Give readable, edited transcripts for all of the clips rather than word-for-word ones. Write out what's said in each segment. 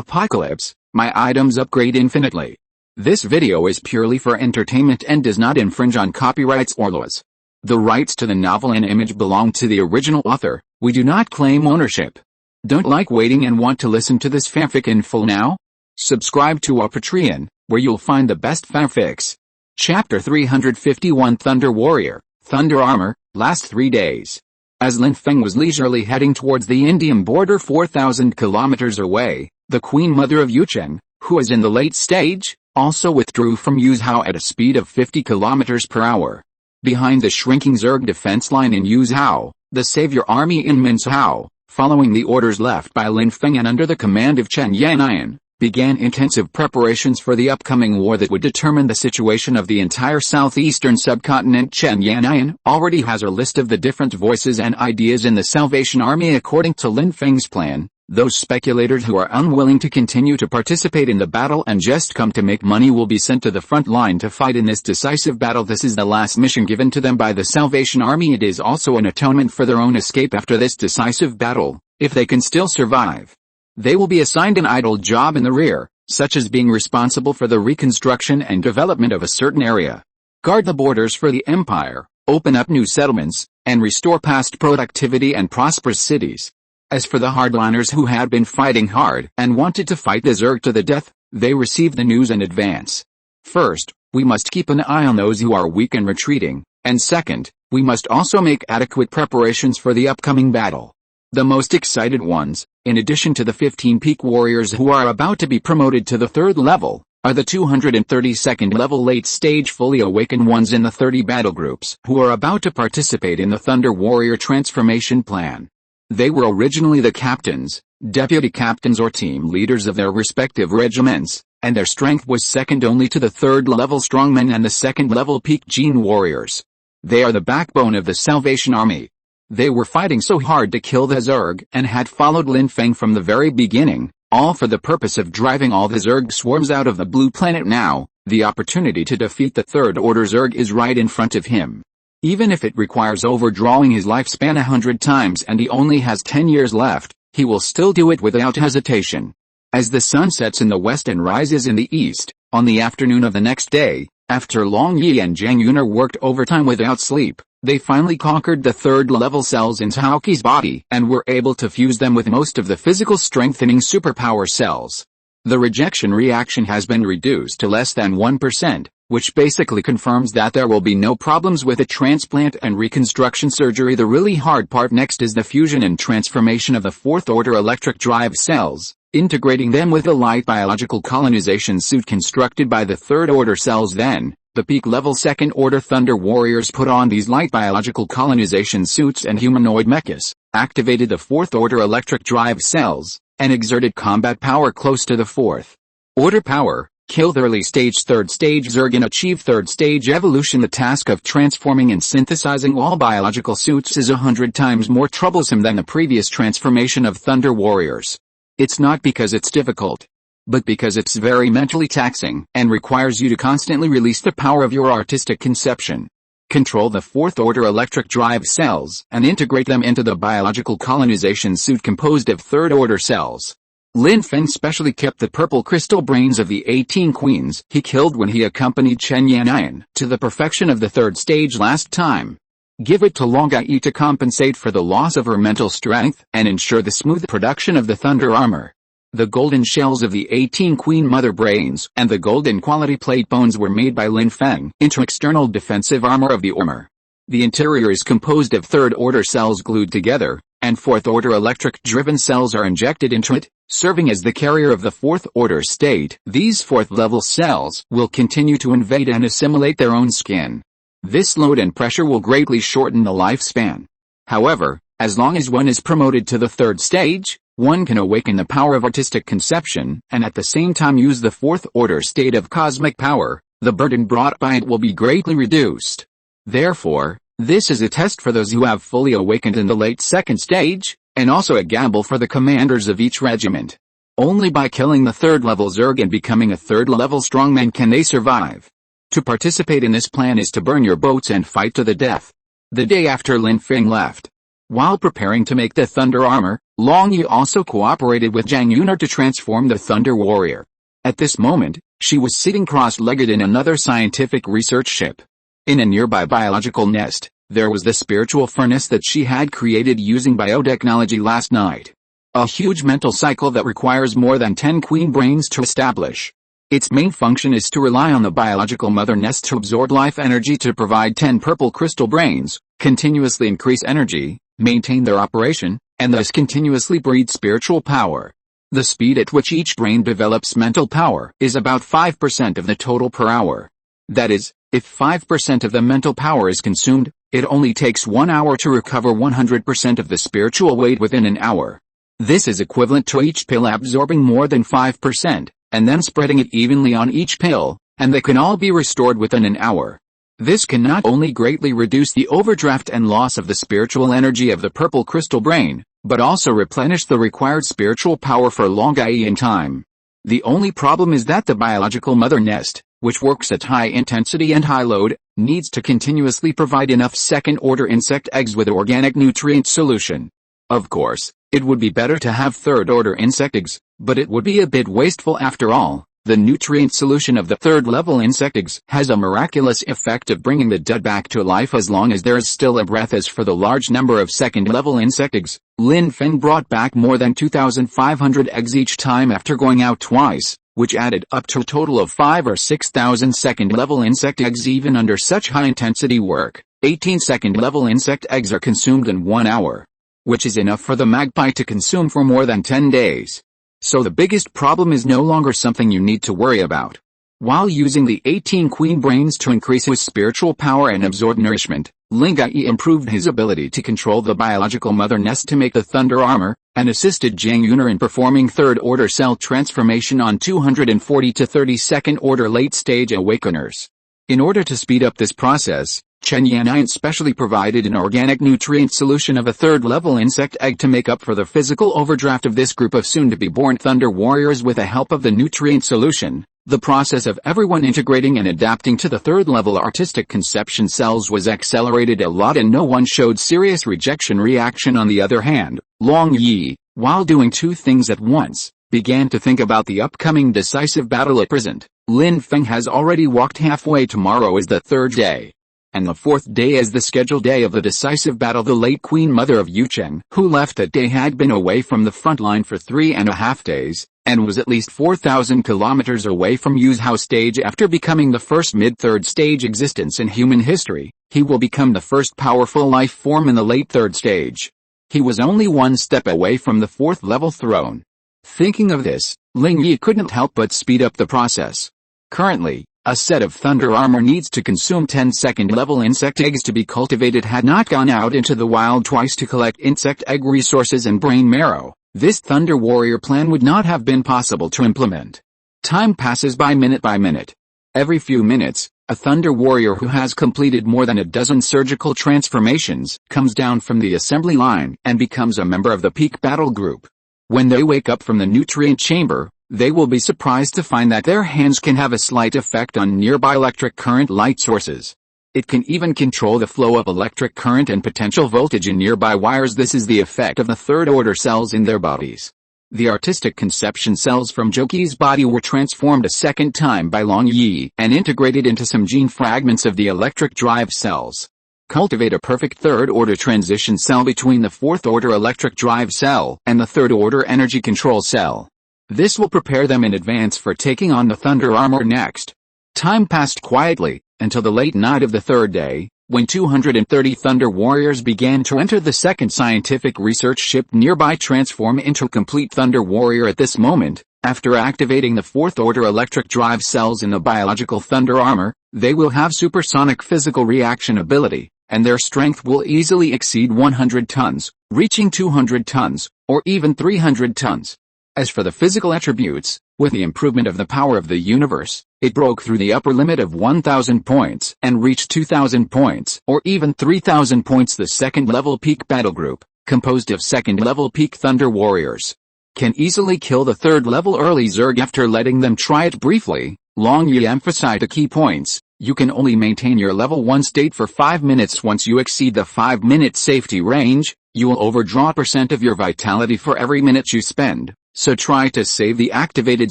Apocalypse, my items upgrade infinitely. This video is purely for entertainment and does not infringe on copyrights or laws. The rights to the novel and image belong to the original author. We do not claim ownership. Don't like waiting and want to listen to this fanfic in full now? Subscribe to our Patreon, where you'll find the best fanfics. Chapter 351 Thunder Warrior, Thunder Armor, last 3 days. As Lin Feng was leisurely heading towards the Indian border 4,000 kilometers away, the Queen Mother of Yucheng, who is in the late stage, also withdrew from Yuzhou at a speed of 50 kilometers per hour. Behind the shrinking Zerg defense line in Yuzhou, the savior army in Minshou, following the orders left by Lin Feng and under the command of Chen Yannian, began intensive preparations for the upcoming war that would determine the situation of the entire southeastern subcontinent. Chen Yannian already has a list of the different voices and ideas in the Salvation Army according to Lin Feng's plan. Those speculators who are unwilling to continue to participate in the battle and just come to make money will be sent to the front line to fight in this decisive battle. This is the last mission given to them by the Salvation Army. It is also an atonement for their own escape after this decisive battle, if they can still survive. They will be assigned an idle job in the rear, such as being responsible for the reconstruction and development of a certain area. Guard the borders for the empire, open up new settlements, and restore past productivity and prosperous cities. As for the hardliners who had been fighting hard and wanted to fight the Zerg to the death, they received the news in advance. First, we must keep an eye on those who are weak and retreating, and second, we must also make adequate preparations for the upcoming battle. The most excited ones, in addition to the 15 peak warriors who are about to be promoted to the 3rd level, are the 232nd level late stage fully awakened ones in the 30 battle groups who are about to participate in the Thunder Warrior transformation plan. They were originally the captains, deputy captains or team leaders of their respective regiments, and their strength was second only to the 3rd level strongmen and the 2nd level peak gene warriors. They are the backbone of the Salvation Army. They were fighting so hard to kill the Zerg and had followed Lin Feng from the very beginning, all for the purpose of driving all the Zerg swarms out of the blue planet. Now, the opportunity to defeat the 3rd Order Zerg is right in front of him. Even if it requires overdrawing his lifespan 100 times and he only has 10 years left, he will still do it without hesitation. As the sun sets in the west and rises in the east, on the afternoon of the next day, after Long Yi and Zhang Yunar worked overtime without sleep, they finally conquered the 3rd level cells in Taoqi's body and were able to fuse them with most of the physical strengthening superpower cells. The rejection reaction has been reduced to less than 1%. Which basically confirms that there will be no problems with a transplant and reconstruction surgery. The really hard part next is the fusion and transformation of the 4th order electric drive cells, integrating them with a light biological colonization suit constructed by the 3rd order cells. Then, the peak level 2nd order Thunder Warriors put on these light biological colonization suits and humanoid mechas, activated the 4th order electric drive cells, and exerted combat power close to the 4th order power. Kill the early stage 3rd stage Zerg and achieve 3rd stage evolution. The task of transforming and synthesizing all biological suits is 100 times more troublesome than the previous transformation of Thunder Warriors. It's not because it's difficult, but because it's very mentally taxing and requires you to constantly release the power of your artistic conception. Control the 4th order electric drive cells and integrate them into the biological colonization suit composed of 3rd order cells. Lin Feng specially kept the purple crystal brains of the 18 queens he killed when he accompanied Chen Yannian to the perfection of the 3rd stage last time. Give it to Long Yi to compensate for the loss of her mental strength and ensure the smooth production of the thunder armor. The golden shells of the 18 queen mother brains and the golden quality plate bones were made by Lin Feng into external defensive armor of the armor. The interior is composed of 3rd order cells glued together, and 4th order electric driven cells are injected into it, serving as the carrier of the 4th order state. These 4th level cells will continue to invade and assimilate their own skin. This load and pressure will greatly shorten the lifespan. However, as long as one is promoted to the 3rd stage, one can awaken the power of artistic conception and at the same time use the 4th order state of cosmic power. The burden brought by it will be greatly reduced. Therefore, this is a test for those who have fully awakened in the late 2nd stage, and also a gamble for the commanders of each regiment. Only by killing the 3rd level Zerg and becoming a 3rd level strongman can they survive. To participate in this plan is to burn your boats and fight to the death. The day after Lin Feng left, while preparing to make the thunder armor, Long Yi also cooperated with Zhang Yunar to transform the Thunder Warrior. At this moment, she was sitting cross-legged in another scientific research ship. In a nearby biological nest, there was the spiritual furnace that she had created using biotechnology last night. A huge mental cycle that requires more than 10 queen brains to establish. Its main function is to rely on the biological mother nest to absorb life energy to provide 10 purple crystal brains, continuously increase energy, maintain their operation, and thus continuously breed spiritual power. The speed at which each brain develops mental power is about 5% of the total per hour. That is, if 5% of the mental power is consumed, it only takes 1 hour to recover 100% of the spiritual weight within an hour. This is equivalent to each pill absorbing more than 5%, and then spreading it evenly on each pill, and they can all be restored within an hour. This can not only greatly reduce the overdraft and loss of the spiritual energy of the purple crystal brain, but also replenish the required spiritual power for long in time. The only problem is that the biological mother nest, which works at high intensity and high load, needs to continuously provide enough second-order insect eggs with organic nutrient solution. Of course, it would be better to have third-order insect eggs, but it would be a bit wasteful after all. The nutrient solution of the third-level insect eggs has a miraculous effect of bringing the dead back to life as long as there is still a breath. As for the large number of second-level insect eggs, Lin Feng brought back more than 2,500 eggs each time after going out twice, which added up to a total of 5,000 or 6,000 second-level insect eggs. Even under such high-intensity work, 18 second-level insect eggs are consumed in 1 hour, which is enough for the magpie to consume for more than 10 days. So the biggest problem is no longer something you need to worry about. While using the 18 queen brains to increase his spiritual power and absorb nourishment, Ling Yi improved his ability to control the biological mother nest to make the thunder armor, and assisted Zhang Yunar in performing third-order cell transformation on 240 to 32nd-order late-stage awakeners. In order to speed up this process, Chen Yannian specially provided an organic nutrient solution of a third-level insect egg to make up for the physical overdraft of this group of soon-to-be-born Thunder Warriors. With the help of the nutrient solution, the process of everyone integrating and adapting to the third-level artistic conception cells was accelerated a lot, and no one showed serious rejection reaction. On the other hand, Long Yi, while doing two things at once, began to think about the upcoming decisive battle at present. Lin Feng has already walked halfway. Tomorrow is the third day, and the fourth day is the scheduled day of the decisive battle. The late Queen Mother of Yucheng, who left that day, had been away from the front line for 3.5 days, and was at least 4,000 kilometers away from Yuzhou stage. After becoming the first mid-third stage existence in human history, he will become the first powerful life form in the late third stage. He was only one step away from the fourth-level throne. Thinking of this, Ling Yi couldn't help but speed up the process. Currently, a set of thunder armor needs to consume 10 second-level insect eggs to be cultivated. Had not gone out into the wild twice to collect insect egg resources and brain marrow, this Thunder Warrior plan would not have been possible to implement. Time passes by minute. Every few minutes, a Thunder Warrior who has completed more than a dozen surgical transformations comes down from the assembly line and becomes a member of the peak battle group. When they wake up from the nutrient chamber, they will be surprised to find that their hands can have a slight effect on nearby electric current light sources. It can even control the flow of electric current and potential voltage in nearby wires. This is the effect of the third-order cells in their bodies. The artistic conception cells from Joki's body were transformed a second time by Long Yi and integrated into some gene fragments of the electric drive cells. Cultivate a perfect third-order transition cell between the fourth-order electric drive cell and the third-order energy control cell. This will prepare them in advance for taking on the Thunder Armor next. Time passed quietly, until the late night of the third day, when 230 Thunder Warriors began to enter the second scientific research ship nearby, transform into a complete Thunder Warrior. At this moment, after activating the fourth-order electric drive cells in the biological Thunder Armor, they will have supersonic physical reaction ability, and their strength will easily exceed 100 tons, reaching 200 tons, or even 300 tons. As for the physical attributes, with the improvement of the power of the universe, it broke through the upper limit of 1,000 points and reached 2,000 points, or even 3,000 points. The second-level peak battle group, composed of second-level peak Thunder Warriors, can easily kill the third-level early Zerg. After letting them try it briefly, Long Yi emphasized the key points. You can only maintain your level 1 state for 5 minutes. Once you exceed the 5-minute safety range, you will overdraw % of your vitality for every minute you spend, so try to save the activated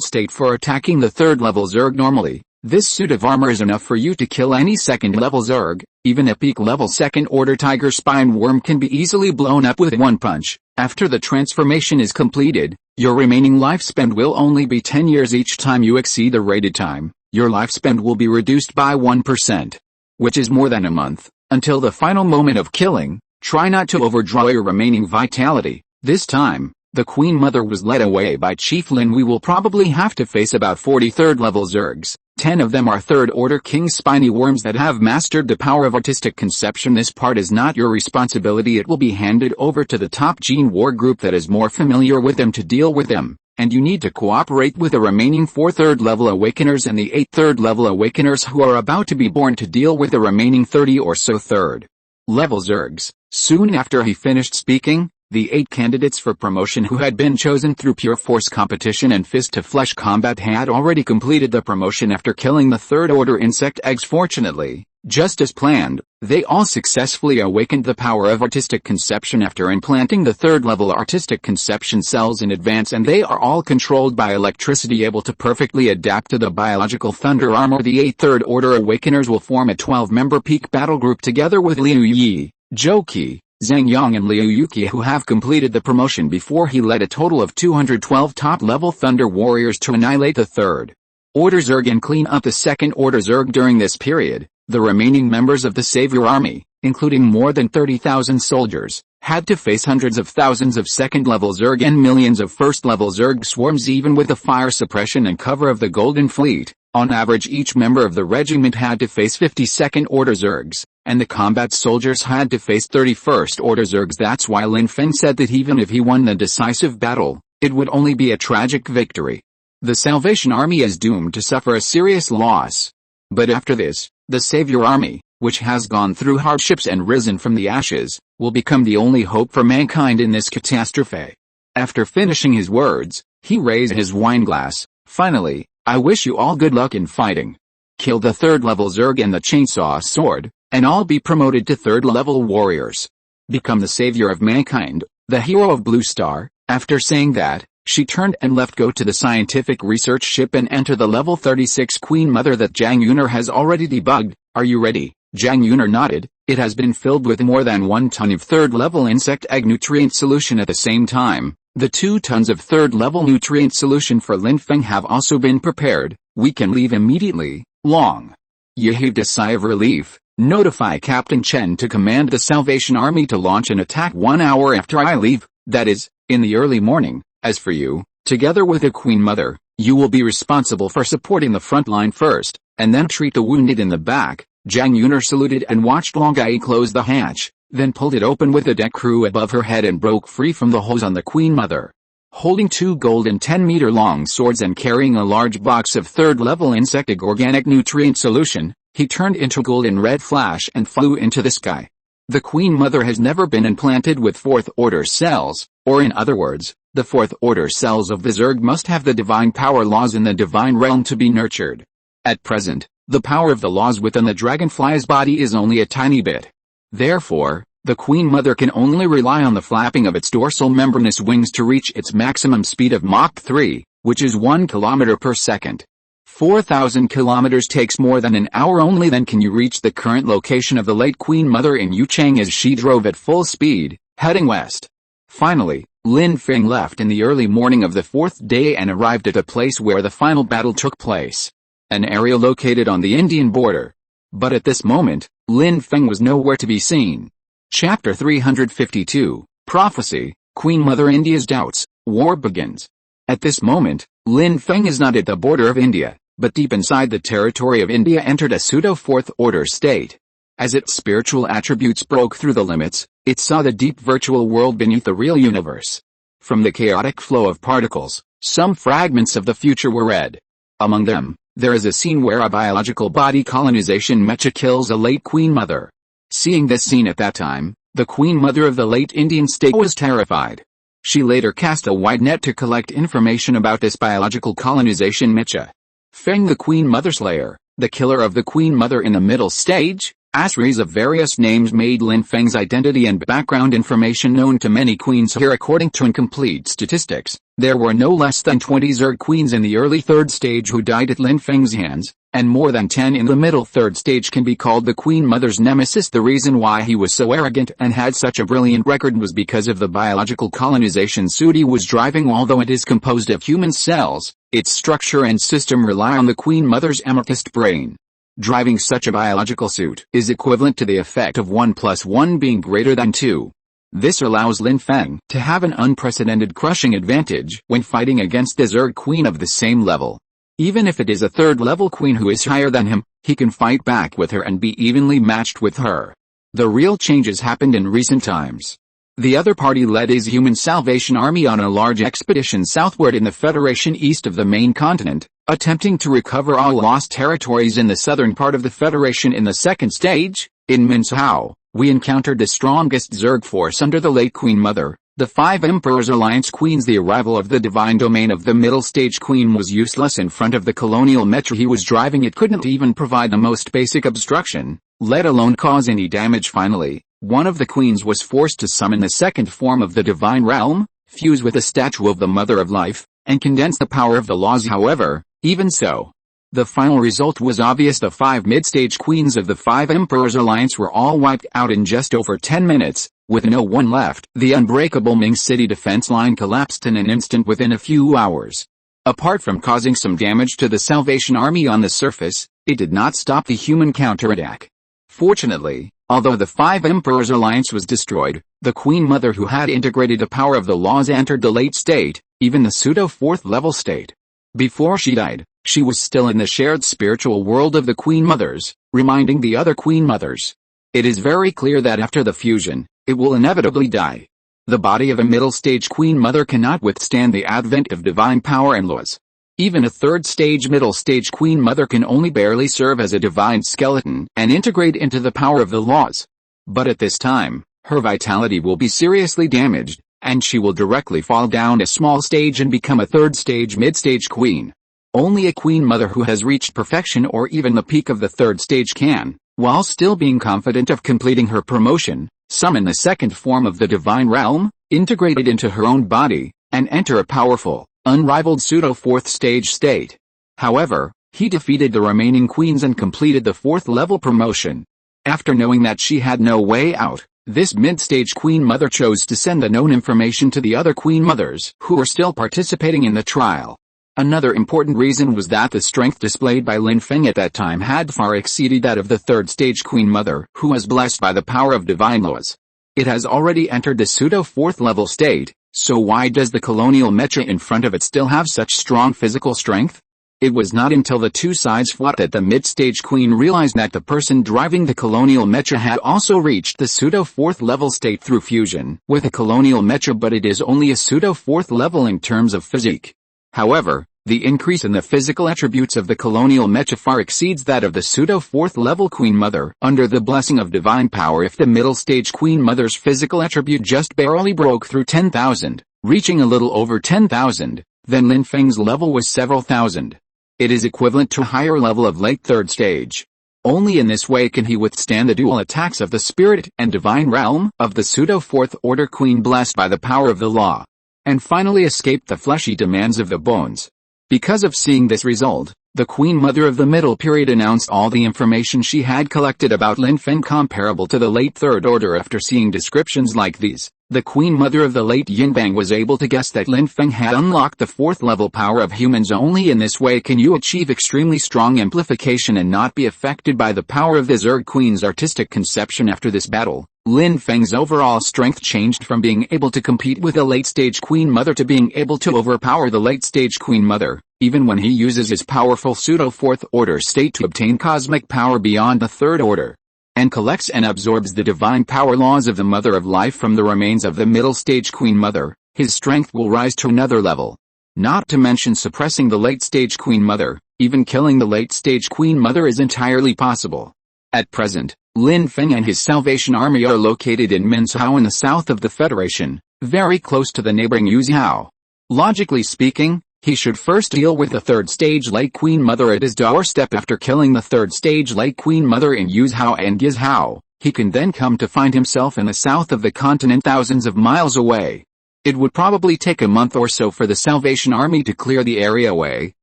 state for attacking the 3rd level Zerg normally. This suit of armor is enough for you to kill any 2nd level Zerg. Even a peak level 2nd order tiger spine worm can be easily blown up with one punch. After the transformation is completed, your remaining lifespan will only be 10 years. Each time you exceed the rated time, your lifespan will be reduced by 1%, which is more than a month, until the final moment of killing. Try not to overdraw your remaining vitality. This time, the Queen Mother was led away by Chief Lin. We will probably have to face about 40 3rd level Zergs. 10 of them are 3rd order king spiny worms that have mastered the power of artistic conception. This part is not your responsibility. It will be handed over to the top gene war group that is more familiar with them to deal with them, and you need to cooperate with the remaining 4 3rd level awakeners and the 8 3rd level awakeners who are about to be born to deal with the remaining 30 or so 3rd level Zergs. Soon after he finished speaking, the 8 candidates for promotion who had been chosen through pure force competition and fist-to-flesh combat had already completed the promotion after killing the 3rd order insect eggs. Fortunately, just as planned, they all successfully awakened the power of artistic conception after implanting the 3rd level artistic conception cells in advance, and they are all controlled by electricity, able to perfectly adapt to the biological thunder armor. The 8 3rd order awakeners will form a 12-member peak battle group together with Liu Yi, Zhou Qi, Zhang Yang and Liu Yuqi, who have completed the promotion before he led a total of 212 top-level Thunder Warriors to annihilate the 3rd Order Zerg and clean up the 2nd Order Zerg. During this period, the remaining members of the Savior Army, including more than 30,000 soldiers, had to face hundreds of thousands of 2nd level Zerg and millions of 1st level Zerg swarms. Even with the fire suppression and cover of the Golden Fleet, on average each member of the regiment had to face 50 2nd Order Zergs, and the combat soldiers had to face 31st Order Zergs. That's why Lin Feng said that even if he won the decisive battle, it would only be a tragic victory. The Salvation Army is doomed to suffer a serious loss. But after this, the Savior Army, which has gone through hardships and risen from the ashes, will become the only hope for mankind in this catastrophe. After finishing his words, he raised his wine glass. Finally, I wish you all good luck in fighting. Kill the 3rd level Zerg and the chainsaw sword, and all be promoted to 3rd level warriors. Become the savior of mankind, the hero of Blue Star. After saying that, she turned and left, go to the scientific research ship and enter the level 36 Queen Mother that Zhang Yuner has already debugged. Are you ready? Zhang Yuner nodded. It has been filled with more than 1 ton of 3rd level insect egg nutrient solution. At the same time, the 2 tons of 3rd level nutrient solution for Lin Feng have also been prepared. We can leave immediately. Long Ye heaved a sigh of relief. Notify Captain Chen to command the Salvation Army to launch an attack 1 hour after I leave, that is, in the early morning. As for you, together with the Queen Mother, you will be responsible for supporting the front line first, and then treat the wounded in the back. Zhang Yuner saluted and watched Long Ai close the hatch, then pulled it open with the deck crew above her head and broke free from the hose on the Queen Mother. Holding 2 golden 10-meter-long swords and carrying a large box of 3rd level insect egg organic nutrient solution, he turned into golden red flash and flew into the sky. The Queen Mother has never been implanted with 4th order cells, or in other words, the 4th order cells of the Zerg must have the divine power laws in the divine realm to be nurtured. At present, the power of the laws within the dragonfly's body is only a tiny bit. Therefore, the Queen Mother can only rely on the flapping of its dorsal membranous wings to reach its maximum speed of Mach 3, which is 1 kilometer per second. 4,000 kilometers takes more than an hour. Only then can you reach the current location of the late Queen Mother in Yuchang as she drove at full speed, heading west. Finally, Lin Feng left in the early morning of the 4th day and arrived at a place where the final battle took place. An area located on the Indian border. But at this moment, Lin Feng was nowhere to be seen. Chapter 352, Prophecy, Queen Mother India's Doubts, War Begins. At this moment, Lin Feng is not at the border of India, but deep inside the territory of India entered a pseudo-4th order state. As its spiritual attributes broke through the limits, it saw the deep virtual world beneath the real universe. From the chaotic flow of particles, some fragments of the future were read. Among them, there is a scene where a biological body colonization mecha kills a late Queen Mother. Seeing this scene at that time, the Queen Mother of the late Indian state was terrified. She later cast a wide net to collect information about this biological colonization mecha. Feng the Queen Mother Slayer, The killer of the Queen Mother in the middle stage. A series of various names made Lin Feng's identity and background information known to many queens here. According to incomplete statistics, there were no less than 20 Zerg queens in the early third stage who died at Lin Feng's hands, and more than 10 in the middle third stage can be called the Queen Mother's nemesis. The reason why he was so arrogant and had such a brilliant record was because of the biological colonization suit he was driving. Although it is composed of human cells, its structure and system rely on the Queen Mother's amethyst brain. Driving such a biological suit is equivalent to the effect of 1 + 1 being greater than 2. This allows Lin Feng to have an unprecedented crushing advantage when fighting against the Zerg queen of the same level. Even if it is a third-level queen who is higher than him, he can fight back with her and be evenly matched with her. The real changes happened in recent times. The other party led his human Salvation Army on a large expedition southward in the Federation east of the main continent, attempting to recover all lost territories in the southern part of the Federation. In the second stage, in Minshao, we encountered the strongest Zerg force under the late Queen Mother, the 5 Emperors Alliance Queens. The arrival of the divine domain of the middle stage queen was useless in front of the colonial mecha he was driving. It couldn't even provide the most basic obstruction, let alone cause any damage. Finally, one of the queens was forced to summon the second form of the divine realm, fuse with the statue of the Mother of Life, and condense the power of the laws. However, even so, the final result was obvious. The 5 mid-stage queens of the 5 Emperors Alliance were all wiped out in just over 10 minutes, with no one left. The unbreakable Ming City defense line collapsed in an instant within a few hours. Apart from causing some damage to the Salvation Army on the surface, it did not stop the human counterattack. Fortunately, although the 5 Emperors Alliance was destroyed, the Queen Mother who had integrated the power of the laws entered the late state, even the pseudo-4th level state. Before she died, she was still in the shared spiritual world of the Queen Mothers, reminding the other Queen Mothers. It is very clear that after the fusion, it will inevitably die. The body of a middle-stage Queen Mother cannot withstand the advent of divine power and laws. Even a third-stage middle-stage Queen Mother can only barely serve as a divine skeleton and integrate into the power of the laws. But at this time, her vitality will be seriously damaged, and she will directly fall down a small stage and become a third-stage mid-stage queen. Only a Queen Mother who has reached perfection or even the peak of the third stage can, while still being confident of completing her promotion, summon the second form of the divine realm, integrate it into her own body, and enter a powerful, unrivaled pseudo-4th stage state. However, he defeated the remaining queens and completed the 4th level promotion. After knowing that she had no way out, this mid-stage Queen Mother chose to send the known information to the other Queen Mothers who were still participating in the trial. Another important reason was that the strength displayed by Lin Feng at that time had far exceeded that of the third-stage Queen Mother, who was blessed by the power of divine laws. It has already entered the pseudo-4th level state, so why does the colonial mecha in front of it still have such strong physical strength? It was not until the two sides fought that the mid-stage queen realized that the person driving the colonial mecha had also reached the pseudo-4th level state through fusion with a colonial mecha, but it is only a pseudo-4th level in terms of physique. However, the increase in the physical attributes of the colonial mecha far exceeds that of the pseudo-4th level Queen Mother under the blessing of divine power. If the middle stage Queen Mother's physical attribute just barely broke through 10,000, reaching a little over 10,000, then Lin Feng's level was several thousand. It is equivalent to a higher level of late third stage. Only in this way can he withstand the dual attacks of the spirit and divine realm of the pseudo-4th order queen blessed by the power of the law, and finally escape the fleshy demands of the bones. Because of seeing this result, the Queen Mother of the middle period announced all the information she had collected about Lin Feng comparable to the late third order. After seeing descriptions like these, the Queen Mother of the late Yinbang was able to guess that Lin Feng had unlocked the 4th level power of humans. Only in this way can you achieve extremely strong amplification and not be affected by the power of the Zerg Queen's artistic conception. After this battle, Lin Feng's overall strength changed from being able to compete with a late-stage Queen Mother to being able to overpower the late-stage Queen Mother, even when he uses his powerful pseudo-4th order state to obtain cosmic power beyond the third order, and collects and absorbs the divine power laws of the Mother of Life from the remains of the middle-stage Queen Mother. His strength will rise to another level. Not to mention suppressing the late-stage Queen Mother, even killing the late-stage Queen Mother is entirely possible. At present, Lin Feng and his Salvation Army are located in Minshao in the south of the Federation, very close to the neighboring Yuzhou. Logically speaking, He should first deal with the third stage Lake Queen Mother at his doorstep. After killing the third stage Lake Queen Mother in Yuzhou and Gizhou, he can then come to find himself in the south of the continent, thousands of miles away. It would probably take a month or so for the Salvation Army to clear the area away,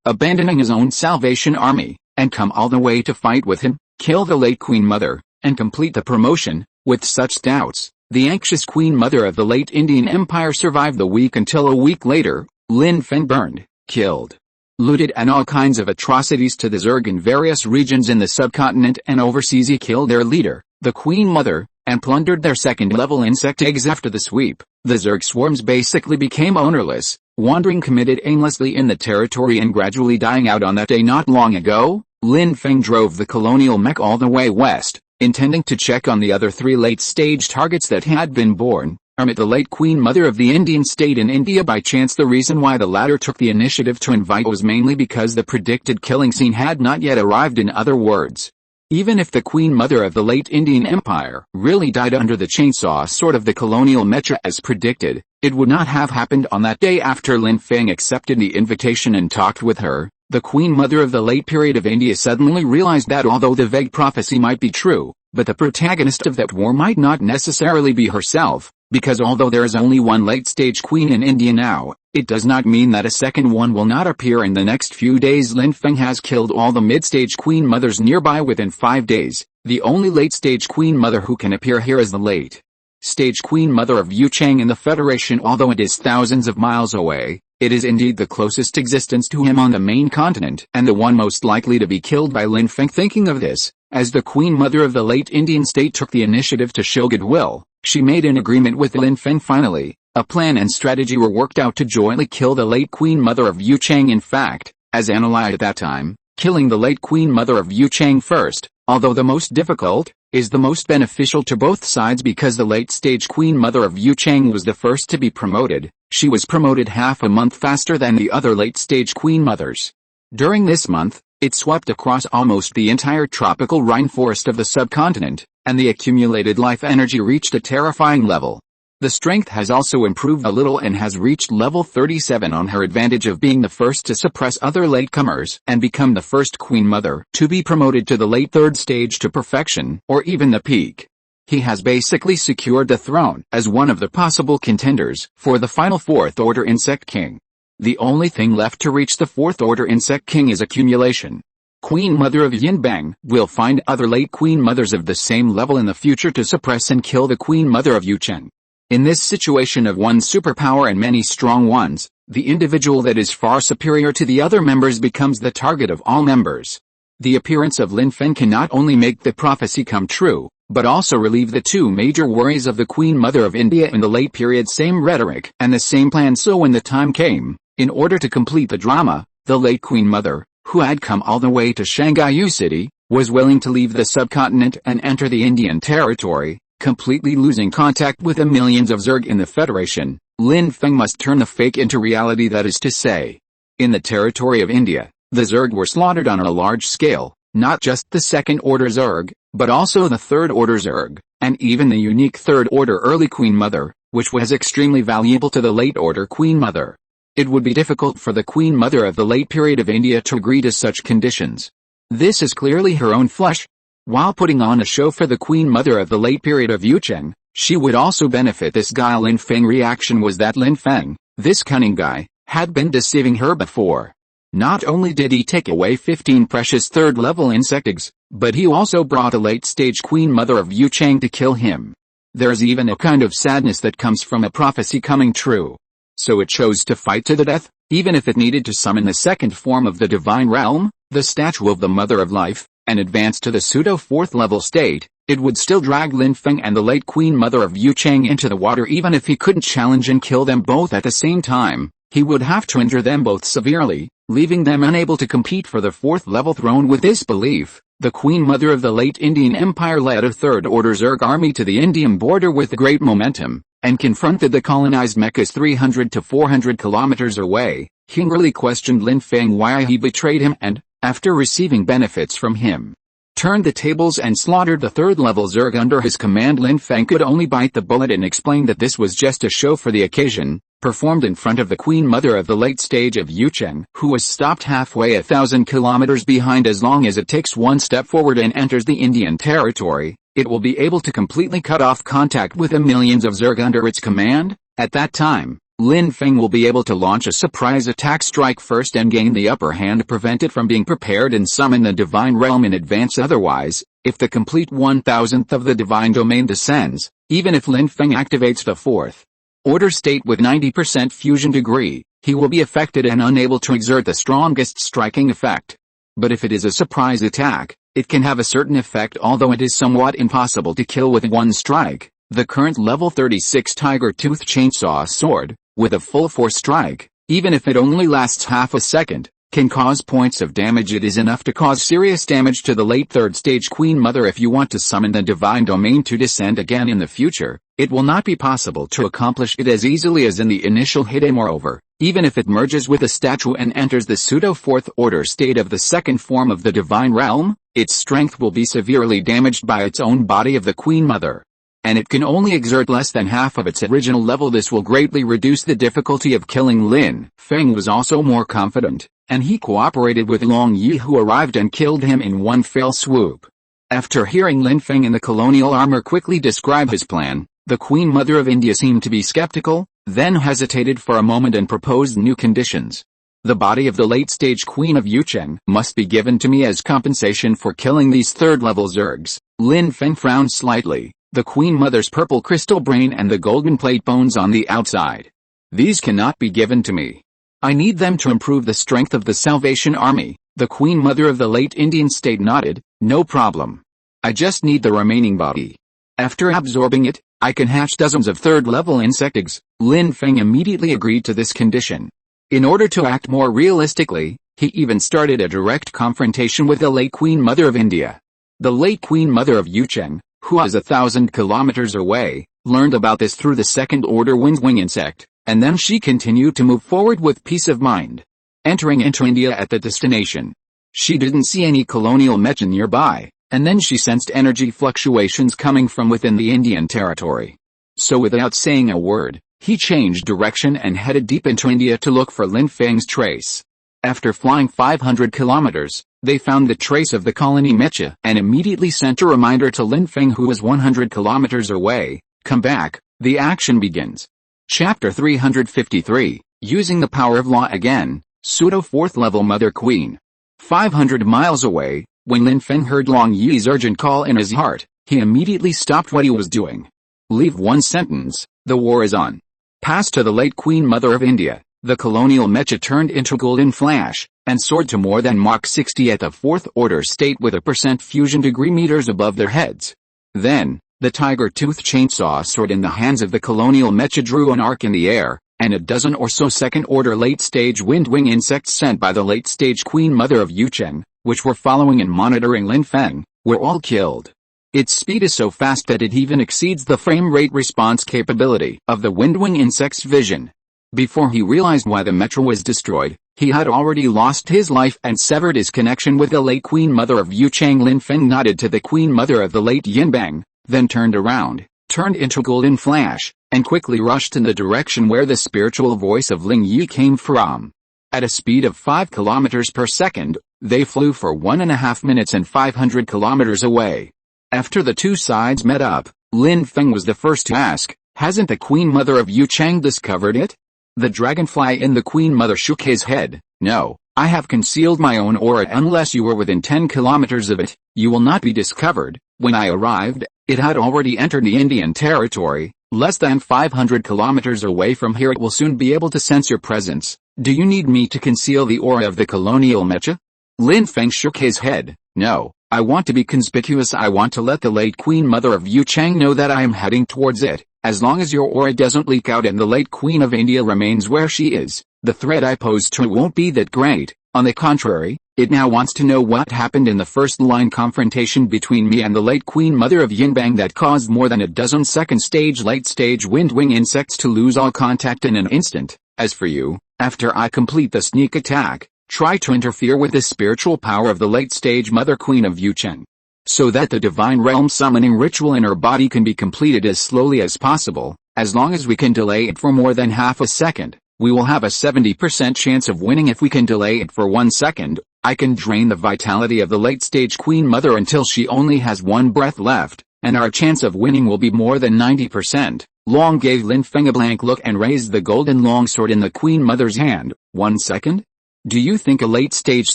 abandoning his own Salvation Army, and come all the way to fight with him, kill the late Queen Mother, and complete the promotion. With such doubts, the anxious Queen Mother of the late Indian Empire survived the week until a week later, Lin Feng burned, killed, looted and all kinds of atrocities to the Zerg in various regions in the subcontinent and overseas. He killed their leader, the Queen Mother, and plundered their second-level insect eggs. After the sweep, the Zerg swarms basically became ownerless, wandering committed aimlessly in the territory and gradually dying out. On that day not long ago, Lin Feng drove the colonial mech all the way west, intending to check on the other 3 late-stage targets that had been born, met the late Queen Mother of the Indian state in India by chance. The reason why the latter took the initiative to invite was mainly because the predicted killing scene had not yet arrived. In other words, even if the Queen Mother of the late Indian Empire really died under the chainsaw sword of the colonial mecha as predicted, it would not have happened on that day. After Lin Feng accepted the invitation and talked with her, the Queen Mother of the late period of India suddenly realized that although the vague prophecy might be true, but the protagonist of that war might not necessarily be herself, because although there is only one late-stage queen in India now, it does not mean that a second one will not appear in the next few days. Lin Feng has killed all the mid-stage queen mothers nearby within 5 days. The only late-stage queen mother who can appear here is the late-stage queen mother of Yuchang in the Federation. Although it is thousands of miles away, it is indeed the closest existence to him on the main continent and the one most likely to be killed by Lin Feng. Thinking of this, as the Queen Mother of the late Indian state took the initiative to show goodwill, she made an agreement with Lin Feng. Finally, a plan and strategy were worked out to jointly kill the late Queen Mother of Yuchang. In fact, as analyzed at that time, killing the late Queen Mother of Yuchang first, although the most difficult, is the most beneficial to both sides because the late-stage Queen Mother of Yuchang was the first to be promoted. She was promoted half a month faster than the other late-stage Queen Mothers. During this month, it swept across almost the entire tropical rainforest of the subcontinent, and the accumulated life energy reached a terrifying level. The strength has also improved a little and has reached level 37 on her advantage of being the first to suppress other latecomers and become the first Queen Mother to be promoted to the late third stage to perfection, or even the peak. He has basically secured the throne as one of the possible contenders for the final Fourth Order Insect King. The only thing left to reach the Fourth Order Insect King is accumulation. Queen Mother of Yinbang will find other late Queen Mothers of the same level in the future to suppress and kill the Queen Mother of Yucheng. In this situation of one superpower and many strong ones, the individual that is far superior to the other members becomes the target of all members. The appearance of Lin Feng can not only make the prophecy come true, but also relieve the two major worries of the Queen Mother of India in the late period. Same rhetoric and the same plan. So when the time came, in order to complete the drama, the late Queen Mother, who had come all the way to Shanghai City, was willing to leave the subcontinent and enter the Indian territory, completely losing contact with the millions of Zerg in the Federation. Lin Feng must turn the fake into reality, that is to say. In the territory of India, the Zerg were slaughtered on a large scale, not just the Second Order Zerg, but also the Third Order Zerg, and even the unique Third Order Early Queen Mother, which was extremely valuable to the late Order Queen Mother. It would be difficult for the Queen Mother of the late period of India to agree to such conditions. This is clearly her own flesh. While putting on a show for the Queen Mother of the late period of Yucheng, she would also benefit this guy. Lin Feng reaction was that Lin Feng, this cunning guy, had been deceiving her before. Not only did he take away 15 precious third-level insect eggs, but he also brought a late-stage Queen Mother of Yucheng to kill him. There's even a kind of sadness that comes from a prophecy coming true. So it chose to fight to the death, even if it needed to summon the second form of the divine realm, the statue of the Mother of Life, and advance to the pseudo-fourth-level state. It would still drag Lin Feng and the late Queen Mother of Yucheng into the water. Even if he couldn't challenge and kill them both at the same time, he would have to injure them both severely, leaving them unable to compete for the fourth-level throne. With this belief, the Queen Mother of the late Indian Empire led a Third Order Zerg army to the Indian border with great momentum, and confronted the colonized mechas 300 to 400 kilometers away. He angrily questioned Lin Feng why he betrayed him and, after receiving benefits from him, turned the tables and slaughtered the third-level Zerg under his command. Lin Feng could only bite the bullet and explain that this was just a show for the occasion, performed in front of the Queen Mother of the late stage of Yucheng, who was stopped halfway 1,000 kilometers behind. As long as it takes one step forward and enters the Indian territory, it will be able to completely cut off contact with the millions of Zerg under its command. At that time, Lin Feng will be able to launch a surprise attack strike first and gain the upper hand, prevent it from being prepared, and summon the Divine Realm in advance. Otherwise, if the complete 1,000th of the Divine Domain descends, even if Lin Feng activates the 4th order state with 90% fusion degree, he will be affected and unable to exert the strongest striking effect. But if it is a surprise attack, it can have a certain effect, although it is somewhat impossible to kill with one strike. The current level 36 Tiger Tooth Chainsaw Sword, with a full force strike, even if it only lasts half a second, can cause points of damage. It is enough to cause serious damage to the late 3rd stage Queen Mother. If you want to summon the Divine Domain to descend again in the future, it will not be possible to accomplish it as easily as in the initial hit. And moreover, even if it merges with a statue and enters the pseudo 4th order state of the second form of the Divine Realm, its strength will be severely damaged by its own body of the Queen Mother. And it can only exert less than half of its original level. This will greatly reduce the difficulty of killing. Lin Feng was also more confident, and he cooperated with Long Yi, who arrived and killed him in one fell swoop. After hearing Lin Feng in the colonial armor quickly describe his plan, the Queen Mother of India seemed to be skeptical, then hesitated for a moment and proposed new conditions. The body of the late-stage Queen of Yucheng must be given to me as compensation for killing these third-level Zergs. Lin Feng frowned slightly. The Queen Mother's purple crystal brain and the golden plate bones on the outside. These cannot be given to me. I need them to improve the strength of the Salvation Army. The Queen Mother of the late Indian state nodded. No problem. I just need the remaining body. After absorbing it, I can hatch dozens of third-level insect eggs. Lin Feng immediately agreed to this condition. In order to act more realistically, he even started a direct confrontation with the late Queen Mother of India. The late Queen Mother of Yucheng, who is 1,000 kilometers away, learned about this through the second-order windwing insect, and then she continued to move forward with peace of mind. Entering into India at the destination, she didn't see any colonial mecha nearby, and then she sensed energy fluctuations coming from within the Indian territory. So without saying a word, he changed direction and headed deep into India to look for Lin Feng's trace. After flying 500 kilometers, they found the trace of the colony mecha and immediately sent a reminder to Lin Feng, who was 100 kilometers away. Come back, the action begins. Chapter 353, Using the Power of Law Again, Pseudo 4th Level Mother Queen. 500 miles away, when Lin Feng heard Long Yi's urgent call in his heart, he immediately stopped what he was doing. Leave one sentence, the war is on. Pass to the late Queen Mother of India. The colonial mecha turned into golden flash, and soared to more than Mach 60 at the 4th order state with a % fusion degree meters above their heads. Then, the tiger tooth chainsaw sword in the hands of the colonial mecha drew an arc in the air, and a dozen or so second order late stage windwing insects sent by the late stage Queen Mother of Yucheng, which were following and monitoring Lin Feng, were all killed. Its speed is so fast that it even exceeds the frame rate response capability of the windwing insect's vision. Before he realized why the mecha was destroyed, he had already lost his life and severed his connection with the late Queen Mother of Yucheng. Lin Feng nodded to the Queen Mother of the late Yinbang, then turned around, turned into golden flash, and quickly rushed in the direction where the spiritual voice of Ling Yi came from. At a speed of 5 kilometers per second, they flew for 1.5 minutes and 500 kilometers away. After the two sides met up, Lin Feng was the first to ask, "Hasn't the Queen Mother of Yucheng discovered it?" The dragonfly in the Queen Mother shook his head. "No, I have concealed my own aura. Unless you were within 10 kilometers of it, you will not be discovered. When I arrived, it had already entered the Indian territory. Less than 500 kilometers away from here, it will soon be able to sense your presence. Do you need me to conceal the aura of the colonial mecha?" Lin Feng shook his head. "No, I want to be conspicuous. I want to let the late Queen Mother of Yucheng know that I am heading towards it. As long as your aura doesn't leak out and the late Queen of India remains where she is, the threat I pose to it won't be that great. On the contrary, it now wants to know what happened in the first-line confrontation between me and the late Queen Mother of Yinbang that caused more than a dozen second-stage late-stage windwing insects to lose all contact in an instant. As for you, after I complete the sneak attack, try to interfere with the spiritual power of the late-stage Mother Queen of Yucheng, so that the Divine Realm summoning ritual in her body can be completed as slowly as possible. As long as we can delay it for more than half a second, we will have a 70% chance of winning. If we can delay it for 1 second, I can drain the vitality of the late-stage Queen Mother until she only has 1 breath left, and our chance of winning will be more than 90%. Long gave Lin Feng a blank look and raised the golden longsword in the Queen Mother's hand. 1 second? Do you think a late-stage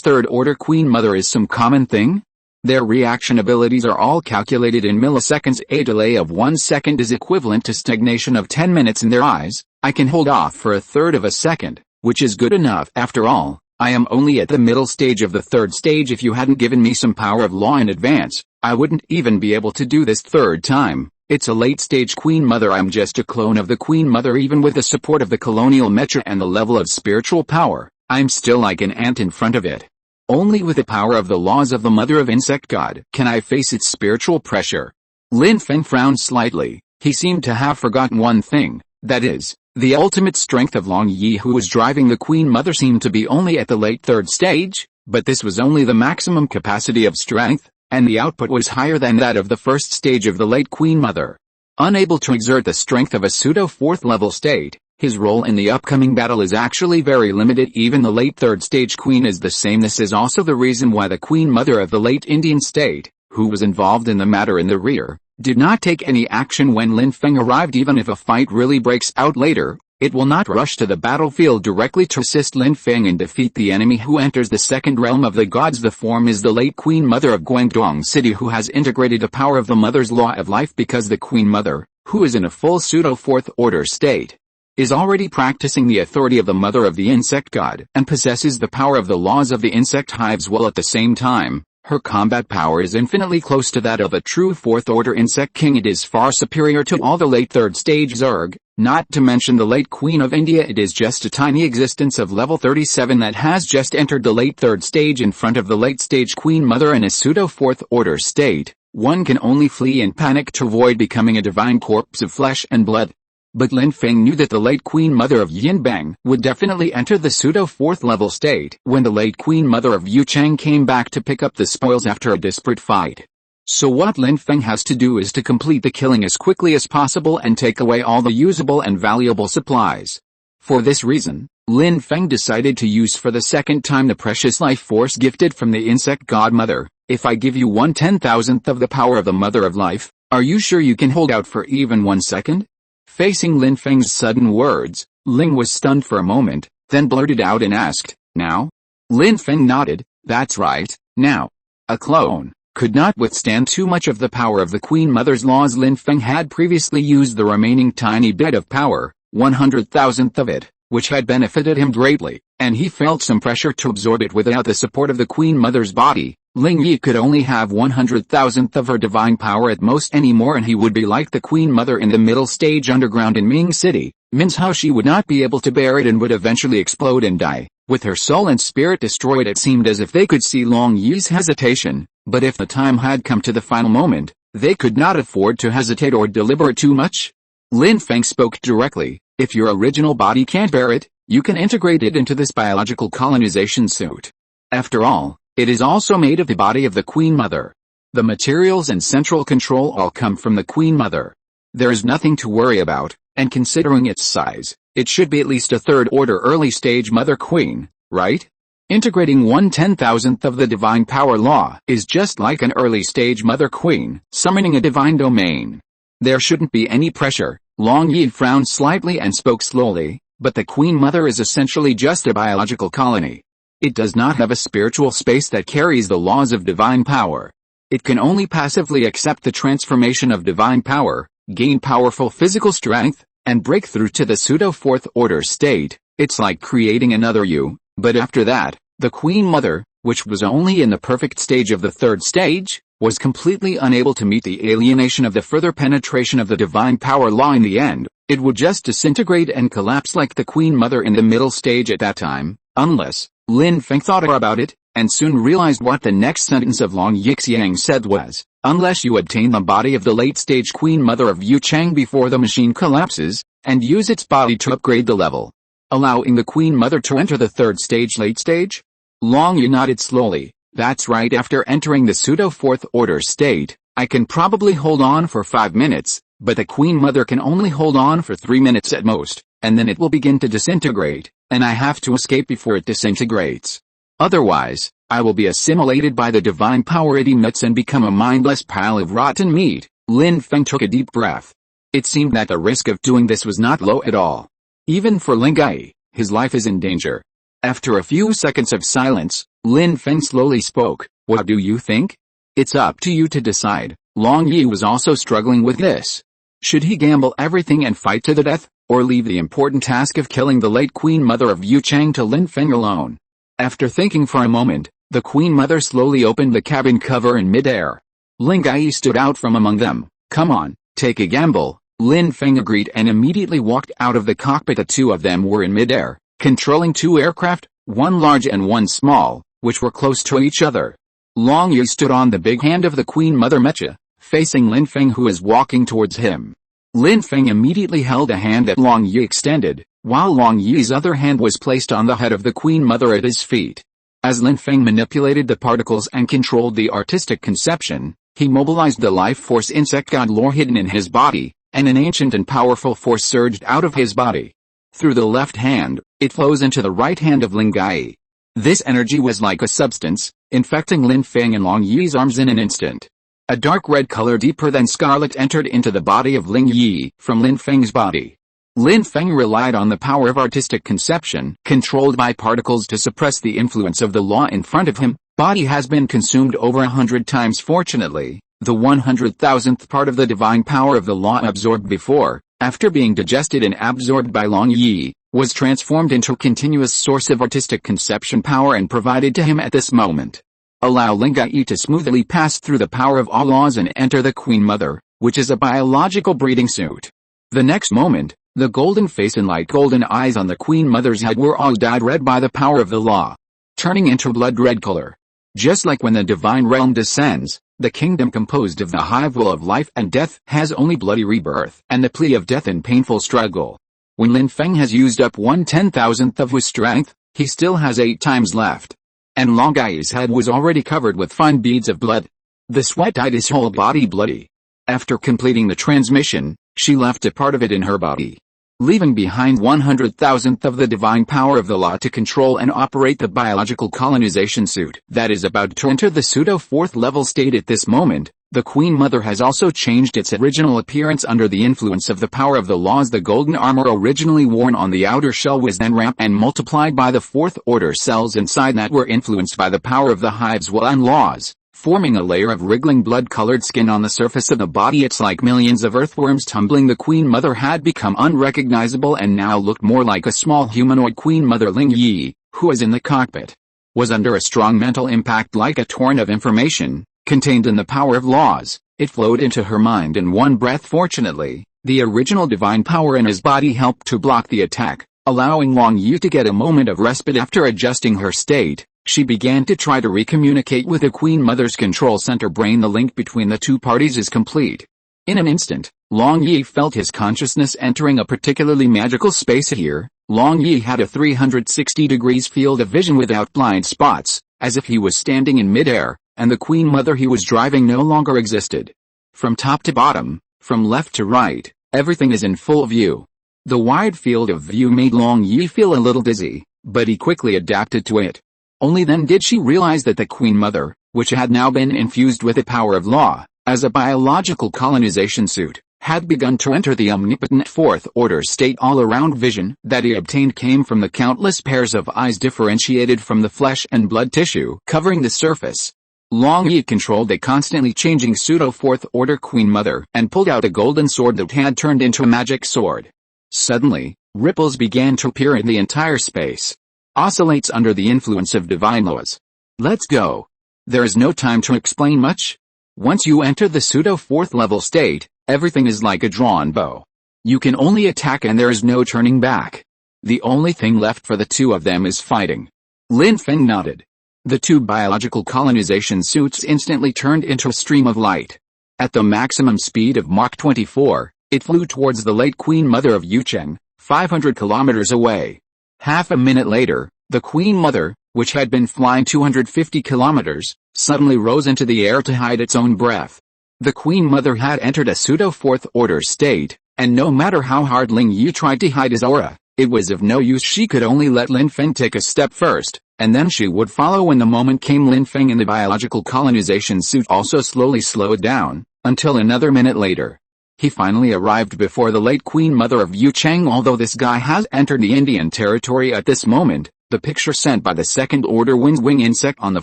third-order Queen Mother is some common thing? Their reaction abilities are all calculated in milliseconds. A delay of 1 second is equivalent to stagnation of 10 minutes in their eyes. I can hold off for a third of a second, which is good enough. After all, I am only at the middle stage of the third stage. If you hadn't given me some power of law in advance, I wouldn't even be able to do this third time. It's a late-stage Queen Mother. I'm just a clone of the Queen Mother. Even with the support of the colonial mecha and the level of spiritual power, I'm still like an ant in front of it. Only with the power of the laws of the Mother of Insect God can I face its spiritual pressure. Lin Feng frowned slightly. He seemed to have forgotten one thing, that is, the ultimate strength of Long Yi, who was driving the Queen Mother, seemed to be only at the late third stage, but this was only the maximum capacity of strength, and the output was higher than that of the first stage of the late Queen Mother. Unable to exert the strength of a pseudo fourth level state, his role in the upcoming battle is actually very limited. Even the late third stage queen is the same. This is also the reason why the Queen Mother of the late Indian state, who was involved in the matter in the rear, did not take any action when Lin Feng arrived. Even if a fight really breaks out later, it will not rush to the battlefield directly to assist Lin Feng and defeat the enemy who enters the second realm of the gods. The form is the late Queen Mother of Guangdong City, who has integrated the power of the Mother's law of life, because the Queen Mother, who is in a full pseudo fourth order state, is already practicing the authority of the Mother of the Insect God and possesses the power of the laws of the insect hives, while at the same time, her combat power is infinitely close to that of a true fourth-order insect king. It is far superior to all the late third-stage Zerg, not to mention the late Queen of India. It is just a tiny existence of level 37 that has just entered the late third stage in front of the late-stage Queen Mother in a pseudo-fourth-order state. One can only flee in panic to avoid becoming a divine corpse of flesh and blood. But Lin Feng knew that the late Queen Mother of Yinbang would definitely enter the pseudo-fourth level state when the late Queen Mother of Yuchang came back to pick up the spoils after a desperate fight. So what Lin Feng has to do is to complete the killing as quickly as possible and take away all the usable and valuable supplies. For this reason, Lin Feng decided to use for the second time the precious life force gifted from the insect god Mother. If I give you 1/10,000th of the power of the Mother of Life, are you sure you can hold out for even 1 second? Facing Lin Feng's sudden words, Ling was stunned for a moment, then blurted out and asked, "Now?" Lin Feng nodded. "That's right, now." A clone could not withstand too much of the power of the Queen Mother's laws. Lin Feng had previously used the remaining tiny bit of power, 100,000th of it, which had benefited him greatly, and he felt some pressure to absorb it without the support of the Queen Mother's body. Ling Yi could only have 100,000th of her divine power at most anymore, and he would be like the Queen Mother in the middle stage underground in Ming City. Means how she would not be able to bear it and would eventually explode and die. With her soul and spirit destroyed, it seemed as if they could see Long Yi's hesitation, but if the time had come to the final moment, they could not afford to hesitate or deliberate too much. Lin Feng spoke directly. "If your original body can't bear it, you can integrate it into this biological colonization suit. After all, it is also made of the body of the Queen Mother. The materials and central control all come from the Queen Mother. There is nothing to worry about, and considering its size, it should be at least a third-order early-stage Mother Queen, right? Integrating 1/10,000th of the divine power law is just like an early-stage Mother Queen summoning a divine domain. There shouldn't be any pressure." Long Yi frowned slightly and spoke slowly, "But the Queen Mother is essentially just a biological colony. It does not have a spiritual space that carries the laws of divine power. It can only passively accept the transformation of divine power, gain powerful physical strength, and break through to the pseudo-fourth order state. It's like creating another you, but after that, the Queen Mother, which was only in the perfect stage of the third stage, was completely unable to meet the alienation of the further penetration of the divine power law. In the end, it would just disintegrate and collapse like the Queen Mother in the middle stage at that time, unless..." Lin Feng thought about it, and soon realized what the next sentence of Long Yixiang said was, "Unless you obtain the body of the late-stage Queen Mother of Yuchang before the machine collapses, and use its body to upgrade the level, allowing the Queen Mother to enter the third stage late stage?" Long Yi nodded slowly. "That's right. After entering the pseudo-fourth order state, I can probably hold on for 5 minutes, But the Queen Mother can only hold on for 3 minutes at most, and then it will begin to disintegrate, and I have to escape before it disintegrates. Otherwise, I will be assimilated by the divine power it emits and become a mindless pile of rotten meat." Lin Feng took a deep breath. It seemed that the risk of doing this was not low at all. Even for Lin Gai, his life is in danger. After a few seconds of silence, Lin Feng slowly spoke. "What do you think? It's up to you to decide." Long Yi was also struggling with this. Should he gamble everything and fight to the death, or leave the important task of killing the late Queen Mother of Yuchang to Lin Feng alone? After thinking for a moment, the Queen Mother slowly opened the cabin cover in midair. Lin Gai stood out from among them. "Come on, take a gamble." Lin Feng agreed and immediately walked out of the cockpit. The two of them were in midair, controlling two aircraft, one large and one small, which were close to each other. Long Yi stood on the big hand of the Queen Mother Mecha, facing Lin Feng, who was walking towards him. Lin Feng immediately held a hand that Long Yi extended, while Long Yi's other hand was placed on the head of the Queen Mother at his feet. As Lin Feng manipulated the particles and controlled the artistic conception, he mobilized the life force insect god lore hidden in his body, and an ancient and powerful force surged out of his body. Through the left hand, it flows into the right hand of Lin Gai. This energy was like a substance, infecting Lin Feng and Long Yi's arms in an instant. A dark red color deeper than scarlet entered into the body of Lin Yi from Lin Feng's body. Lin Feng relied on the power of artistic conception, controlled by particles, to suppress the influence of the law in front of him. Body has been consumed over 100 times. Fortunately, the 100,000th part of the divine power of the law absorbed before, after being digested and absorbed by Long Yi, was transformed into a continuous source of artistic conception power and provided to him at this moment. Allow Lin Gai to smoothly pass through the power of all laws and enter the Queen Mother, which is a biological breathing suit. The next moment, the golden face and light golden eyes on the Queen Mother's head were all dyed red by the power of the law, turning into blood red color. Just like when the divine realm descends, the kingdom composed of the hive will of life and death has only bloody rebirth and the plea of death and painful struggle. When Lin Feng has used up 1/10,000th of his strength, he still has 8 times left. And Long Gai's head was already covered with fine beads of blood. The sweat dyed his whole body bloody. After completing the transmission, she left a part of it in her body, leaving behind 100,000th of the divine power of the law to control and operate the biological colonization suit that is about to enter the pseudo 4th level state. At this moment, the Queen Mother has also changed its original appearance under the influence of the power of the laws. The golden armor originally worn on the outer shell was then ramped and multiplied by the 4th order cells inside that were influenced by the power of the hive's will and laws, forming a layer of wriggling blood-colored skin on the surface of the body. It's like millions of earthworms tumbling. The Queen Mother had become unrecognizable and now looked more like a small humanoid. Queen Mother Lin Yi, who was in the cockpit, was under a strong mental impact like a torrent of information, contained in the power of laws. It flowed into her mind in one breath. Fortunately, the original divine power in his body helped to block the attack, allowing Long Yi to get a moment of respite. After adjusting her state, she began to try to recommunicate with the Queen Mother's control center brain. The link between the two parties is complete. In an instant, Long Yi felt his consciousness entering a particularly magical space. Here, Long Yi had a 360 degrees field of vision without blind spots, as if he was standing in midair, and the Queen Mother he was driving no longer existed. From top to bottom, from left to right, everything is in full view. The wide field of view made Long Yi feel a little dizzy, but he quickly adapted to it. Only then did she realize that the Queen Mother, which had now been infused with the power of law, as a biological colonization suit, had begun to enter the omnipotent 4th order state. All-around vision that he obtained came from the countless pairs of eyes differentiated from the flesh and blood tissue covering the surface. Long Yi controlled a constantly changing pseudo 4th order Queen Mother and pulled out a golden sword that had turned into a magic sword. Suddenly, ripples began to appear in the entire space. Oscillates under the influence of divine laws. Let's go. There is no time to explain much. Once you enter the pseudo 4th level state, everything is like a drawn bow. You can only attack and there is no turning back. The only thing left for the two of them is fighting. Lin Feng nodded. The two biological colonization suits instantly turned into a stream of light. At the maximum speed of Mach 24, it flew towards the late Queen Mother of Yucheng, 500 kilometers away. Half a minute later, the Queen Mother, which had been flying 250 kilometers, suddenly rose into the air to hide its own breath. The Queen Mother had entered a pseudo-fourth order state, and no matter how hard Ling Yu tried to hide his aura, it was of no use. She could only let Lin Feng take a step first, and then she would follow when the moment came. Lin Feng in the biological colonization suit also slowly slowed down, until another minute later. He finally arrived before the late Queen Mother of Yucheng. Although this guy has entered the Indian territory at this moment, the picture sent by the second-order wind-wing insect on the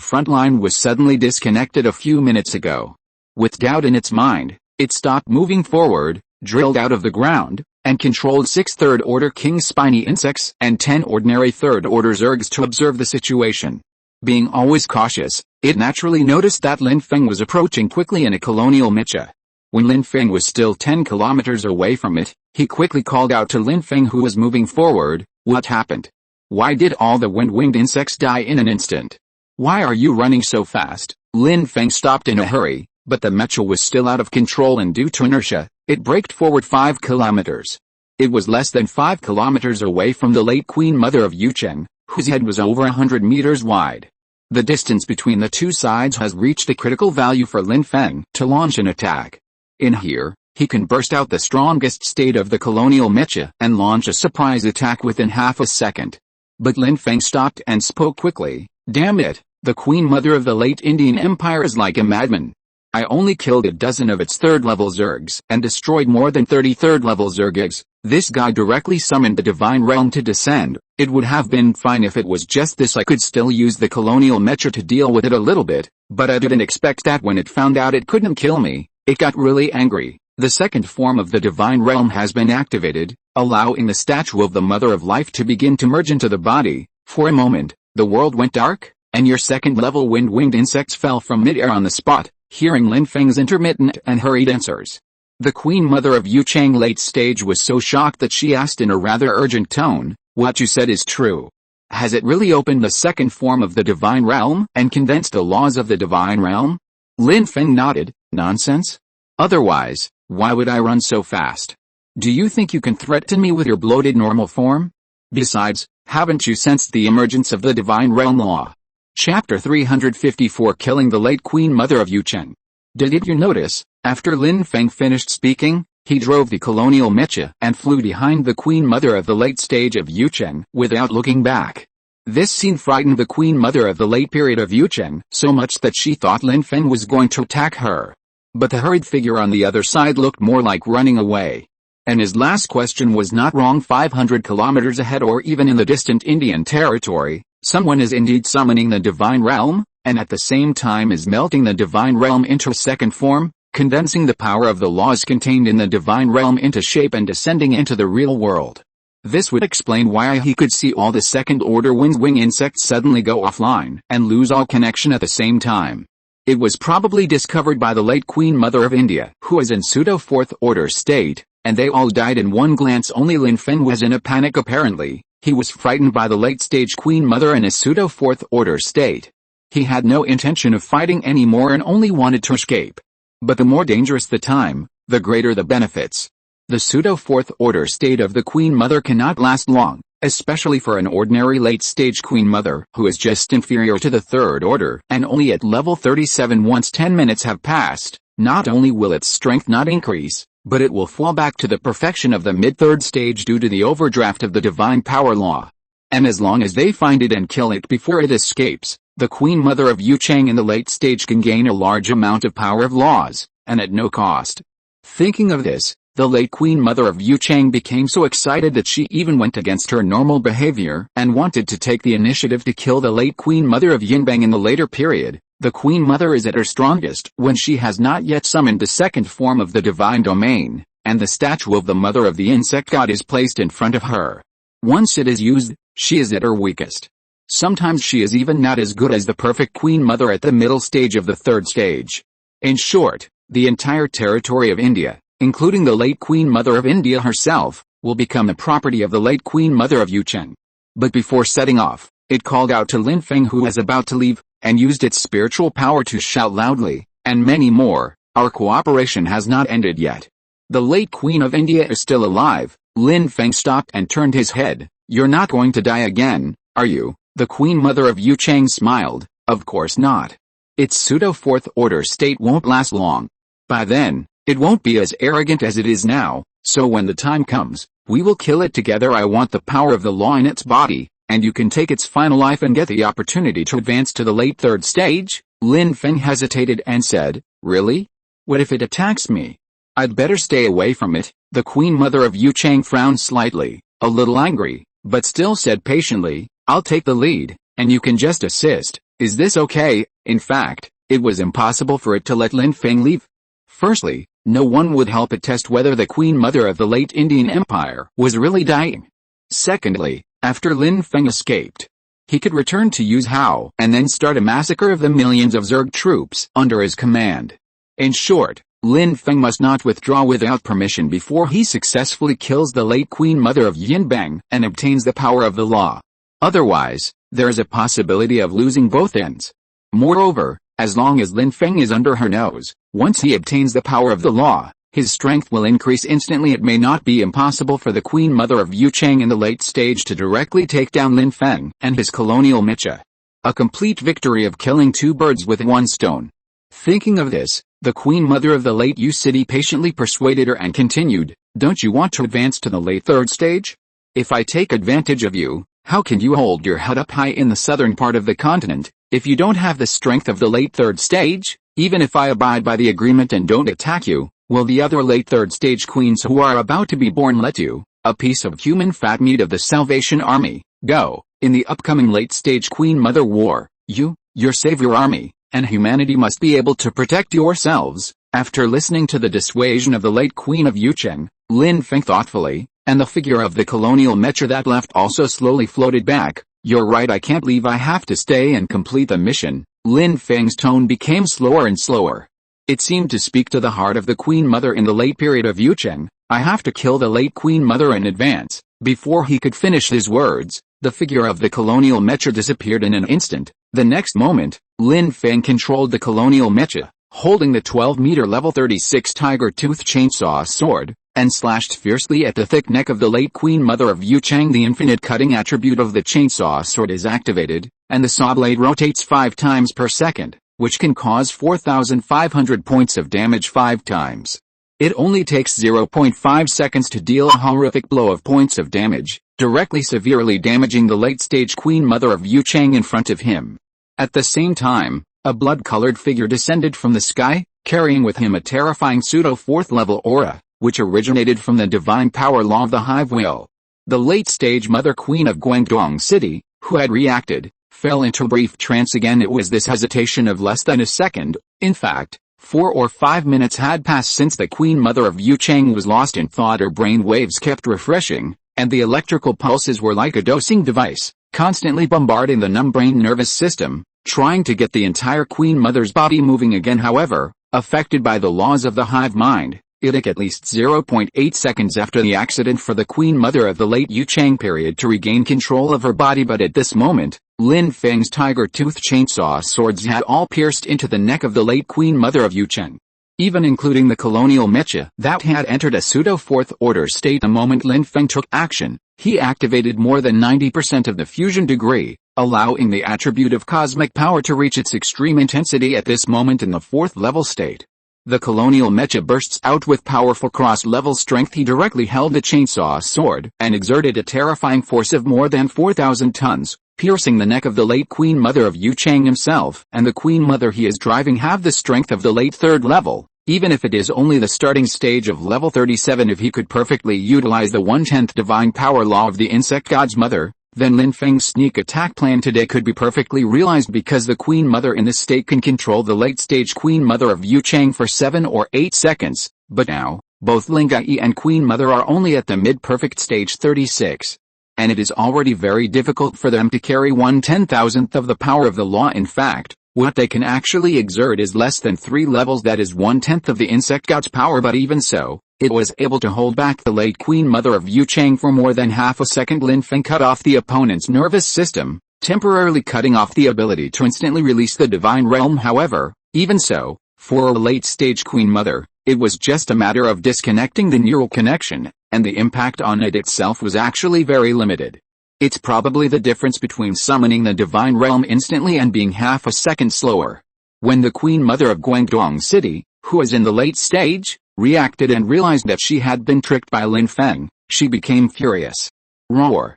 front line was suddenly disconnected a few minutes ago. With doubt in its mind, it stopped moving forward, drilled out of the ground, and controlled 6 third-order king spiny insects and 10 ordinary third-order zergs to observe the situation. Being always cautious, it naturally noticed that Lin Feng was approaching quickly in a colonial mecha. When Lin Feng was still 10 kilometers away from it, he quickly called out to Lin Feng, who was moving forward, "What happened? Why did all the wind-winged insects die in an instant? Why are you running so fast?" Lin Feng stopped in a hurry, but the mecha was still out of control, and due to inertia, it braked forward 5 kilometers. It was less than 5 kilometers away from the late Queen Mother of Yucheng, whose head was over 100 meters wide. The distance between the two sides has reached a critical value for Lin Feng to launch an attack. In here, he can burst out the strongest state of the colonial mecha and launch a surprise attack within half a second. But Lin Feng stopped and spoke quickly. "Damn it, the Queen Mother of the late Indian Empire is like a madman. I only killed a dozen of its third-level zergs and destroyed more than 30 third-level zergigs. This guy directly summoned the divine realm to descend. It would have been fine if it was just this. I could still use the colonial mecha to deal with it a little bit, but I didn't expect that when it found out it couldn't kill me, it got really angry. The second form of the divine realm has been activated, allowing the statue of the Mother of Life to begin to merge into the body. For a moment, the world went dark, and your second-level wind-winged insects fell from mid-air on the spot." Hearing Lin Feng's intermittent and hurried answers, the Queen Mother of Yucheng late stage was so shocked that she asked in a rather urgent tone, "What you said is true. Has it really opened the second form of the divine realm and condensed the laws of the divine realm?" Lin Feng nodded. "Nonsense. Otherwise, why would I run so fast? Do you think you can threaten me with your bloated normal form? Besides, haven't you sensed the emergence of the divine realm law?" Chapter 354, Killing the Late Queen Mother of Yucheng. Did you notice, after Lin Feng finished speaking, he drove the colonial mecha and flew behind the Queen Mother of the late stage of Yucheng without looking back. This scene frightened the Queen Mother of the late period of Yucheng so much that she thought Lin Feng was going to attack her. But the hurried figure on the other side looked more like running away. And his last question was not wrong. 500 kilometers ahead, or even in the distant Indian territory, someone is indeed summoning the divine realm, and at the same time is melting the divine realm into a second form, condensing the power of the laws contained in the divine realm into shape and descending into the real world. This would explain why he could see all the second-order wind-wing insects suddenly go offline and lose all connection at the same time. It was probably discovered by the late Queen Mother of India, who was in pseudo-fourth-order state, and they all died in one glance. Only Lin Feng was in a panic apparently. He was frightened by the late-stage Queen Mother in a pseudo-fourth-order state. He had no intention of fighting anymore and only wanted to escape. But the more dangerous the time, the greater the benefits. The pseudo-fourth-order state of the Queen Mother cannot last long, especially for an ordinary late-stage Queen Mother who is just inferior to the third order and only at level 37. Once 10 minutes have passed, not only will its strength not increase, but it will fall back to the perfection of the mid-third stage due to the overdraft of the divine power law. And as long as they find it and kill it before it escapes, the Queen Mother of Yucheng in the late stage can gain a large amount of power of laws, and at no cost. Thinking of this, the late Queen Mother of Yucheng became so excited that she even went against her normal behavior and wanted to take the initiative to kill the late Queen Mother of Yinbang in the later period. The Queen Mother is at her strongest when she has not yet summoned the second form of the divine domain, and the statue of the Mother of the Insect God is placed in front of her. Once it is used, she is at her weakest. Sometimes she is even not as good as the perfect Queen Mother at the middle stage of the third stage. In short, the entire territory of India, including the late Queen Mother of India herself, will become the property of the late Queen Mother of Yucheng. But before setting off, it called out to Lin Feng, who was about to leave, and used its spiritual power to shout loudly, and many more, "Our cooperation has not ended yet. The late Queen of India is still alive." Lin Feng stopped and turned his head. "You're not going to die again, are you?" The Queen Mother of Yucheng smiled. "Of course not. Its pseudo-fourth order state won't last long. By then, it won't be as arrogant as it is now, so when the time comes, we will kill it together. I want the power of the law in its body, and you can take its final life and get the opportunity to advance to the late third stage." Lin Feng hesitated and said, "Really? What if it attacks me? I'd better stay away from it." The Queen Mother of Yuchang frowned slightly, a little angry, but still said patiently, "I'll take the lead, and you can just assist. Is this okay?" In fact, it was impossible for it to let Lin Feng leave. Firstly, no one would help it test whether the Queen Mother of the late Indian Empire was really dying. Secondly, after Lin Feng escaped, he could return to Yuzhou and then start a massacre of the millions of Zerg troops under his command. In short, Lin Feng must not withdraw without permission before he successfully kills the late Queen Mother of Yinbang and obtains the power of the law. Otherwise, there is a possibility of losing both ends. Moreover, as long as Lin Feng is under her nose, once he obtains the power of the law, his strength will increase instantly. It may not be impossible for the Queen Mother of Yuchang in the late stage to directly take down Lin Feng and his colonial Micha. A complete victory of killing two birds with one stone. Thinking of this, the Queen Mother of the late Yu city patiently persuaded her and continued, "Don't you want to advance to the late third stage? If I take advantage of you, how can you hold your head up high in the southern part of the continent, if you don't have the strength of the late third stage? Even if I abide by the agreement and don't attack you, will the other late third stage queens who are about to be born let you, a piece of human fat meat of the Salvation Army, go? In the upcoming late stage Queen Mother War, you, your savior army, and humanity must be able to protect yourselves." After listening to the dissuasion of the late Queen of Yuchang, Lin Feng thoughtfully, and the figure of the colonial Mecha that left also slowly floated back, "You're right, I can't leave, I have to stay and complete the mission." Lin Feng's tone became slower and slower. It seemed to speak to the heart of the Queen Mother in the late period of Yuchang. "I have to kill the late Queen Mother in advance." Before he could finish his words, the figure of the colonial Mecha disappeared in an instant. The next moment, Lin Feng controlled the colonial Mecha, holding the 12-meter level 36 tiger tooth chainsaw sword, and slashed fiercely at the thick neck of the late Queen Mother of Yuchang. The infinite cutting attribute of the chainsaw sword is activated, and the saw blade rotates 5 times per second, which can cause 4,500 points of damage 5 times. It only takes 0.5 seconds to deal a horrific blow of points of damage, directly severely damaging the late-stage Queen Mother of Yuchang in front of him. At the same time, a blood-colored figure descended from the sky, carrying with him a terrifying pseudo-4th-level aura, which originated from the divine power law of the Hive Will. The late-stage Mother Queen of Guangdong City, who had reacted, fell into brief trance again. It was this hesitation of less than a second. In fact, 4 or 5 minutes had passed since the Queen Mother of Yuchang was lost in thought. Her brain waves kept refreshing, and the electrical pulses were like a dosing device, constantly bombarding the numb brain nervous system, trying to get the entire Queen Mother's body moving again. However, affected by the laws of the hive mind, it took at least 0.8 seconds after the accident for the Queen Mother of the late Yuchang period to regain control of her body. But at this moment, Lin Feng's tiger tooth chainsaw swords had all pierced into the neck of the late Queen Mother of Yuchang, even including the colonial Mecha that had entered a pseudo-fourth order state. The moment Lin Feng took action, he activated more than 90% of the fusion degree, allowing the attribute of cosmic power to reach its extreme intensity at this moment in the 4th level state. The colonial Mecha bursts out with powerful cross-level strength. He directly held the chainsaw sword and exerted a terrifying force of more than 4,000 tons, piercing the neck of the late Queen Mother of Yuchang himself. And the Queen Mother he is driving have the strength of the late 3rd level, even if it is only the starting stage of level 37. If he could perfectly utilize the 1/10 divine power law of the insect god's mother, then Lin Feng's sneak attack plan today could be perfectly realized, because the Queen Mother in this state can control the late-stage Queen Mother of Yuchang for 7 or 8 seconds. But now, both Ling Gai and Queen Mother are only at the mid-perfect stage 36. And it is already very difficult for them to carry 1/10,000th of the power of the law. In fact, what they can actually exert is less than 3 levels, that is 1/10 of the insect god's power. But even so, it was able to hold back the late Queen Mother of Yuchang for more than half a second. Lin Feng cut off the opponent's nervous system, temporarily cutting off the ability to instantly release the divine realm. However, even so, for a late-stage Queen Mother, it was just a matter of disconnecting the neural connection, and the impact on it itself was actually very limited. It's probably the difference between summoning the divine realm instantly and being half a second slower. When the Queen Mother of Guangdong City, who was in the late stage, reacted and realized that she had been tricked by Lin Feng. She became furious. Roar.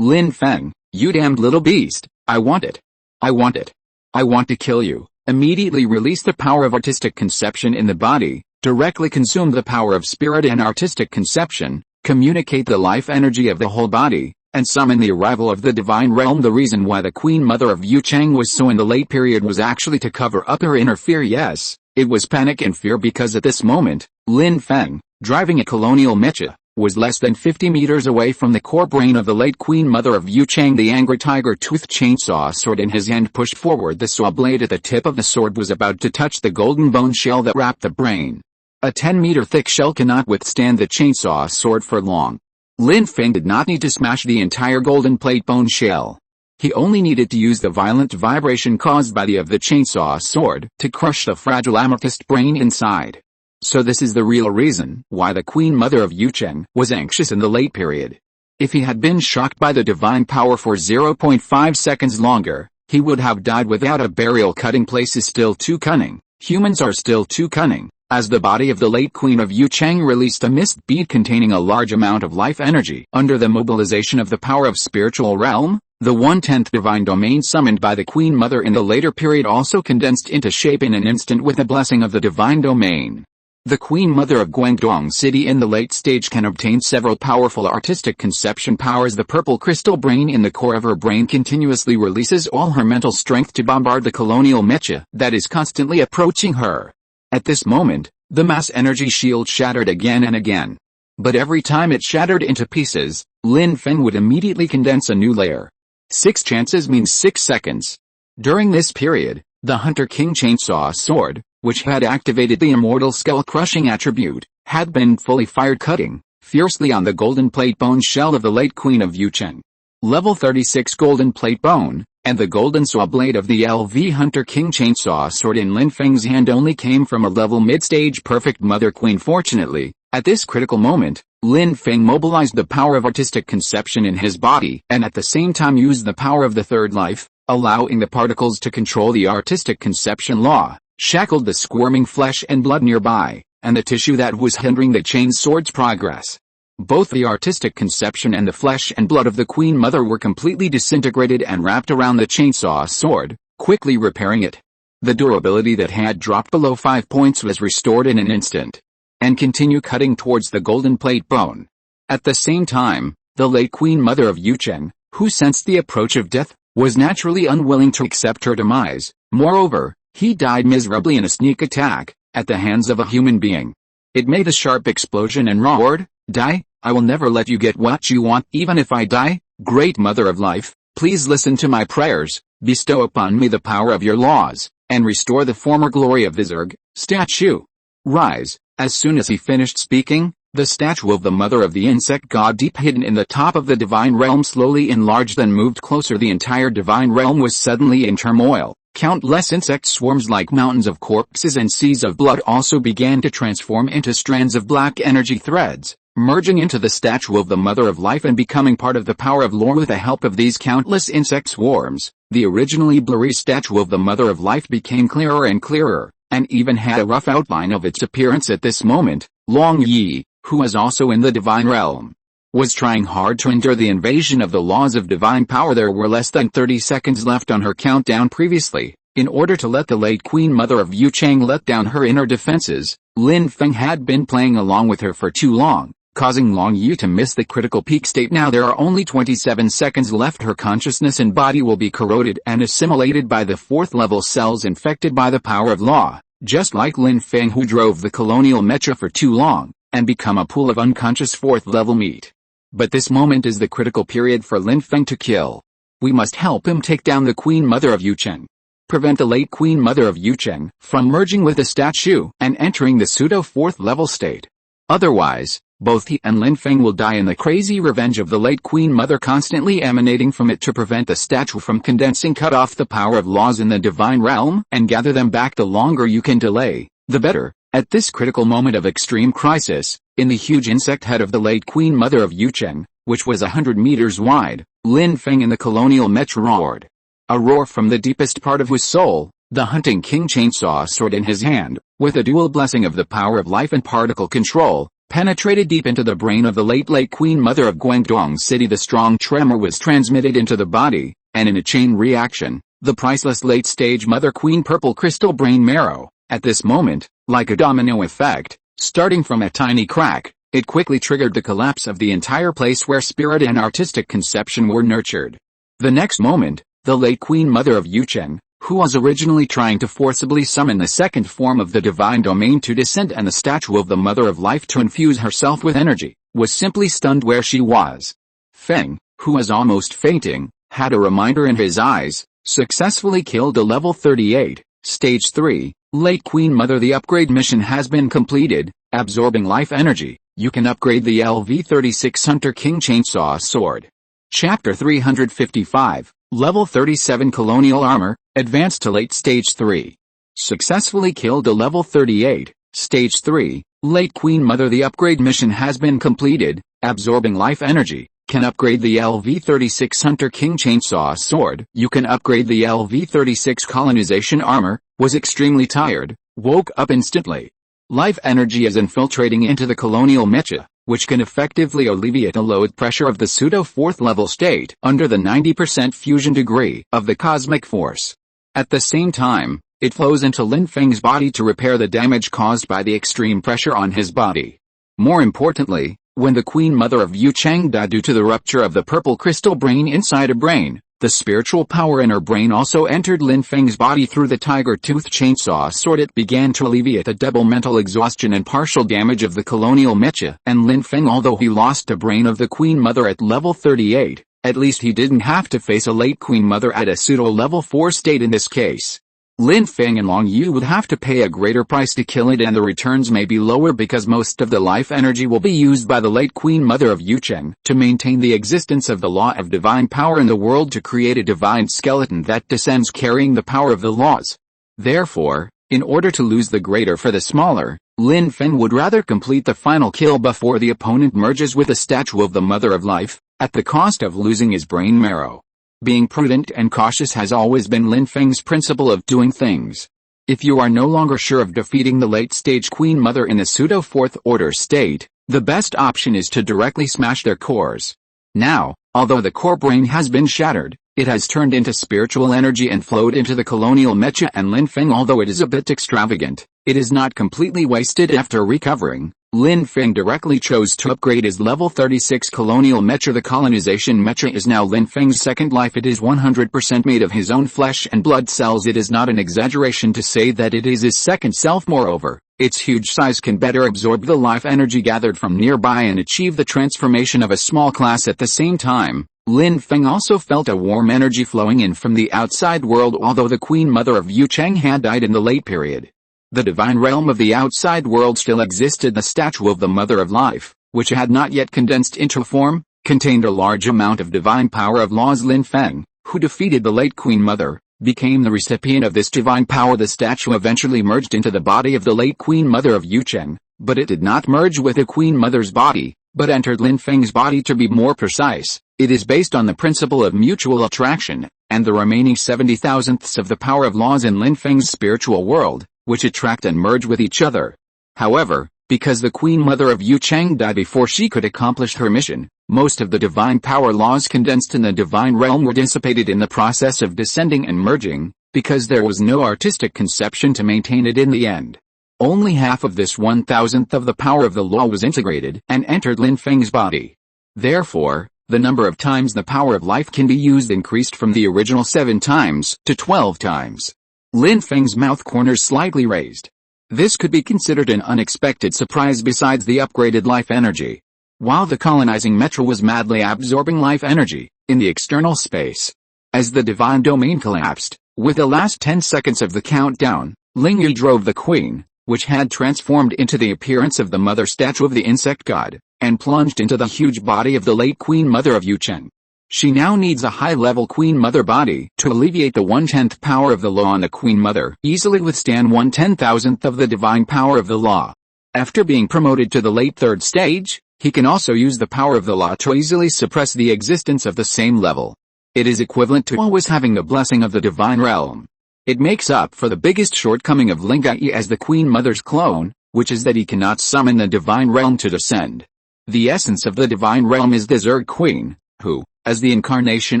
Lin Feng, you damned little beast, I want it. I want it. I want to kill you. Immediately release the power of artistic conception in the body, directly consume the power of spirit and artistic conception, communicate the life energy of the whole body, and summon the arrival of the divine realm. The reason why the Queen Mother of Yucheng was so in the late period was actually to cover up her inner fear. Yes, it was panic and fear because at this moment, Lin Feng, driving a colonial mecha, was less than 50 meters away from the core brain of the late Queen Mother of Yucheng. The angry tiger-toothed chainsaw sword in his hand pushed forward. The saw blade at the tip of the sword was about to touch the golden bone shell that wrapped the brain. A 10-meter thick shell cannot withstand the chainsaw sword for long. Lin Feng did not need to smash the entire golden plate bone shell. He only needed to use the violent vibration caused by the chainsaw sword to crush the fragile amethyst brain inside. So this is the real reason why the Queen Mother of Yucheng was anxious in the late period. If he had been shocked by the divine power for 0.5 seconds longer, he would have died without a burial. Cutting place is still too cunning. Humans are still too cunning. As the body of the late Queen of Yucheng released a mist bead containing a large amount of life energy under the mobilization of the power of spiritual realm, the 1/10 divine domain summoned by the Queen Mother in the later period also condensed into shape in an instant with the blessing of the divine domain. The Queen Mother of Guangdong City in the late stage can obtain several powerful artistic conception powers. The purple crystal brain in the core of her brain continuously releases all her mental strength to bombard the colonial mecha that is constantly approaching her. At this moment, the mass energy shield shattered again and again. But every time it shattered into pieces, Lin Feng would immediately condense a new layer. 6 chances means 6 seconds. During this period, the Hunter King chainsaw sword, which had activated the immortal skull-crushing attribute, had been fully fired, cutting fiercely on the golden plate bone shell of the late Queen of Yucheng. Level 36 golden plate bone, and the golden saw blade of the LV Hunter King chainsaw sword in Lin Feng's hand only came from a level mid-stage perfect Mother Queen. Fortunately, at this critical moment, Lin Feng mobilized the power of artistic conception in his body and at the same time used the power of the third life, allowing the particles to control the artistic conception law, shackled the squirming flesh and blood nearby, and the tissue that was hindering the chain sword's progress. Both the artistic conception and the flesh and blood of the Queen Mother were completely disintegrated and wrapped around the chainsaw sword, quickly repairing it. The durability that had dropped below 5 points was restored in an instant. And continue cutting towards the golden plate bone. At the same time, the late Queen Mother of Yucheng, who sensed the approach of death, was naturally unwilling to accept her demise. Moreover, he died miserably in a sneak attack, at the hands of a human being. It made a sharp explosion and roared, "Die, I will never let you get what you want, even if I die. Great Mother of Life, please listen to my prayers, bestow upon me the power of your laws, and restore the former glory of the Zerg statue. Rise." As soon as he finished speaking, the statue of the mother of the insect god deep hidden in the top of the divine realm slowly enlarged and moved closer. The entire divine realm was suddenly in turmoil. Countless insect swarms like mountains of corpses and seas of blood also began to transform into strands of black energy threads, merging into the statue of the Mother of Life and becoming part of the power of lore. With the help of these countless insect swarms, the originally blurry statue of the Mother of Life became clearer and clearer, and even had a rough outline of its appearance. At this moment, Long Yi, who was also in the divine realm, was trying hard to endure the invasion of the laws of divine power. There were less than 30 seconds left on her countdown. Previously, in order to let the late Queen Mother of Yucheng let down her inner defenses, Lin Feng had been playing along with her for too long, causing Long Yi to miss the critical peak state. Now there are only 27 seconds left. Her consciousness and body will be corroded and assimilated by the 4th level cells infected by the power of law, just like Lin Feng, who drove the colonial mecha for too long, and become a pool of unconscious 4th level meat. But this moment is the critical period for Lin Feng to kill. We must help him take down the Queen Mother of Yucheng. Prevent the late Queen Mother of Yucheng from merging with the statue and entering the pseudo 4th level state. Otherwise, both he and Lin Feng will die in the crazy revenge of the late Queen Mother constantly emanating from it. To prevent the statue from condensing, cut off the power of laws in the divine realm and gather them back. The longer you can delay, the better. At this critical moment of extreme crisis, in the huge insect head of the late Queen Mother of Yucheng, which was 100 meters wide, Lin Feng in the colonial mecha roared. A roar from the deepest part of his soul, the Hunting King chainsaw sword in his hand, with a dual blessing of the power of life and particle control, penetrated deep into the brain of the late Queen Mother of Guangdong City. The strong tremor was transmitted into the body, and in a chain reaction, the priceless late-stage Mother Queen purple crystal brain marrow, at this moment, like a domino effect, starting from a tiny crack, it quickly triggered the collapse of the entire place where spirit and artistic conception were nurtured. The next moment, the late Queen Mother of Yucheng, who was originally trying to forcibly summon the second form of the divine domain to descend and the statue of the Mother of Life to infuse herself with energy, was simply stunned where she was. Feng, who was almost fainting, had a reminder in his eyes, successfully killed a level 38, stage 3, late Queen Mother. The upgrade mission has been completed, absorbing life energy. You can upgrade the LV-36 Hunter King Chainsaw Sword. Chapter 355, Level 37 Colonial Armor, advanced to late stage 3. Successfully killed a level 38, stage 3, late Queen Mother. The upgrade mission has been completed, absorbing life energy. Can upgrade the LV-36 Hunter King Chainsaw Sword. You can upgrade the LV-36 Colonization Armor. Was extremely tired, woke up instantly. Life energy is infiltrating into the colonial mecha, which can effectively alleviate the load pressure of the pseudo 4th level state under the 90% fusion degree of the cosmic force. At the same time, it flows into Lin Feng's body to repair the damage caused by the extreme pressure on his body. More importantly, when the Queen Mother of Yucheng died due to the rupture of the purple crystal brain inside her brain, the spiritual power in her brain also entered Lin Feng's body through the tiger tooth chainsaw sword. It began to alleviate the double mental exhaustion and partial damage of the colonial mecha. And Lin Feng, although he lost the brain of the Queen Mother at level 38, at least he didn't have to face a late Queen Mother at a pseudo level 4 state in this case. Lin Feng and Long Yu would have to pay a greater price to kill it, and the returns may be lower because most of the life energy will be used by the late Queen Mother of Yucheng to maintain the existence of the law of divine power in the world, to create a divine skeleton that descends carrying the power of the laws. Therefore, in order to lose the greater for the smaller, Lin Feng would rather complete the final kill before the opponent merges with the statue of the Mother of Life, at the cost of losing his brain marrow. Being prudent and cautious has always been Lin Feng's principle of doing things. If you are no longer sure of defeating the late-stage Queen Mother in a pseudo 4th order state, the best option is to directly smash their cores. Now, although the core brain has been shattered, it has turned into spiritual energy and flowed into the colonial mecha, and Lin Feng, although it is a bit extravagant, it is not completely wasted. After recovering, Lin Feng directly chose to upgrade his level 36 colonial mecha. The colonization mecha is now Lin Feng's second life. It is 100% made of his own flesh and blood cells. It is not an exaggeration to say that it is his second self. Moreover, its huge size can better absorb the life energy gathered from nearby and achieve the transformation of a small class. At the same time, Lin Feng also felt a warm energy flowing in from the outside world. Although the Queen Mother of Yucheng had died in the late period, the divine realm of the outside world still existed. The statue of the Mother of Life, which had not yet condensed into form, contained a large amount of divine power of laws. Lin Feng, who defeated the late Queen Mother, became the recipient of this divine power. The statue eventually merged into the body of the late Queen Mother of Yucheng, but it did not merge with the Queen Mother's body, but entered Lin Feng's body. To be more precise, it is based on the principle of mutual attraction, and the remaining 70,000ths of the power of laws in Lin Feng's spiritual world, which attract and merge with each other. However, because the Queen Mother of Yucheng died before she could accomplish her mission, most of the divine power laws condensed in the divine realm were dissipated in the process of descending and merging, because there was no artistic conception to maintain it in the end. Only half of this 1,000th of the power of the law was integrated and entered Lin Feng's body. Therefore, the number of times the power of life can be used increased from the original 7 times to 12 times. Lin Feng's mouth corners slightly raised. This could be considered an unexpected surprise. Besides the upgraded life energy, while the colonizing metro was madly absorbing life energy in the external space, as the divine domain collapsed, with the last 10 seconds of the countdown, Ling Yi drove the queen, which had transformed into the appearance of the mother statue of the insect god, and plunged into the huge body of the late Queen Mother of Yucheng. She now needs a high-level Queen Mother body to alleviate the 1/10th power of the law, and the Queen Mother easily withstand 1/10,000th of the divine power of the law. After being promoted to the late 3rd stage, he can also use the power of the law to easily suppress the existence of the same level. It is equivalent to always having the blessing of the divine realm. It makes up for the biggest shortcoming of Lin Feng as the Queen Mother's clone, which is that he cannot summon the divine realm to descend. The essence of the divine realm is the Zerg Queen, who, as the incarnation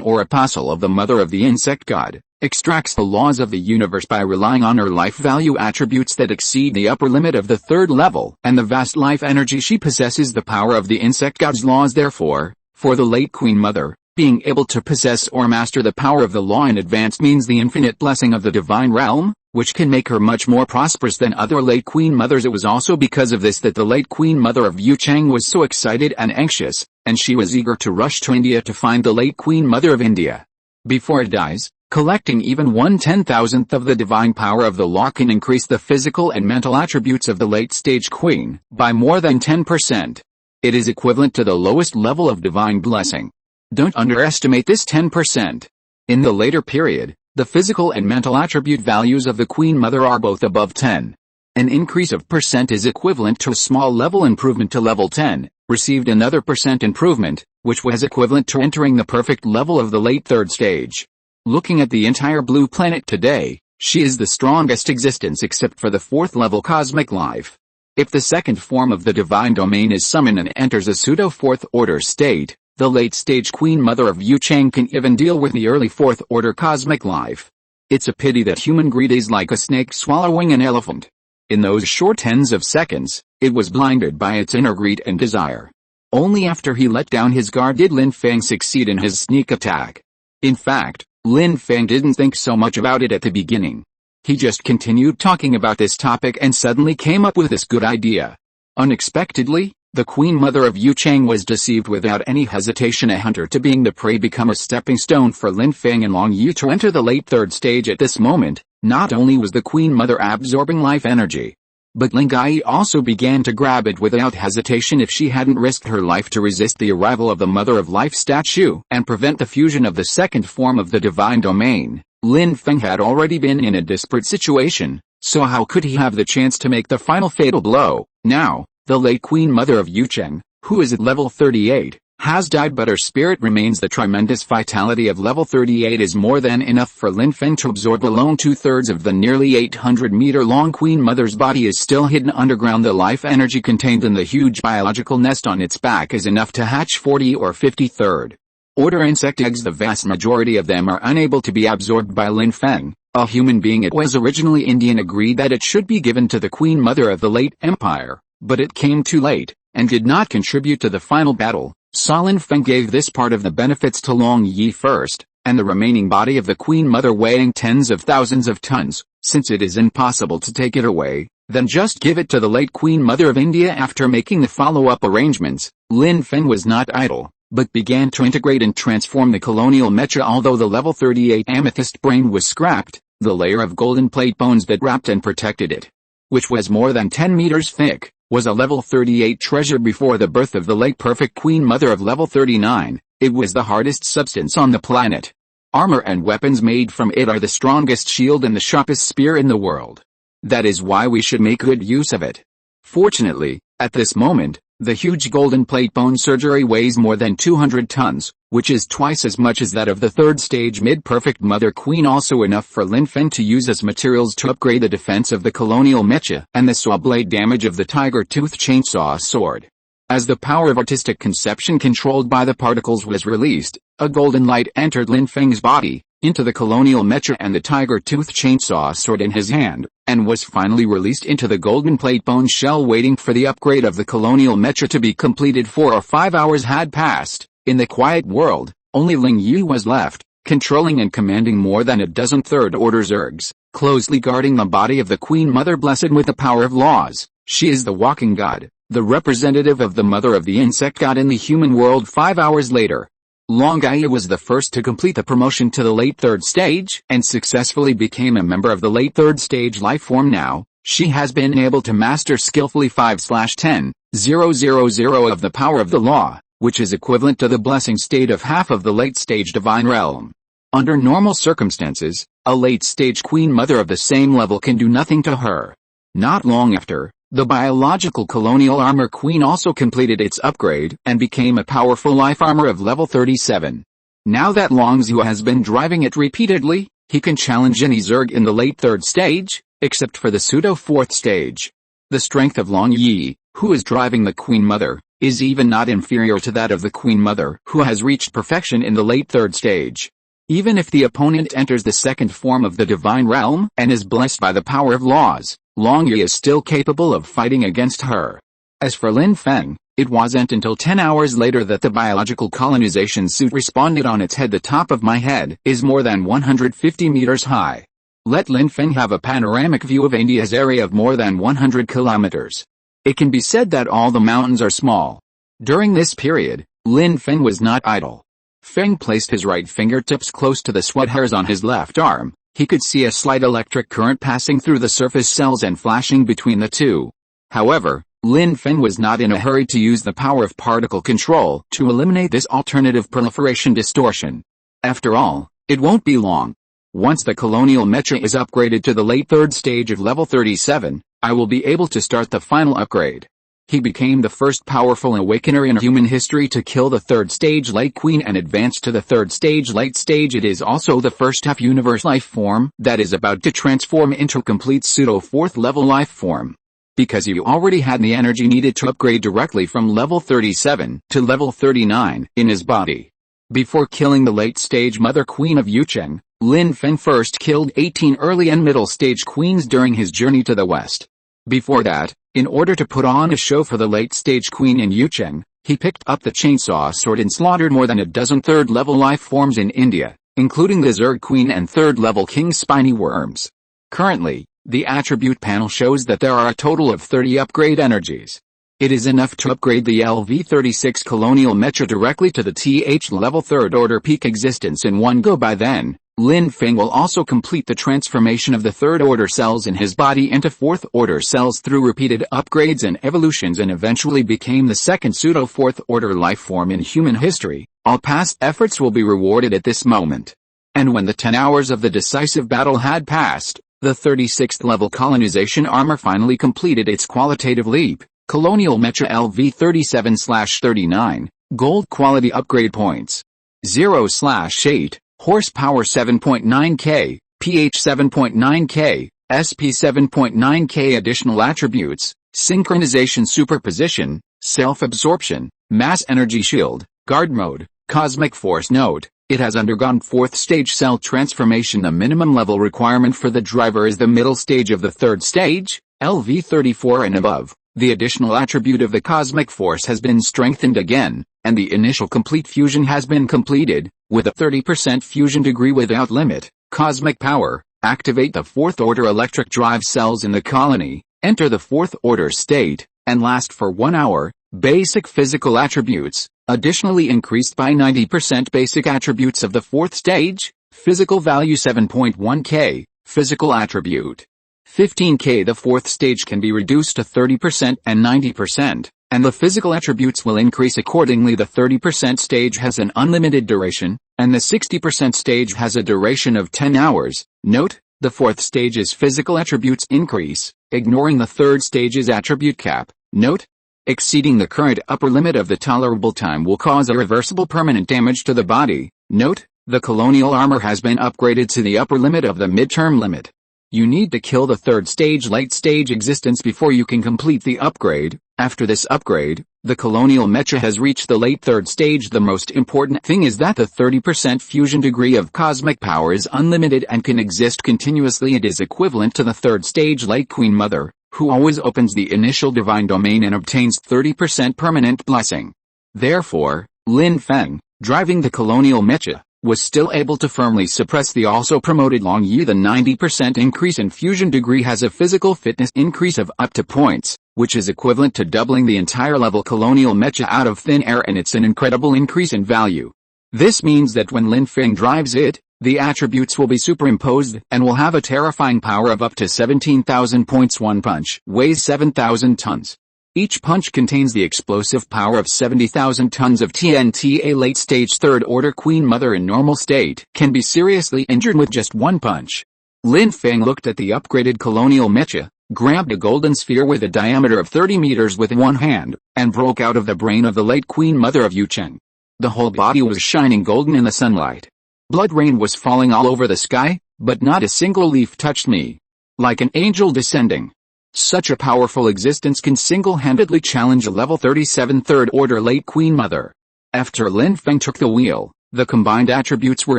or apostle of the mother of the insect god, extracts the laws of the universe by relying on her life value attributes that exceed the upper limit of the third level and the vast life energy she possesses the power of the insect god's laws. Therefore, for the late Queen Mother, being able to possess or master the power of the law in advance means the infinite blessing of the divine realm, which can make her much more prosperous than other late Queen Mothers. It was also because of this that the late Queen Mother of Yu Chang was so excited and anxious, and she was eager to rush to India to find the late Queen Mother of India. Before it dies, collecting even 1/10,000th of the divine power of the law can increase the physical and mental attributes of the late-stage queen by more than 10%. It is equivalent to the lowest level of divine blessing. Don't underestimate this 10%. In the later period, the physical and mental attribute values of the Queen Mother are both above 10. An increase of percent is equivalent to a small level improvement to level 10, received another percent improvement, which was equivalent to entering the perfect level of the late third stage. Looking at the entire blue planet today, she is the strongest existence except for the fourth level cosmic life. If the second form of the divine domain is summoned and enters a pseudo fourth order state, the late stage Queen Mother of Yu Chang can even deal with the early fourth order cosmic life. It's a pity that human greed is like a snake swallowing an elephant. In those short tens of seconds, it was blinded by its inner greed and desire. Only after he let down his guard did Lin Feng succeed in his sneak attack. In fact, Lin Feng didn't think so much about it at the beginning. He just continued talking about this topic and suddenly came up with this good idea. Unexpectedly, the Queen Mother of Yu Chang was deceived without any hesitation. A hunter to being the prey become a stepping stone for Lin Feng and Long Yu to enter the late third stage. At this moment, not only was the Queen Mother absorbing life energy, but Ling Gai also began to grab it without hesitation. If she hadn't risked her life to resist the arrival of the Mother of Life statue and prevent the fusion of the second form of the divine domain, Lin Feng had already been in a desperate situation, so how could he have the chance to make the final fatal blow? Now, the late Queen Mother of Yu Chang, who is at level 38, has died, but her spirit remains. The tremendous vitality of level 38 is more than enough for Lin Feng to absorb alone 2/3 of the nearly 800-meter-long Queen Mother's body is still hidden underground. The life energy contained in the huge biological nest on its back is enough to hatch 40 or 50 third-order insect eggs. The vast majority of them are unable to be absorbed by Lin Feng, a human being. It was originally Indian agreed that it should be given to the Queen Mother of the late Empire, but it came too late, and did not contribute to the final battle. So Lin Feng gave this part of the benefits to Long Yi first, and the remaining body of the Queen Mother weighing tens of thousands of tons, since it is impossible to take it away, then just give it to the late Queen Mother of India. After making the follow-up arrangements, Lin Feng was not idle, but began to integrate and transform the colonial mecha. Although the level 38 amethyst brain was scrapped, the layer of golden plate bones that wrapped and protected it, which was more than 10 meters thick, was a level 38 treasure. Before the birth of the late perfect Queen Mother of level 39, it was the hardest substance on the planet. Armor and weapons made from it are the strongest shield and the sharpest spear in the world. That is why we should make good use of it. Fortunately, at this moment, the huge golden plate bone surgery weighs more than 200 tons, which is twice as much as that of the third stage mid-perfect Mother Queen. Also enough for Lin Feng to use as materials to upgrade the defense of the colonial mecha and the saw blade damage of the tiger tooth chainsaw sword. As the power of artistic conception controlled by the particles was released, a golden light entered Lin Feng's body, into the colonial mecha and the tiger tooth chainsaw sword in his hand, and was finally released into the golden plate bone shell. Waiting for the upgrade of the colonial mecha to be completed, 4 or 5 hours had passed. In the quiet world, only Ling Yu was left, controlling and commanding more than a dozen third-order Zergs, closely guarding the body of the Queen Mother blessed with the power of laws. She is the walking god, the representative of the mother of the insect god in the human world. 5 hours later, Long Gai was the first to complete the promotion to the late third stage, and successfully became a member of the late third stage life form. Now, she has been able to master skillfully 5/10,000 of the power of the law, which is equivalent to the blessing state of half of the late stage divine realm. Under normal circumstances, a late stage Queen Mother of the same level can do nothing to her. Not long after, the biological colonial armor queen also completed its upgrade and became a powerful life armor of level 37. Now that Long Zhu has been driving it repeatedly, He can challenge any Zerg in the late 3rd stage, except for the pseudo-4th stage. The strength of Long Yi, who is driving the Queen Mother, is even not inferior to that of the Queen Mother, who has reached perfection in the late 3rd stage. Even if the opponent enters the 2nd form of the Divine Realm and is blessed by the power of laws, Long Yi is still capable of fighting against her. As for Lin Feng, it wasn't until 10 hours later that the biological colonization suit responded on its head. The top of my head is more than 150 meters high. Let Lin Feng have a panoramic view of India's area of more than 100 kilometers. It can be said that all the mountains are small. During this period, Lin Feng was not idle. Feng placed his right fingertips close to the sweat hairs on his left arm. He could see a slight electric current passing through the surface cells and flashing between the two. However, Lin Feng was not in a hurry to use the power of particle control to eliminate this alternative proliferation distortion. After all, it won't be long. Once the colonial mecha is upgraded to the late 3rd stage of level 37, I will be able to start the final upgrade. He became the first powerful awakener in human history to kill the 3rd stage Light Queen and advance to the 3rd stage Light stage. It is also the first half-universe life form that is about to transform into a complete pseudo-4th level life form. Because he already had the energy needed to upgrade directly from level 37 to level 39 in his body. Before killing the late stage Mother Queen of Yucheng, Lin Feng first killed 18 early and middle stage queens during his journey to the west. Before that, in order to put on a show for the late stage queen in Yucheng, he picked up the chainsaw sword and slaughtered more than a dozen 3rd level life forms in India, including the Zerg Queen and 3rd level King Spiny Worms. Currently, the attribute panel shows that there are a total of 30 upgrade energies. It is enough to upgrade the LV-36 Colonial Mecha directly to the TH level 3rd order peak existence in one go. By then, Lin Feng will also complete the transformation of the 3rd order cells in his body into 4th order cells through repeated upgrades and evolutions, and eventually became the 2nd pseudo-4th order life form in human history. All past efforts will be rewarded at this moment. And when the 10 hours of the decisive battle had passed, the 36th level colonization armor finally completed its qualitative leap. Colonial Mecha LV-37/39, Gold Quality Upgrade Points. 0/8, Horsepower 7.9K, pH 7.9K, SP 7.9K. Additional attributes: Synchronization, Superposition, Self-Absorption, Mass Energy Shield, Guard Mode, Cosmic Force. Note: it has undergone 4th stage cell transformation. The minimum level requirement for the driver is the middle stage of the 3rd stage, LV-34 and above. The additional attribute of the Cosmic Force has been strengthened again, and the initial complete fusion has been completed, with a 30% fusion degree without limit. Cosmic Power: activate the 4th order electric drive cells in the colony, enter the 4th order state, and last for 1 hour. Basic physical attributes: additionally increased by 90% basic attributes of the 4th stage, physical value 7.1K, physical attribute 15K. The 4th stage can be reduced to 30% and 90%, and the physical attributes will increase accordingly. The 30% stage has an unlimited duration, and the 60% stage has a duration of 10 hours. Note: the 4th stage's physical attributes increase, ignoring the 3rd stage's attribute cap. Note: exceeding the current upper limit of the tolerable time will cause irreversible permanent damage to the body. Note: the colonial armor has been upgraded to the upper limit of the midterm limit. You need to kill the 3rd stage late stage existence before you can complete the upgrade. After this upgrade, the colonial mecha has reached the late 3rd stage. The most important thing is that the 30% fusion degree of cosmic power is unlimited and can exist continuously. It is equivalent to the 3rd stage Light Queen Mother, who always opens the initial divine domain and obtains 30% permanent blessing. Therefore, Lin Feng, driving the colonial mecha, was still able to firmly suppress the also promoted Long Yi. The 90% increase in fusion degree has a physical fitness increase of up to points, which is equivalent to doubling the entire level colonial mecha out of thin air, and it's an incredible increase in value. This means that when Lin Feng drives it, the attributes will be superimposed and will have a terrifying power of up to 17,000 points. One punch weighs 7,000 tons. Each punch contains the explosive power of 70,000 tons of TNT. A late-stage 3rd order Queen Mother in normal state can be seriously injured with just one punch. Lin Feng looked at the upgraded colonial mecha, grabbed a golden sphere with a diameter of 30 meters with one hand, and broke out of the brain of the late Queen Mother of Yucheng. The whole body was shining golden in the sunlight. Blood rain was falling all over the sky, but not a single leaf touched me. Like an angel descending. Such a powerful existence can single-handedly challenge a level 37 third-order late Queen Mother. After Lin Feng took the wheel, the combined attributes were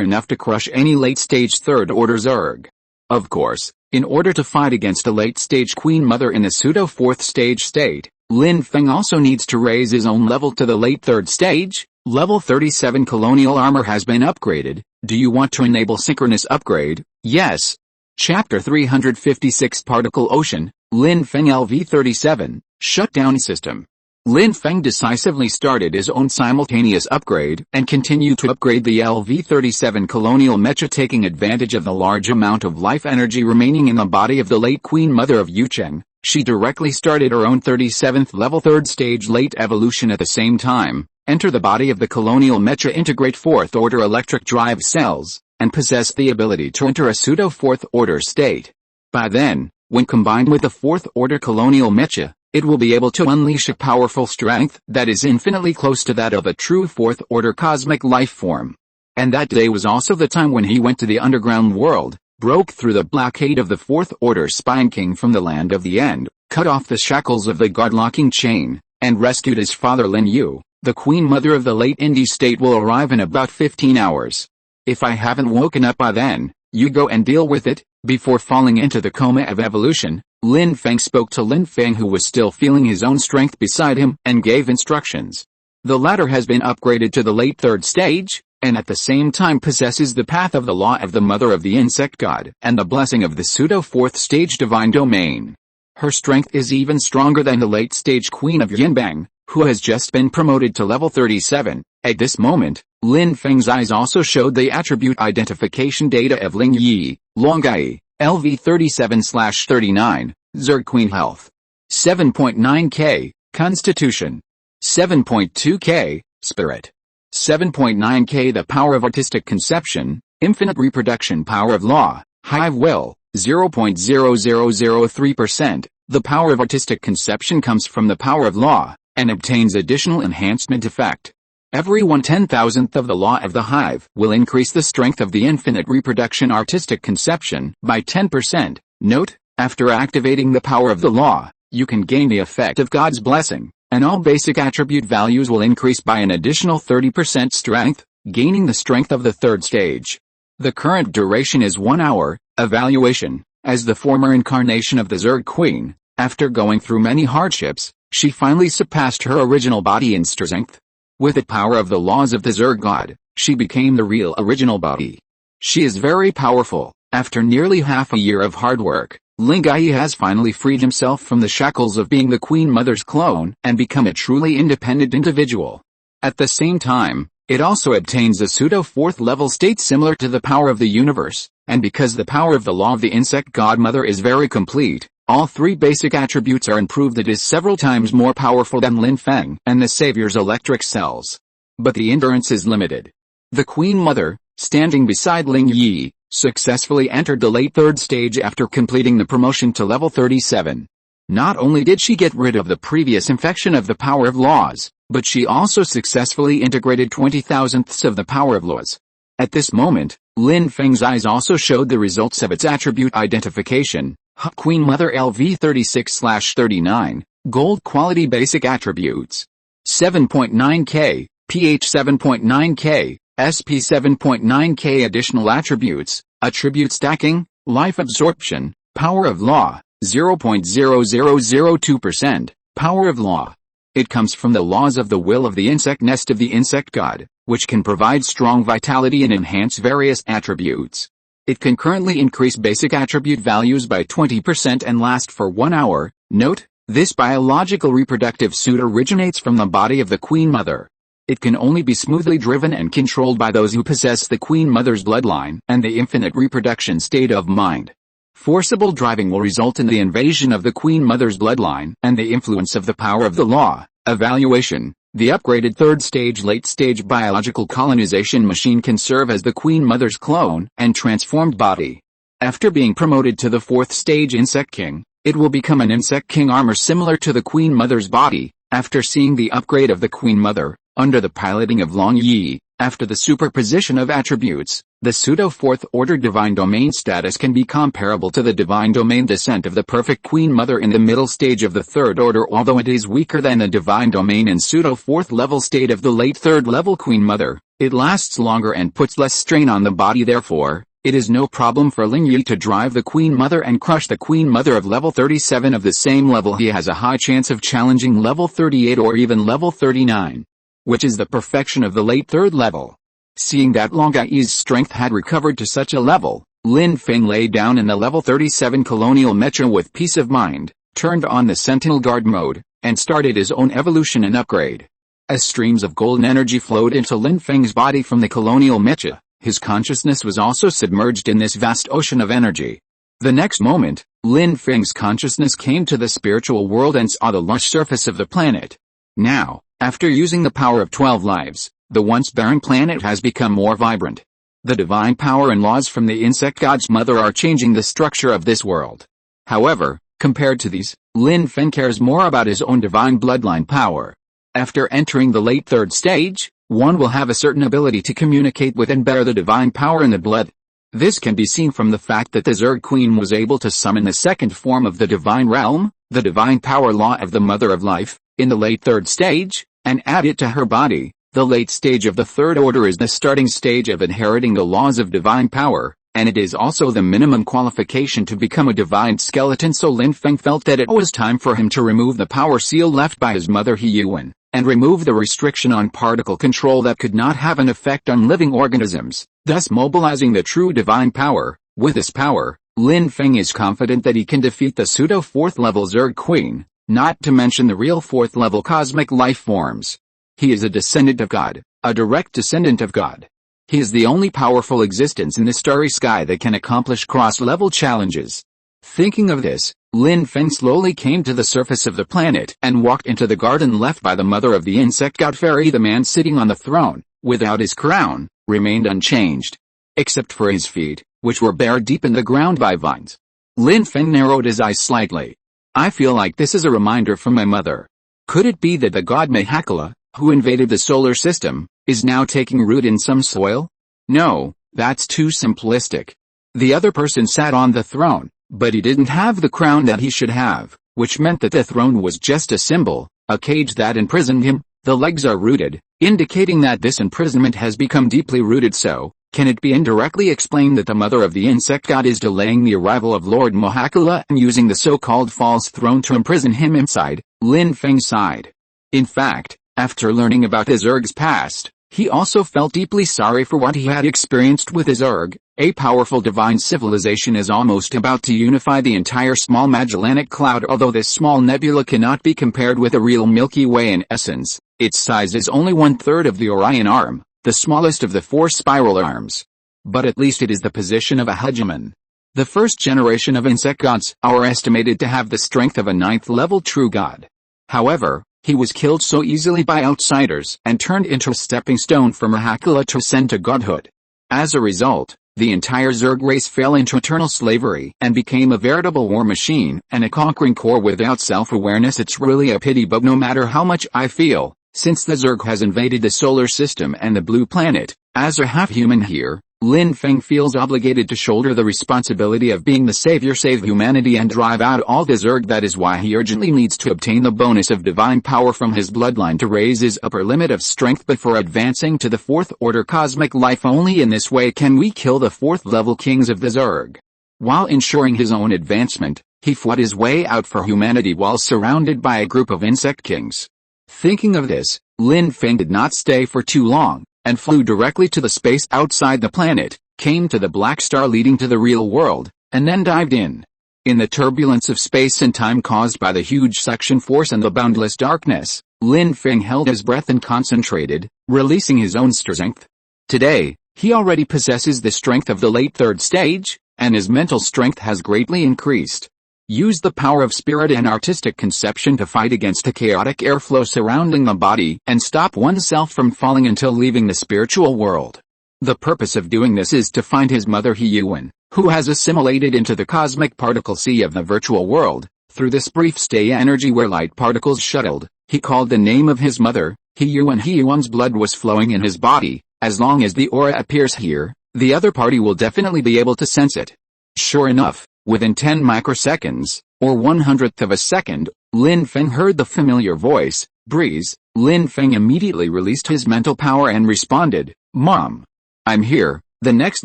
enough to crush any late-stage third-order Zerg. Of course, in order to fight against a late-stage Queen Mother in the pseudo-fourth stage state, Lin Feng also needs to raise his own level to the late third stage. Level 37 colonial armor has been upgraded. Do you want to enable synchronous upgrade? Yes. Chapter 356 Particle Ocean, Lin Feng LV-37, Shutdown System. Lin Feng decisively started his own simultaneous upgrade and continued to upgrade the LV-37 colonial mecha, taking advantage of the large amount of life energy remaining in the body of the late Queen Mother of Yucheng. She directly started her own 37th level third stage late evolution at the same time, enter the body of the colonial mecha, integrate fourth order electric drive cells, and possess the ability to enter a pseudo fourth order state. By then, when combined with the fourth order colonial mecha, it will be able to unleash a powerful strength that is infinitely close to that of a true fourth order cosmic life form. And that day was also the time when he went to the underground world, broke through the blockade of the fourth order Spine King from the land of the end, cut off the shackles of the guard-locking chain, and rescued his father Lin Yu. The Queen Mother of the late Indie state will arrive in about 15 hours. If I haven't woken up by then, you go and deal with it. Before falling into the coma of evolution, Lin Feng spoke to Lin Feng, who was still feeling his own strength beside him, and gave instructions. The latter has been upgraded to the late third stage, and at the same time possesses the path of the law of the mother of the insect god, and the blessing of the pseudo-fourth stage divine domain. Her strength is even stronger than the late stage Queen of Yinbang, who has just been promoted to level 37. At this moment, Lin Feng's eyes also showed the attribute identification data of Ling Yi, Longai, LV-37/39, Zerg Queen Health. 7.9k, Constitution. 7.2k, Spirit. 7.9k The power of artistic conception, infinite reproduction, power of law, hive will, 0.0003%. The power of artistic conception comes from the power of law, and obtains additional enhancement effect. Every 1/10,000th of the law of the hive will increase the strength of the infinite reproduction artistic conception by 10%. Note, after activating the power of the law, you can gain the effect of God's blessing, and all basic attribute values will increase by an additional 30% strength, gaining the strength of the third stage. The current duration is 1 hour. Evaluation. As the former incarnation of the Zerg Queen, after going through many hardships, she finally surpassed her original body in strength. With the power of the laws of the Zerg god, she became the real original body. She is very powerful. After nearly half a year of hard work, Ling Yi has finally freed himself from the shackles of being the Queen Mother's clone and become a truly independent individual. At the same time, it also obtains a pseudo-fourth level state similar to the power of the universe, and because the power of the law of the insect godmother is very complete, all three basic attributes are improved. It is several times more powerful than Lin Feng and the Savior's electric cells. But the endurance is limited. The Queen Mother, standing beside Ling Yi, successfully entered the late third stage after completing the promotion to level 37. Not only did she get rid of the previous infection of the power of laws, but she also successfully integrated 20,000ths of the power of laws. At this moment, Lin Feng's eyes also showed the results of its attribute identification. Queen Mother LV-36/39, Gold Quality Basic Attributes. 7.9k, pH 7.9k, SP 7.9k Additional Attributes, Attribute Stacking, Life Absorption, Power of Law, 0.0002%, Power of Law. It comes from the laws of the will of the insect nest of the insect god, which can provide strong vitality and enhance various attributes. It can currently increase basic attribute values by 20% and last for 1 hour. Note, this biological reproductive suit originates from the body of the Queen Mother. It can only be smoothly driven and controlled by those who possess the Queen Mother's bloodline and the infinite reproduction state of mind. Forcible driving will result in the invasion of the Queen Mother's bloodline and the influence of the power of the law. Evaluation. The upgraded third stage late stage biological colonization machine can serve as the Queen Mother's clone and transformed body. After being promoted to the fourth stage Insect King, it will become an Insect King armor similar to the Queen Mother's body. After seeing the upgrade of the Queen Mother, under the piloting of Long Yi, after the superposition of attributes, The pseudo-fourth order divine domain status can be comparable to the divine domain descent of the perfect Queen Mother in the middle stage of the third order, although it is weaker than the divine domain and pseudo-fourth level state of the late third level Queen Mother. It lasts longer and puts less strain on the body, therefore, it is no problem for Lin Yi to drive the Queen Mother and crush the Queen Mother of level 37 of the same level. He has a high chance of challenging level 38 or even level 39, which is the perfection of the late third level. Seeing that Long Yi's strength had recovered to such a level, Lin Feng lay down in the level 37 colonial mecha with peace of mind, turned on the Sentinel Guard mode, and started his own evolution and upgrade. As streams of golden energy flowed into Lin Feng's body from the colonial mecha, his consciousness was also submerged in this vast ocean of energy. The next moment, Lin Feng's consciousness came to the spiritual world and saw the lush surface of the planet. Now, after using the power of 12 lives, the once barren planet has become more vibrant. The divine power and laws from the insect god's mother are changing the structure of this world. However, compared to these, Lin Feng cares more about his own divine bloodline power. After entering the late third stage, one will have a certain ability to communicate with and bear the divine power in the blood. This can be seen from the fact that the Zerg Queen was able to summon the second form of the divine realm, the divine power law of the Mother of Life, in the late third stage, and add it to her body. The late stage of the third order is the starting stage of inheriting the laws of divine power, and it is also the minimum qualification to become a divine skeleton. So Lin Feng felt that it was time for him to remove the power seal left by his mother He Yuan, and remove the restriction on particle control that could not have an effect on living organisms, thus mobilizing the true divine power. With this power, Lin Feng is confident that he can defeat the pseudo fourth level Zerg Queen, not to mention the real fourth level cosmic life forms. He is a descendant of God, a direct descendant of God. He is the only powerful existence in the starry sky that can accomplish cross-level challenges. Thinking of this, Lin Feng slowly came to the surface of the planet and walked into the garden left by the mother of the insect god fairy. The man sitting on the throne, without his crown, remained unchanged, except for his feet, which were buried deep in the ground by vines. Lin Feng narrowed his eyes slightly. I feel like this is a reminder from my mother. Could it be that the god Mahakala, who invaded the solar system, is now taking root in some soil? No, that's too simplistic. The other person sat on the throne, but he didn't have the crown that he should have, which meant that the throne was just a symbol, a cage that imprisoned him. The legs are rooted, indicating that this imprisonment has become deeply rooted. So, can it be indirectly explained that the mother of the insect god is delaying the arrival of Lord Mahakala and using the so-called false throne to imprison him inside? Lin Feng sighed. In fact, after learning about his Zerg's past, he also felt deeply sorry for what he had experienced with his Zerg. A powerful divine civilization is almost about to unify the entire small Magellanic Cloud. Although this small nebula cannot be compared with a real Milky Way in essence, its size is only 1/3 of the Orion Arm, the smallest of the 4 spiral arms. But at least it is the position of a hegemon. The first generation of insect gods are estimated to have the strength of a 9th level true god. However, he was killed so easily by outsiders and turned into a stepping stone for Mahakala to ascend to godhood. As a result, the entire Zerg race fell into eternal slavery and became a veritable war machine and a conquering core without self-awareness. It's really a pity, but no matter how much I feel, since the Zerg has invaded the solar system and the blue planet, as a half-human here, Lin Feng feels obligated to shoulder the responsibility of being the savior, save humanity and drive out all the Zerg. That is why he urgently needs to obtain the bonus of divine power from his bloodline to raise his upper limit of strength before advancing to the fourth order cosmic life. Only in this way can we kill the fourth level kings of the Zerg. While ensuring his own advancement, he fought his way out for humanity while surrounded by a group of insect kings. Thinking of this, Lin Feng did not stay for too long, and flew directly to the space outside the planet, came to the black star leading to the real world, and then dived in. In the turbulence of space and time caused by the huge suction force and the boundless darkness, Lin Feng held his breath and concentrated, releasing his own strength. Today, he already possesses the strength of the late third stage, and his mental strength has greatly increased. Use the power of spirit and artistic conception to fight against the chaotic airflow surrounding the body and stop oneself from falling until leaving the spiritual world. The purpose of doing this is to find his mother He Yuan, who has assimilated into the cosmic particle sea of the virtual world. Through this brief stay energy where light particles shuttled, he called the name of his mother, He Yuan. He Yuan's blood was flowing in his body. As long as the aura appears here, the other party will definitely be able to sense it. Sure enough, within 10 microseconds, or 1/100th of a second, Lin Feng heard the familiar voice, "Breeze." Lin Feng immediately released his mental power and responded, "Mom, I'm here." The next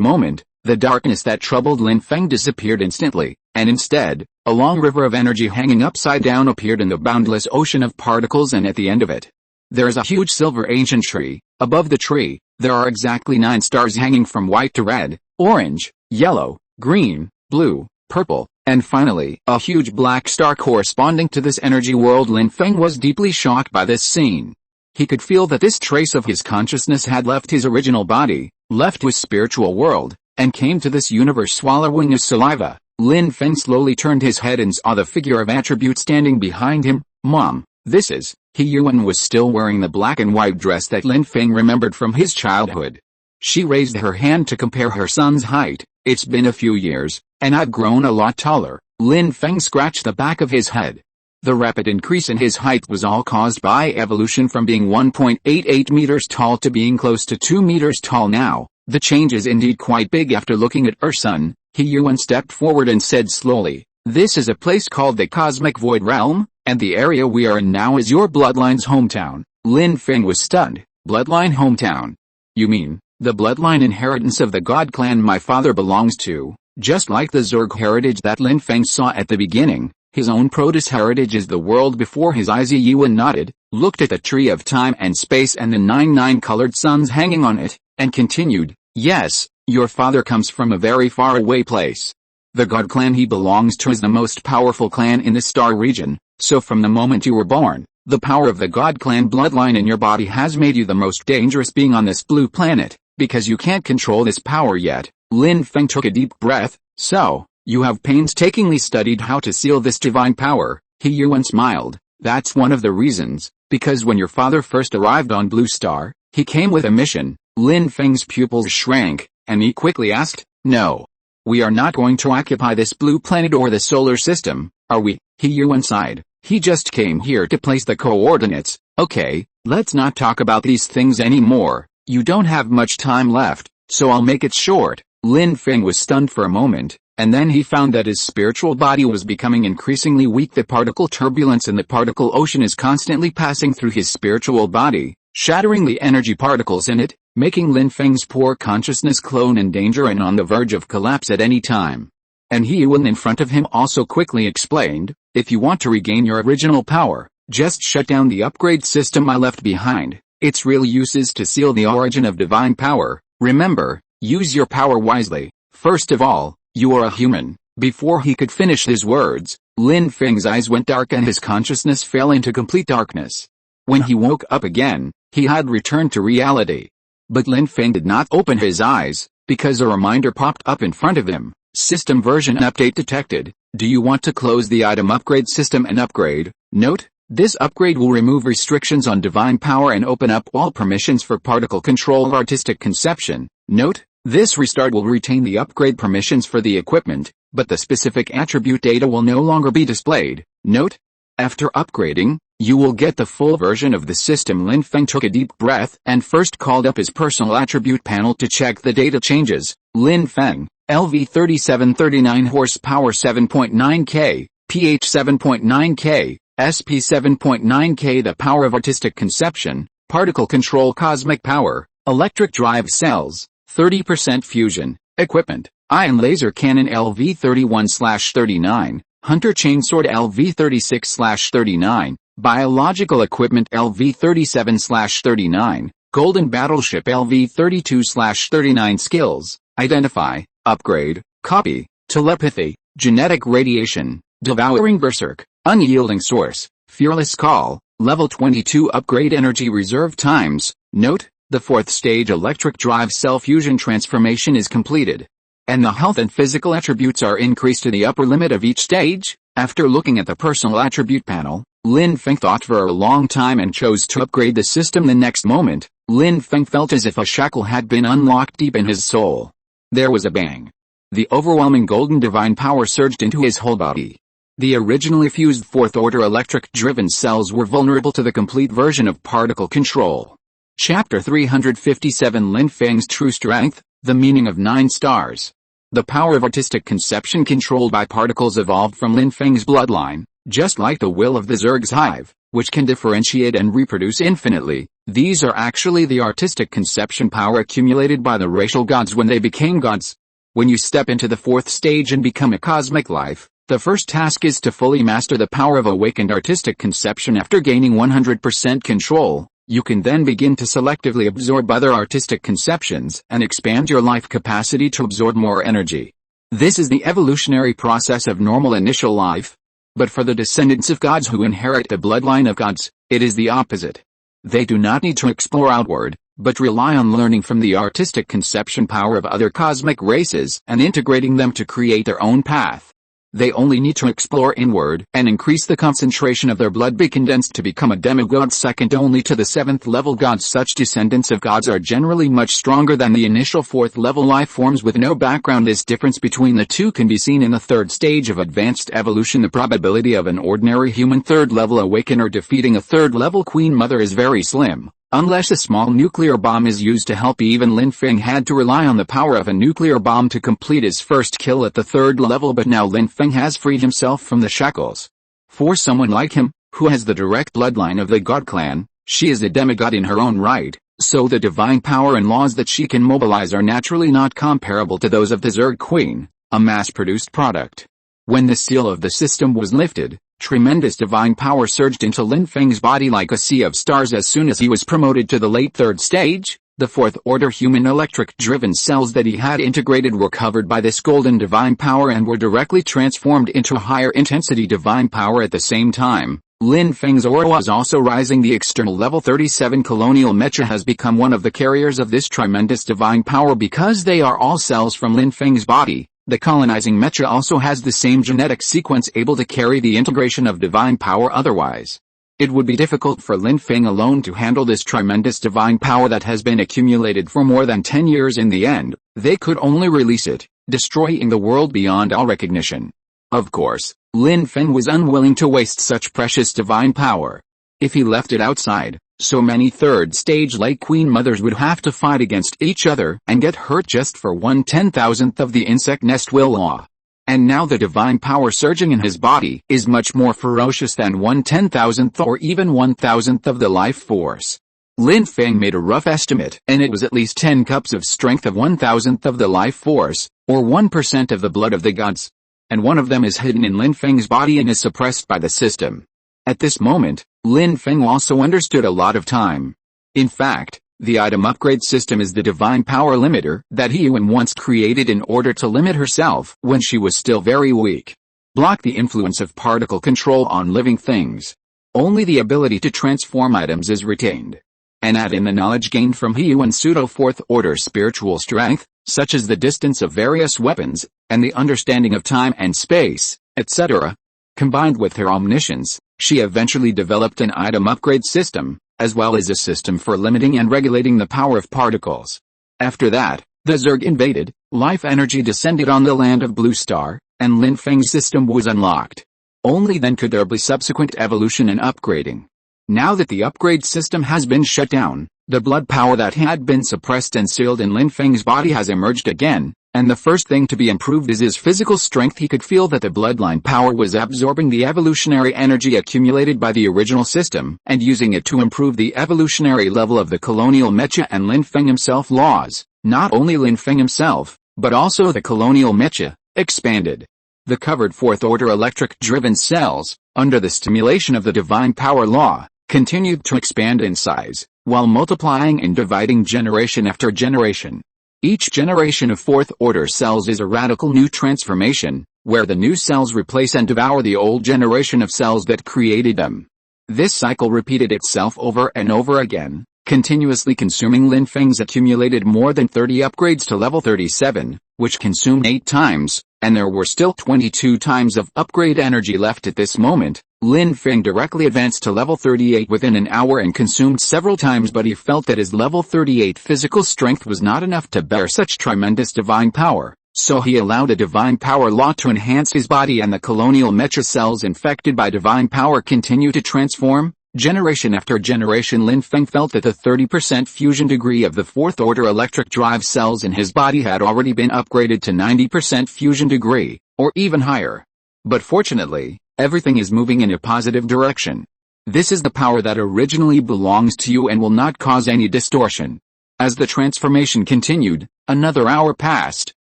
moment, the darkness that troubled Lin Feng disappeared instantly, and instead, a long river of energy hanging upside down appeared in the boundless ocean of particles, and at the end of it, there is a huge silver ancient tree. Above the tree, there are exactly 9 stars hanging from white to red, orange, yellow, green, blue, purple, and finally, a huge black star corresponding to this energy world. Lin Feng was deeply shocked by this scene. He could feel that this trace of his consciousness had left his original body, left his spiritual world, and came to this universe swallowing his saliva. Lin Feng slowly turned his head and saw the figure of attribute standing behind him. "Mom, this is..." He Yuan was still wearing the black and white dress that Lin Feng remembered from his childhood. She raised her hand to compare her son's height. "It's been a few years, and I've grown a lot taller." Lin Feng scratched the back of his head. The rapid increase in his height was all caused by evolution from being 1.88 meters tall to being close to 2 meters tall now. The change is indeed quite big. After looking at her son, He Yuan stepped forward and said slowly, "This is a place called the Cosmic Void Realm, and the area we are in now is your bloodline's hometown." Lin Feng was stunned. "Bloodline hometown? You mean, the bloodline inheritance of the God clan my father belongs to?" Just like the Zerg heritage that Lin Feng saw at the beginning, his own Protoss heritage is the world before his eyes. He Yuan nodded, looked at the tree of time and space and the 9 colored suns hanging on it, and continued, "Yes, your father comes from a very far away place. The God clan he belongs to is the most powerful clan in the star region, so from the moment you were born, the power of the God clan bloodline in your body has made you the most dangerous being on this blue planet, because you can't control this power yet." Lin Feng took a deep breath. "So, you have painstakingly studied how to seal this divine power." He Yuan smiled. "That's one of the reasons, because when your father first arrived on Blue Star, he came with a mission." Lin Feng's pupils shrank, and he quickly asked, "No. We are not going to occupy this blue planet or the solar system, are we?" He Yuan sighed. "He just came here to place the coordinates." "Okay, let's not talk about these things anymore. You don't have much time left, so I'll make it short." Lin Feng was stunned for a moment, and then he found that his spiritual body was becoming increasingly weak. The particle turbulence in the particle ocean is constantly passing through his spiritual body, shattering the energy particles in it, making Lin Feng's poor consciousness clone in danger and on the verge of collapse at any time. And He Yuan in front of him also quickly explained, "If you want to regain your original power, just shut down the upgrade system I left behind. Its real use is to seal the origin of divine power. Remember, use your power wisely. First of all, you are a human." Before he could finish his words, Lin Feng's eyes went dark and his consciousness fell into complete darkness. When he woke up again, he had returned to reality. But Lin Feng did not open his eyes, because a reminder popped up in front of him. System version update detected. Do you want to close the item upgrade system and upgrade? Note, this upgrade will remove restrictions on divine power and open up all permissions for particle control or artistic conception. Note, this restart will retain the upgrade permissions for the equipment, but the specific attribute data will no longer be displayed. Note, after upgrading, you will get the full version of the system. Lin Feng took a deep breath and first called up his personal attribute panel to check the data changes. Lin Feng, LV 3739 horsepower 7.9K, pH 7.9K, SP 7.9K. The power of artistic conception, particle control, cosmic power, electric drive cells, 30% fusion, equipment, ion laser cannon LV 31/39, hunter chainsword LV 36/39, biological equipment LV 37/39, golden battleship LV 32/39. Skills, identify, upgrade, copy, telepathy, genetic radiation, devouring berserk, unyielding source, fearless call, level 22 upgrade. Energy reserve times. Note, the 4th stage electric drive cell fusion transformation is completed, and the health and physical attributes are increased to the upper limit of each stage. After looking at the personal attribute panel, Lin Feng thought for a long time and chose to upgrade the system. The next moment, Lin Feng felt as if a shackle had been unlocked deep in his soul. There was a bang. The overwhelming golden divine power surged into his whole body. The originally fused 4th-order electric-driven cells were vulnerable to the complete version of particle control. Chapter 357 Lin Feng's True Strength. The meaning of 9 stars. The power of artistic conception controlled by particles evolved from Lin Feng's bloodline, just like the will of the Zerg's hive, which can differentiate and reproduce infinitely. These are actually the artistic conception power accumulated by the racial gods when they became gods. When you step into the 4th stage and become a cosmic life, the first task is to fully master the power of awakened artistic conception. After gaining 100% control, you can then begin to selectively absorb other artistic conceptions and expand your life capacity to absorb more energy. This is the evolutionary process of normal initial life. But for the descendants of gods who inherit the bloodline of gods, it is the opposite. They do not need to explore outward, but rely on learning from the artistic conception power of other cosmic races and integrating them to create their own path. They only need to explore inward and increase the concentration of their blood be condensed to become a demigod second only to the 7th level gods. Such descendants of gods are generally much stronger than the initial 4th level life forms with no background. This difference between the two can be seen in the 3rd stage of advanced evolution. The probability of an ordinary human 3rd level awakener defeating a 3rd level queen mother is very slim. Unless a small nuclear bomb is used to help. Even Lin Feng had to rely on the power of a nuclear bomb to complete his first kill at the 3rd level, but now Lin Feng has freed himself from the shackles. For someone like him, who has the direct bloodline of the god clan, she is a demigod in her own right, so the divine power and laws that she can mobilize are naturally not comparable to those of the Zerg Queen, a mass-produced product. When the seal of the system was lifted, tremendous divine power surged into Lin Feng's body like a sea of stars. As soon as he was promoted to the late 3rd stage, the 4th-order human electric-driven cells that he had integrated were covered by this golden divine power and were directly transformed into higher-intensity divine power. At the same time, Lin Feng's aura was also rising. The external level 37 colonial mecha has become one of the carriers of this tremendous divine power because they are all cells from Lin Feng's body. The colonizing mecha also has the same genetic sequence able to carry the integration of divine power. Otherwise, it would be difficult for Lin Feng alone to handle this tremendous divine power that has been accumulated for more than 10 years. In the end, they could only release it, destroying the world beyond all recognition. Of course, Lin Feng was unwilling to waste such precious divine power. If he left it outside, so many 3rd stage late queen mothers would have to fight against each other and get hurt just for 1/10,000th of the insect nest will law. And now the divine power surging in his body is much more ferocious than 1/10,000th or even 1,000th of the life force. Lin Feng made a rough estimate, and it was at least 10 cups of strength of 1,000th of the life force, or 1% of the blood of the gods. And one of them is hidden in Lin Feng's body and is suppressed by the system. At this moment, Lin Feng also understood a lot of time. In fact, the item upgrade system is the divine power limiter that he once created in order to limit herself when she was still very weak. Block the influence of particle control on living things. Only the ability to transform items is retained. And add in the knowledge gained from He-Yuan's pseudo 4th order spiritual strength, such as the distance of various weapons, and the understanding of time and space, etc. Combined with her omniscience, she eventually developed an item upgrade system, as well as a system for limiting and regulating the power of particles. After that, the Zerg invaded, life energy descended on the land of Blue Star, and Lin Feng's system was unlocked. Only then could there be subsequent evolution and upgrading. Now that the upgrade system has been shut down, the blood power that had been suppressed and sealed in Lin Feng's body has emerged again, and the first thing to be improved is his physical strength. He could feel that the bloodline power was absorbing the evolutionary energy accumulated by the original system, and using it to improve the evolutionary level of the colonial mecha and Lin Feng himself laws. Not only Lin Feng himself, but also the colonial mecha, expanded. The covered 4th order electric-driven cells, under the stimulation of the divine power law, continued to expand in size, while multiplying and dividing generation after generation. Each generation of 4th order cells is a radical new transformation, where the new cells replace and devour the old generation of cells that created them. This cycle repeated itself over and over again, continuously consuming Lin Feng's accumulated more than 30 upgrades to level 37, which consumed 8 times, and there were still 22 times of upgrade energy left at this moment. Lin Feng directly advanced to level 38 within an hour and consumed several times, but he felt that his level 38 physical strength was not enough to bear such tremendous divine power, so he allowed a divine power law to enhance his body, and the colonial mecha cells infected by divine power continue to transform, Generation after generation, Lin Feng felt that the 30% fusion degree of the fourth-order electric drive cells in his body had already been upgraded to 90% fusion degree, or even higher. But fortunately, everything is moving in a positive direction. This is the power that originally belongs to you and will not cause any distortion. As the transformation continued, another hour passed,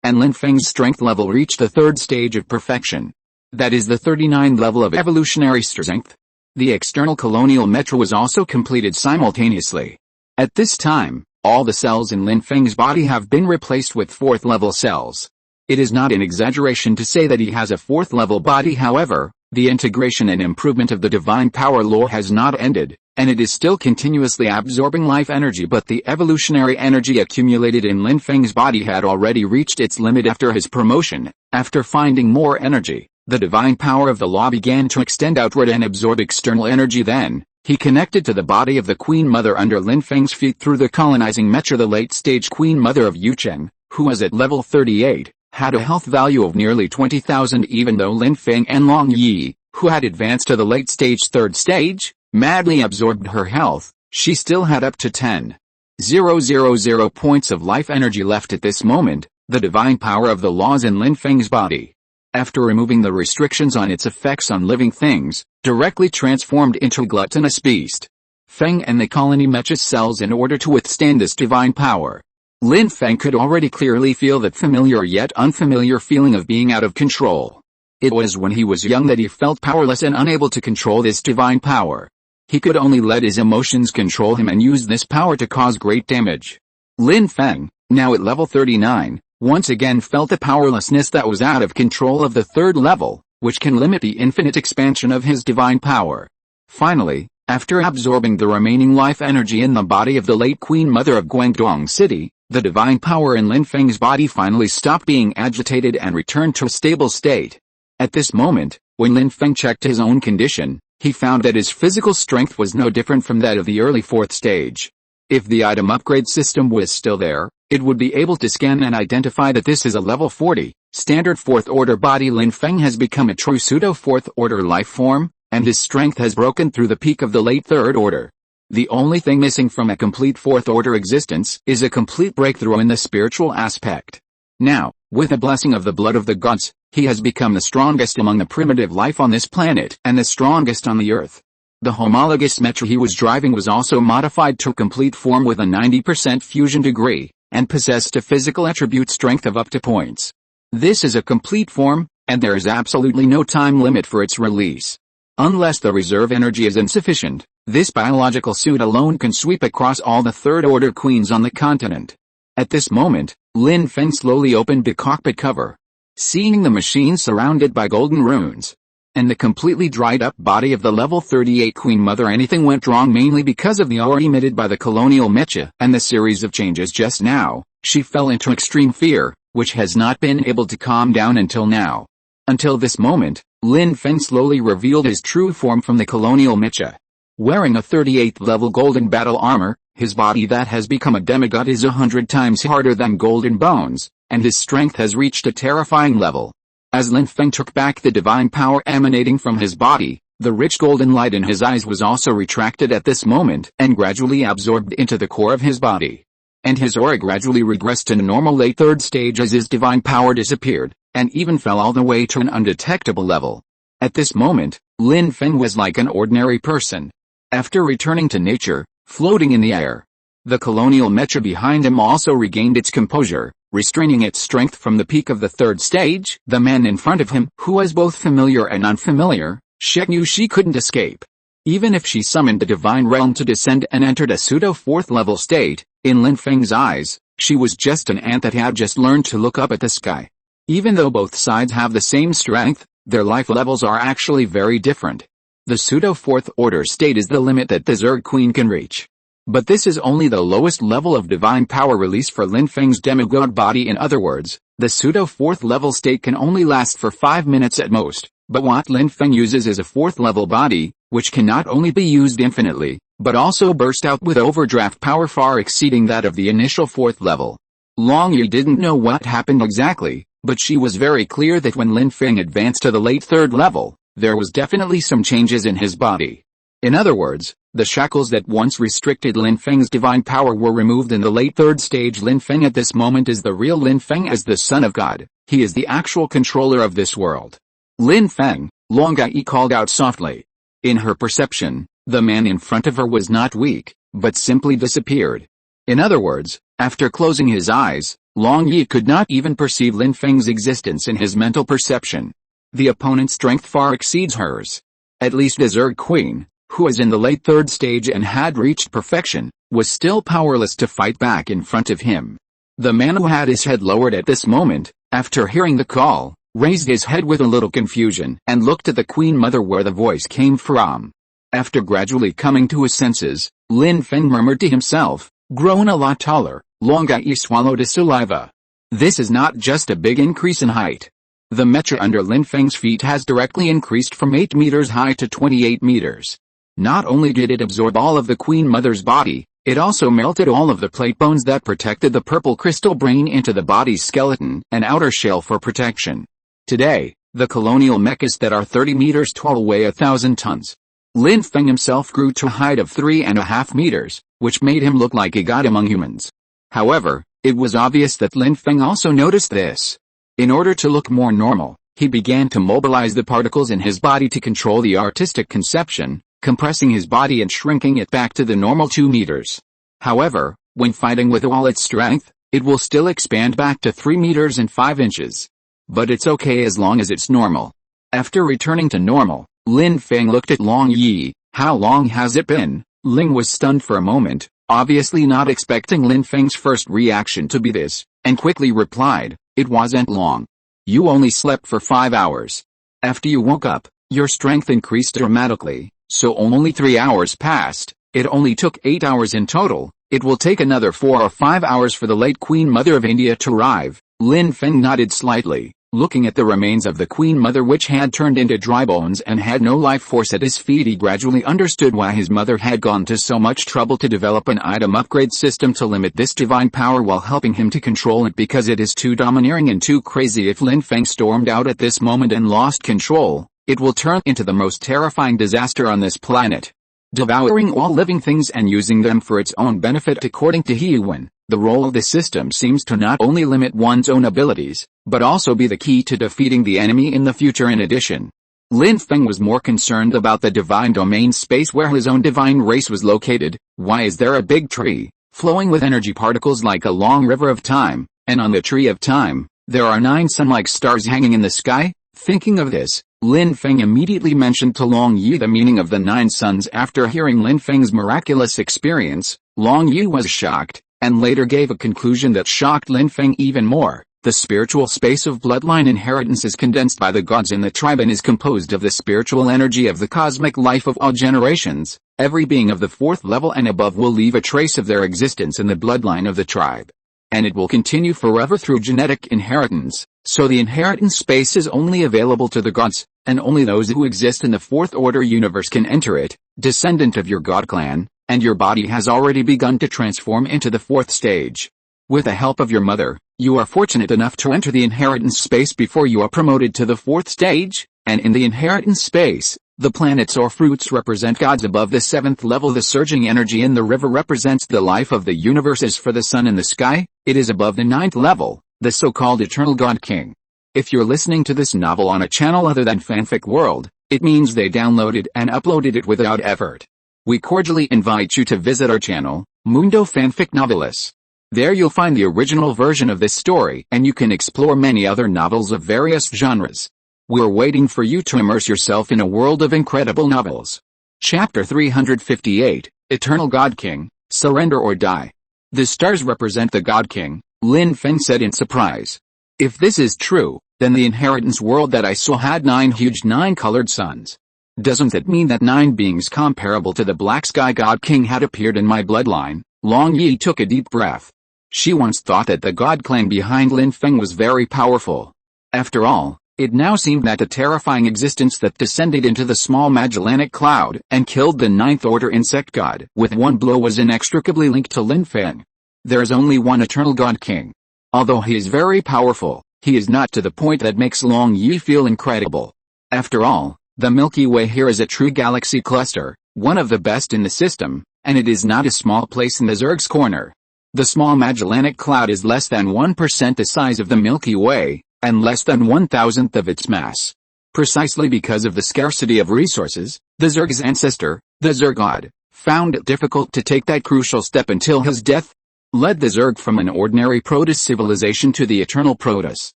and Lin Feng's strength level reached the third stage of perfection. That is the 39 level of evolutionary strength. The external colonial metra was also completed simultaneously. At this time, all the cells in Lin Feng's body have been replaced with fourth-level cells. It is not an exaggeration to say that he has a fourth-level body. However, the integration and improvement of the divine power law has not ended, and it is still continuously absorbing life energy, but the evolutionary energy accumulated in Lin Feng's body had already reached its limit after his promotion. After finding more energy, the divine power of the law began to extend outward and absorb external energy. Then, he connected to the body of the Queen Mother under Lin Feng's feet through the colonizing metra. The late-stage Queen Mother of Yucheng, who was at level 38, had a health value of nearly 20,000, even though Lin Feng and Long Yi, who had advanced to the late-stage third stage, madly absorbed her health. She still had up to 10,000 points of life energy left at this moment. The divine power of the laws in Lin Feng's body, after removing the restrictions on its effects on living things, directly transformed into a gluttonous beast. Feng and the colony mecha cells in order to withstand this divine power. Lin Feng could already clearly feel that familiar yet unfamiliar feeling of being out of control. It was when he was young that he felt powerless and unable to control this divine power. He could only let his emotions control him and use this power to cause great damage. Lin Feng, now at level 39, once again felt the powerlessness that was out of control of the third level, which can limit the infinite expansion of his divine power. Finally, after absorbing the remaining life energy in the body of the late Queen Mother of Guangdong City, the divine power in Lin Feng's body finally stopped being agitated and returned to a stable state. At this moment, when Lin Feng checked his own condition, he found that his physical strength was no different from that of the early fourth stage. If the item upgrade system was still there, it would be able to scan and identify that this is a level 40, standard fourth-order body. Lin Feng has become a true pseudo-fourth-order life form, and his strength has broken through the peak of the late third order. The only thing missing from a complete fourth-order existence is a complete breakthrough in the spiritual aspect. Now, with the blessing of the blood of the gods, he has become the strongest among the primitive life on this planet and the strongest on the earth. The homologous metra he was driving was also modified to complete form with a 90% fusion degree, and possessed a physical attribute strength of up to points. This is a complete form, and there is absolutely no time limit for its release. Unless the reserve energy is insufficient, this biological suit alone can sweep across all the third-order queens on the continent. At this moment, Lin Feng slowly opened the cockpit cover. Seeing the machine surrounded by golden runes, and the completely dried-up body of the level 38 Queen Mother, anything went wrong mainly because of the aura emitted by the colonial mecha and the series of changes just now. She fell into extreme fear, which has not been able to calm down until now. Until this moment, Lin Feng slowly revealed his true form from the colonial mecha. Wearing a 38th level golden battle armor, his body that has become a demigod is 100 times harder than golden bones, and his strength has reached a terrifying level. As Lin Feng took back the divine power emanating from his body, the rich golden light in his eyes was also retracted at this moment and gradually absorbed into the core of his body. And his aura gradually regressed to the normal late third stage as his divine power disappeared, and even fell all the way to an undetectable level. At this moment, Lin Feng was like an ordinary person. After returning to nature, floating in the air, the colonial mecha behind him also regained its composure, restraining its strength from the peak of the third stage. The man in front of him, who was both familiar and unfamiliar, she knew she couldn't escape. Even if she summoned the divine realm to descend and entered a pseudo-fourth level state, in Lin Feng's eyes, she was just an ant that had just learned to look up at the sky. Even though both sides have the same strength, their life levels are actually very different. The pseudo-fourth order state is the limit that the Zerg Queen can reach. But this is only the lowest level of divine power release for Lin Feng's demigod body. In other words, the pseudo-fourth level state can only last for 5 minutes at most, but what Lin Feng uses is a fourth level body, which can not only be used infinitely, but also burst out with overdraft power far exceeding that of the initial fourth level. Long Yi didn't know what happened exactly, but she was very clear that when Lin Feng advanced to the late third level, there was definitely some changes in his body. In other words, the shackles that once restricted Lin Feng's divine power were removed in the late third stage. Lin Feng at this moment is the real Lin Feng as the son of God. He is the actual controller of this world. Lin Feng, Long Yi called out softly. In her perception, the man in front of her was not weak, but simply disappeared. In other words, after closing his eyes, Long Yi could not even perceive Lin Feng's existence in his mental perception. The opponent's strength far exceeds hers. At least the Zerg Queen, who was in the late third stage and had reached perfection, was still powerless to fight back in front of him. The man who had his head lowered at this moment, after hearing the call, raised his head with a little confusion and looked at the Queen Mother where the voice came from. After gradually coming to his senses, Lin Feng murmured to himself, "Grown a lot taller." Long Yi swallowed his saliva. This is not just a big increase in height. The mecha under Lin Feng's feet has directly increased from 8 meters high to 28 meters. Not only did it absorb all of the Queen Mother's body, it also melted all of the plate bones that protected the purple crystal brain into the body's skeleton and outer shell for protection. Today, the colonial mechas that are 30 meters tall weigh 1,000 tons. Lin Feng himself grew to a height of 3.5 meters, which made him look like a god among humans. However, it was obvious that Lin Feng also noticed this. In order to look more normal, he began to mobilize the particles in his body to control the artistic conception, compressing his body and shrinking it back to the normal 2 meters. However, when fighting with all its strength, it will still expand back to 3 meters and 5 inches. But it's okay as long as it's normal. After returning to normal, Lin Feng looked at Long Yi. "How long has it been?" Ling was stunned for a moment, obviously not expecting Lin Feng's first reaction to be this, and quickly replied, "It wasn't long. You only slept for 5 hours. After you woke up, your strength increased dramatically, so only 3 hours passed. It only took 8 hours in total. It will take another 4 or 5 hours for the late Queen Mother of India to arrive." Lin Feng nodded slightly, looking at the remains of the Queen Mother which had turned into dry bones and had no life force at his feet. He gradually understood why his mother had gone to so much trouble to develop an item upgrade system to limit this divine power while helping him to control it, because it is too domineering and too crazy. If Lin Feng stormed out at this moment and lost control, it will turn into the most terrifying disaster on this planet. Devouring all living things and using them for its own benefit. According to He Yuan, the role of the system seems to not only limit one's own abilities, but also be the key to defeating the enemy in the future. In addition, Lin Feng was more concerned about the divine domain space where his own divine race was located. Why is there a big tree, flowing with energy particles like a long river of time, and on the tree of time, there are 9 sun-like stars hanging in the sky? Thinking of this, Lin Feng immediately mentioned to Long Yi the meaning of the 9 suns. After hearing Lin Feng's miraculous experience, Long Yi was shocked, and later gave a conclusion that shocked Lin Feng even more. The spiritual space of bloodline inheritance is condensed by the gods in the tribe and is composed of the spiritual energy of the cosmic life of all generations. Every being of the 4th level and above will leave a trace of their existence in the bloodline of the tribe. And it will continue forever through genetic inheritance. So the inheritance space is only available to the gods, and only those who exist in the 4th order universe can enter it. Descendant of your god clan, and your body has already begun to transform into the 4th stage. With the help of your mother, you are fortunate enough to enter the inheritance space before you are promoted to the 4th stage, and in the inheritance space, the planets or fruits represent gods above the 7th level. The surging energy in the river represents the life of the universe. As for the sun in the sky, it is above the 9th level, the so-called Eternal God King. If you're listening to this novel on a channel other than Fanfic World, it means they downloaded and uploaded it without effort. We cordially invite you to visit our channel, Mundo Fanfic Novelis. There you'll find the original version of this story, and you can explore many other novels of various genres. We're waiting for you to immerse yourself in a world of incredible novels. Chapter 358, Eternal God King, Surrender or Die. The stars represent the God King, Lin Feng said in surprise. If this is true, then the inheritance world that I saw had 9 huge 9-colored suns. Doesn't that mean that 9 beings comparable to the Black Sky God King had appeared in my bloodline? Long Yi took a deep breath. She once thought that the god clan behind Lin Feng was very powerful. After all, it now seemed that the terrifying existence that descended into the small Magellanic cloud and killed the 9th order insect god with one blow was inextricably linked to Lin Feng. There is only one eternal god king. Although he is very powerful, he is not to the point that makes Long Yi feel incredible. After all, the Milky Way here is a true galaxy cluster, one of the best in the system, and it is not a small place in the Zerg's corner. The Small Magellanic Cloud is less than 1% the size of the Milky Way, and less than 1,000th of its mass. Precisely because of the scarcity of resources, the Zerg's ancestor, the Zergod, found it difficult to take that crucial step until his death led the Zerg from an ordinary Protoss civilization to the eternal Protoss.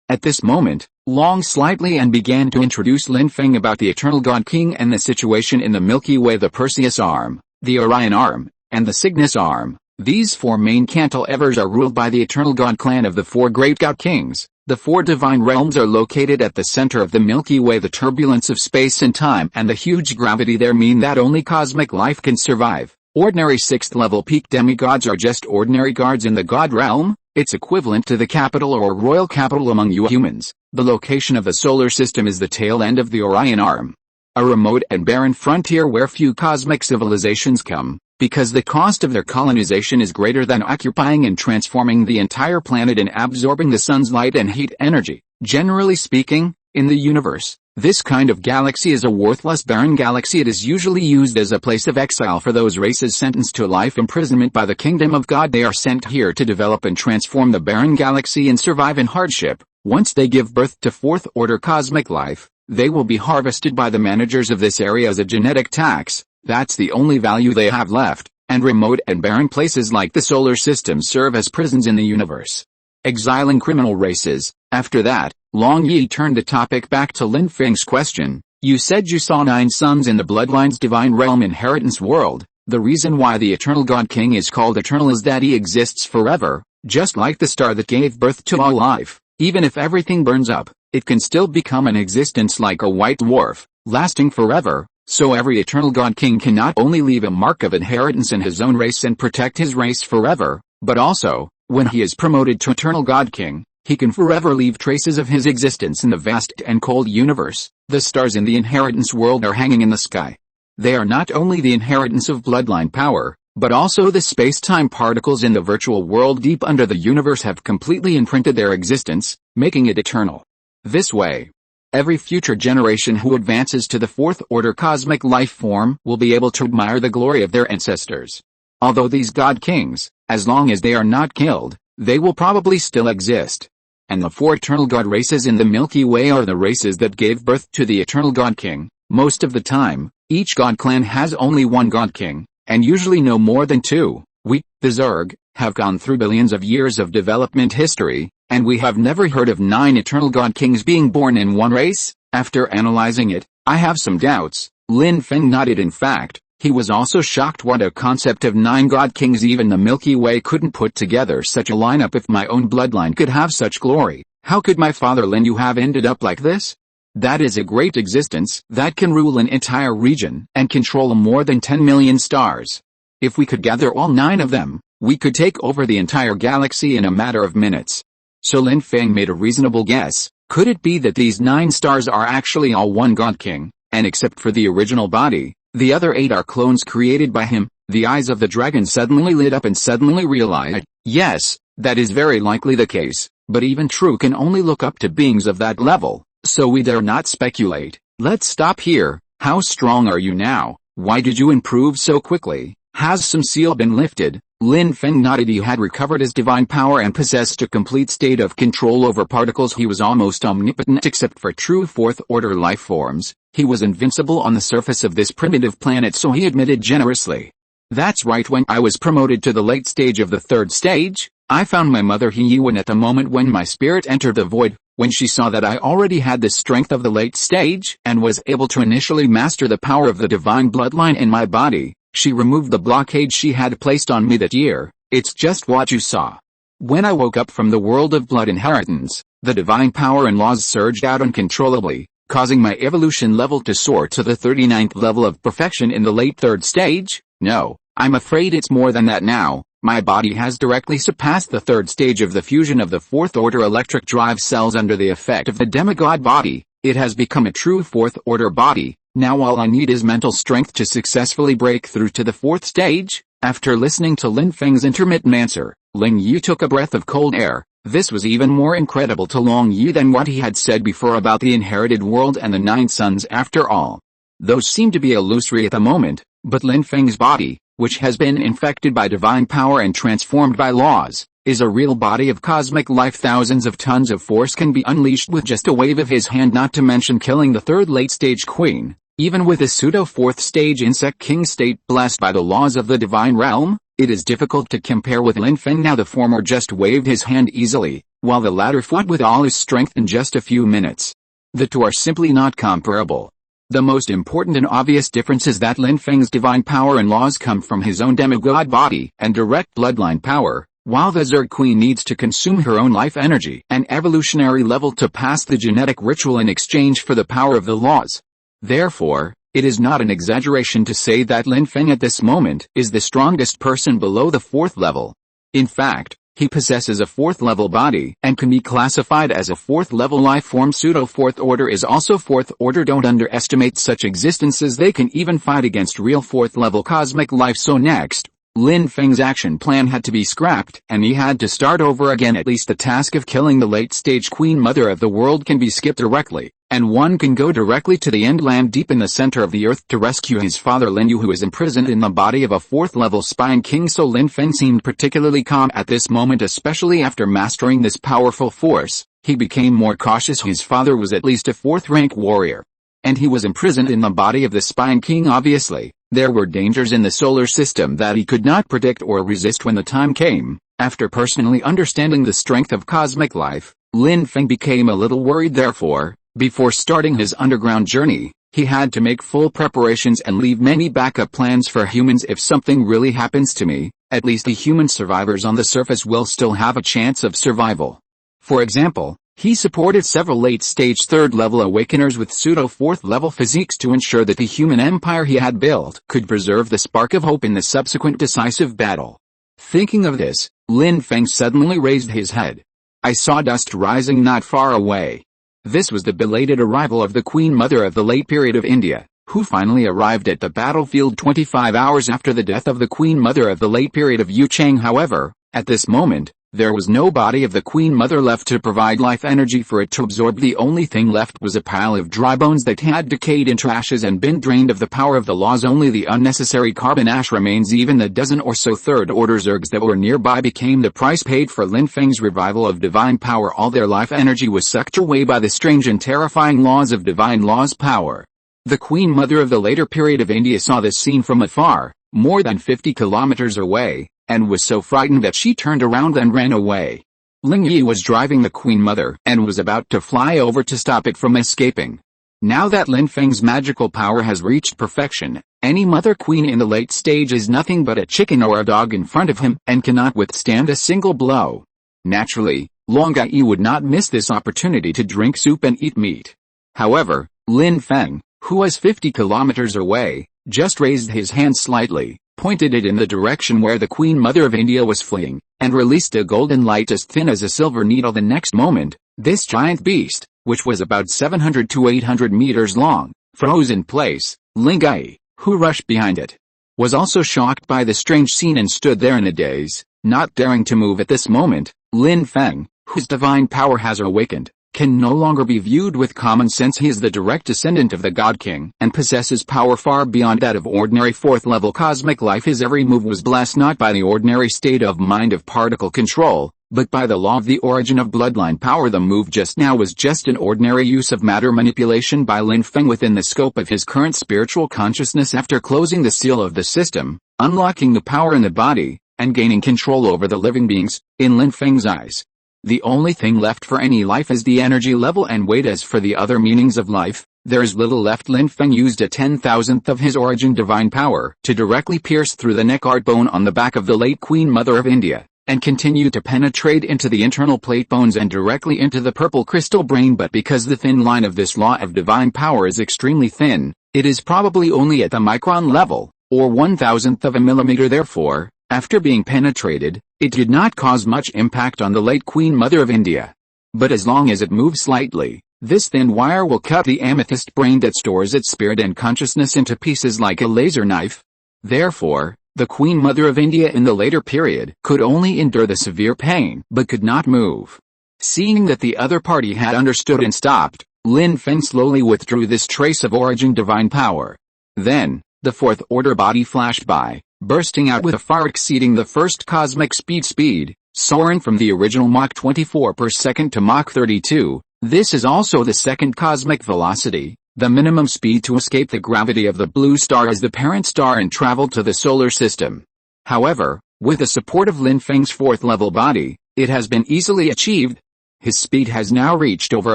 At this moment, Long slightly and began to introduce Lin Feng about the Eternal God King and the situation in the Milky Way, the Perseus Arm, the Orion Arm, and the Cygnus Arm. These four main cantilevers are ruled by the Eternal God clan of the four great God Kings. The four divine realms are located at the center of the Milky Way. The turbulence of space and time and the huge gravity there mean that only cosmic life can survive. Ordinary 6th level peak demigods are just ordinary gods in the God realm. It's equivalent to the capital or royal capital among you humans. The location of the solar system is the tail end of the Orion Arm, a remote and barren frontier where few cosmic civilizations come, because the cost of their colonization is greater than occupying and transforming the entire planet and absorbing the sun's light and heat energy. Generally speaking, in the universe, this kind of galaxy is a worthless barren galaxy. It is usually used as a place of exile for those races sentenced to life imprisonment by the kingdom of God. They are sent here to develop and transform the barren galaxy and survive in hardship. Once they give birth to fourth-order cosmic life, they will be harvested by the managers of this area as a genetic tax. That's the only value they have left, and remote and barren places like the solar system serve as prisons in the universe, exiling criminal races. After that, Long Yi turned the topic back to Lin Feng's question. You said you saw 9 suns in the Bloodline's divine realm inheritance world. The reason why the Eternal God King is called eternal is that he exists forever, just like the star that gave birth to all life. Even if everything burns up, it can still become an existence like a white dwarf, lasting forever. So every Eternal God King can not only leave a mark of inheritance in his own race and protect his race forever, but also, when he is promoted to Eternal God King, he can forever leave traces of his existence in the vast and cold universe. The stars in the inheritance world are hanging in the sky. They are not only the inheritance of bloodline power, but also the space-time particles in the virtual world deep under the universe have completely imprinted their existence, making it eternal. This way, every future generation who advances to the fourth-order cosmic life form will be able to admire the glory of their ancestors. Although these God Kings, as long as they are not killed, they will probably still exist. And the 4 eternal God races in the Milky Way are the races that gave birth to the Eternal God King. Most of the time, each God clan has only one God King, and usually no more than 2. We, the Zerg, have gone through billions of years of development history, and we have never heard of 9 Eternal God Kings being born in one race. After analyzing it, I have some doubts. Lin Feng nodded. In fact, he was also shocked what a concept of 9 God Kings. Even the Milky Way couldn't put together such a lineup. If my own bloodline could have such glory, how could my father Lin Yu have ended up like this? That is a great existence that can rule an entire region and control more than 10 million stars. If we could gather all 9 of them, we could take over the entire galaxy in a matter of minutes. So Lin Feng made a reasonable guess. Could it be that these 9 stars are actually all one God King, and except for the original body, the other 8 are clones created by him? The eyes of the dragon suddenly lit up and suddenly realized, yes, that is very likely the case, but even True can only look up to beings of that level, so we dare not speculate. Let's stop here. How strong are you now? Why did you improve so quickly? Has some seal been lifted? Lin Feng nodded. He had recovered his divine power and possessed a complete state of control over particles. He was almost omnipotent except for true fourth-order life forms. He was invincible on the surface of this primitive planet, so he admitted generously. That's right. When I was promoted to the late stage of the 3rd stage, I found my mother He Yuan at the moment when my spirit entered the void. When she saw that I already had the strength of the late stage and was able to initially master the power of the divine bloodline in my body, she removed the blockade she had placed on me that year. It's just what you saw. When I woke up from the world of blood inheritance, the divine power and laws surged out uncontrollably, causing my evolution level to soar to the 39th level of perfection in the late 3rd stage. No, I'm afraid it's more than that now. My body has directly surpassed the 3rd stage of the fusion of the 4th-order electric drive cells under the effect of the demigod body. It has become a true 4th-order body. Now all I need is mental strength to successfully break through to the 4th stage. After listening to Lin Feng's intermittent answer, Ling Yu took a breath of cold air. This was even more incredible to Long Yu than what he had said before about the inherited world and the 9 suns. After all, Those seem to be illusory at the moment, but Lin Feng's body, which has been infected by divine power and transformed by laws, is a real body of cosmic life. Thousands of tons of force can be unleashed with just a wave of his hand, not to mention killing the third late-stage queen. Even with a pseudo-fourth-stage insect king state blessed by the laws of the divine realm, it is difficult to compare with Lin Feng. Now the former just waved his hand easily, while the latter fought with all his strength in just a few minutes. The two are simply not comparable. The most important and obvious difference is that Lin Feng's divine power and laws come from his own demigod body and direct bloodline power, while the Zerg Queen needs to consume her own life energy and evolutionary level to pass the genetic ritual in exchange for the power of the laws. Therefore, it is not an exaggeration to say that Lin Feng at this moment is the strongest person below the fourth level. In fact, he possesses a fourth-level body and can be classified as a fourth-level life form. Pseudo-fourth order is also fourth order. Don't underestimate such existences. They can even fight against real fourth-level cosmic life. So next, Lin Feng's action plan had to be scrapped, and he had to start over again. At least the task of killing the late-stage Queen Mother of the world can be skipped directly, and one can go directly to the end land deep in the center of the earth to rescue his father Lin Yu, who is imprisoned in the body of a fourth-level spine king. So Lin Feng seemed particularly calm at this moment, especially after mastering this powerful force. He became more cautious. His father was at least a fourth-rank warrior, and he was imprisoned in the body of the spine king. Obviously, there were dangers in the solar system that he could not predict or resist when the time came. After personally understanding the strength of cosmic life, Lin Feng became a little worried. Therefore, before starting his underground journey, he had to make full preparations and leave many backup plans for humans. If something really happens to me, at least the human survivors on the surface will still have a chance of survival. For example, he supported several late-stage third-level awakeners with pseudo-fourth-level physiques to ensure that the human empire he had built could preserve the spark of hope in the subsequent decisive battle. Thinking of this, Lin Feng suddenly raised his head. I saw dust rising not far away. This was the belated arrival of the Queen Mother of the late period of India, who finally arrived at the battlefield 25 hours after the death of the Queen Mother of the late period of Yu Chang. However, at this moment, there was no body of the Queen Mother left to provide life energy for it to absorb. The only thing left was a pile of dry bones that had decayed into ashes and been drained of the power of the laws. Only the unnecessary carbon ash remains. Even the dozen or so third-order Zergs that were nearby became the price paid for Lin Feng's revival of divine power. All their life energy was sucked away by the strange and terrifying laws of divine laws power. The Queen Mother of the later period of India saw this scene from afar, more than 50 kilometers away, and was so frightened that she turned around and ran away. Ling Yi was driving the Queen Mother and was about to fly over to stop it from escaping. Now that Lin Feng's magical power has reached perfection, any mother queen in the late stage is nothing but a chicken or a dog in front of him and cannot withstand a single blow. Naturally, Long Yi would not miss this opportunity to drink soup and eat meat. However, Lin Feng, who was 50 kilometers away, just raised his hand slightly, pointed it in the direction where the Queen Mother of India was fleeing, and released a golden light as thin as a silver needle. The next moment, this giant beast, which was about 700 to 800 meters long, froze in place. Ling Yi, who rushed behind it, was also shocked by the strange scene and stood there in a daze, not daring to move. At this moment, Lin Feng, whose divine power has awakened, can no longer be viewed with common sense. He is the direct descendant of the God King and possesses power far beyond that of ordinary fourth-level cosmic life. His every move was blessed not by the ordinary state of mind of particle control, but by the law of the origin of bloodline power. The move just now was just an ordinary use of matter manipulation by Lin Feng within the scope of his current spiritual consciousness. After closing the seal of the system, unlocking the power in the body, and gaining control over the living beings, in Lin Feng's eyes, the only thing left for any life is the energy level and weight. As for the other meanings of life, there is little left. Lin Feng used a 10,000th of his origin divine power to directly pierce through the neck art bone on the back of the late Queen Mother of India, and continue to penetrate into the internal plate bones and directly into the purple crystal brain. But because the thin line of this law of divine power is extremely thin, it is probably only at the micron level, or 1,000th of a millimeter. Therefore, after being penetrated, it did not cause much impact on the late Queen Mother of India. But as long as it moves slightly, this thin wire will cut the amethyst brain that stores its spirit and consciousness into pieces like a laser knife. Therefore, the Queen Mother of India in the later period could only endure the severe pain but could not move. Seeing that the other party had understood and stopped, Lin Feng slowly withdrew this trace of origin divine power. Then, the fourth order body flashed by, bursting out with a far exceeding the first cosmic speed, soaring from the original Mach 24 per second to Mach 32. This is also the second cosmic velocity, the minimum speed to escape the gravity of the blue star as the parent star and travel to the solar system. However, with the support of Lin Feng's fourth level body, it has been easily achieved. His speed has now reached over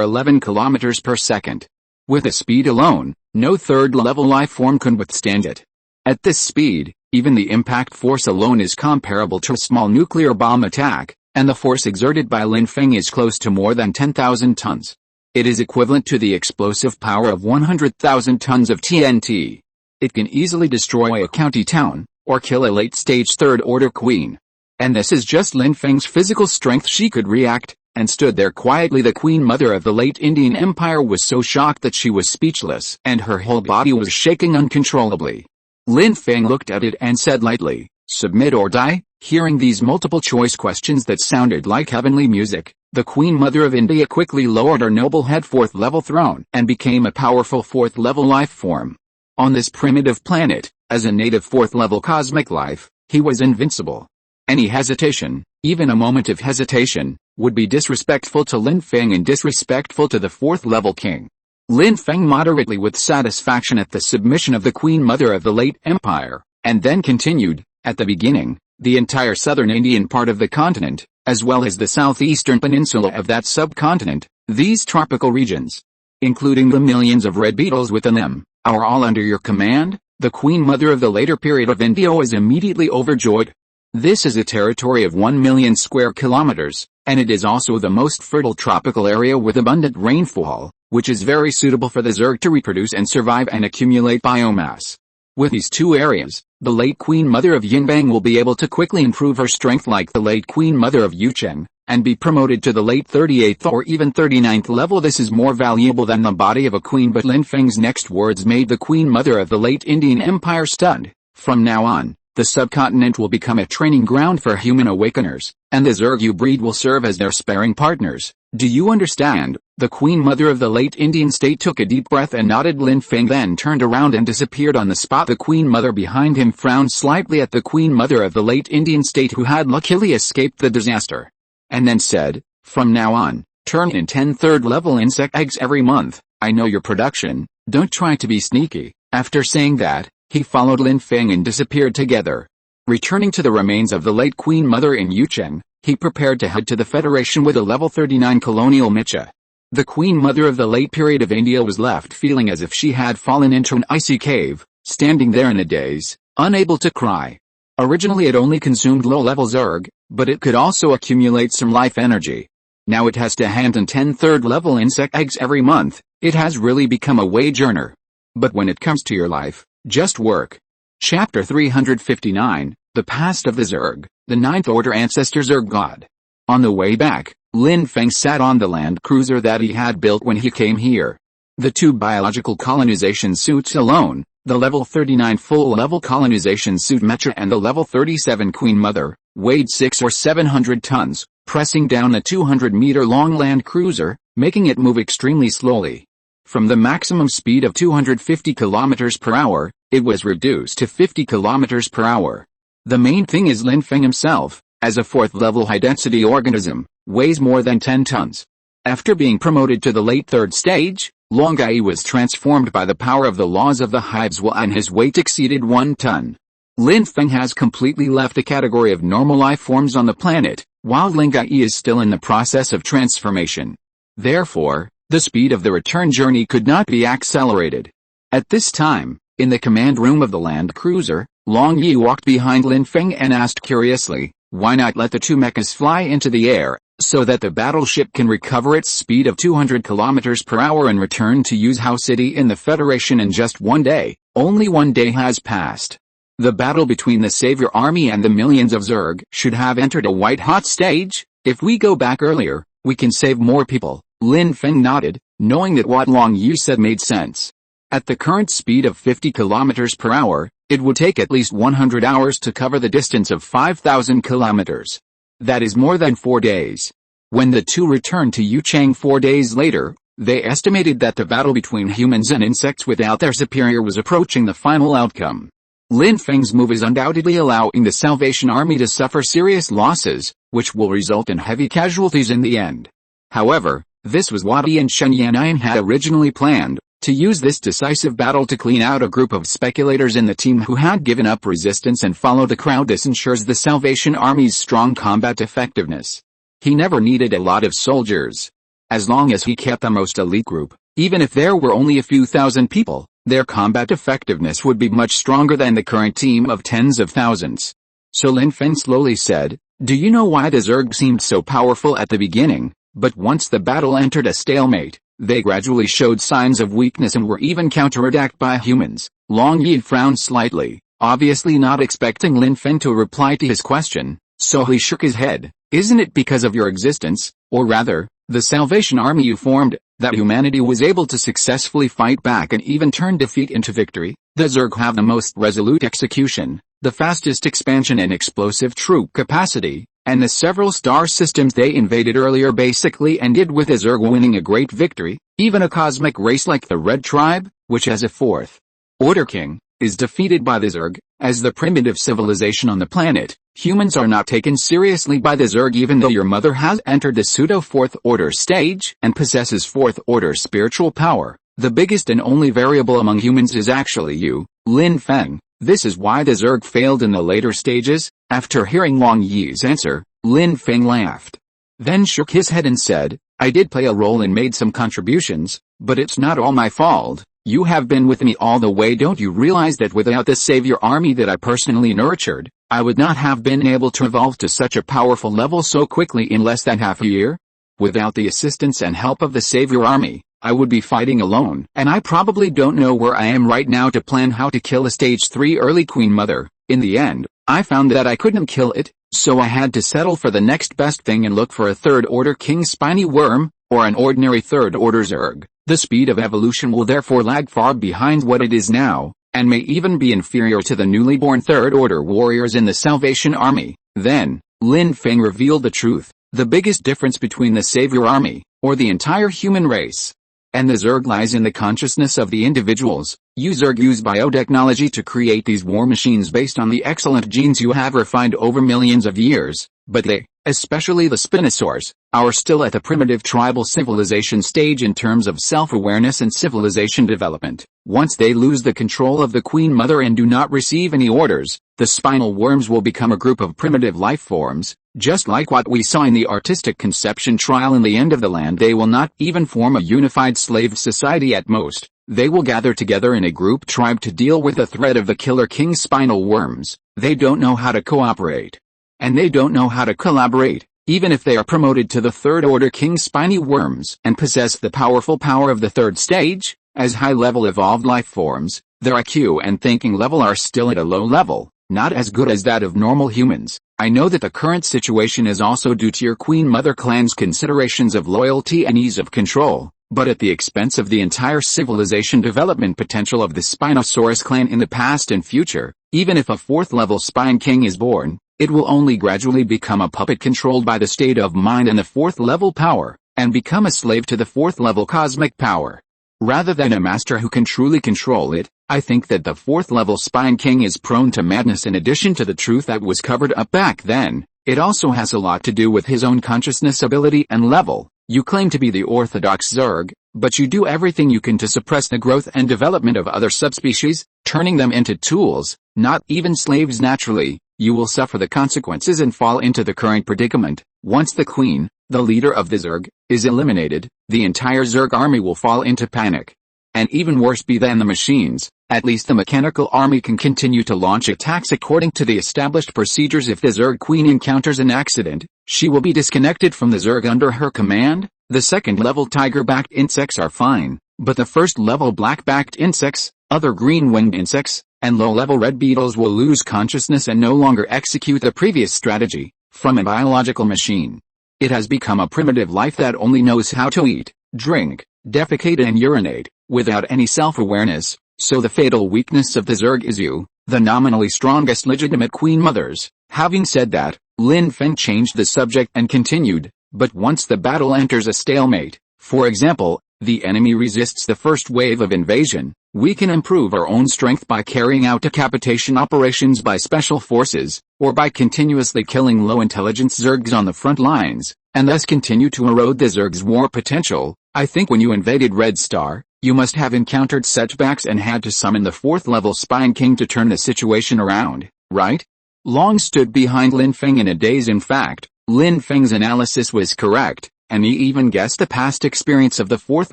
11 kilometers per second. With the speed alone, no third-level life form can withstand it. At this speed, even the impact force alone is comparable to a small nuclear bomb attack, and the force exerted by Lin Feng is close to more than 10,000 tons. It is equivalent to the explosive power of 100,000 tons of TNT. It can easily destroy a county town, or kill a late-stage third-order queen. And this is just Lin Feng's physical strength. She could react, and stood there quietly. The Queen Mother of the late Indian Empire was so shocked that she was speechless, and her whole body was shaking uncontrollably. Lin Feng looked at it and said lightly, "Submit or die." Hearing these multiple choice questions that sounded like heavenly music, the Queen Mother of India quickly lowered her noble head fourth level throne and became a powerful fourth level life form. On this primitive planet, as a native fourth level cosmic life, he was invincible. Any hesitation, even a moment of hesitation, would be disrespectful to Lin Feng and disrespectful to the fourth level king. Lin Feng moderately with satisfaction at the submission of the Queen Mother of the late empire, and then continued, "At the beginning, the entire southern Indian part of the continent, as well as the southeastern peninsula of that subcontinent, these tropical regions, including the millions of red beetles within them, are all under your command." The Queen Mother of the later period of India was immediately overjoyed. This is a territory of 1 million square kilometers, and it is also the most fertile tropical area with abundant rainfall, which is very suitable for the Zerg to reproduce and survive and accumulate biomass. With these two areas, the late Queen Mother of Yinbang will be able to quickly improve her strength like the late Queen Mother of Yucheng, and be promoted to the late 38th or even 39th level. This is more valuable than the body of a queen. But Lin Feng's next words made the Queen Mother of the late Indian Empire stunned. From now on, the subcontinent will become a training ground for human awakeners, and the Zergu breed will serve as their sparring partners. Do you understand? The Queen Mother of the late Indian state took a deep breath and nodded. Lin Feng then turned around and disappeared on the spot. The Queen Mother behind him frowned slightly at the Queen Mother of the late Indian state who had luckily escaped the disaster, and then said, "From now on, turn in 10 third-level insect eggs every month. I know your production, don't try to be sneaky." After saying that, he followed Lin Feng and disappeared together. Returning to the remains of the late Queen Mother in Yucheng, he prepared to head to the Federation with a level 39 colonial Micha. The Queen Mother of the late period of India was left feeling as if she had fallen into an icy cave, standing there in a daze, unable to cry. Originally it only consumed low-level Zerg, but it could also accumulate some life energy. Now it has to hand in 10 third-level insect eggs every month. It has really become a wage earner. But when it comes to your life, just work. Chapter 359, The Past of the Zerg, the Ninth Order Ancestor Zerg God. On the way back, Lin Feng sat on the land cruiser that he had built when he came here. The two biological colonization suits alone, the level 39 full-level colonization suit Mecha and the level 37 Queen Mother, weighed 600 or 700 tons, pressing down a 200-meter-long land cruiser, making it move extremely slowly. From the maximum speed of 250 kilometers per hour, it was reduced to 50 kilometers per hour. The main thing is Lin Feng himself, as a fourth-level high-density organism, weighs more than 10 tons. After being promoted to the late third stage, Longai was transformed by the power of the laws of the hives and his weight exceeded 1 ton. Lin Feng has completely left the category of normal life forms on the planet, while Longai is still in the process of transformation. Therefore, the speed of the return journey could not be accelerated. At this time, in the command room of the land cruiser, Long Yi walked behind Lin Feng and asked curiously, "Why not let the two mechas fly into the air, so that the battleship can recover its speed of 200 kilometers per hour and return to Yuzhou City in the Federation in just 1 day?" Only 1 day has passed. The battle between the Savior Army and the millions of Zerg should have entered a white-hot stage. If we go back earlier, we can save more people. Lin Feng nodded, knowing that what Long Yu said made sense. At the current speed of 50 kilometers per hour, it would take at least 100 hours to cover the distance of 5,000 kilometers. That is more than 4 days. When the two returned to Yuchang 4 days later, They estimated that the battle between humans and insects without their superior was approaching the final outcome. Lin Feng's move is undoubtedly allowing the Salvation Army to suffer serious losses, which will result in heavy casualties in the end. However, this was what he and Shen Yannian had originally planned, to use this decisive battle to clean out a group of speculators in the team who had given up resistance and follow the crowd. This ensures the Salvation Army's strong combat effectiveness. He never needed a lot of soldiers. As long as he kept the most elite group, even if there were only a few thousand people, their combat effectiveness would be much stronger than the current team of tens of thousands. So Lin Feng slowly said, "Do you know why the Zerg seemed so powerful at the beginning, but once the battle entered a stalemate, they gradually showed signs of weakness and were even counterattacked by humans?" Long Yi frowned slightly, obviously not expecting Lin Feng to reply to his question, so he shook his head. "Isn't it because of your existence, or rather, the Salvation Army you formed, that humanity was able to successfully fight back and even turn defeat into victory? The Zerg have the most resolute execution, the fastest expansion and explosive troop capacity, and the several star systems they invaded earlier basically ended with the Zerg winning a great victory. Even a cosmic race like the Red Tribe, which has a fourth order king, is defeated by the Zerg. As the primitive civilization on the planet, humans are not taken seriously by the Zerg even though your mother has entered the pseudo-fourth order stage and possesses fourth order spiritual power. The biggest and only variable among humans is actually you, Lin Feng. This is why the Zerg failed in the later stages." After hearing Long Yi's answer, Lin Feng laughed. Then shook his head and said, "I did play a role and made some contributions, but it's not all my fault. You have been with me all the way. Don't you realize that without the Savior Army that I personally nurtured, I would not have been able to evolve to such a powerful level so quickly in less than half a year? Without the assistance and help of the Savior Army, I would be fighting alone, and I probably don't know where I am right now to plan how to kill a stage 3 early Queen Mother. In the end, I found that I couldn't kill it, so I had to settle for the next best thing and look for a third-order King Spiny Worm, or an ordinary third-order Zerg. The speed of evolution will therefore lag far behind what it is now, and may even be inferior to the newly born third-order warriors in the Salvation Army." Then, Lin Feng revealed the truth. The biggest difference between the Savior Army, or the entire human race, and the Zerg lies in the consciousness of the individuals. You Zerg use biotechnology to create these war machines based on the excellent genes you have refined over millions of years, but they, especially the Spinosaurs, are still at the primitive tribal civilization stage in terms of self-awareness and civilization development. Once they lose the control of the Queen Mother and do not receive any orders, the spinal worms will become a group of primitive life forms, just like what we saw in the artistic conception trial in the end of the land. They will not even form a unified slave society at most. They will gather together in a group tribe to deal with the threat of the killer king spinal worms. They don't know how to cooperate. And they don't know how to collaborate. Even if they are promoted to the third-order king spiny worms and possess the powerful power of the third stage, as high-level evolved life forms, their IQ and thinking level are still at a low level, not as good as that of normal humans. I know that the current situation is also due to your Queen Mother clan's considerations of loyalty and ease of control, but at the expense of the entire civilization development potential of the Spinosaurus clan in the past and future. Even if a fourth-level Spine King is born, it will only gradually become a puppet controlled by the state of mind and the fourth-level power, and become a slave to the fourth-level cosmic power. Rather than a master who can truly control it, I think that the fourth-level Spine King is prone to madness. In addition to the truth that was covered up back then, it also has a lot to do with his own consciousness ability and level. You claim to be the orthodox Zerg, but you do everything you can to suppress the growth and development of other subspecies, turning them into tools, not even slaves naturally. You will suffer the consequences and fall into the current predicament. Once the Queen, the leader of the Zerg, is eliminated, the entire Zerg army will fall into panic. And even worse be than the machines, at least the mechanical army can continue to launch attacks according to the established procedures. If the Zerg Queen encounters an accident, she will be disconnected from the Zerg under her command. The second-level tiger-backed insects are fine, but the first-level black-backed insects, other green-winged insects, and low-level red beetles will lose consciousness and no longer execute the previous strategy. From a biological machine, it has become a primitive life that only knows how to eat, drink, defecate and urinate, without any self-awareness. So the fatal weakness of the Zerg is you, the nominally strongest legitimate Queen Mothers. Having said that, Lin Feng changed the subject and continued, but once the battle enters a stalemate, for example, The enemy resists the first wave of invasion. We can improve our own strength by carrying out decapitation operations by special forces, or by continuously killing low-intelligence Zergs on the front lines, and thus continue to erode the Zerg's war potential. I think when you invaded Red Star, you must have encountered setbacks and had to summon the 4th level Spine King to turn the situation around, right? Long stood behind Lin Feng in a daze. In fact, Lin Feng's analysis was correct, and he even guessed the past experience of the 4th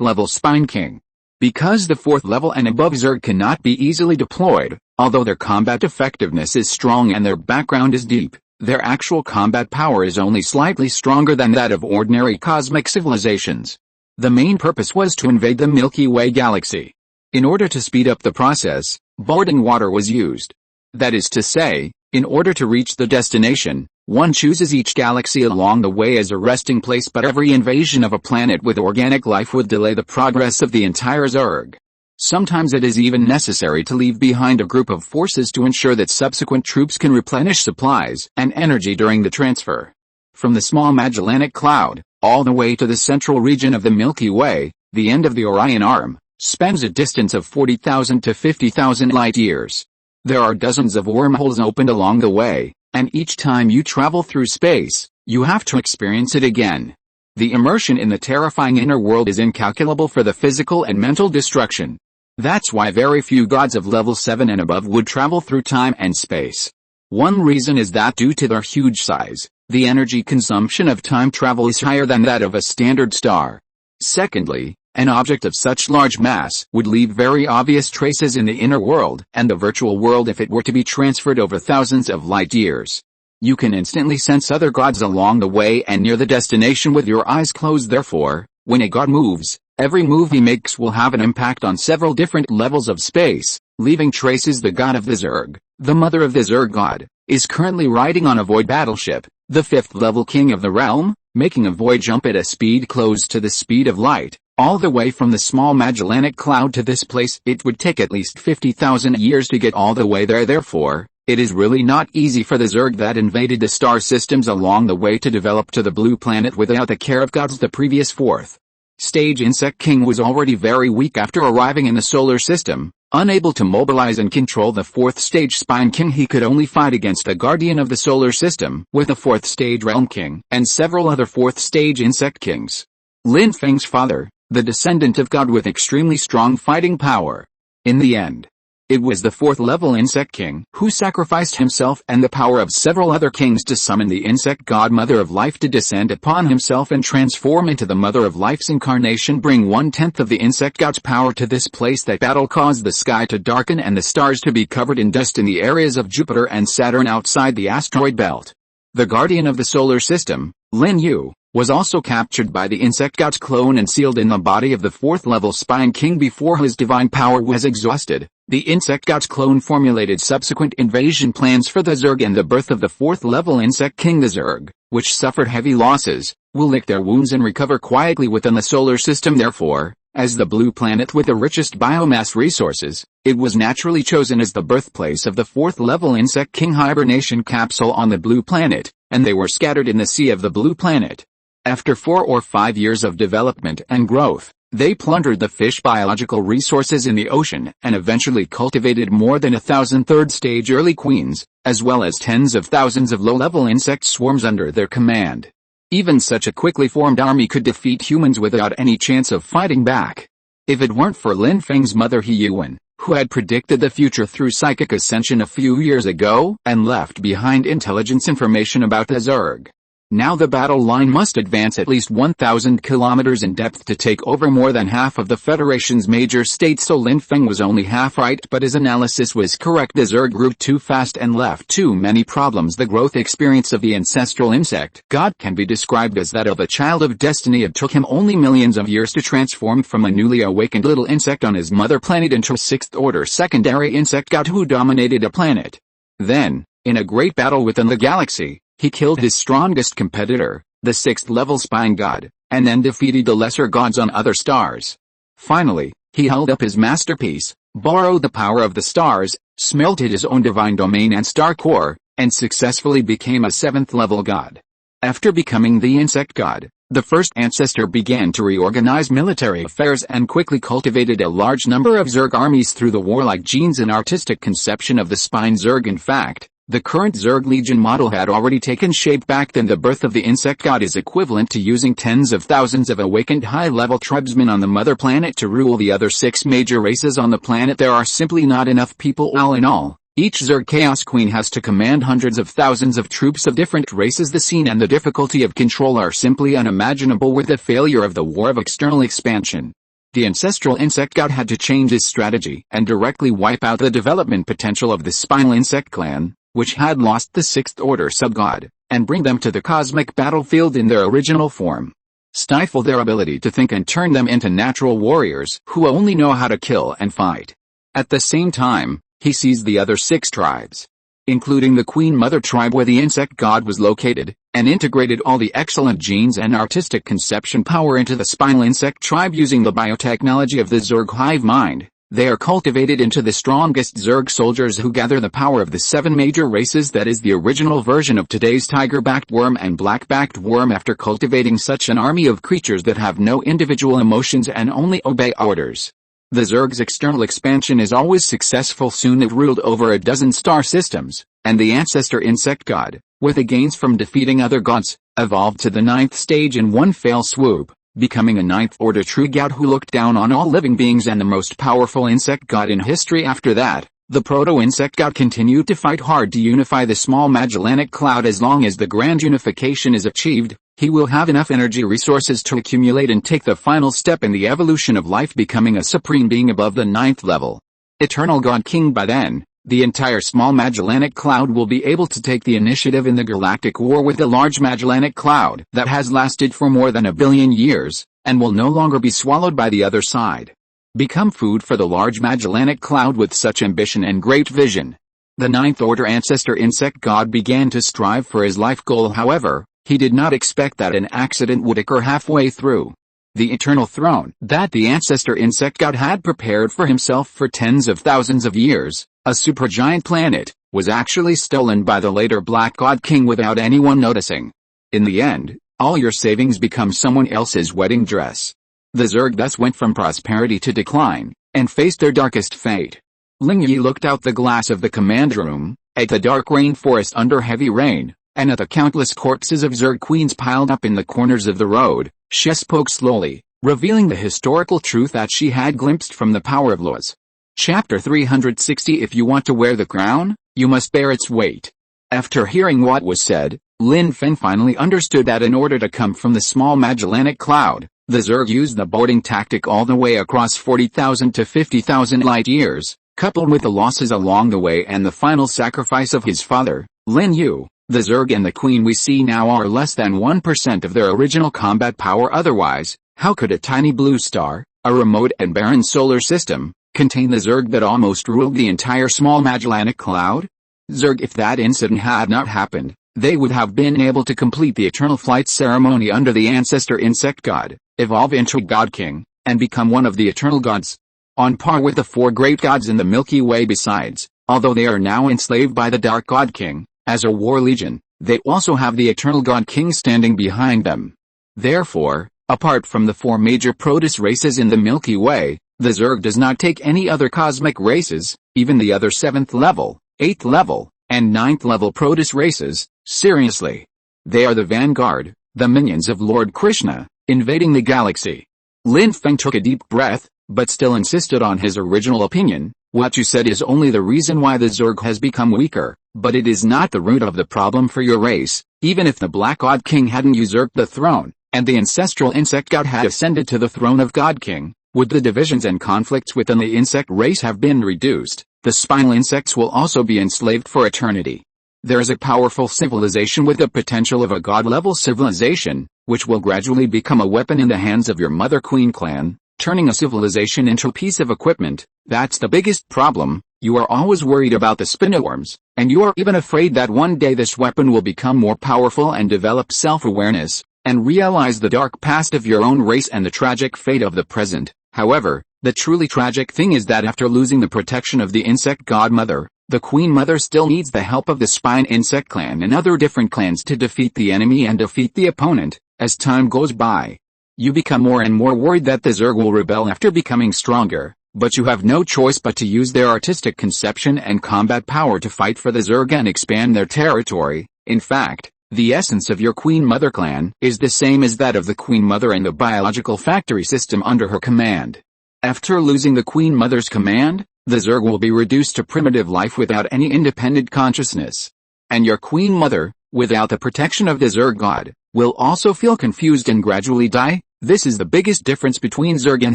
level Spine King. Because the 4th level and above Zerg cannot be easily deployed, although their combat effectiveness is strong and their background is deep, their actual combat power is only slightly stronger than that of ordinary cosmic civilizations. The main purpose was to invade the Milky Way galaxy. In order to speed up the process, boarding water was used. That is to say, in order to reach the destination, one chooses each galaxy along the way as a resting place, but every invasion of a planet with organic life would delay the progress of the entire Zerg. Sometimes it is even necessary to leave behind a group of forces to ensure that subsequent troops can replenish supplies and energy during the transfer. From the small Magellanic Cloud, all the way to the central region of the Milky Way, the end of the Orion Arm, spans a distance of 40,000 to 50,000 light-years. There are dozens of wormholes opened along the way, and each time you travel through space, you have to experience it again. The immersion in the terrifying inner world is incalculable for the physical and mental destruction. That's why very few gods of level 7 and above would travel through time and space. One reason is that due to their huge size, the energy consumption of time travel is higher than that of a standard star. Secondly, an object of such large mass would leave very obvious traces in the inner world and the virtual world if it were to be transferred over thousands of light years. You can instantly sense other gods along the way and near the destination with your eyes closed. Therefore, when a god moves, every move he makes will have an impact on several different levels of space, leaving traces. The god of the Zerg, the mother of the Zerg god, is currently riding on a void battleship, the 5th level king of the realm, making a void jump at a speed close to the speed of light. All the way from the small Magellanic Cloud to this place, it would take at least 50,000 years to get all the way there. Therefore, it is really not easy for the Zerg that invaded the star systems along the way to develop to the blue planet without the care of gods. The previous 4th stage Insect King was already very weak after arriving in the solar system. Unable to mobilize and control the 4th stage Spine King, he could only fight against a guardian of the solar system with a 4th stage Realm King and several other 4th stage Insect Kings. Lin Feng's father, the descendant of God with extremely strong fighting power. In the end, it was the 4th level Insect King who sacrificed himself and the power of several other kings to summon the Insect God Mother of Life to descend upon himself and transform into the Mother of Life's incarnation, bring 1/10 of the Insect God's power to this place. That battle caused the sky to darken and the stars to be covered in dust in the areas of Jupiter and Saturn outside the asteroid belt. The guardian of the solar system, Lin Yu, was also captured by the Insect God's clone and sealed in the body of the 4th level Spine King before his divine power was exhausted. The Insect God's clone formulated subsequent invasion plans for the Zerg, and the birth of the 4th level Insect King. The Zerg, which suffered heavy losses, will lick their wounds and recover quietly within the solar system. Therefore, as the blue planet with the richest biomass resources, it was naturally chosen as the birthplace of the 4th level Insect King hibernation capsule on the blue planet, and they were scattered in the sea of the blue planet. After 4 or 5 years of development and growth, they plundered the fish biological resources in the ocean and eventually cultivated more than 1,000 third-stage early queens, as well as tens of thousands of low-level insect swarms under their command. Even such a quickly formed army could defeat humans without any chance of fighting back. If it weren't for Lin Feng's mother He Yuan, who had predicted the future through psychic ascension a few years ago and left behind intelligence information about the Zerg. Now the battle line must advance at least 1,000 kilometers in depth to take over more than half of the Federation's major states. So Lin Feng was only half right, but his analysis was correct. The Zerg grew too fast and left too many problems. The growth experience of the ancestral insect god can be described as that of a child of destiny. It took him only millions of years to transform from a newly awakened little insect on his mother planet into a 6th-order secondary insect god who dominated a planet. Then, in a great battle within the galaxy, he killed his strongest competitor, the 6th-level Spine God, and then defeated the lesser gods on other stars. Finally, he held up his masterpiece, borrowed the power of the stars, smelted his own divine domain and star core, and successfully became a 7th-level god. After becoming the insect god, The first ancestor began to reorganize military affairs and quickly cultivated a large number of Zerg armies through the warlike genes and artistic conception of the spine Zerg. In fact, the current Zerg Legion model had already taken shape back then. The birth of the insect god is equivalent to using tens of thousands of awakened high-level tribesmen on the mother planet to rule the other 6 major races on the planet. There are simply not enough people. All in all, each Zerg Chaos Queen has to command hundreds of thousands of troops of different races. The scene and the difficulty of control are simply unimaginable with the failure of the War of External Expansion. The ancestral insect god had to change his strategy and directly wipe out the development potential of the spinal insect clan, which had lost the 6th order subgod, and bring them to the cosmic battlefield in their original form. Stifle their ability to think and turn them into natural warriors who only know how to kill and fight. At the same time, he seized the other 6 tribes, including the Queen Mother tribe where the insect god was located, and integrated all the excellent genes and artistic conception power into the spinal insect tribe using the biotechnology of the Zerg hive mind. They are cultivated into the strongest Zerg soldiers who gather the power of the 7 major races. That is the original version of today's tiger-backed worm and black-backed worm. After cultivating such an army of creatures that have no individual emotions and only obey orders, the Zerg's external expansion is always successful. Soon it ruled over a dozen star systems, and the ancestor insect god, with the gains from defeating other gods, evolved to the 9th stage in one fell swoop, becoming a 9th order true god who looked down on all living beings and the most powerful insect god in history. After that, the proto-insect god continued to fight hard to unify the small Magellanic Cloud. As long as the grand unification is achieved, he will have enough energy resources to accumulate and take the final step in the evolution of life, becoming a supreme being above the 9th level. Eternal God King. By then, the entire small Magellanic Cloud will be able to take the initiative in the galactic war with the large Magellanic Cloud that has lasted for more than 1 billion years, and will no longer be swallowed by the other side. Become food for the large Magellanic Cloud. With such ambition and great vision, the 9th order ancestor insect god began to strive for his life goal. However, he did not expect that an accident would occur halfway through. The eternal throne that the ancestor insect god had prepared for himself for tens of thousands of years, a supergiant planet, was actually stolen by the later Black God King without anyone noticing. In the end, all your savings become someone else's wedding dress. The Zerg thus went from prosperity to decline, and faced their darkest fate. Ling Yi looked out the glass of the command room, at the dark rainforest under heavy rain, and at the countless corpses of Zerg queens piled up in the corners of the road. She spoke slowly, revealing the historical truth that she had glimpsed from the power of laws. Chapter 360. If you want to wear the crown, you must bear its weight. After hearing what was said, Lin Feng finally understood that in order to come from the small Magellanic Cloud, the Zerg used the boarding tactic all the way across 40,000 to 50,000 light years, coupled with the losses along the way and the final sacrifice of his father, Lin Yu. The Zerg and the Queen we see now are less than 1% of their original combat power. Otherwise, how could a tiny blue star, a remote and barren solar system, contain the Zerg that almost ruled the entire small Magellanic Cloud? Zerg, if that incident had not happened, they would have been able to complete the eternal flight ceremony under the ancestor insect god, evolve into God King, and become one of the eternal gods, on par with the 4 great gods in the Milky Way. Besides, although they are now enslaved by the Dark God King, as a war legion, they also have the Eternal God King standing behind them. Therefore, apart from the 4 major Protoss races in the Milky Way, the Zerg does not take any other cosmic races, even the other 7th level, 8th level, and 9th level Protoss races, seriously. They are the vanguard, the minions of Lord Krishna, invading the galaxy. Lin Feng took a deep breath, but still insisted on his original opinion. What you said is only the reason why the Zerg has become weaker, but it is not the root of the problem for your race. Even if the Black God King hadn't usurped the throne, and the ancestral insect god had ascended to the throne of God King, would the divisions and conflicts within the insect race have been reduced. The spinal insects will also be enslaved for eternity. There is a powerful civilization with the potential of a god-level civilization, which will gradually become a weapon in the hands of your Mother Queen clan, turning a civilization into a piece of equipment. That's the biggest problem. You are always worried about the spinoworms, and you are even afraid that one day this weapon will become more powerful and develop self-awareness, and realize the dark past of your own race and the tragic fate of the present. However, the truly tragic thing is that after losing the protection of the insect godmother, the Queen Mother still needs the help of the Spine Insect clan and other different clans to defeat the enemy and defeat the opponent, As time goes by, you become more and more worried that the Zerg will rebel after becoming stronger, but you have no choice but to use their artistic conception and combat power to fight for the Zerg and expand their territory. In fact, the essence of your Queen Mother clan is the same as that of the Queen Mother and the biological factory system under her command. After losing the Queen Mother's command, the Zerg will be reduced to primitive life without any independent consciousness. And your Queen Mother, without the protection of the Zerg god, will also feel confused and gradually die. This is the biggest difference between Zerg and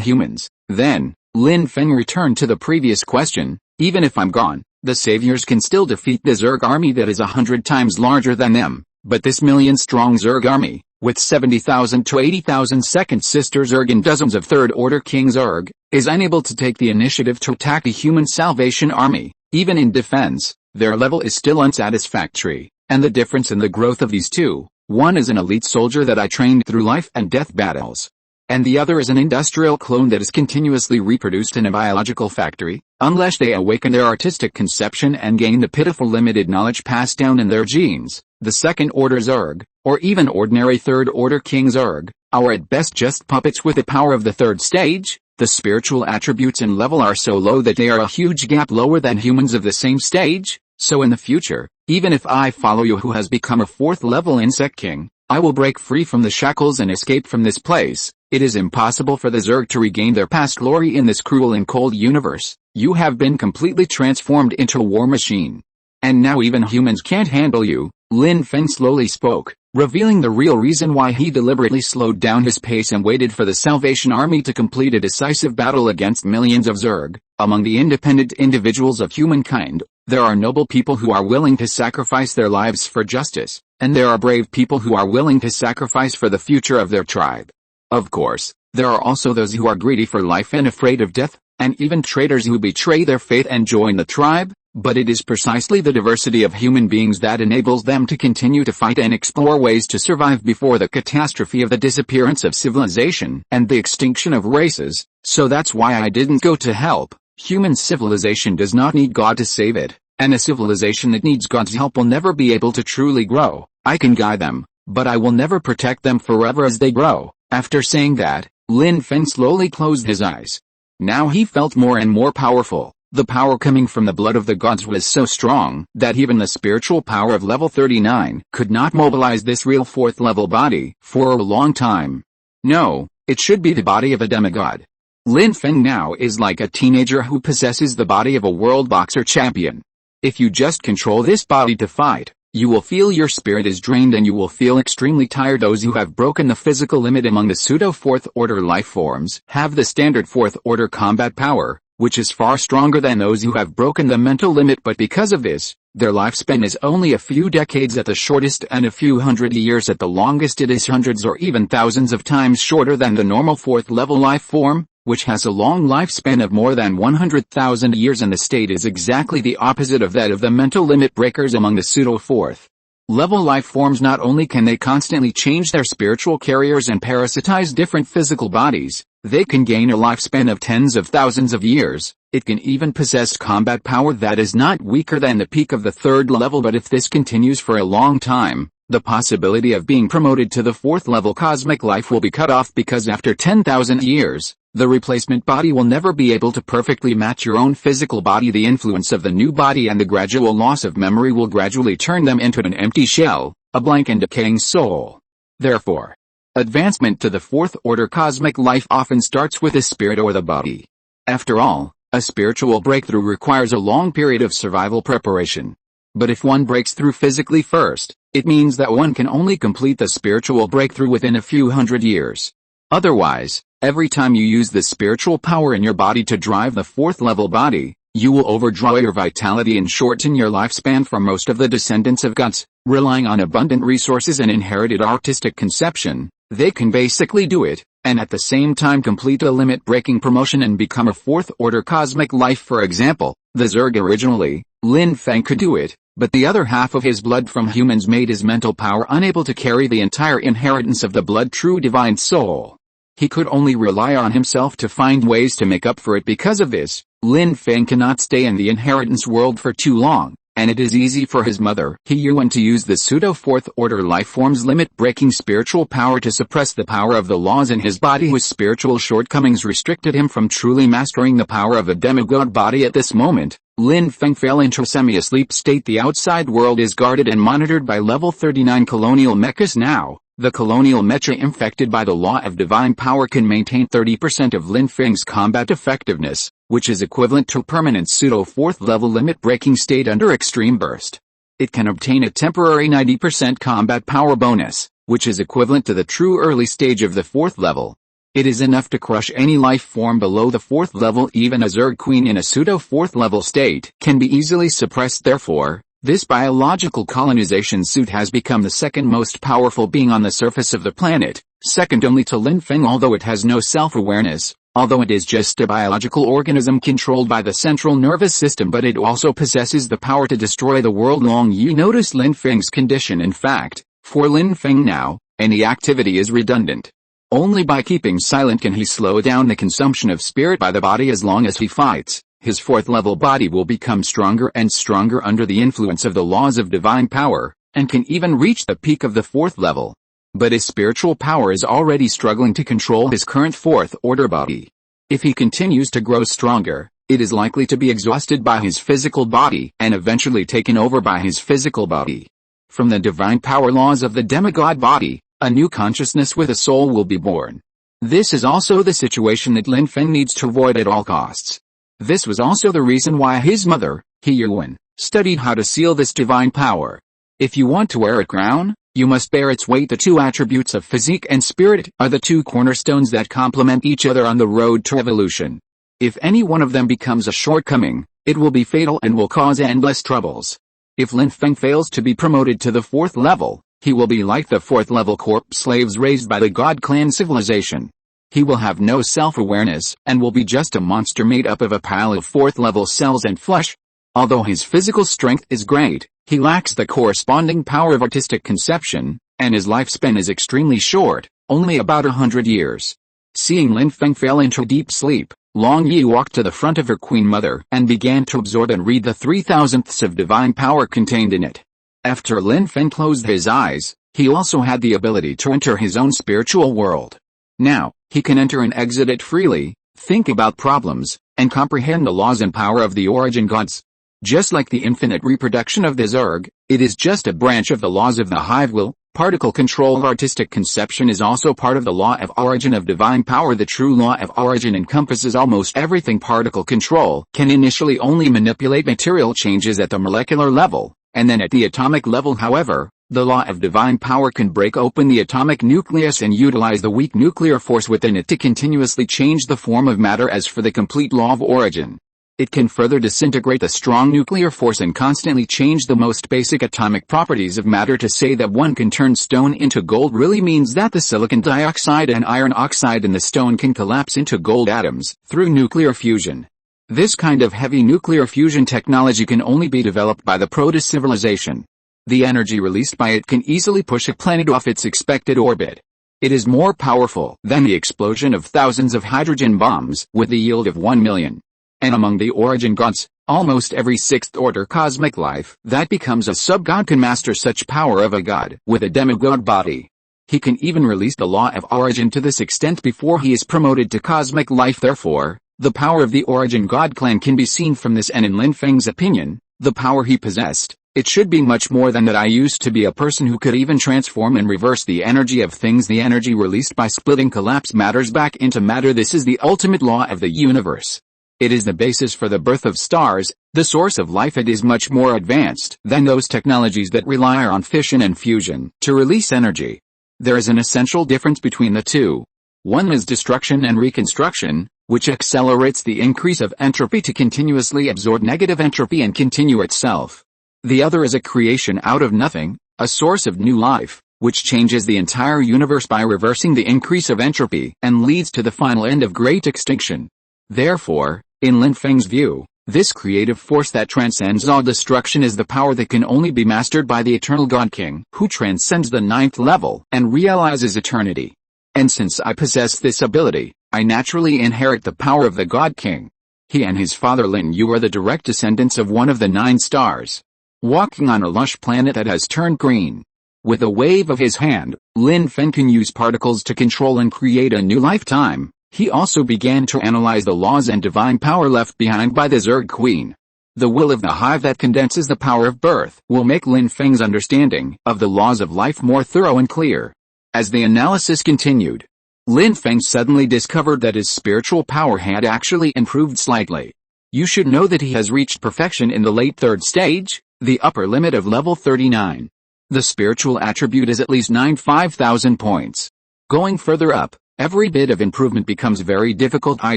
humans. Then, Lin Feng returned to the previous question. Even if I'm gone, the saviors can still defeat the Zerg army that is 100 times larger than them. But this million-strong Zerg army, with 70,000 to 80,000 second sister Zerg and dozens of third-order king Zerg, is unable to take the initiative to attack the human Salvation Army. Even in defense, their level is still unsatisfactory, and the difference in the growth of these two, one is an elite soldier that I trained through life and death battles, and the other is an industrial clone that is continuously reproduced in a biological factory, unless they awaken their artistic conception and gain the pitiful limited knowledge passed down in their genes. The second-order Zerg, or even ordinary third-order king Zerg, are at best just puppets with the power of the third stage. The spiritual attributes and level are so low that they are a huge gap lower than humans of the same stage. So in the future, even if I follow you who has become a 4th-level insect king, I will break free from the shackles and escape from this place. It is impossible for the Zerg to regain their past glory in this cruel and cold universe. You have been completely transformed into a war machine. And now even humans can't handle you. Lin Feng slowly spoke, revealing the real reason why he deliberately slowed down his pace and waited for the Salvation Army to complete a decisive battle against millions of Zerg. Among the independent individuals of humankind, there are noble people who are willing to sacrifice their lives for justice, and there are brave people who are willing to sacrifice for the future of their tribe. Of course, there are also those who are greedy for life and afraid of death, and even traitors who betray their faith and join the tribe. But it is precisely the diversity of human beings that enables them to continue to fight and explore ways to survive before the catastrophe of the disappearance of civilization and the extinction of races. So that's why I didn't go to help. Human civilization does not need God to save it, and a civilization that needs God's help will never be able to truly grow. I can guide them, but I will never protect them forever as they grow. After saying that, Lin Feng slowly closed his eyes. Now he felt more and more powerful. The power coming from the blood of the gods was so strong that even the spiritual power of level 39 could not mobilize this real 4th-level body for a long time. No, it should be the body of a demigod. Lin Feng now is like a teenager who possesses the body of a world boxer champion. If you just control this body to fight, you will feel your spirit is drained and you will feel extremely tired. Those who have broken the physical limit among the pseudo 4th-order life forms have the standard 4th-order combat power, which is far stronger than those who have broken the mental limit, but because of this, their lifespan is only a few decades at the shortest and a few hundred years at the longest. It is hundreds or even thousands of times shorter than the normal 4th-level life form, which has a long lifespan of more than 100,000 years, and the state is exactly the opposite of that of the mental limit breakers among the pseudo 4th-level life forms. Not only can they constantly change their spiritual carriers and parasitize different physical bodies, they can gain a lifespan of tens of thousands of years. It can even possess combat power that is not weaker than the peak of the 3rd level, but if this continues for a long time, the possibility of being promoted to the 4th-level cosmic life will be cut off, because after 10,000 years, the replacement body will never be able to perfectly match your own physical body. The influence of the new body and the gradual loss of memory will gradually turn them into an empty shell, a blank and decaying soul. Therefore, advancement to the 4th-order cosmic life often starts with the spirit or the body. After all, a spiritual breakthrough requires a long period of survival preparation. But if one breaks through physically first, it means that one can only complete the spiritual breakthrough within a few hundred years. Otherwise, every time you use the spiritual power in your body to drive the 4th-level body, you will overdraw your vitality and shorten your lifespan. For most of the descendants of gods, relying on abundant resources and inherited artistic conception, they can basically do it, and at the same time complete a limit-breaking promotion and become a 4th-order cosmic life. For example, the Zerg originally, Lin Feng could do it, but the other half of his blood from humans made his mental power unable to carry the entire inheritance of the blood true divine soul. He could only rely on himself to find ways to make up for it. Because of this, Lin Feng cannot stay in the inheritance world for too long, and it is easy for his mother, He Yuan, to use the pseudo-fourth-order lifeform's limit-breaking spiritual power to suppress the power of the laws in his body. His spiritual shortcomings restricted him from truly mastering the power of a demigod body. At this moment, Lin Feng fell into a semi-asleep state. The outside world is guarded and monitored by level 39 colonial mechas now. The colonial mecha infected by the law of divine power can maintain 30% of Lin Feng's combat effectiveness, which is equivalent to permanent pseudo-fourth level limit-breaking state under extreme burst. It can obtain a temporary 90% combat power bonus, which is equivalent to the true early stage of the fourth level. It is enough to crush any life form below the fourth level. Even a Zerg Queen in a pseudo-fourth level state can be easily suppressed. Therefore, this biological colonization suit has become the second most powerful being on the surface of the planet, second only to Lin Feng. Although it has no self-awareness, although it is just a biological organism controlled by the central nervous system, but it also possesses the power to destroy the world. Long you notice Lin Feng's condition. In fact, for Lin Feng now, any activity is redundant. Only by keeping silent can he slow down the consumption of spirit by the body. As long as he fights, his fourth-level body will become stronger and stronger under the influence of the laws of divine power, and can even reach the peak of the fourth level. But his spiritual power is already struggling to control his current fourth-order body. If he continues to grow stronger, it is likely to be exhausted by his physical body and eventually taken over by his physical body. From the divine power laws of the demigod body, a new consciousness with a soul will be born. This is also the situation that Lin Feng needs to avoid at all costs. This was also the reason why his mother, He Yuan, studied how to seal this divine power. If you want to wear a crown, you must bear its weight. The two attributes of physique and spirit are the two cornerstones that complement each other on the road to evolution. If any one of them becomes a shortcoming, it will be fatal and will cause endless troubles. If Lin Feng fails to be promoted to the fourth level, he will be like the fourth-level corpse slaves raised by the God Clan civilization. He will have no self-awareness, and will be just a monster made up of a pile of fourth-level cells and flesh. Although his physical strength is great, he lacks the corresponding power of artistic conception, and his lifespan is extremely short, only about 100 years. Seeing Lin Feng fell into deep sleep, Long Yi walked to the front of her queen mother and began to absorb and read the 3,000ths of divine power contained in it. After Lin Feng closed his eyes, he also had the ability to enter his own spiritual world. Now, he can enter and exit it freely, think about problems, and comprehend the laws and power of the origin gods. Just like the infinite reproduction of the Zerg, it is just a branch of the laws of the hive will. Particle control. Artistic conception is also part of the law of origin of divine power. The true law of origin encompasses almost everything. Particle control can initially only manipulate material changes at the molecular level, and then at the atomic level. However, the law of divine power can break open the atomic nucleus and utilize the weak nuclear force within it to continuously change the form of matter. As for the complete law of origin, it can further disintegrate the strong nuclear force and constantly change the most basic atomic properties of matter. To say that one can turn stone into gold really means that the silicon dioxide and iron oxide in the stone can collapse into gold atoms through nuclear fusion. This kind of heavy nuclear fusion technology can only be developed by the proto-civilization. The energy released by it can easily push a planet off its expected orbit. It is more powerful than the explosion of thousands of hydrogen bombs with the yield of 1 million. And among the origin gods, almost every sixth-order cosmic life that becomes a sub-god can master such power of a god with a demigod body. He can even release the law of origin to this extent before he is promoted to cosmic life. Therefore, the power of the origin god clan can be seen from this, and in Lin Feng's opinion, the power he possessed, it should be much more than that. I used to be a person who could even transform and reverse the energy of things. The energy released by splitting collapse matters back into matter. This is the ultimate law of the universe. It is the basis for the birth of stars, the source of life. It is much more advanced than those technologies that rely on fission and fusion to release energy. There is an essential difference between the two. One is destruction and reconstruction, which accelerates the increase of entropy to continuously absorb negative entropy and continue itself. The other is a creation out of nothing, a source of new life, which changes the entire universe by reversing the increase of entropy and leads to the final end of great extinction. Therefore, in Lin Feng's view, this creative force that transcends all destruction is the power that can only be mastered by the eternal God King, who transcends the 9th level and realizes eternity. And since I possess this ability, I naturally inherit the power of the God King. He and his father Lin Yu are the direct descendants of one of the 9 stars. walking on a lush planet that has turned green. With a wave of his hand, Lin Feng can use particles to control and create a new lifetime. He also began to analyze the laws and divine power left behind by the Zerg Queen. The will of the hive that condenses the power of birth will make Lin Feng's understanding of the laws of life more thorough and clear. As the analysis continued, Lin Feng suddenly discovered that his spiritual power had actually improved slightly. You should know that he has reached perfection in the late third stage, the upper limit of level 39. The spiritual attribute is at least 5,000 points. Going further up, every bit of improvement becomes very difficult. I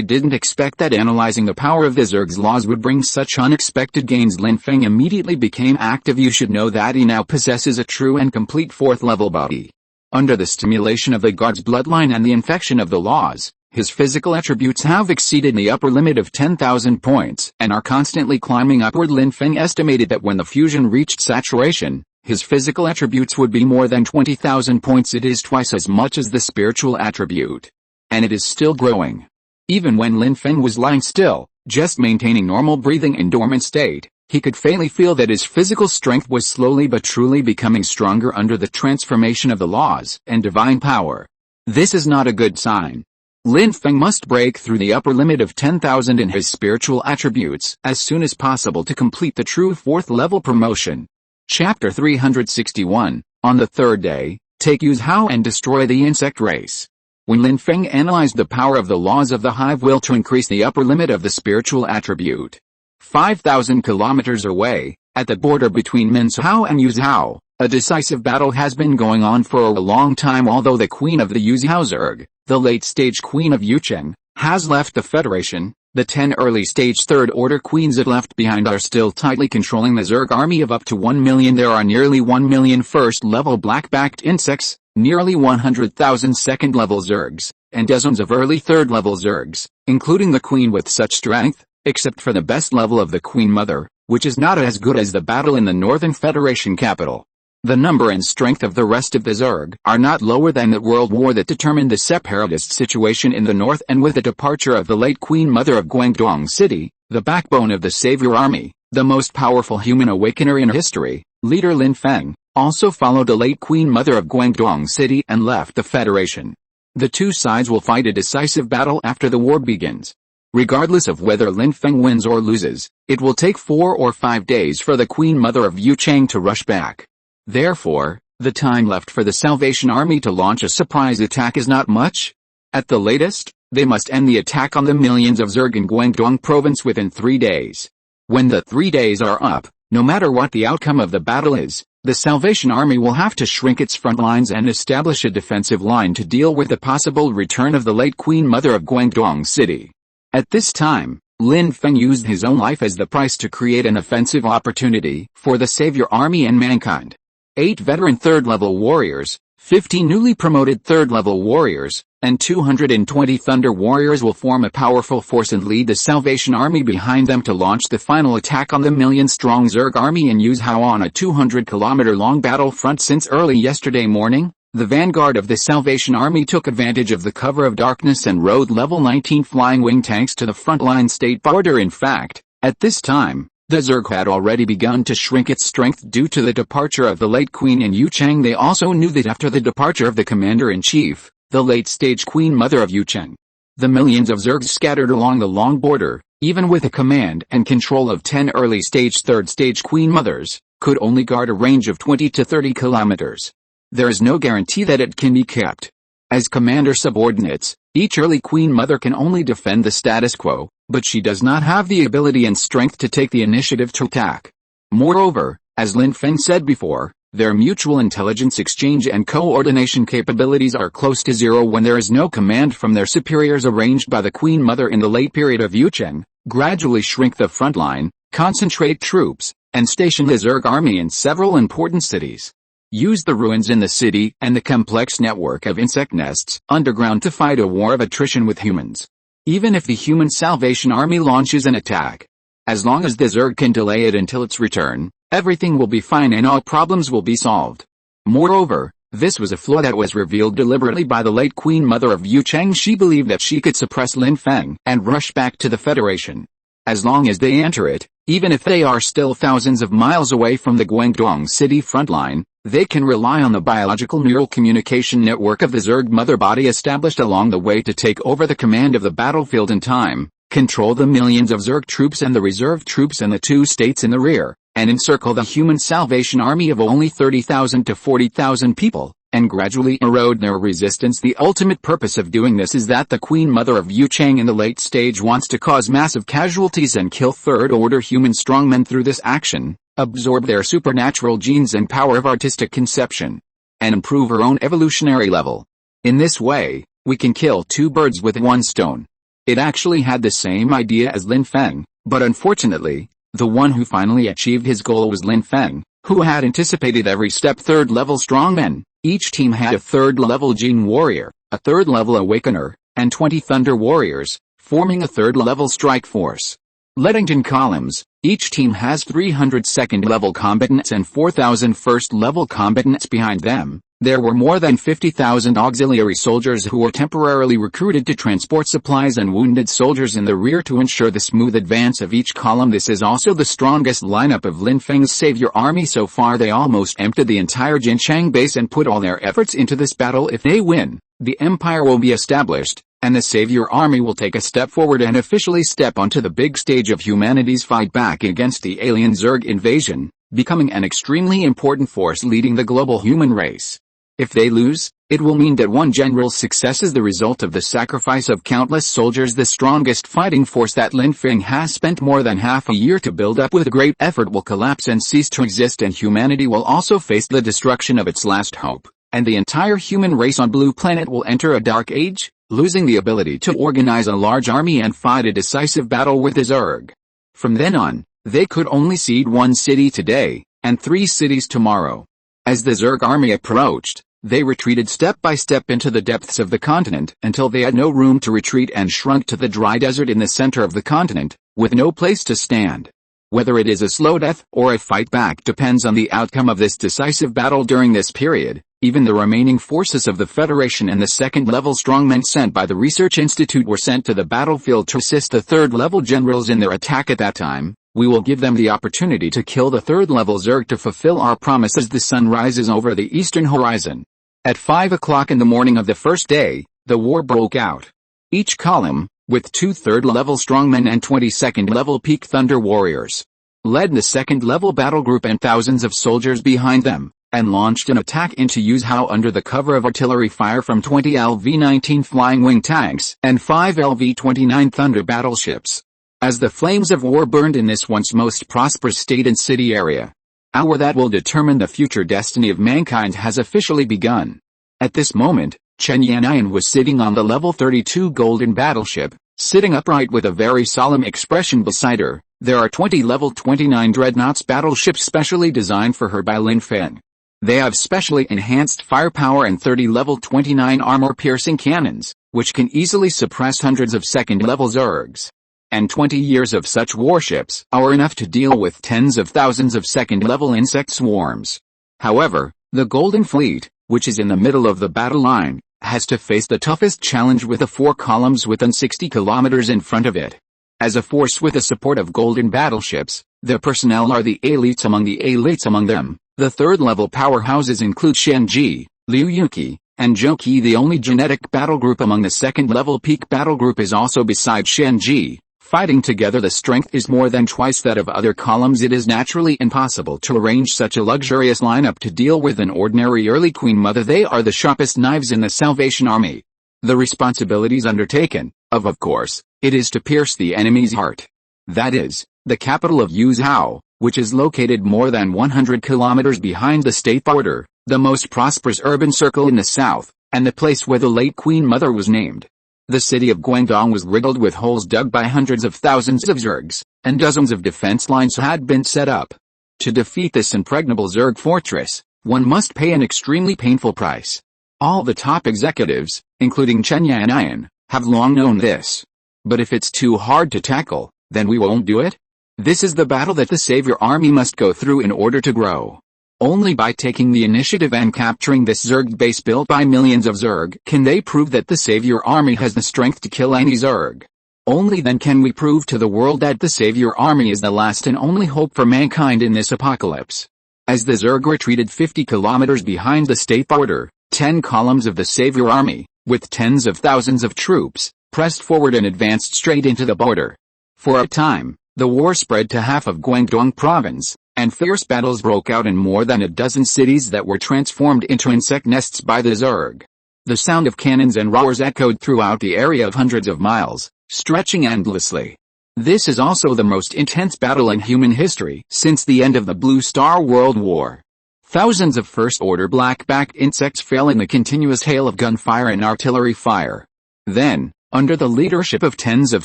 didn't expect that analyzing the power of the Zerg's laws would bring such unexpected gains. Lin Feng immediately became active. You should know that he now possesses a true and complete 4th level body. Under the stimulation of the guard's bloodline and the infection of the laws, his physical attributes have exceeded the upper limit of 10,000 points and are constantly climbing upward. Lin Feng estimated that when the fusion reached saturation, his physical attributes would be more than 20,000 points. It is twice as much as the spiritual attribute. And it is still growing. Even when Lin Feng was lying still, just maintaining normal breathing in dormant state, he could faintly feel that his physical strength was slowly but truly becoming stronger under the transformation of the laws and divine power. This is not a good sign. Lin Feng must break through the upper limit of 10,000 in his spiritual attributes as soon as possible to complete the true 4th level promotion. Chapter 361, On the third day, take Use How and destroy the insect race. When Lin Feng analyzed the power of the laws of the hive will to increase the upper limit of the spiritual attribute. 5,000 kilometers away, at the border between Minshao and Yuzhao, a decisive battle has been going on for a long time. Although the queen of the Yuzhao Zerg, the late-stage queen of Yucheng, has left the Federation, the 10 early-stage third-order queens it left behind are still tightly controlling the Zerg army of up to 1 million. There are nearly 1 million first-level black-backed insects, nearly 100,000 second-level Zergs, and dozens of early third-level Zergs, including the queen with such strength, except for the best level of the Queen Mother, which is not as good as the battle in the Northern Federation capital. The number and strength of the rest of the Zerg are not lower than the world war that determined the separatist situation in the north, and with the departure of the late Queen Mother of Guangdong City, the backbone of the Savior Army, the most powerful human awakener in history, leader Lin Feng, also followed the late Queen Mother of Guangdong City and left the Federation. The two sides will fight a decisive battle after the war begins. Regardless of whether Lin Feng wins or loses, it will take 4 or 5 days for the Queen Mother of Yucheng to rush back. Therefore, the time left for the Salvation Army to launch a surprise attack is not much. At the latest, they must end the attack on the millions of Zerg in Guangdong province within 3 days. When the 3 days are up, no matter what the outcome of the battle is, the Salvation Army will have to shrink its front lines and establish a defensive line to deal with the possible return of the late Queen Mother of Guangdong City. At this time, Lin Feng used his own life as the price to create an offensive opportunity for the Savior Army and mankind. 8 veteran third-level warriors, 50 newly promoted third-level warriors, and 220 Thunder Warriors will form a powerful force and lead the Salvation Army behind them to launch the final attack on the million-strong Zerg army in Yuzhao on a 200-kilometer-long battlefront. Since early yesterday morning, the vanguard of the Salvation Army took advantage of the cover of darkness and rode level 19 flying wing tanks to the frontline state border. In fact, at this time, the Zerg had already begun to shrink its strength due to the departure of the late Queen in Yucheng. They also knew that after the departure of the Commander-in-Chief, the late-stage Queen Mother of Yucheng, the millions of Zergs scattered along the long border, even with the command and control of 10 early-stage third-stage Queen Mothers, could only guard a range of 20 to 30 kilometers. There is no guarantee that it can be kept. As commander subordinates, each early Queen Mother can only defend the status quo, but she does not have the ability and strength to take the initiative to attack. Moreover, as Lin Feng said before, their mutual intelligence exchange and coordination capabilities are close to zero when there is no command from their superiors. Arranged by the Queen Mother in the late period of Yucheng, gradually shrink the front line, concentrate troops, and station the Zerg army in several important cities. Use the ruins in the city and the complex network of insect nests underground to fight a war of attrition with humans. Even if the human Salvation Army launches an attack, as long as the Zerg can delay it until its return, everything will be fine and all problems will be solved. Moreover, this was a flaw that was revealed deliberately by the late Queen Mother of Yucheng. She believed that she could suppress Lin Feng and rush back to the Federation. As long as they enter it, even if they are still thousands of miles away from the Guangdong city frontline, they can rely on the biological neural communication network of the Zerg mother body established along the way to take over the command of the battlefield in time, control the millions of Zerg troops and the reserve troops and the two states in the rear, and encircle the human Salvation Army of only 30,000 to 40,000 people, and gradually erode their resistance. The ultimate purpose of doing this is that the Queen Mother of Yu Chang in the late stage wants to cause massive casualties and kill third-order human strongmen through this action, absorb their supernatural genes and power of artistic conception, and improve her own evolutionary level. In this way, we can kill two birds with one stone. It actually had the same idea as Lin Feng, but unfortunately, the one who finally achieved his goal was Lin Feng, who had anticipated every step. Third-level strongmen. Each team had a third-level Gene Warrior, a third-level Awakener, and 20 Thunder Warriors, forming a third-level strike force. Leadington columns. Each team has 300 second-level combatants and 4,000 first-level combatants behind them. There were more than 50,000 auxiliary soldiers who were temporarily recruited to transport supplies and wounded soldiers in the rear to ensure the smooth advance of each column. This is also the strongest lineup of Lin Feng's savior army so far. They almost emptied the entire Jinchang base and put all their efforts into this battle. If they win, the empire will be established, and the savior army will take a step forward and officially step onto the big stage of humanity's fight back against the alien Zerg invasion, becoming an extremely important force leading the global human race. If they lose, it will mean that one general's success is the result of the sacrifice of countless soldiers. The strongest fighting force that Lin Feng has spent more than half a year to build up with great effort will collapse and cease to exist, and humanity will also face the destruction of its last hope, and the entire human race on Blue Planet will enter a dark age, losing the ability to organize a large army and fight a decisive battle with the Zerg. From then on, they could only cede one city today, and 3 cities tomorrow. As the Zerg army approached, they retreated step by step into the depths of the continent until they had no room to retreat and shrunk to the dry desert in the center of the continent, with no place to stand. Whether it is a slow death or a fight back depends on the outcome of this decisive battle. During this period, even the remaining forces of the Federation and the second-level strongmen sent by the Research Institute were sent to the battlefield to assist the third-level generals in their attack. At that time, we will give them the opportunity to kill the third-level Zerg to fulfill our promise as the sun rises over the eastern horizon. At 5 o'clock in the morning of the first day, the war broke out. Each column, with 2 third-level strongmen and 20 second-level peak Thunder Warriors, led the second-level battle group and thousands of soldiers behind them, and launched an attack into Yuzhou under the cover of artillery fire from 20 LV-19 flying wing tanks and 5 LV-29 Thunder battleships. As the flames of war burned in this once most prosperous state and city area, hour that will determine the future destiny of mankind has officially begun. At this moment, Chen Yannian was sitting on the level 32 golden battleship, sitting upright with a very solemn expression beside her. There are 20 level 29 dreadnoughts battleships specially designed for her by Lin Feng. They have specially enhanced firepower and 30 level 29 armor-piercing cannons, which can easily suppress hundreds of second-level Zergs. And 20 years of such warships are enough to deal with tens of thousands of second-level insect swarms. However, the Golden Fleet, which is in the middle of the battle line, has to face the toughest challenge with the 4 columns within 60 kilometers in front of it. As a force with the support of golden battleships, their personnel are the elites among the elites among them. The third-level powerhouses include Shenji, Liu Yuqi, and Zhouqi. The only genetic battle group among the second-level peak battle group is also beside Shenji. Fighting together, the strength is more than twice that of other columns. It is naturally impossible to arrange such a luxurious lineup to deal with an ordinary early Queen Mother. They are the sharpest knives in the Salvation Army. The responsibilities undertaken, of course, it is to pierce the enemy's heart. That is, the capital of Yuzhou, which is located more than 100 kilometers behind the state border, the most prosperous urban circle in the south, and the place where the late Queen Mother was named. The city of Guangdong was riddled with holes dug by hundreds of thousands of Zergs, and dozens of defense lines had been set up. To defeat this impregnable Zerg fortress, one must pay an extremely painful price. All the top executives, including Chen Yannian, have long known this. But if it's too hard to tackle, then we won't do it? This is the battle that the Savior Army must go through in order to grow. Only by taking the initiative and capturing this Zerg base built by millions of Zerg can they prove that the Savior Army has the strength to kill any Zerg. Only then can we prove to the world that the Savior Army is the last and only hope for mankind in this apocalypse. As the Zerg retreated 50 kilometers behind the state border, 10 columns of the Savior Army, with tens of thousands of troops, pressed forward and advanced straight into the border. For a time, the war spread to half of Guangdong province, and fierce battles broke out in more than a dozen cities that were transformed into insect nests by the Zerg. The sound of cannons and roars echoed throughout the area of hundreds of miles, stretching endlessly. This is also the most intense battle in human history since the end of the Blue Star World War. Thousands of first-order black-backed insects fell in the continuous hail of gunfire and artillery fire. Then, under the leadership of tens of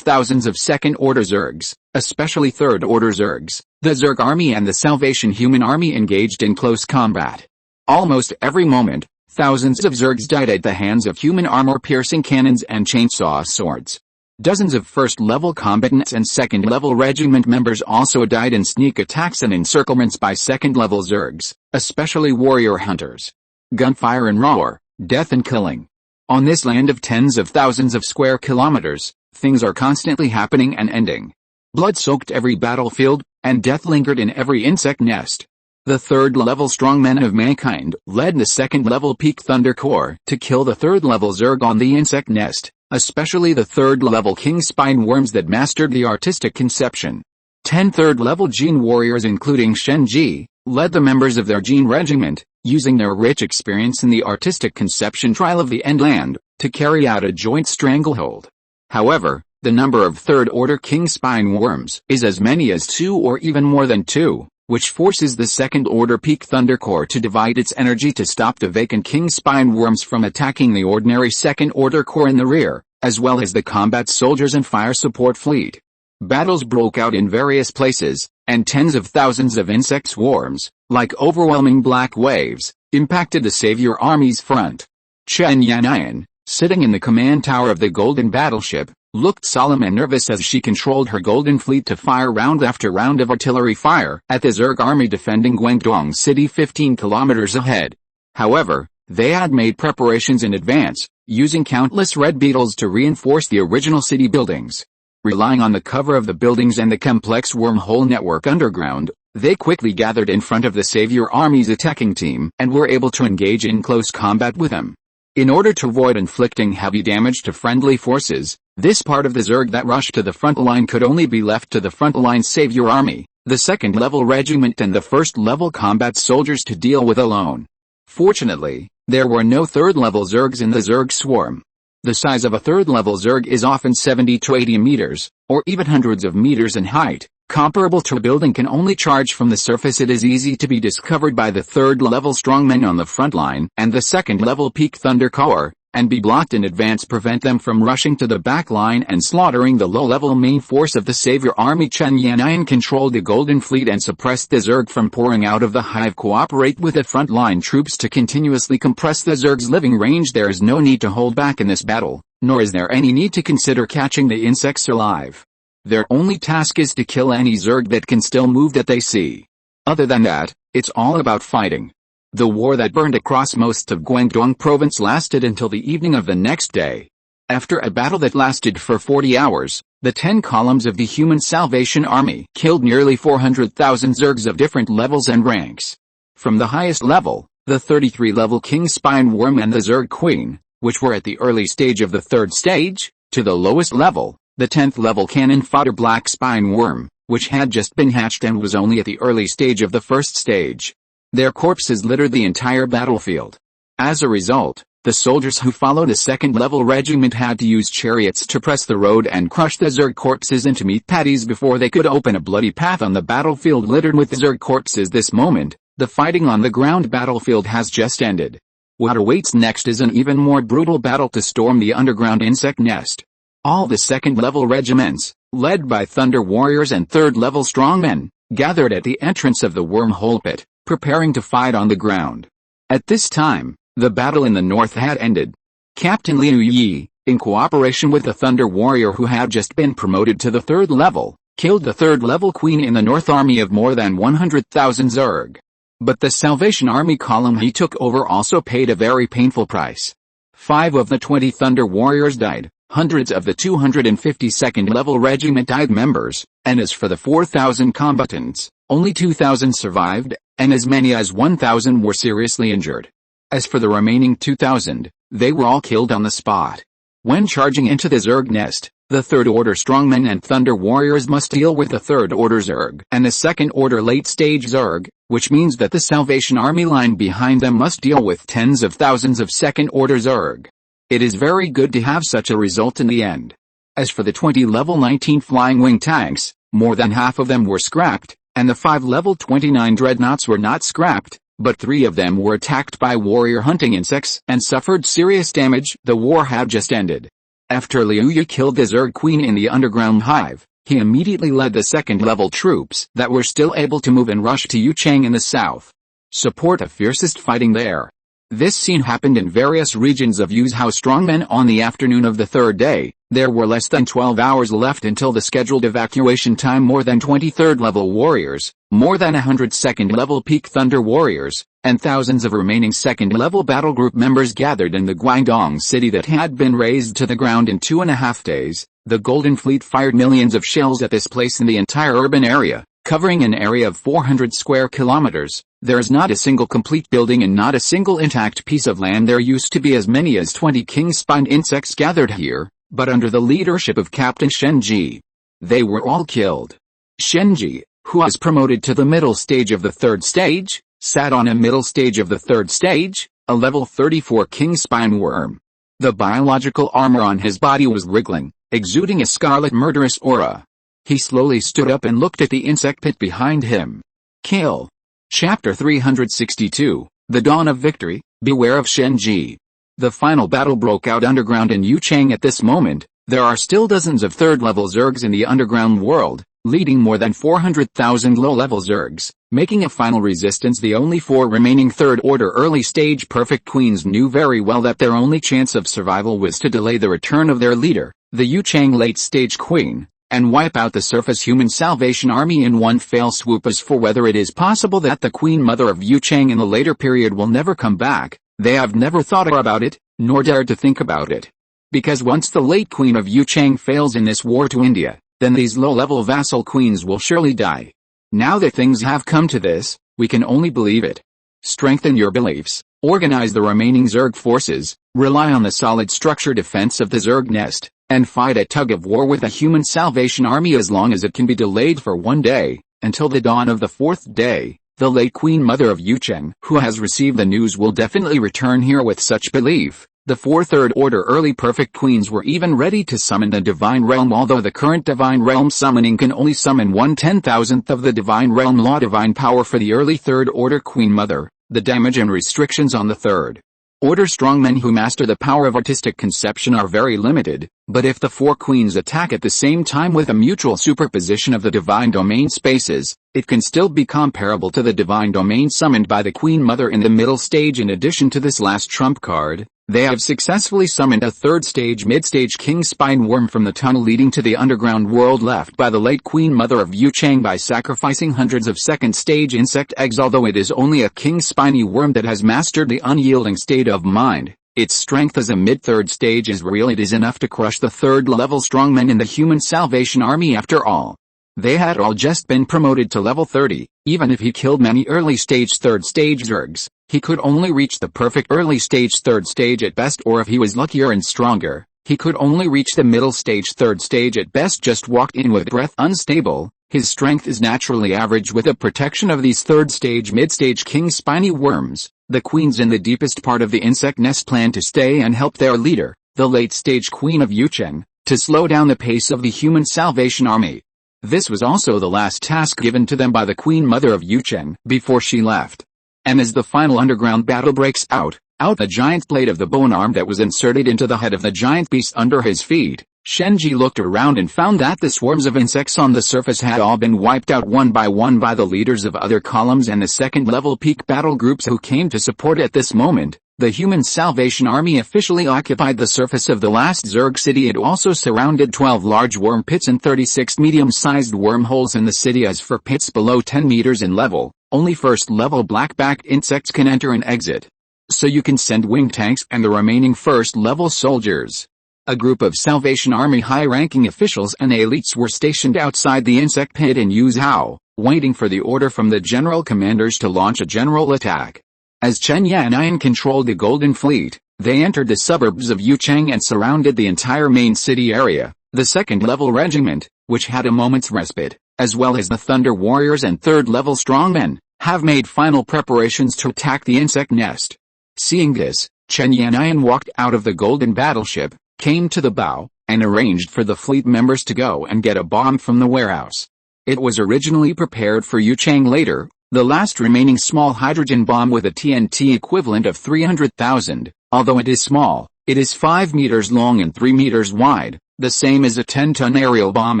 thousands of second-order Zergs, especially third-order Zergs, the Zerg Army and the Salvation Human Army engaged in close combat. Almost every moment, thousands of Zergs died at the hands of human armor-piercing cannons and chainsaw swords. Dozens of first-level combatants and second-level regiment members also died in sneak attacks and encirclements by second-level Zergs, especially warrior hunters. Gunfire and roar, death and killing. On this land of tens of thousands of square kilometers, things are constantly happening and ending. Blood soaked every battlefield, and death lingered in every insect nest. The third-level strongmen of mankind led the second-level Peak Thunder Corps to kill the third-level Zerg on the insect nest, especially the third-level King Spine worms that mastered the artistic conception. 10 third-level Gene warriors including Shen Ji, led the members of their Gene regiment, using their rich experience in the artistic conception trial of the Endland, to carry out a joint stranglehold. However, the number of third-order King Spine worms is as many as 2 or even more than 2, which forces the second-order Peak Thunder Corps to divide its energy to stop the vacant King Spine worms from attacking the ordinary second-order corps in the rear, as well as the combat soldiers and fire support fleet. Battles broke out in various places, and tens of thousands of insect swarms, like overwhelming black waves, impacted the Savior Army's front. Chen Yanyan, sitting in the command tower of the Golden Battleship, looked solemn and nervous as she controlled her Golden Fleet to fire round after round of artillery fire at the Zerg Army defending Guangdong City 15 kilometers ahead. However, they had made preparations in advance, using countless red beetles to reinforce the original city buildings. Relying on the cover of the buildings and the complex wormhole network underground, they quickly gathered in front of the Savior Army's attacking team and were able to engage in close combat with them. In order to avoid inflicting heavy damage to friendly forces, this part of the Zerg that rushed to the front line could only be left to the front-line Savior Army, the second-level regiment and the first-level combat soldiers to deal with alone. Fortunately, there were no third-level Zergs in the Zerg swarm. The size of a third-level Zerg is often 70 to 80 meters, or even hundreds of meters in height. Comparable to a building can only charge from the surface. It is easy to be discovered by the third-level strongmen on the front line and the second-level Peak Thunder Corps, and be blocked in advance, prevent them from rushing to the back line and slaughtering the low-level main force of the Savior Army. Chen Yanyan controlled the Golden Fleet and suppressed the Zerg from pouring out of the hive. Cooperate with the front-line troops to continuously compress the Zerg's living range. There is no need to hold back in this battle, nor is there any need to consider catching the insects alive. Their only task is to kill any Zerg that can still move that they see. Other than that, it's all about fighting. The war that burned across most of Guangdong province lasted until the evening of the next day. After a battle that lasted for 40 hours, the 10 columns of the Human Salvation Army killed nearly 400,000 Zergs of different levels and ranks. From the highest level, the 33-level King Spine Worm and the Zerg Queen, which were at the early stage of the third stage, to the lowest level, the 10th-level Cannon Fodder Black Spine Worm, which had just been hatched and was only at the early stage of the first stage. Their corpses littered the entire battlefield. As a result, the soldiers who followed a second-level regiment had to use chariots to press the road and crush the Zerg corpses into meat patties before they could open a bloody path on the battlefield littered with Zerg corpses. This moment, the fighting on the ground battlefield has just ended. What awaits next is an even more brutal battle to storm the underground insect nest. All the second-level regiments, led by Thunder Warriors and third-level strongmen, gathered at the entrance of the wormhole pit, preparing to fight on the ground. At this time, the battle in the north had ended. Captain Liu Yi, in cooperation with the Thunder Warrior who had just been promoted to the third level, killed the third-level queen in the North army of more than 100,000 Zerg. But the Salvation Army column he took over also paid a very painful price. 5 of the 20 Thunder Warriors died, Hundreds of the 252nd level regiment died members, and as for the 4,000 combatants, only 2,000 survived, and as many as 1,000 were seriously injured. As for the remaining 2,000, they were all killed on the spot. When charging into the Zerg nest, the Third Order Strongmen and Thunder Warriors must deal with the Third Order Zerg and the Second Order Late-Stage Zerg, which means that the Salvation Army line behind them must deal with tens of thousands of Second Order Zerg. It is very good to have such a result in the end. As for the 20 level 19 flying wing tanks, more than half of them were scrapped, and the 5 level 29 dreadnoughts were not scrapped, but 3 of them were attacked by warrior hunting insects and suffered serious damage. The war had just ended. After Liu Yu killed the Zerg Queen in the underground hive, he immediately led the second-level troops that were still able to move and rush to Yuchang in the south. Support the fiercest fighting there. This scene happened in various regions of Yuzhou strongmen on the afternoon of the third day. There were less than 12 hours left until the scheduled evacuation time. More than 20 third-level warriors, more than 100 second-level Peak Thunder warriors, and thousands of remaining second-level battle group members gathered in the Guangdong city that had been razed to the ground in 2.5 days. The Golden Fleet fired millions of shells at this place in the entire urban area, covering an area of 400 square kilometers. There is not a single complete building and not a single intact piece of land. There used to be as many as 20 king-spined insects gathered here, but under the leadership of Captain Shenji, they were all killed. Shenji, who was promoted to the middle stage of the third stage, sat on a middle stage of the third stage, a level 34 king-spine worm. The biological armor on his body was wriggling, exuding a scarlet murderous aura. He slowly stood up and looked at the insect pit behind him. Kill. Chapter 362, The Dawn of Victory. Beware of Shenji. The final battle broke out underground in Yuchang at this moment. There are still dozens of third-level Zergs in the underground world, leading more than 400,000 low-level Zergs, making a final resistance. The only 4 remaining third-order early-stage perfect queens knew very well that their only chance of survival was to delay the return of their leader, the Yuchang late-stage queen, and wipe out the surface human Salvation Army in one fell swoop. As for whether it is possible that the Queen Mother of Yuchang in the later period will never come back, they have never thought about it, nor dared to think about it. Because once the late Queen of Yuchang fails in this war to India, then these low-level vassal queens will surely die. Now that things have come to this, we can only believe it. Strengthen your beliefs, organize the remaining Zerg forces, rely on the solid structure defense of the Zerg nest, and fight a tug-of-war with the human Salvation Army as long as it can be delayed for 1 day, until the dawn of the 4th day. The late Queen Mother of Yuchang, who has received the news, will definitely return here with such belief. The 4 third-order early perfect queens were even ready to summon the Divine Realm, although the current Divine Realm summoning can only summon 1/10,000th of the Divine Realm law divine power for the early third-order Queen Mother. The damage and restrictions on the third Order strongmen who master the power of artistic conception are very limited, but if the 4 queens attack at the same time with a mutual superposition of the divine domain spaces, it can still be comparable to the divine domain summoned by the Queen Mother in the middle stage. In addition to this last trump card, they have successfully summoned a third-stage mid-stage king spine worm from the tunnel leading to the underground world left by the late Queen Mother of Yuchang by sacrificing hundreds of second-stage insect eggs. Although it is only a king spiny worm that has mastered the unyielding state of mind, its strength as a mid-third stage is real. It is enough to crush the third-level strongmen in the human Salvation Army. After all, they had all just been promoted to level 30. Even if he killed many early-stage third-stage Zergs, he could only reach the perfect early-stage third stage at best, or if he was luckier and stronger, he could only reach the middle-stage third stage at best. Just walked in with breath unstable. His strength is naturally average with the protection of these third-stage mid-stage king spiny worms. The queens in the deepest part of the insect nest plan to stay and help their leader, the late-stage Queen of Yuchang, to slow down the pace of the human Salvation Army. This was also the last task given to them by the Queen Mother of Yuchang before she left. And as the final underground battle breaks out the giant blade of the bone arm that was inserted into the head of the giant beast under his feet, Shenji looked around and found that the swarms of insects on the surface had all been wiped out one by one by the leaders of other columns and the second-level peak battle groups who came to support. At this moment, the human Salvation Army officially occupied the surface of the last Zerg city. It also surrounded 12 large worm pits and 36 medium-sized wormholes in the city. As for pits below 10 meters in level, only first-level black-backed insects can enter and exit. So you can send wing tanks and the remaining first-level soldiers. A group of Salvation Army high-ranking officials and elites were stationed outside the insect pit in Yuzhou, waiting for the order from the general commanders to launch a general attack. As Chen Yannian controlled the Golden Fleet, they entered the suburbs of Yuchang and surrounded the entire main city area. The second-level regiment, which had a moment's respite, as well as the Thunder Warriors and third-level strongmen, have made final preparations to attack the insect nest. Seeing this, Chen Yannian walked out of the golden battleship, came to the bow, and arranged for the fleet members to go and get a bomb from the warehouse. It was originally prepared for Yuchang later, the last remaining small hydrogen bomb with a TNT equivalent of 300,000, although it is small, it is 5 meters long and 3 meters wide, the same as a 10-ton aerial bomb,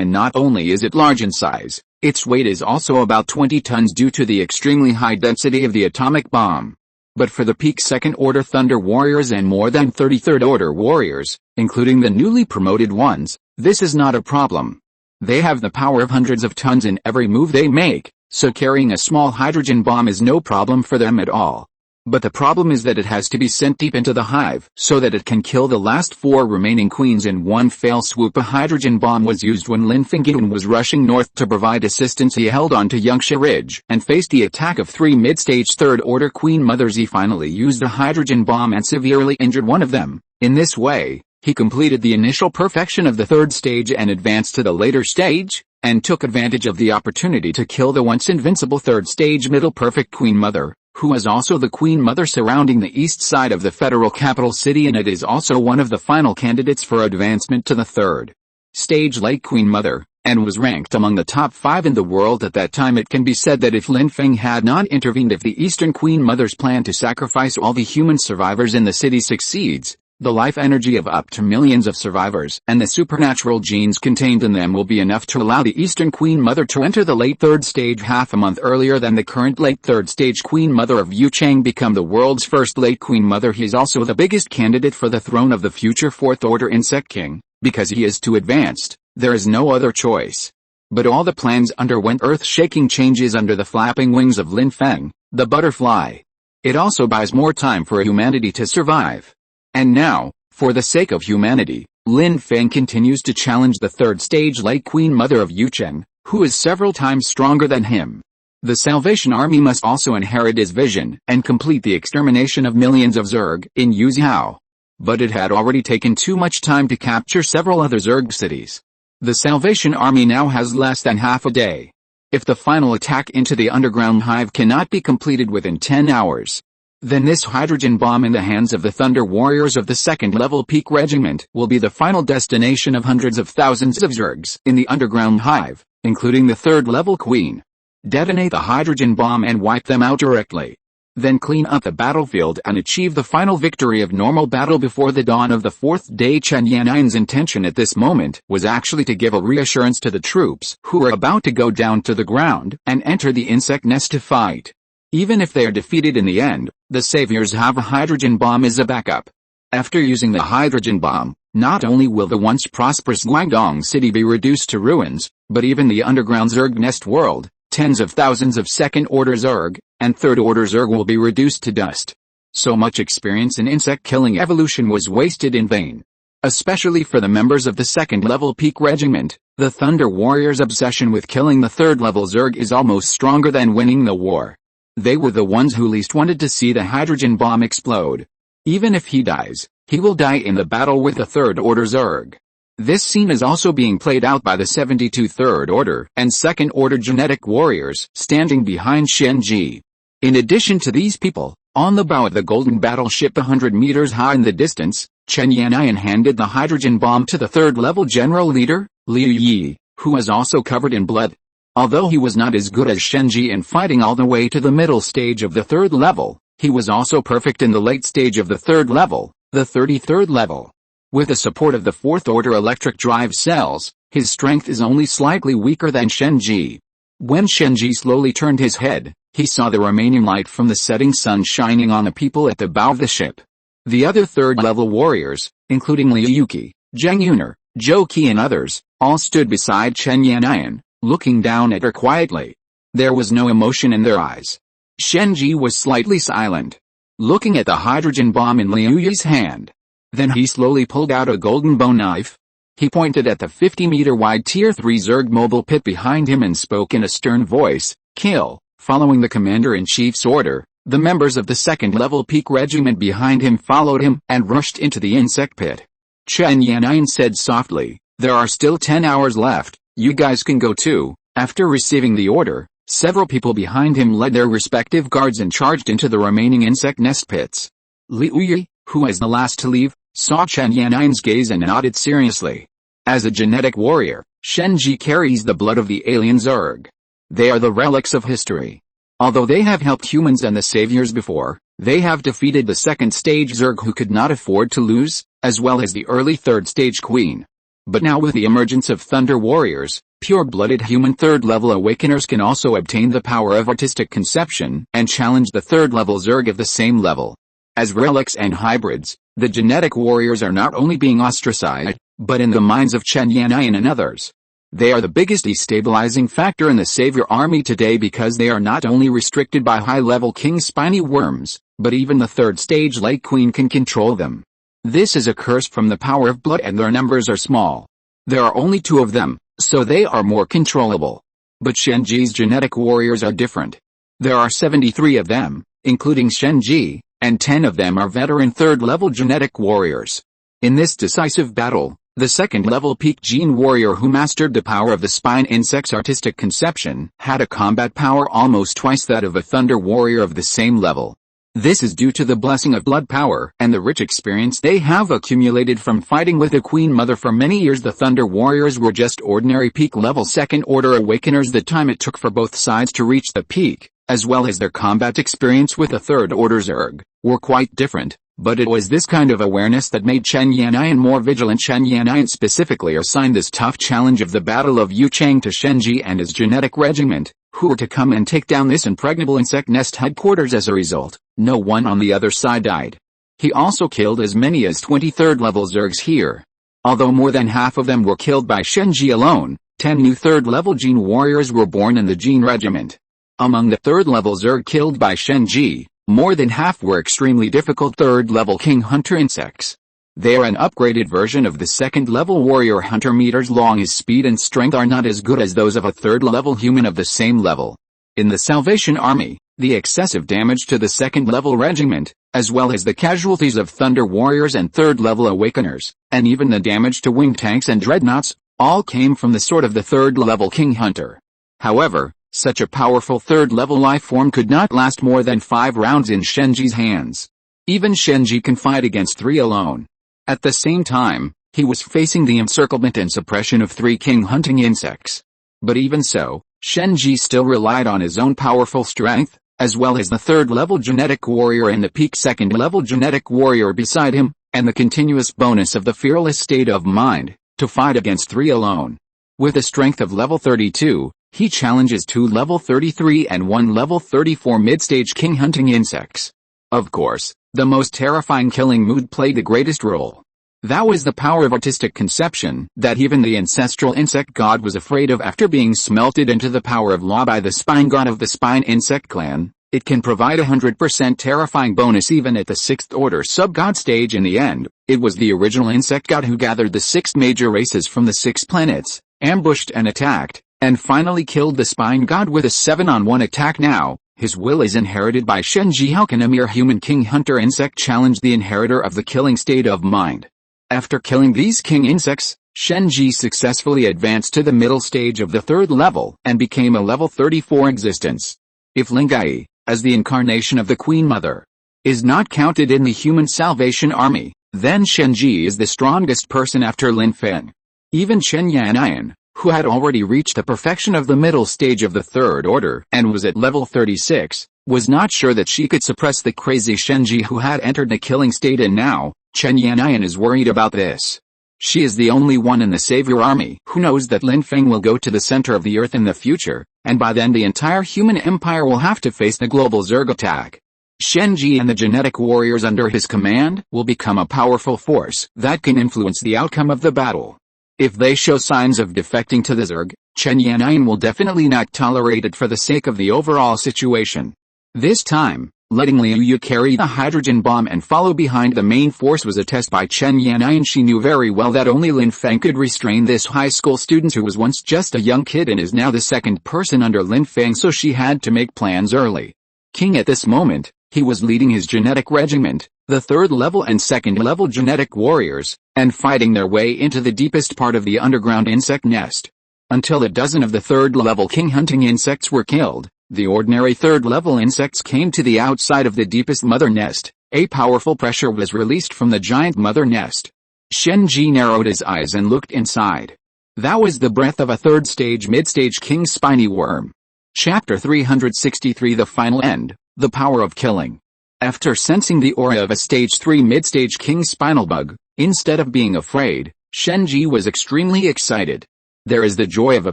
and not only is it large in size, its weight is also about 20 tons due to the extremely high density of the atomic bomb. But for the peak second-order Thunder Warriors and more than 33rd-order warriors, including the newly promoted ones, this is not a problem. They have the power of hundreds of tons in every move they make, so carrying a small hydrogen bomb is no problem for them at all. But the problem is that it has to be sent deep into the hive so that it can kill the last 4 remaining queens in one fell swoop. A hydrogen bomb was used when Lin Feng was rushing north to provide assistance. He held on to Yangsha Ridge and faced the attack of 3 mid-stage third-order queen mothers. He finally used a hydrogen bomb and severely injured one of them. In this way, he completed the initial perfection of the third stage and advanced to the later stage, and took advantage of the opportunity to kill the once invincible third stage middle perfect queen mother, who is also the queen mother surrounding the east side of the federal capital city, and it is also one of the final candidates for advancement to the third stage late queen mother, and was ranked among the top 5 in the world at that time. It can be said that if Lin Feng had not intervened, if the eastern queen mother's plan to sacrifice all the human survivors in the city succeeds, the life energy of up to millions of survivors and the supernatural genes contained in them will be enough to allow the Eastern Queen Mother to enter the late third stage half a month earlier than the current late third stage Queen Mother of Yuchang become the world's first late Queen Mother. He is also the biggest candidate for the throne of the future Fourth Order Insect King, because he is too advanced. There is no other choice. But all the plans underwent earth-shaking changes under the flapping wings of Lin Feng, the butterfly. It also buys more time for humanity to survive. And now, for the sake of humanity, Lin Feng continues to challenge the third stage late Queen Mother of Yucheng, who is several times stronger than him. The Salvation Army must also inherit his vision and complete the extermination of millions of Zerg in Yuzhou. But it had already taken too much time to capture several other Zerg cities. The Salvation Army now has less than half a day. If the final attack into the underground hive cannot be completed within 10 hours, then this hydrogen bomb in the hands of the Thunder Warriors of the second-level Peak Regiment will be the final destination of hundreds of thousands of Zergs in the underground hive, including the third-level Queen. Detonate the hydrogen bomb and wipe them out directly. Then clean up the battlefield and achieve the final victory of normal battle before the dawn of the fourth day. Chen Yannian's intention at this moment was actually to give a reassurance to the troops who were about to go down to the ground and enter the insect nest to fight. Even if they are defeated in the end, the saviors have a hydrogen bomb as a backup. After using the hydrogen bomb, not only will the once prosperous Guangdong city be reduced to ruins, but even the underground Zerg nest world, tens of thousands of second-order Zerg, and third-order Zerg will be reduced to dust. So much experience in insect-killing evolution was wasted in vain. Especially for the members of the second-level Peak Regiment, the Thunder Warriors' obsession with killing the third-level Zerg is almost stronger than winning the war. They were the ones who least wanted to see the hydrogen bomb explode. Even if he dies, he will die in the battle with the third-order Zerg. This scene is also being played out by the 72 third-order and second-order genetic warriors standing behind Shenji. In addition to these people, on the bow of the golden battleship 100 meters high in the distance, Chen Yannian handed the hydrogen bomb to the third-level general leader, Liu Yi, who is also covered in blood. Although he was not as good as Shenji in fighting all the way to the middle stage of the third level, he was also perfect in the late stage of the third level, the 33rd level. With the support of the fourth-order electric drive cells, his strength is only slightly weaker than Shenji. When Shenji slowly turned his head, he saw the remaining light from the setting sun shining on the people at the bow of the ship. The other third-level warriors, including Liu Yuki, Zheng Yuner, Zhou Qi and others, all stood beside Chen Yannian, looking down at her quietly. There was no emotion in their eyes. Shenji was slightly silent, looking at the hydrogen bomb in Liu Yi's hand. Then he slowly pulled out a golden bone knife. He pointed at the 50-meter-wide Tier 3 Zerg mobile pit behind him and spoke in a stern voice, "Kill." Following the commander-in-chief's order, the members of the second-level Peak Regiment behind him followed him and rushed into the insect pit. Chen Yannian said softly, "There are still 10 hours left, you guys can go too." After receiving the order, several people behind him led their respective guards and charged into the remaining insect nest pits. Liu Yi, who was the last to leave, saw Chen Yannian's gaze and nodded seriously. As a genetic warrior, Shen Ji carries the blood of the alien Zerg. They are the relics of history. Although they have helped humans and the saviors before, they have defeated the second-stage Zerg who could not afford to lose, as well as the early third-stage Queen. But now with the emergence of Thunder Warriors, pure-blooded human third-level awakeners can also obtain the power of artistic conception and challenge the third-level Zerg of the same level. As relics and hybrids, the genetic warriors are not only being ostracized, but in the minds of Chen Yannian and others, they are the biggest destabilizing factor in the Savior Army today because they are not only restricted by high-level King Spiny Worms, but even the third-stage Lake Queen can control them. This is a curse from the power of blood and their numbers are small. There are only 2 of them, so they are more controllable. But Shen Ji's genetic warriors are different. There are 73 of them, including Shen Ji, and 10 of them are veteran third-level genetic warriors. In this decisive battle, the second-level Peak Gene Warrior who mastered the power of the spine insect's artistic conception had a combat power almost twice that of a Thunder Warrior of the same level. This is due to the blessing of blood power and the rich experience they have accumulated from fighting with the Queen Mother for many years. The Thunder Warriors were just ordinary peak-level second-order awakeners. The time it took for both sides to reach the peak, as well as their combat experience with the third-order Zerg, were quite different. But it was this kind of awareness that made Chen Yannian more vigilant. Chen Yannian specifically assigned this tough challenge of the Battle of Yuchang to Shen Ji and his genetic regiment, who were to come and take down this impregnable insect nest headquarters. As a result, no one on the other side died. He also killed as many as 20 third-level Zergs here. Although more than half of them were killed by Shen Ji alone, 10 new third-level Gene Warriors were born in the Gene Regiment. Among the third-level Zerg killed by Shen Ji, more than half were extremely difficult third-level King Hunter insects. They are an upgraded version of the second-level Warrior Hunter. Meters long. His speed and strength are not as good as those of a third-level human of the same level. In the Salvation Army, the excessive damage to the second-level regiment, as well as the casualties of Thunder Warriors and third-level Awakeners, and even the damage to wing tanks and dreadnoughts, all came from the sword of the third-level King Hunter. However, such a powerful third-level life form could not last more than 5 rounds in Shen Ji's hands. Even Shen Ji can fight against 3 alone. At the same time, he was facing the encirclement and suppression of 3 king hunting insects. But even so, Shen Ji still relied on his own powerful strength, as well as the third-level genetic warrior and the peak second-level genetic warrior beside him, and the continuous bonus of the fearless state of mind, to fight against 3 alone. With a strength of level 32, he challenges 2 level 33 and 1 level 34 mid-stage king hunting insects. Of course, the most terrifying killing mood played the greatest role. That was the power of artistic conception that even the ancestral insect god was afraid of. After being smelted into the power of law by the spine god of the spine insect clan, it can provide 100% terrifying bonus even at the 6th order sub-god stage. In the end, it was the original insect god who gathered the 6 major races from the 6 planets, ambushed and attacked, and finally killed the spine god with a 7-on-1 attack. Now, his will is inherited by Shen Ji. How can a mere human king hunter insect challenge the inheritor of the killing state of mind? After killing these king insects, Shen Ji successfully advanced to the middle stage of the 3rd level and became a level 34 existence. If Lin Feng, as the incarnation of the Queen Mother, is not counted in the human Salvation Army, then Shen Ji is the strongest person after Lin Feng. Even Chen Yannian, who had already reached the perfection of the middle stage of the 3rd order and was at level 36, was not sure that she could suppress the crazy Shen Ji who had entered the killing state, and now, Chen Yannian is worried about this. She is the only one in the Savior Army who knows that Lin Feng will go to the center of the earth in the future, and by then the entire human empire will have to face the global Zerg attack. Shen Ji and the genetic warriors under his command will become a powerful force that can influence the outcome of the battle. If they show signs of defecting to the Zerg, Chen Yannian will definitely not tolerate it for the sake of the overall situation. This time, Letting Liu Yu carry the hydrogen bomb and follow behind the main force was a test by Chen Yanai, and she knew very well that only Lin Feng could restrain this high school student who was once just a young kid and is now the second person under Lin Feng, so she had to make plans early. King at this moment, he was leading his genetic regiment, the third level and second level genetic warriors, and fighting their way into the deepest part of the underground insect nest. Until a dozen of the third level king hunting insects were killed, the ordinary third level insects came to the outside of the deepest mother nest. A powerful pressure was released from the giant mother nest. Shen Ji narrowed his eyes and looked inside. That was the breath of a third stage mid-stage king spiny worm. Chapter 363, The Final End, The Power of Killing. After sensing the aura of a stage 3 mid-stage king spinal bug, instead of being afraid, Shen Ji was extremely excited. There is the joy of a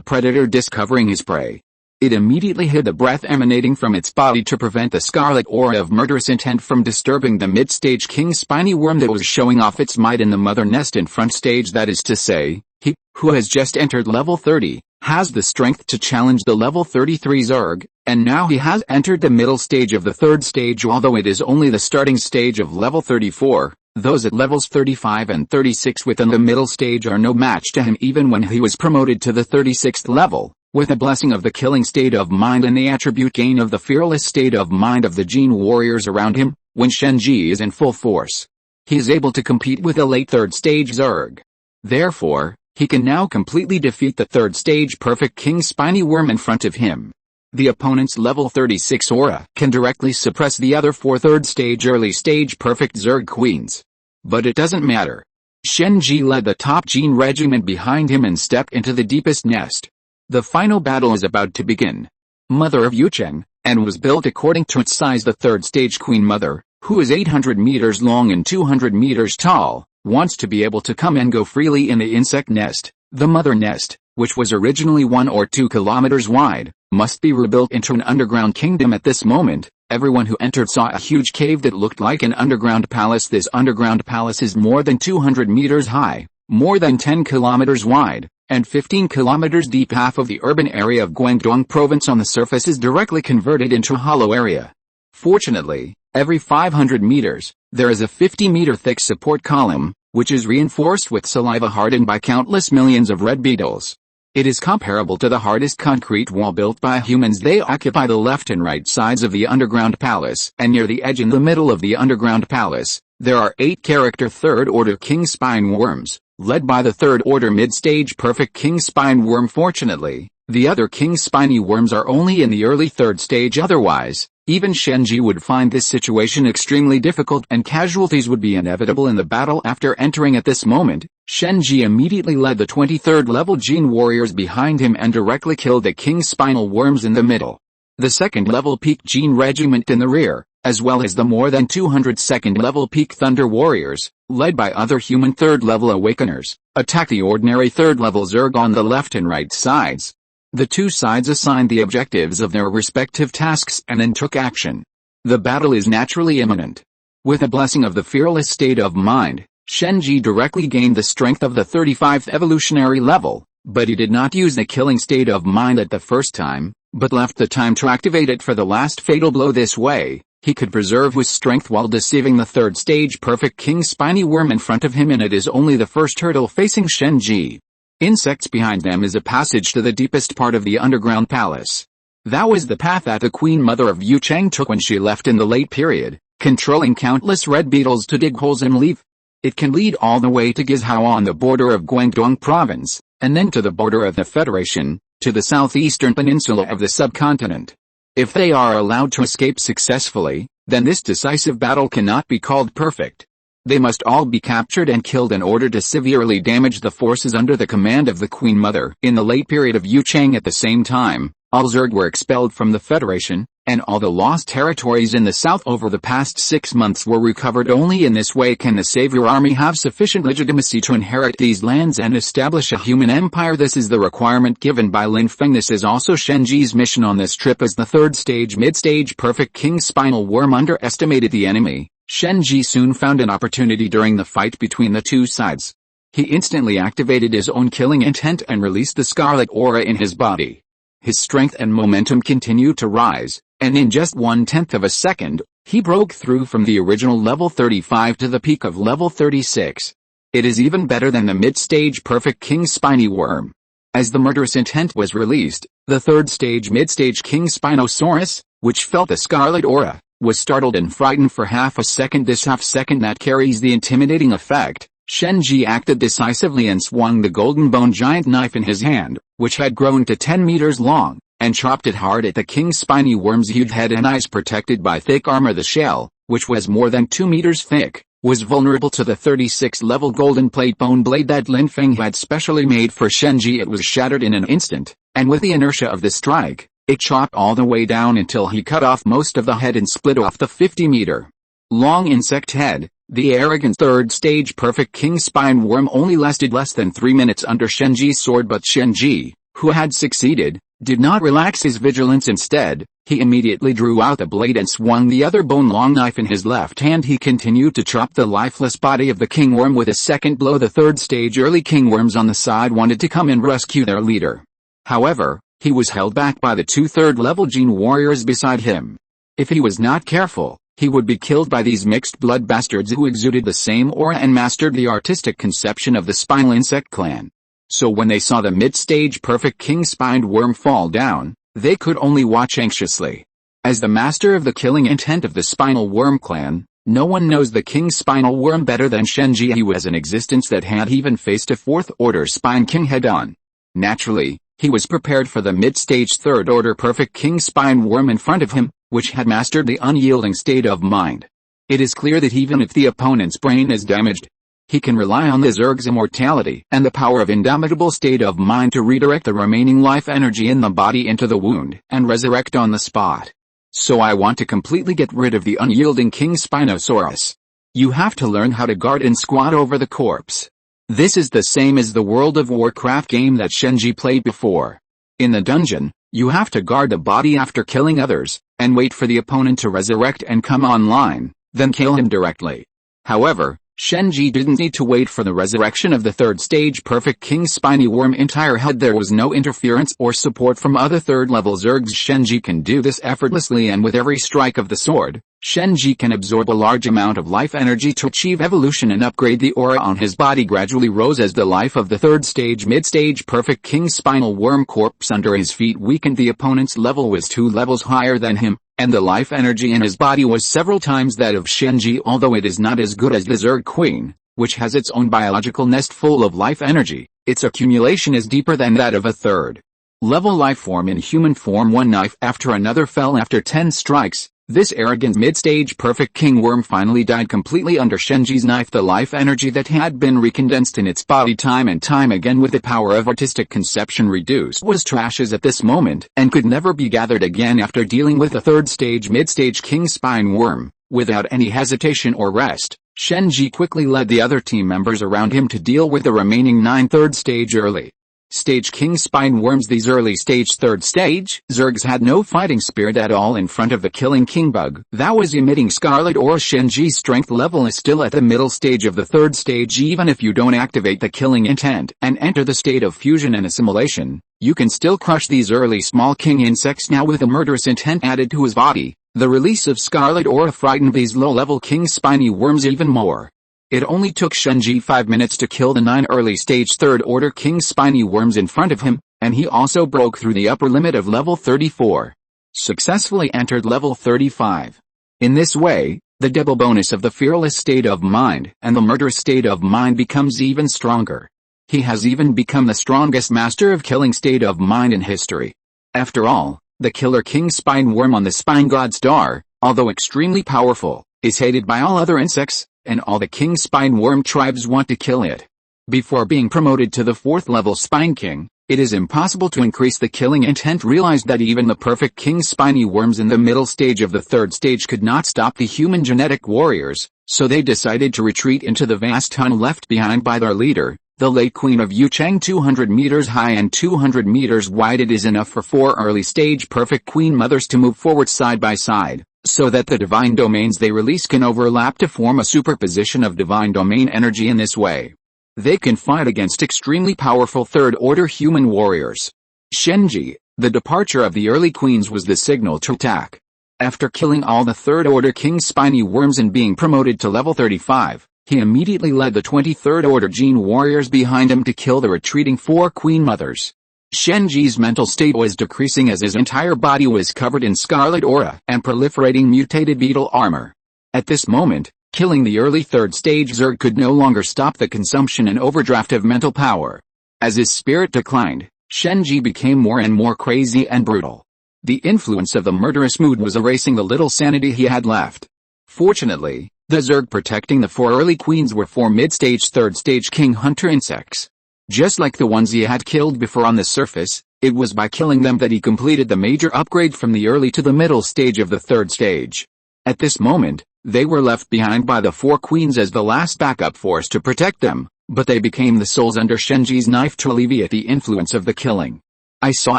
predator discovering his prey. It immediately hid the breath emanating from its body to prevent the scarlet aura of murderous intent from disturbing the mid-stage king spiny worm that was showing off its might in the mother nest in front stage. That is to say, he, who has just entered level 30, has the strength to challenge the level 33 Zerg, and now he has entered the middle stage of the third stage. Although it is only the starting stage of level 34, those at levels 35 and 36 within the middle stage are no match to him even when he was promoted to the 36th level. With a blessing of the killing state of mind and the attribute gain of the fearless state of mind of the gene warriors around him, when Shen Ji is in full force, he is able to compete with a late third stage Zerg. Therefore, he can now completely defeat the third stage perfect king spiny worm in front of him. The opponent's level 36 aura can directly suppress the other 4 third stage early stage perfect Zerg queens. But it doesn't matter. Shen Ji led the top gene regiment behind him and stepped into the deepest nest. The final battle is about to begin. Mother of Yucheng, and was built according to its size. The third stage queen mother, who is 800 meters long and 200 meters tall, wants to be able to come and go freely in the insect nest. The mother nest, which was originally 1 or 2 kilometers wide, must be rebuilt into an underground kingdom. At this moment, everyone who entered saw a huge cave that looked like an underground palace. This underground palace is more than 200 meters high, more than 10 kilometers wide, and 15 kilometers deep. Half of the urban area of Guangdong province on the surface is directly converted into a hollow area. Fortunately, every 500 meters, there is a 50-meter thick support column, which is reinforced with saliva hardened by countless millions of red beetles. It is comparable to the hardest concrete wall built by humans. They occupy the left and right sides of the underground palace, and near the edge in the middle of the underground palace, there are 8 character third-order king spine worms, led by the third-order mid-stage perfect king spine worm. Fortunately, the other king spiny worms are only in the early third stage. Otherwise, even Shen Ji would find this situation extremely difficult and casualties would be inevitable in the battle. After entering at this moment, Shen Ji immediately led the 23rd level gene warriors behind him and directly killed the king spinal worms in the middle. The second level peak gene regiment in the rear, as well as the more than 200 second level peak thunder warriors, led by other human third level awakeners, attacked the ordinary third level Zerg on the left and right sides. The two sides assigned the objectives of their respective tasks and then took action. The battle is naturally imminent. With a blessing of the fearless state of mind, Shen Ji directly gained the strength of the 35th evolutionary level, but he did not use the killing state of mind at the first time, but left the time to activate it for the last fatal blow. This way, he could preserve his strength while deceiving the third stage perfect king spiny worm in front of him, and it is only the first hurdle facing Shen Ji. Insects behind them is a passage to the deepest part of the underground palace. That was the path that the Queen Mother of Yucheng took when she left in the late period, controlling countless red beetles to dig holes and leave. It can lead all the way to Gizhou on the border of Guangdong province, and then to the border of the Federation, to the southeastern peninsula of the subcontinent. If they are allowed to escape successfully, then this decisive battle cannot be called perfect. They must all be captured and killed in order to severely damage the forces under the command of the Queen Mother. In the late period of Yucheng at the same time, all Zerg were expelled from the Federation, and all the lost territories in the south over the past 6 months were recovered. Only in this way can the Savior Army have sufficient legitimacy to inherit these lands and establish a human empire. This is the requirement given by Lin Feng. This is also Shen Ji's mission on this trip as the third stage mid-stage perfect king spinal worm underestimated the enemy. Shen Ji soon found an opportunity during the fight between the two sides. He instantly activated his own killing intent and released the scarlet aura in his body. His strength and momentum continued to rise, and in just 1/10 of a second, He broke through from the original level 35 to the peak of level 36. It is even better than the mid-stage Perfect King Spiny Worm. As the murderous intent was released, the third stage mid-stage King Spinosaurus, which felt the scarlet aura, was startled and frightened for half a second. This half second that carries the intimidating effect. Shenji acted decisively and swung the golden bone giant knife in his hand, which had grown to 10 meters long, and chopped it hard at the King Spiny Worm's huge head and eyes. Protected by thick armor, the shell, which was more than 2 meters thick, was vulnerable to the 36-level golden plate bone blade that Lin Feng had specially made for Shenji. It was shattered in an instant, and with the inertia of the strike, it chopped all the way down until he cut off most of the head and split off the 50-meter long insect head. The arrogant third-stage Perfect King Spine Worm only lasted less than 3 minutes under Shenji's sword, but Shenji, who had succeeded, did not relax his vigilance. Instead, he immediately drew out the blade and swung the other bone-long knife in his left hand. He continued to chop the lifeless body of the king worm with a second blow. The third-stage early king worms on the side wanted to come and rescue their leader. However, he was held back by the 2 third-level gene warriors beside him. If he was not careful, he would be killed by these mixed-blood bastards who exuded the same aura and mastered the artistic conception of the spinal insect clan. So when they saw the mid-stage Perfect King Spined Worm fall down, they could only watch anxiously. As the master of the killing intent of the Spinal Worm clan, no one knows the King Spinal Worm better than Shenji. He was an existence that had even faced a 4th-order Spine King head-on. Naturally, he was prepared for the mid-stage 3rd-order Perfect King Spine Worm in front of him, which had mastered the unyielding state of mind. It is clear that even if the opponent's brain is damaged, he can rely on the Zerg's immortality and the power of indomitable state of mind to redirect the remaining life energy in the body into the wound and resurrect on the spot. So I want to completely get rid of the unyielding King Spinosaurus. You have to learn how to guard and squat over the corpse. This is the same as the World of Warcraft game that Shenji played before. In the dungeon, you have to guard the body after killing others, and wait for the opponent to resurrect and come online, then kill him directly. However, Shenji didn't need to wait for the resurrection of the 3rd-stage Perfect King Spiny Worm entire head. There was no interference or support from other 3rd-level Zergs. Shenji can do this effortlessly, and with every strike of the sword, Shenji can absorb a large amount of life energy to achieve evolution and upgrade. The aura on his body gradually rose as the life of the 3rd-stage mid-stage Perfect King Spinal Worm corpse under his feet weakened. The opponent's level was 2 levels higher than him, and the life energy in his body was several times that of Shenji. Although it is not as good as the Zerg Queen, which has its own biological nest full of life energy, its accumulation is deeper than that of a 3rd-level life form in human form. One knife after another fell after 10 strikes. This arrogant mid-stage Perfect King Worm finally died completely under Shenji's knife. The life energy that had been recondensed in its body time and time again with the power of artistic conception reduced was trashes at this moment and could never be gathered again. After dealing with the 3rd-stage mid-stage King Spine Worm, without any hesitation or rest, Shenji quickly led the other team members around him to deal with the remaining 9 3rd-stage early-stage King Spine Worms. These early-stage 3rd-stage Zergs had no fighting spirit at all in front of the killing King Bug that was emitting scarlet aura. Shenji's strength level is still at the middle stage of the 3rd stage. Even if you don't activate the killing intent and enter the state of fusion and assimilation, you can still crush these early small king insects. Now with a murderous intent added to his body, the release of scarlet aura frightened these low-level King Spiny Worms even more. It only took Shenji 5 minutes to kill the 9 early-stage 3rd-order King Spiny Worms in front of him, and he also broke through the upper limit of level 34. Successfully entered level 35. In this way, the double bonus of the fearless state of mind and the murderous state of mind becomes even stronger. He has even become the strongest master of killing state of mind in history. After all, the killer King Spine Worm on the Spine God Star, although extremely powerful, is hated by all other insects, and all the King Spine Worm tribes want to kill it. Before being promoted to the 4th-level Spine King, it is impossible to increase the killing intent. Realized that even the Perfect King Spiny Worms in the middle stage of the 3rd stage could not stop the human genetic warriors, so they decided to retreat into the vast tunnel left behind by their leader, the late Queen of Yuchang. 200 meters high and 200 meters wide, it is enough for 4 early-stage Perfect Queen Mothers to move forward side by side, so that the divine domains they release can overlap to form a superposition of divine domain energy. In this way, they can fight against extremely powerful 3rd-order human warriors. Shenji, the departure of the early queens was the signal to attack. After killing all the third-order king spiny worms and being promoted to level 35, he immediately led the 23rd Order Gene warriors behind him to kill the retreating 4 Queen Mothers. Shenji's mental state was decreasing as his entire body was covered in scarlet aura and proliferating mutated beetle armor. At this moment, killing the early 3rd stage Zerg could no longer stop the consumption and overdraft of mental power. As his spirit declined, Shenji became more and more crazy and brutal. The influence of the murderous mood was erasing the little sanity he had left. Fortunately, the Zerg protecting the 4 early queens were 4 mid-stage 3rd stage king hunter insects. Just like the ones he had killed before on the surface, it was by killing them that he completed the major upgrade from the early to the middle stage of the 3rd stage. At this moment, they were left behind by the 4 queens as the last backup force to protect them, but they became the souls under Shenji's knife to alleviate the influence of the killing. I saw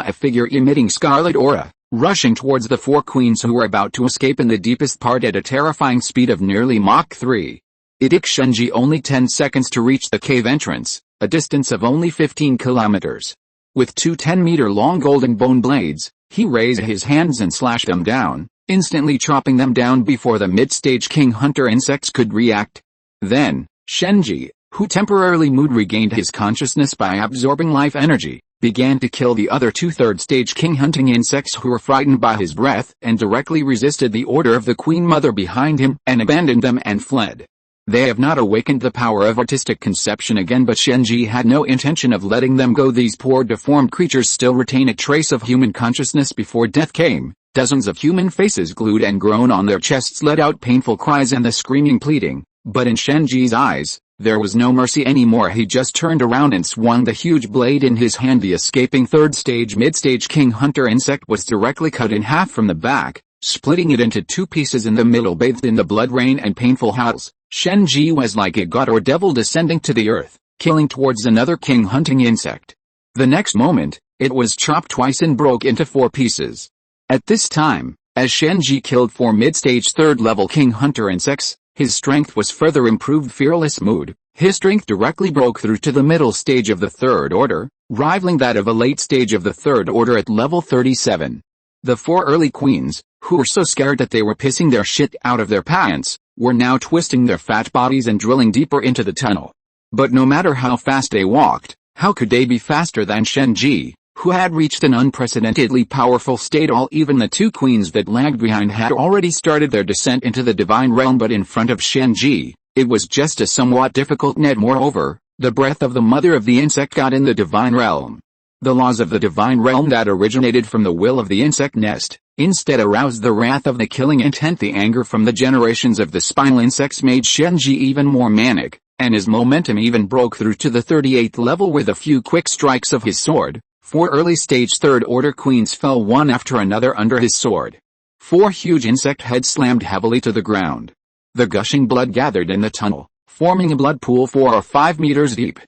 a figure emitting scarlet aura, rushing towards the 4 queens who were about to escape in the deepest part at a terrifying speed of nearly Mach 3. It took Shenji only 10 seconds to reach the cave entrance, a distance of only 15 kilometers. With 2 10-meter-long golden bone blades, he raised his hands and slashed them down, instantly chopping them down before the mid-stage king hunter insects could react. Then, Shenji, who temporarily regained his consciousness by absorbing life energy, began to kill the other 2 third-stage king hunting insects who were frightened by his breath and directly resisted the order of the Queen Mother behind him and abandoned them and fled. They have not awakened the power of artistic conception again, but Shenji had no intention of letting them go. These poor deformed creatures still retain a trace of human consciousness before death came. Dozens of human faces glued and grown on their chests let out painful cries and the screaming pleading, but in Shenji's eyes, there was no mercy anymore. He just turned around and swung the huge blade in his hand. The escaping third-stage mid-stage king hunter insect was directly cut in half from the back, splitting it into 2 pieces in the middle. Bathed in the blood rain and painful howls, Shenji was like a god or devil descending to the earth, killing towards another king hunting insect. The next moment, it was chopped twice and broke into 4 pieces. At this time, as Shenji killed 4 mid-stage 3rd-level king hunter insects, his strength was further improved. Fearless mood, his strength directly broke through to the middle stage of the 3rd order, rivaling that of a late stage of the 3rd order at level 37. The 4 early queens, who were so scared that they were pissing their shit out of their pants, were now twisting their fat bodies and drilling deeper into the tunnel. But no matter how fast they walked, how could they be faster than Shenji, who had reached an unprecedentedly powerful state? Even the 2 queens that lagged behind had already started their descent into the divine realm, but in front of Shenji, it was just a somewhat difficult net. Moreover, the breath of the mother of the insect god in the divine realm. The laws of the divine realm that originated from the will of the insect nest, instead aroused the wrath of the killing intent. The anger from the generations of the spinal insects made Shenji even more manic, and his momentum even broke through to the 38th level. With a few quick strikes of his sword, 4 early-stage 3rd-order queens fell one after another under his sword. 4 huge insect heads slammed heavily to the ground. The gushing blood gathered in the tunnel, forming a blood pool 4 or 5 meters deep.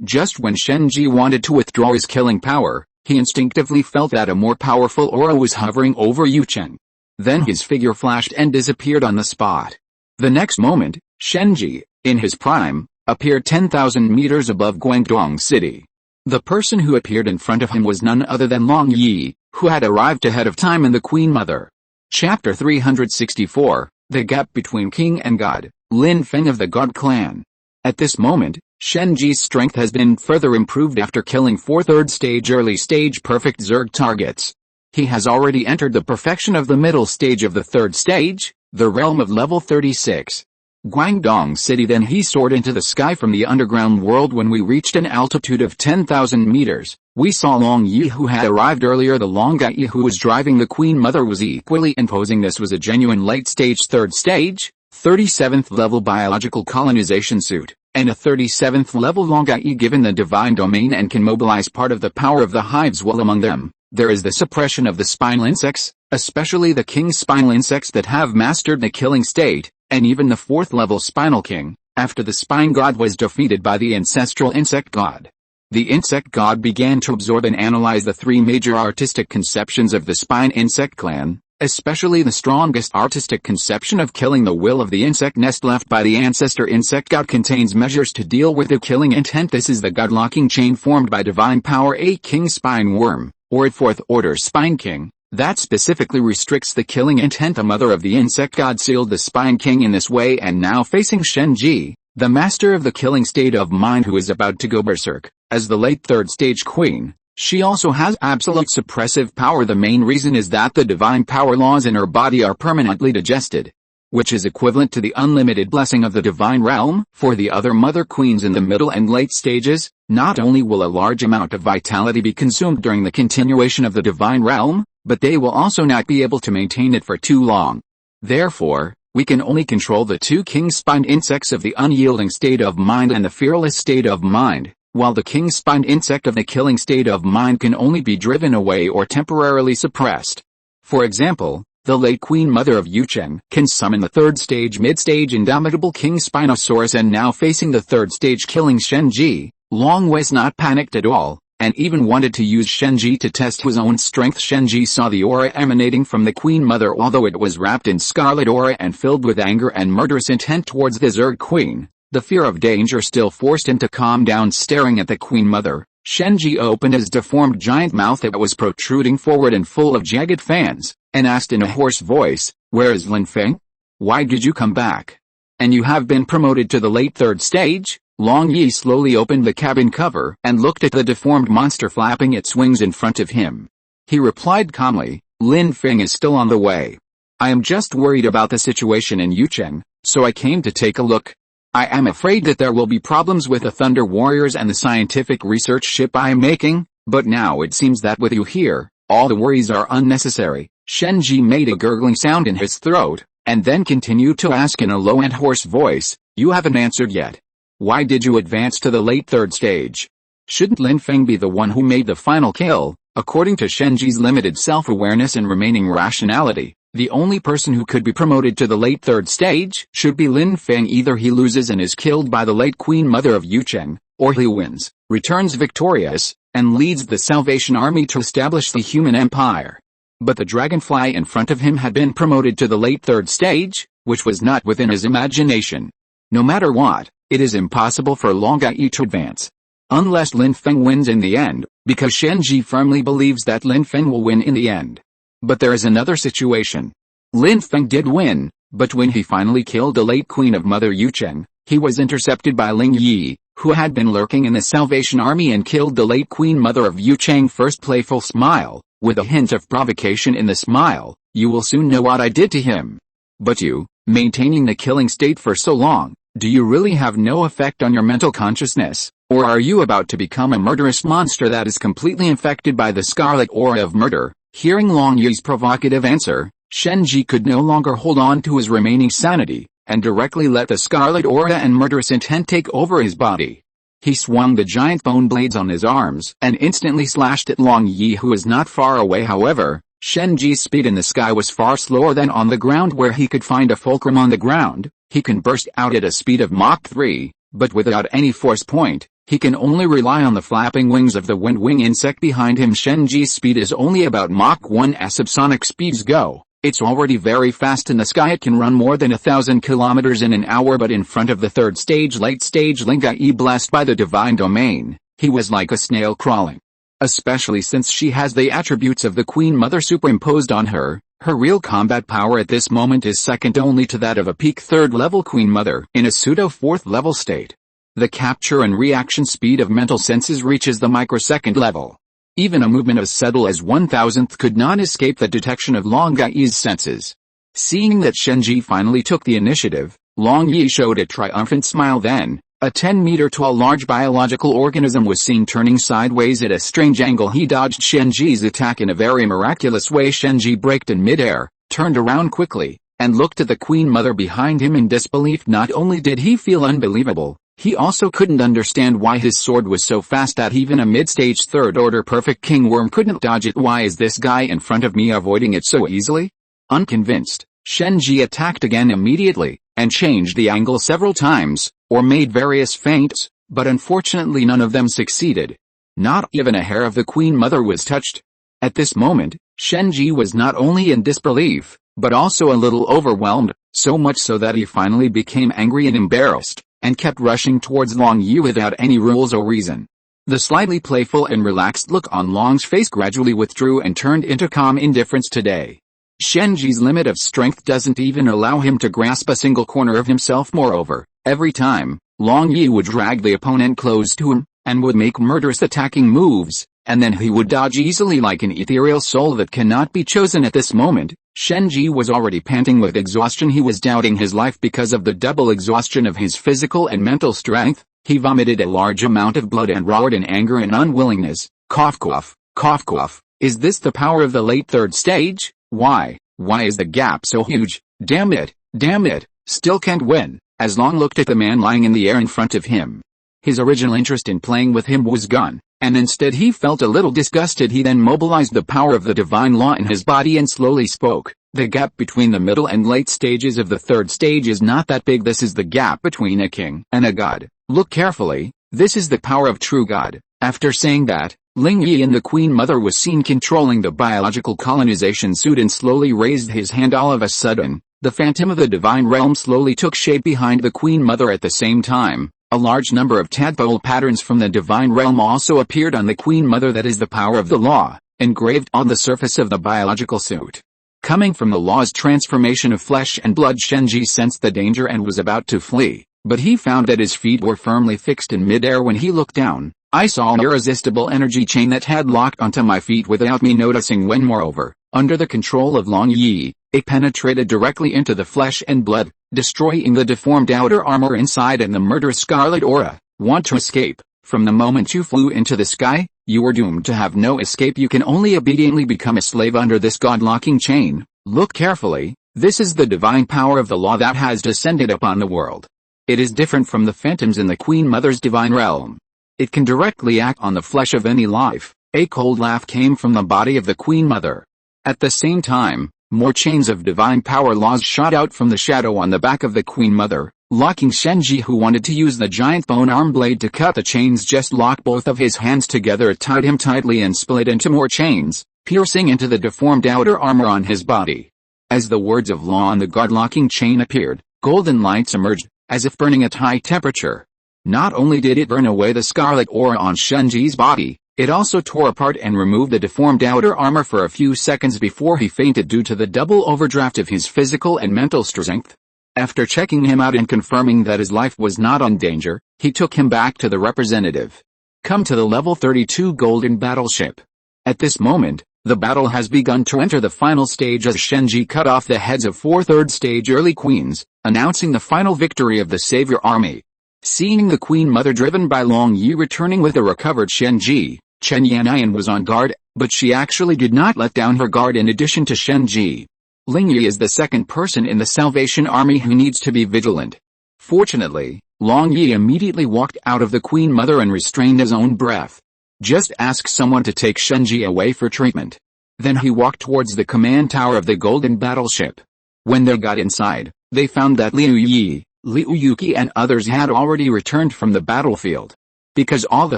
Just when Shenji wanted to withdraw his killing power, he instinctively felt that a more powerful aura was hovering over Yuchen. Then his figure flashed and disappeared on the spot. The next moment, Shenji, in his prime, appeared 10,000 meters above Guangdong City. The person who appeared in front of him was none other than Long Yi, who had arrived ahead of time in the Queen Mother. Chapter 364, The Gap Between King and God, Lin Feng of the God Clan. At this moment, Shenji's strength has been further improved after killing 4 third-stage early-stage perfect Zerg targets. He has already entered the perfection of the middle stage of the 3rd stage, the realm of level 36. Guangdong City. Then he soared into the sky from the underground world. When we reached an altitude of 10,000 meters, we saw Long Yi, who had arrived earlier. The Long Yi who was driving the Queen Mother was equally imposing. This was a genuine late-stage 3rd stage, 37th level biological colonization suit, and a 37th level Long Yi given the divine domain and can mobilize part of the power of the hives. While among them, there is the suppression of the spinal insects, especially the king spinal insects that have mastered the killing state, and even the 4th level spinal king, after the spine god was defeated by the ancestral insect god. The insect god began to absorb and analyze the 3 major artistic conceptions of the spine insect clan, especially the strongest artistic conception of killing the will of the insect nest left by the ancestor insect god contains measures to deal with the killing intent. This is the god-locking chain formed by divine power. A king spine worm, or a 4th order spine king, That specifically restricts the killing intent. The mother of the insect god sealed the spying king in this way, and now facing Shenji, the master of the killing state of mind who is about to go berserk, as the late third stage queen. She also has absolute suppressive power. The main reason is that the divine power laws in her body are permanently digested, which is equivalent to the unlimited blessing of the divine realm. For the other mother queens in the middle and late stages, not only will a large amount of vitality be consumed during the continuation of the divine realm, but they will also not be able to maintain it for too long. Therefore, we can only control the two king-spined insects of the unyielding state of mind and the fearless state of mind, while the king-spined insect of the killing state of mind can only be driven away or temporarily suppressed. For example, the late Queen Mother of Yucheng can summon the third stage mid-stage indomitable King Spinosaurus, and now facing the third stage killing Shenji, Long was not panicked at all, and even wanted to use Shenji to test his own strength. Shenji saw the aura emanating from the Queen Mother. Although it was wrapped in scarlet aura and filled with anger and murderous intent towards the Zerg Queen, the fear of danger still forced him to calm down. Staring at the Queen Mother, Shenji opened his deformed giant mouth that was protruding forward and full of jagged fangs, and asked in a hoarse voice, "Where is Lin Feng? Why did you come back? And you have been promoted to the late third stage?" Long Yi slowly opened the cabin cover and looked at the deformed monster flapping its wings in front of him. He replied calmly, "Lin Feng is still on the way. I am just worried about the situation in Yucheng, so I came to take a look. I am afraid that there will be problems with the Thunder Warriors and the scientific research ship I am making, but now it seems that with you here, all the worries are unnecessary." Shenji made a gurgling sound in his throat, and then continued to ask in a low and hoarse voice, "You haven't answered yet. Why did you advance to the late third stage? Shouldn't Lin Feng be the one who made the final kill?" According to Shenji's limited self-awareness and remaining rationality, the only person who could be promoted to the late third stage should be Lin Feng. Either he loses and is killed by the late Queen Mother of Yucheng, or he wins, returns victorious, and leads the Salvation Army to establish the human empire. But the dragonfly in front of him had been promoted to the late third stage, which was not within his imagination. No matter what, it is impossible for Long Yi to advance, unless Lin Feng wins in the end, because Shenji firmly believes that Lin Feng will win in the end. But there is another situation. Lin Feng did win, but when he finally killed the late Queen of Mother Yucheng, he was intercepted by Ling Yi, who had been lurking in the Salvation Army and killed the late Queen Mother of Yucheng. First playful smile, with a hint of provocation in the smile, "You will soon know what I did to him. But you, maintaining the killing state for so long, do you really have no effect on your mental consciousness, or are you about to become a murderous monster that is completely infected by the scarlet aura of murder?" Hearing Long Yi's provocative answer, Shenji could no longer hold on to his remaining sanity, and directly let the scarlet aura and murderous intent take over his body. He swung the giant bone blades on his arms and instantly slashed at Long Yi, who was not far away. However, Shenji's speed in the sky was far slower than on the ground, where he could find a fulcrum on the ground. He can burst out at a speed of Mach 3, but without any force point. He can only rely on the flapping wings of the wind wing insect behind him. Shenji's speed is only about Mach 1 as subsonic speeds go. It's already very fast in the sky. It can run more than 1,000 kilometers in an hour, but in front of the third stage late stage Ling Yi, blessed by the divine domain, he was like a snail crawling. Especially since she has the attributes of the Queen Mother superimposed on her, her real combat power at this moment is second only to that of a peak third-level Queen Mother in a pseudo-fourth-level state. The capture and reaction speed of mental senses reaches the microsecond level. Even a movement as subtle as 1,000th could not escape the detection of Long Yi's senses. Seeing that Shenji finally took the initiative, Long Yi showed a triumphant smile. Then, a 10-meter-tall large biological organism was seen turning sideways at a strange angle. He dodged Shenji's attack in a very miraculous way. Shenji braked in midair, turned around quickly, and looked at the Queen Mother behind him in disbelief. Not only did he feel unbelievable, he also couldn't understand why his sword was so fast that even a mid-stage third-order perfect king worm couldn't dodge it. Why is this guy in front of me avoiding it so easily? Unconvinced, Shenji attacked again immediately, and changed the angle several times, or made various feints, but unfortunately none of them succeeded. Not even a hair of the Queen Mother was touched. At this moment, Shenji was not only in disbelief, but also a little overwhelmed, so much so that he finally became angry and embarrassed, and kept rushing towards Long Yi without any rules or reason. The slightly playful and relaxed look on Long's face gradually withdrew and turned into calm indifference today. Shenji's limit of strength doesn't even allow him to grasp a single corner of himself. Moreover, every time, Long Yi would drag the opponent close to him, and would make murderous attacking moves, and then he would dodge easily like an ethereal soul that cannot be chosen. At this moment, Shenji was already panting with exhaustion. He was doubting his life because of the double exhaustion of his physical and mental strength. He vomited a large amount of blood and roared in anger and unwillingness. Cough cough, cough cough. Is this the power of the late third stage? Why is the gap so huge? Damn it, still can't win. As Long looked at the man lying in the air in front of him. His original interest in playing with him was gone, and instead he felt a little disgusted. He then mobilized the power of the divine law in his body and slowly spoke. The gap between the middle and late stages of the third stage is not that big. This is the gap between a king and a god. Look carefully, this is the power of true god. After saying that, Ling Yi and the Queen Mother was seen controlling the biological colonization suit and slowly raised his hand. All of a sudden, the phantom of the divine realm slowly took shape behind the Queen Mother. At the same time, a large number of tadpole patterns from the divine realm also appeared on the Queen Mother. That is the power of the law, engraved on the surface of the biological suit. Coming from the law's transformation of flesh and blood, Shenji sensed the danger and was about to flee, but he found that his feet were firmly fixed in midair. When he looked down, I saw an irresistible energy chain that had locked onto my feet without me noticing. When moreover, under the control of Long Yi, it penetrated directly into the flesh and blood, destroying the deformed outer armor inside and the murderous scarlet aura. Want to escape? From the moment you flew into the sky, you were doomed to have no escape. You can only obediently become a slave under this god-locking chain. Look carefully, this is the divine power of the law that has descended upon the world. It is different from the phantoms in the Queen Mother's divine realm. It can directly act on the flesh of any life. A cold laugh came from the body of the Queen Mother. At the same time, more chains of divine power laws shot out from the shadow on the back of the Queen Mother, locking Shenji, who wanted to use the giant bone arm blade to cut the chains. Just locked both of his hands together. It tied him tightly and split into more chains, piercing into the deformed outer armor on his body. As the words of law on the god-locking chain appeared, golden lights emerged, as if burning at high temperature. Not only did it burn away the scarlet aura on Shenji's body, it also tore apart and removed the deformed outer armor for a few seconds before he fainted due to the double overdraft of his physical and mental strength. After checking him out and confirming that his life was not in danger, he took him back to the representative. Come to the level 32 golden battleship. At this moment, the battle has begun to enter the final stage as Shenji cut off the heads of 4 third-stage early queens, announcing the final victory of the Savior Army. Seeing the Queen Mother driven by Long Yi returning with the recovered Shenji, Chen Yanyan was on guard, but she actually did not let down her guard. In addition to Shenji, Ling Yi is the second person in the Salvation Army who needs to be vigilant. Fortunately, Long Yi immediately walked out of the Queen Mother and restrained his own breath. Just ask someone to take Shenji away for treatment. Then he walked towards the command tower of the golden battleship. When they got inside, they found that Liu Yi, Liu Yuki and others had already returned from the battlefield. Because all the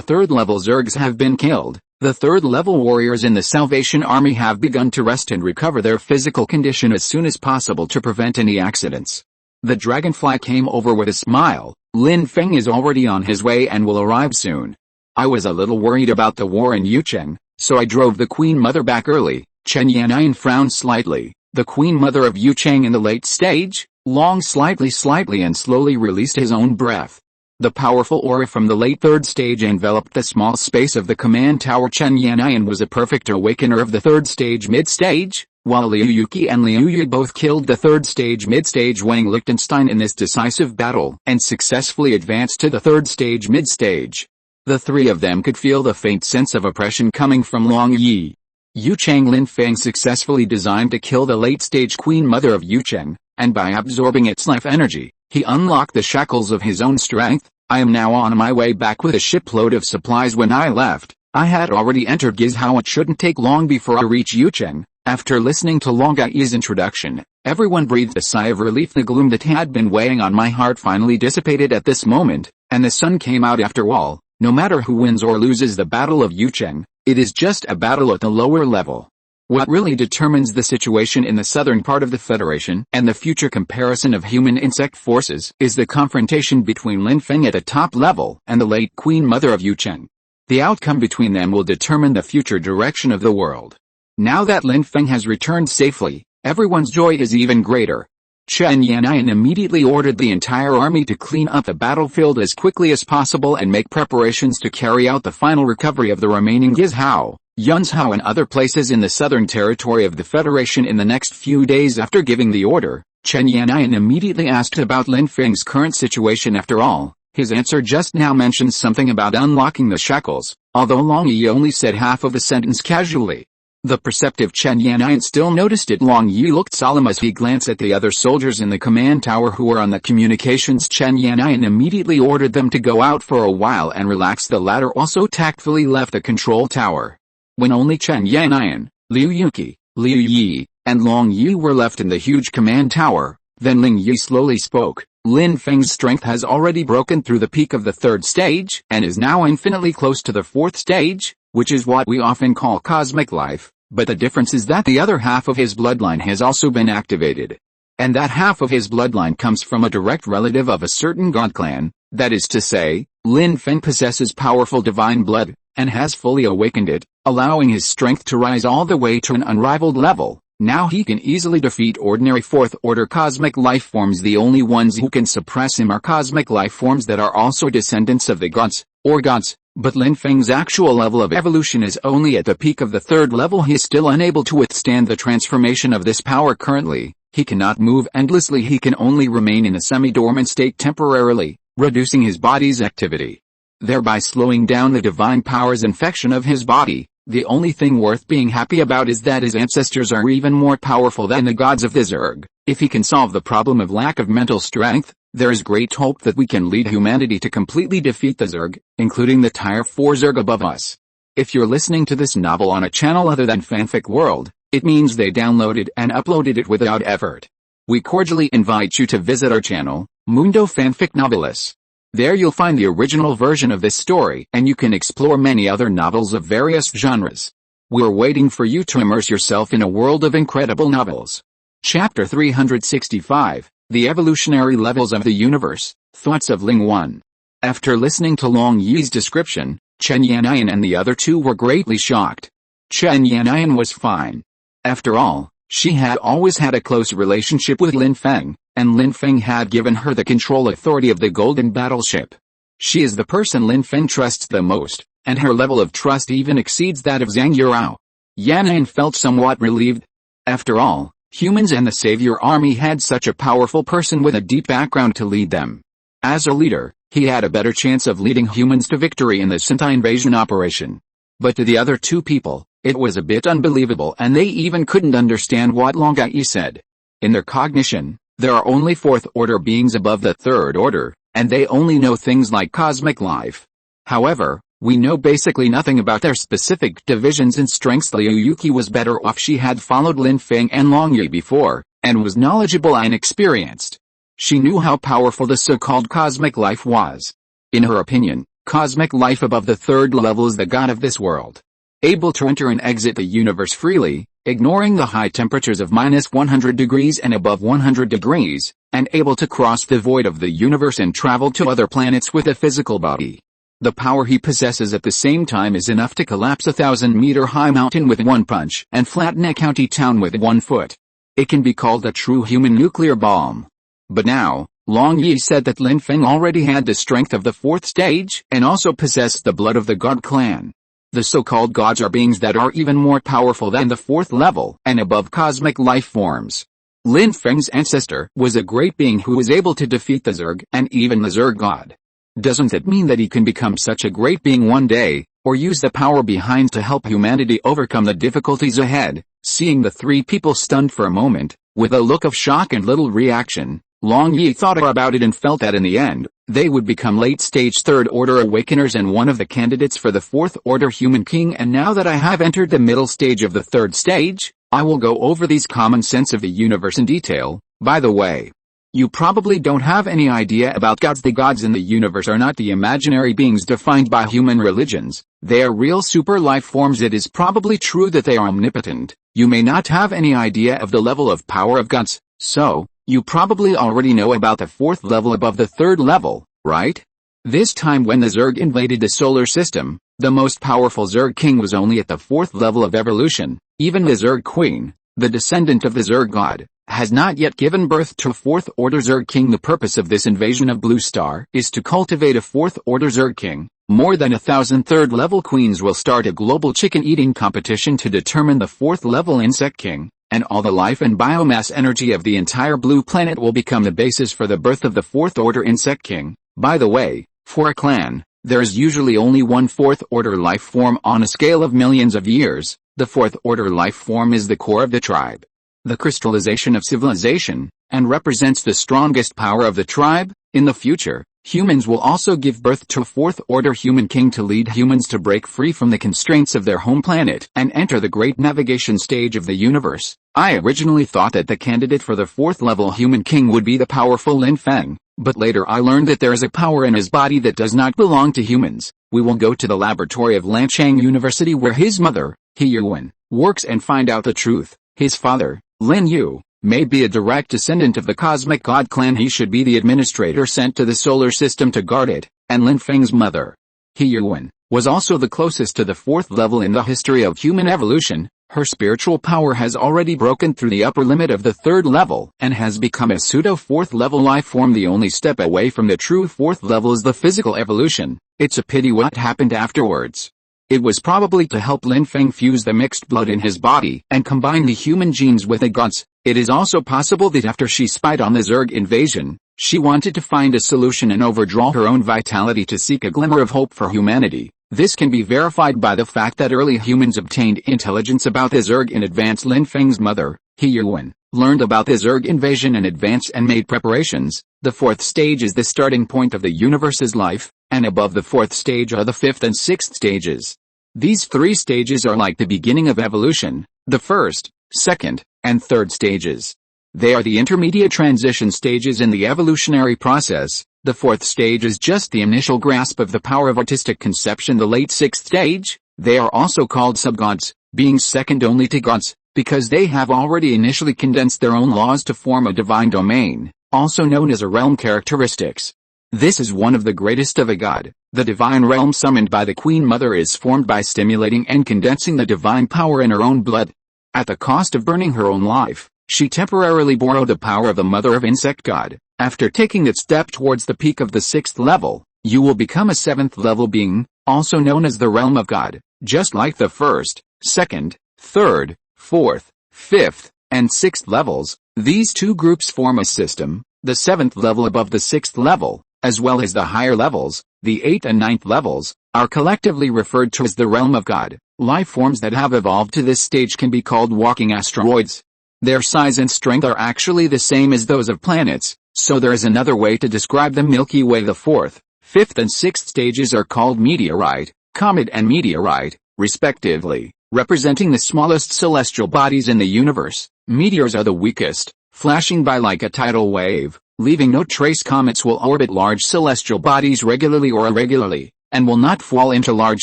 third-level Zergs have been killed, the third-level warriors in the Salvation Army have begun to rest and recover their physical condition as soon as possible to prevent any accidents. The dragonfly came over with a smile. Lin Feng is already on his way and will arrive soon. I was a little worried about the war in Yucheng, so I drove the Queen Mother back early. Chen Yanyan frowned slightly. The Queen Mother of Yucheng in the late stage? Long slightly and slowly released his own breath. The powerful aura from the late third stage enveloped the small space of the command tower. Chen Yanyan was a perfect awakener of the third stage mid-stage, while Liu Yuki and Liu Yu both killed the third stage mid-stage Wang Liechtenstein in this decisive battle and successfully advanced to the third stage mid-stage. The three of them could feel the faint sense of oppression coming from Long Yi. Yucheng Lin Feng successfully designed to kill the late-stage Queen Mother of Yucheng, and by absorbing its life energy, he unlocked the shackles of his own strength. I am now on my way back with a shipload of supplies. When I left, I had already entered Gizhao. It shouldn't take long before I reach Yucheng. After listening to Long Yi's introduction, everyone breathed a sigh of relief. The gloom that had been weighing on my heart finally dissipated at this moment, and the sun came out. After all, no matter who wins or loses the Battle of Yucheng, it is just a battle at the lower level. What really determines the situation in the southern part of the Federation and the future comparison of human-insect forces is the confrontation between Lin Feng at the top level and the late Queen Mother of Yucheng. The outcome between them will determine the future direction of the world. Now that Lin Feng has returned safely, everyone's joy is even greater. Chen Yannian immediately ordered the entire army to clean up the battlefield as quickly as possible and make preparations to carry out the final recovery of the remaining Yizhao, Yunzhao and other places in the southern territory of the Federation in the next few days. After giving the order, Chen Yannian immediately asked about Lin Feng's current situation. After all, his answer just now mentioned something about unlocking the shackles, although Long Yi only said half of the sentence casually. The perceptive Chen Yannian still noticed it. Long Yi looked solemn as he glanced at the other soldiers in the command tower who were on the communications. Chen Yannian immediately ordered them to go out for a while and relax. The latter also tactfully left the control tower. When only Chen Yannian, Liu Yuqi, Liu Yi, and Long Yi were left in the huge command tower, then Ling Yi slowly spoke. Lin Feng's strength has already broken through the peak of the 3rd stage and is now infinitely close to the 4th stage, which is what we often call cosmic life. But the difference is that the other half of his bloodline has also been activated. And that half of his bloodline comes from a direct relative of a certain god clan, that is to say, Lin Feng possesses powerful divine blood, and has fully awakened it, allowing his strength to rise all the way to an unrivaled level. Now he can easily defeat ordinary 4th-order cosmic life forms. The only ones who can suppress him are cosmic life forms that are also descendants of the gods, or gods. But Lin Feng's actual level of evolution is only at the peak of the 3rd level. He is still unable to withstand the transformation of this power currently. He cannot move endlessly. He can only remain in a semi-dormant state temporarily, reducing his body's activity, thereby slowing down the divine power's infection of his body. The only thing worth being happy about is that his ancestors are even more powerful than the gods of the Zerg. If he can solve the problem of lack of mental strength, there is great hope that we can lead humanity to completely defeat the Zerg, including the Tier 4 Zerg above us. If you're listening to this novel on a channel other than Fanfic World, it means they downloaded and uploaded it without effort. We cordially invite you to visit our channel, Mundo Fanfic Novelis. There you'll find the original version of this story, and you can explore many other novels of various genres. We're waiting for you to immerse yourself in a world of incredible novels. Chapter 365, The Evolutionary Levels of the Universe, Thoughts of Ling 1. After listening to Long Yi's description, Chen Yannian and the other two were greatly shocked. Chen Yannian was fine. After all, she had always had a close relationship with Lin Feng, and Lin Feng had given her the control authority of the Golden Battleship. She is the person Lin Feng trusts the most, and her level of trust even exceeds that of Zhang Yurao. Yannian felt somewhat relieved. After all, humans and the Savior Army had such a powerful person with a deep background to lead them. As a leader, he had a better chance of leading humans to victory in the Sintai invasion operation. But to the other two people, it was a bit unbelievable, and they even couldn't understand what Long Yi said. In their cognition, there are only 4th-order beings above the 3rd order, and they only know things like cosmic life. However, we know basically nothing about their specific divisions and strengths. Liu Yuqi was better off. She had followed Lin Feng and Long Yi before, and was knowledgeable and experienced. She knew how powerful the so-called cosmic life was. In her opinion, cosmic life above the 3rd level is the god of this world, able to enter and exit the universe freely, ignoring the high temperatures of -100 degrees and above 100 degrees, and able to cross the void of the universe and travel to other planets with a physical body. The power he possesses at the same time is enough to collapse a 1,000-meter-high mountain with one punch and flatten a county town with one foot. It can be called a true human nuclear bomb. But now, Long Yi said that Lin Feng already had the strength of the 4th stage and also possessed the blood of the god clan. The so-called gods are beings that are even more powerful than the 4th level and above cosmic life forms. Lin Feng's ancestor was a great being who was able to defeat the Zerg and even the Zerg god. Doesn't it mean that he can become such a great being one day, or use the power behind to help humanity overcome the difficulties ahead? Seeing the three people stunned for a moment, with a look of shock and little reaction, Long Yi thought about it and felt that in the end, they would become late-stage 3rd-order awakeners and one of the candidates for the 4th-order human king. And now that I have entered the middle stage of the 3rd stage, I will go over these common sense of the universe in detail. By the way, you probably don't have any idea about gods. The gods in the universe are not the imaginary beings defined by human religions. They are real super life forms. It is probably true that they are omnipotent. You may not have any idea of the level of power of gods, so you probably already know about the 4th level above the 3rd level, right? This time when the Zerg invaded the solar system, The most powerful Zerg king was only at the 4th level of evolution. Even the Zerg queen, the descendant of the Zerg god, has not yet given birth to a 4th order Zerg king. The purpose of this invasion of Blue Star is to cultivate a 4th order Zerg king. More than 1,000 3rd level queens will start a global chicken eating competition to determine the 4th level insect king, and all the life and biomass energy of the entire blue planet will become the basis for the birth of the 4th order insect king. By the way, for a clan, there is usually only one 4th order life form on a scale of millions of years. The 4th order life form is the core of the tribe, the crystallization of civilization, and represents the strongest power of the tribe. In the future, humans will also give birth to a 4th order human king to lead humans to break free from the constraints of their home planet and enter the great navigation stage of the universe. I originally thought that the candidate for the 4th level human king would be the powerful Lin Feng, but later I learned that there is a power in his body that does not belong to humans. We will go to the laboratory of Lanchang University where his mother, He Yuan, works and find out the truth. His father, Lin Yu, may be a direct descendant of the cosmic god clan. He should be the administrator sent to the solar system to guard it, and Lin Feng's mother, He Yuan, was also the closest to the 4th level in the history of human evolution. Her spiritual power has already broken through the upper limit of the 3rd level and has become a pseudo 4th level life form. The only step away from the true 4th level is the physical evolution. It's a pity what happened afterwards. It was probably to help Lin Feng fuse the mixed blood in his body and combine the human genes with the gods. It is also possible that after she spied on the Zerg invasion, she wanted to find a solution and overdraw her own vitality to seek a glimmer of hope for humanity. This can be verified by the fact that early humans obtained intelligence about the Zerg in advance. Lin Feng's mother, He Yuan, learned about the Zerg invasion in advance and made preparations. The 4th stage is the starting point of the universe's life, and above the 4th stage are the 5th and 6th stages. These 3 stages are like the beginning of evolution, the 1st, 2nd, and 3rd stages. They are the intermediate transition stages in the evolutionary process. The 4th stage is just the initial grasp of the power of artistic conception. The late 6th stage, they are also called subgods, being second only to gods, because they have already initially condensed their own laws to form a divine domain, also known as a realm characteristics. This is one of the greatest of a god. The divine realm summoned by the Queen Mother is formed by stimulating and condensing the divine power in her own blood. At the cost of burning her own life, she temporarily borrowed the power of the Mother of Insect God. After taking that step towards the peak of the 6th level, you will become a 7th level being, also known as the realm of God. Just like the 1st, 2nd, 3rd, 4th, 5th, and 6th levels, these 2 groups form a system. The 7th level above the 6th level, as well as the higher levels, the 8th and 9th levels, are collectively referred to as the realm of God. Life forms that have evolved to this stage can be called walking asteroids. Their size and strength are actually the same as those of planets, so there is another way to describe the Milky Way. The 4th, 5th and 6th stages are called meteorite, comet and meteorite, respectively, representing the smallest celestial bodies in the universe. Meteors are the weakest, flashing by like a tidal wave, leaving no trace. Comets will orbit large celestial bodies regularly or irregularly, and will not fall into large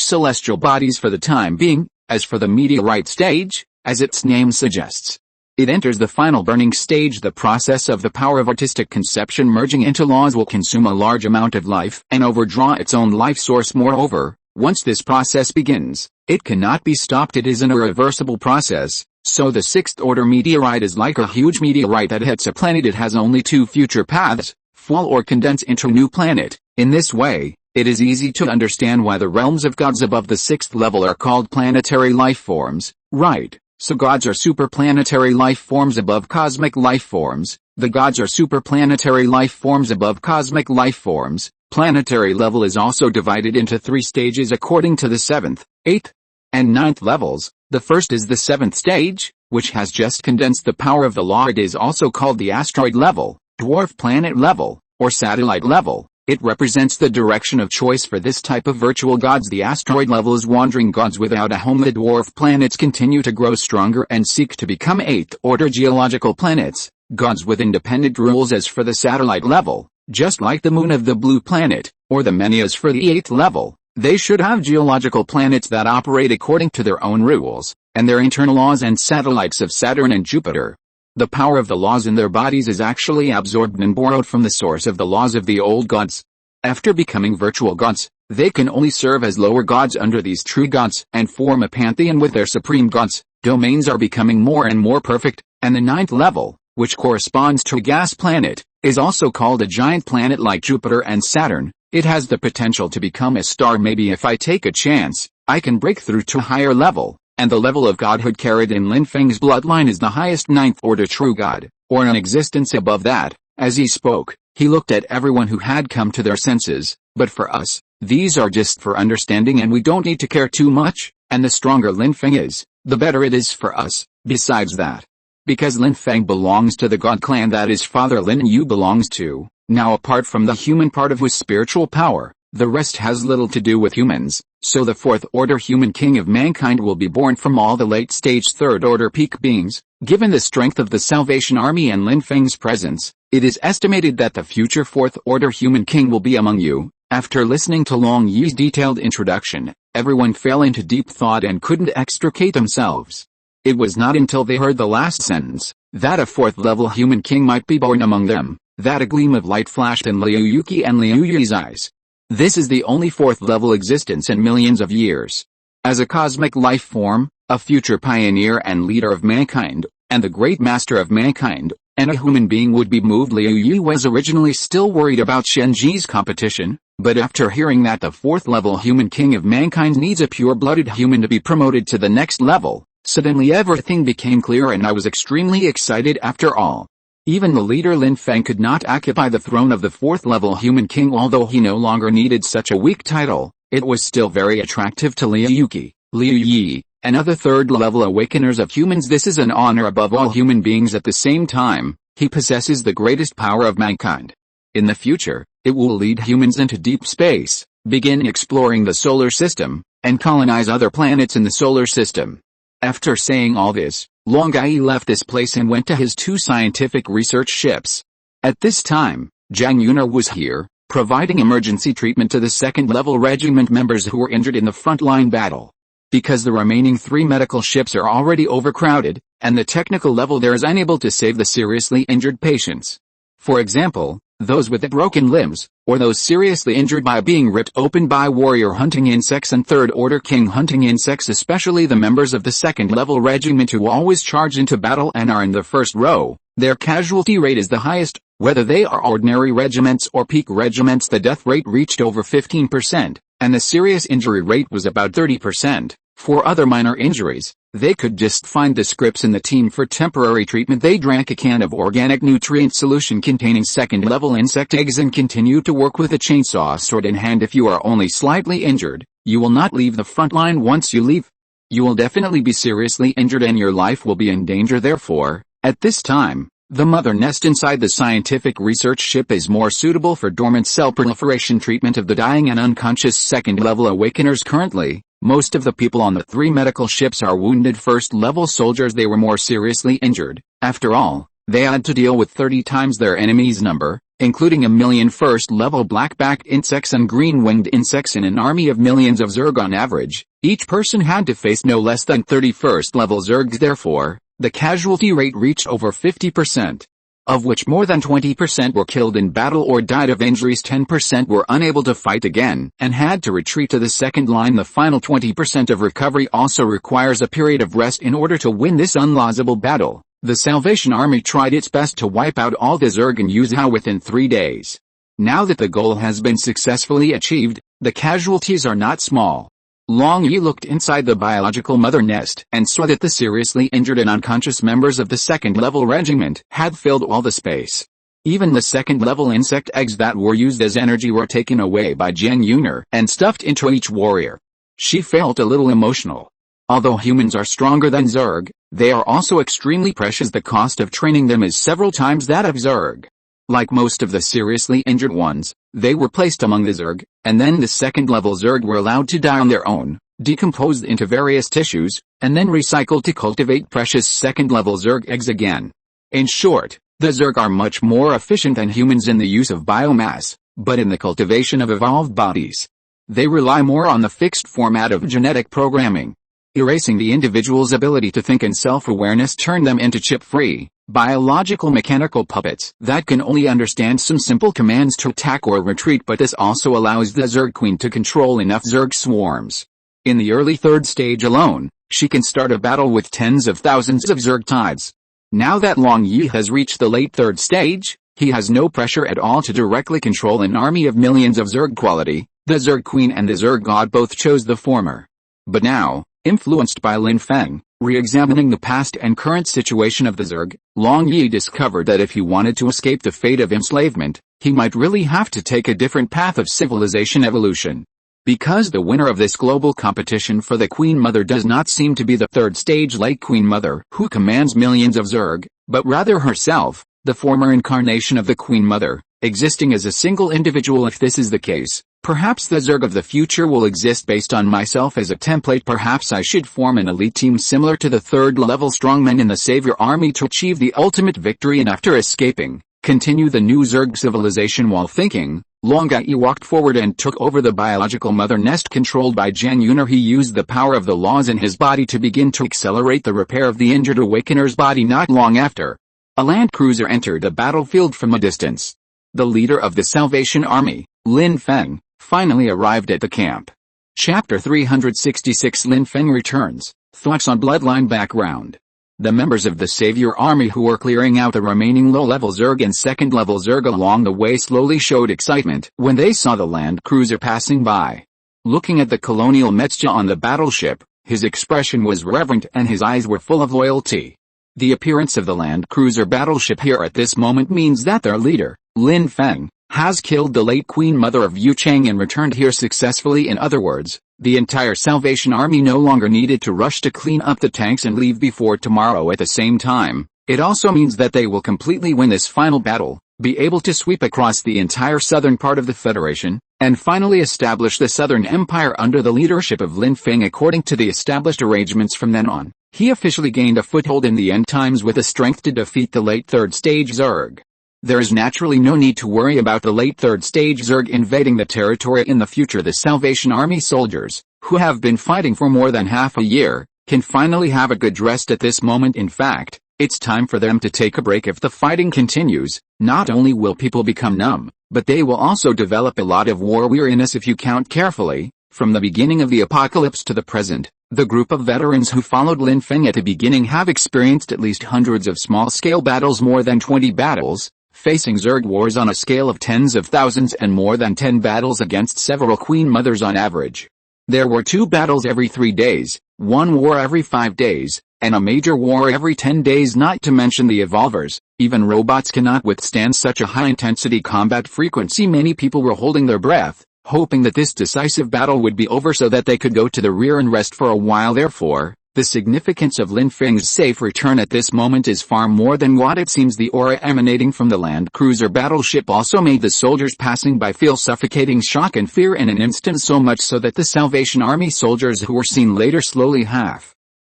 celestial bodies for the time being. As for the meteorite stage, as its name suggests, it enters the final burning stage. The process of the power of artistic conception merging into laws will consume a large amount of life and overdraw its own life source. Moreover, once this process begins, it cannot be stopped. It is an irreversible process. So the 6th order meteorite is like a huge meteorite that hits a planet. It has only 2 future paths: fall or condense into a new planet. In this way, it is easy to understand why the realms of gods above the 6th level are called planetary life forms, right? So gods are superplanetary life forms above cosmic life forms. The gods are superplanetary life forms above cosmic life forms. Planetary level is also divided into 3 stages according to the 7th, 8th, and 9th levels. The first is the 7th stage, which has just condensed the power of the law. It is also called the asteroid level, dwarf planet level, or satellite level. It represents the direction of choice for this type of virtual gods. The asteroid level is wandering gods without a home. The dwarf planets continue to grow stronger and seek to become 8th order geological planets, gods with independent rules. As for the satellite level, just like the moon of the blue planet, or the Menias for the 8th level, they should have geological planets that operate according to their own rules, and their internal laws, and satellites of Saturn and Jupiter. The power of the laws in their bodies is actually absorbed and borrowed from the source of the laws of the old gods. After becoming virtual gods, They can only serve as lower gods under these true gods and form a pantheon with their supreme gods. Domains are becoming more and more perfect, and the 9th level, which corresponds to a gas planet, is also called a giant planet like Jupiter and Saturn. It has the potential to become a star. Maybe if I take a chance, I can break through to a higher level, and the level of godhood carried in Lin Feng's bloodline is the highest 9th order true god, or an existence above that. As he spoke, he looked at everyone who had come to their senses. But for us, these are just for understanding, and we don't need to care too much, and the stronger Lin Feng is, the better it is for us. Besides that, because Lin Feng belongs to the god clan that his father Lin Yu belongs to, now apart from the human part of his spiritual power, the rest has little to do with humans, so the 4th order human king of mankind will be born from all the late stage 3rd order peak beings. Given the strength of the Salvation Army and Lin Feng's presence, it is estimated that the future 4th order human king will be among you. After listening to Long Yi's detailed introduction, everyone fell into deep thought and couldn't extricate themselves. It was not until they heard the last sentence, that a 4th level human king might be born among them, that a gleam of light flashed in Liu Yuqi and Liu Yi's eyes. This is the only 4th level existence in millions of years. As a cosmic life form, a future pioneer and leader of mankind, and the great master of mankind, and a human being would be moved. Liu Yu was originally still worried about Shenji's competition, but after hearing that the 4th level human king of mankind needs a pure-blooded human to be promoted to the next level, suddenly everything became clear, and I was extremely excited. After all, even the leader Lin Feng could not occupy the throne of the 4th level human king. Although he no longer needed such a weak title, it was still very attractive to Liu Yuqi, Liu Yi, and other 3rd level awakeners of humans. This is an honor above all human beings. At the same time, he possesses the greatest power of mankind. In the future, it will lead humans into deep space, begin exploring the solar system, and colonize other planets in the solar system. After saying all this, Long Yi left this place and went to his 2 scientific research ships. At this time, Zhang Yun'er was here, providing emergency treatment to the 2nd level regiment members who were injured in the frontline battle. Because the remaining 3 medical ships are already overcrowded, and the technical level there is unable to save the seriously injured patients. For example, those with broken limbs, or those seriously injured by being ripped open by warrior hunting insects and 3rd order king hunting insects, especially the members of the 2nd level regiment who always charge into battle and are in the first row. Their casualty rate is the highest. Whether they are ordinary regiments or peak regiments, the death rate reached over 15%, and the serious injury rate was about 30%. For other minor injuries, they could just find the scripts in the team for temporary treatment. They drank a can of organic nutrient solution containing 2nd level insect eggs and continued to work with a chainsaw sword in hand. If you are only slightly injured, you will not leave the front line. Once you leave, you will definitely be seriously injured and your life will be in danger. Therefore, at this time, the mother nest inside the scientific research ship is more suitable for dormant cell proliferation treatment of the dying and unconscious 2nd level awakeners. Currently, most of the people on the 3 medical ships are wounded 1st level soldiers. They were more seriously injured. After all, they had to deal with 30 times their enemy's number, including a million 1st level black-backed insects and green-winged insects in an army of millions of Zerg on average. Each person had to face no less than 30 1st level Zergs. Therefore, the casualty rate reached over 50%. Of which more than 20% were killed in battle or died of injuries. 10% were unable to fight again and had to retreat to the 2nd line. The final 20% of recovery also requires a period of rest in order to win this unlosable battle. The Salvation Army tried its best to wipe out all the Zerg and Yuzhou within 3 days. Now that the goal has been successfully achieved, the casualties are not small. Long Yi looked inside the biological mother nest and saw that the seriously injured and unconscious members of the 2nd level regiment had filled all the space. Even the 2nd level insect eggs that were used as energy were taken away by Zhang Yun'er and stuffed into each warrior. She felt a little emotional. Although humans are stronger than Zerg, they are also extremely precious. The cost of training them is several times that of Zerg. Like most of the seriously injured ones, they were placed among the Zerg, and then the 2nd level Zerg were allowed to die on their own, decomposed into various tissues, and then recycled to cultivate precious 2nd level Zerg eggs again. In short, the Zerg are much more efficient than humans in the use of biomass, but in the cultivation of evolved bodies, they rely more on the fixed format of genetic programming. Erasing the individual's ability to think and self-awareness turned them into chip-free, Biological mechanical puppets that can only understand some simple commands to attack or retreat, but this also allows the Zerg Queen to control enough Zerg swarms. In the early third stage alone, she can start a battle with tens of thousands of Zerg tides. Now that Long Yi has reached the late third stage, he has no pressure at all to directly control an army of millions of Zerg quality. The Zerg Queen and the Zerg God both chose the former. But now, influenced by Lin Feng, re-examining the past and current situation of the Zerg, Long Yi discovered that if he wanted to escape the fate of enslavement, he might really have to take a different path of civilization evolution. Because the winner of this global competition for the Queen Mother does not seem to be the third stage Lake Queen Mother who commands millions of Zerg, but rather herself, the former incarnation of the Queen Mother, existing as a single individual. If this is the case, perhaps the Zerg of the future will exist based on myself as a template. Perhaps I should form an elite team similar to the third-level strongmen in the Savior Army to achieve the ultimate victory, and after escaping, continue the new Zerg civilization. While thinking, Long Yi walked forward and took over the biological mother nest controlled by Jan Yuner. He used the power of the laws in his body to begin to accelerate the repair of the injured Awakener's body. Not long after, a land cruiser entered the battlefield from a distance. The leader of the Salvation Army, Lin Feng, finally arrived at the camp. Chapter 366 Lin Feng returns. Thoughts on Bloodline background. The members of the Savior Army who were clearing out the remaining low-level Zerg and second-level Zerg along the way slowly showed excitement when they saw the land cruiser passing by. Looking at the colonial Metzja on the battleship, his expression was reverent and his eyes were full of loyalty. The appearance of the land cruiser battleship here at this moment means that their leader, Lin Feng, has killed the late Queen Mother of Yu Chang and returned here successfully. In other words, the entire Salvation Army no longer needed to rush to clean up the tanks and leave before tomorrow. At the same time, it also means that they will completely win this final battle, be able to sweep across the entire southern part of the Federation, and finally establish the Southern Empire under the leadership of Lin Feng. According to the established arrangements from then on, he officially gained a foothold in the end times with the strength to defeat the late third stage Zerg. There is naturally no need to worry about the late third stage Zerg invading the territory in the future. The Salvation Army soldiers, who have been fighting for more than half a year, can finally have a good rest at this moment. In fact, it's time for them to take a break. If the fighting continues, not only will people become numb, but they will also develop a lot of war weariness. If you count carefully, from the beginning of the apocalypse to the present, the group of veterans who followed Lin Feng at the beginning have experienced at least hundreds of small-scale battles, more than 20 battles, facing Zerg wars on a scale of tens of thousands, and more than 10 battles against several Queen Mothers on average. There were 2 battles every 3 days, 1 war every 5 days, and a major war every 10 days, not to mention the evolvers. Even robots cannot withstand such a high-intensity combat frequency. Many people were holding their breath, hoping that this decisive battle would be over so that they could go to the rear and rest for a while. Therefore, the significance of Lin Feng's safe return at this moment is far more than what it seems. The aura emanating from the land cruiser battleship also made the soldiers passing by feel suffocating shock and fear in an instant, so much so that the Salvation Army soldiers who were seen later slowly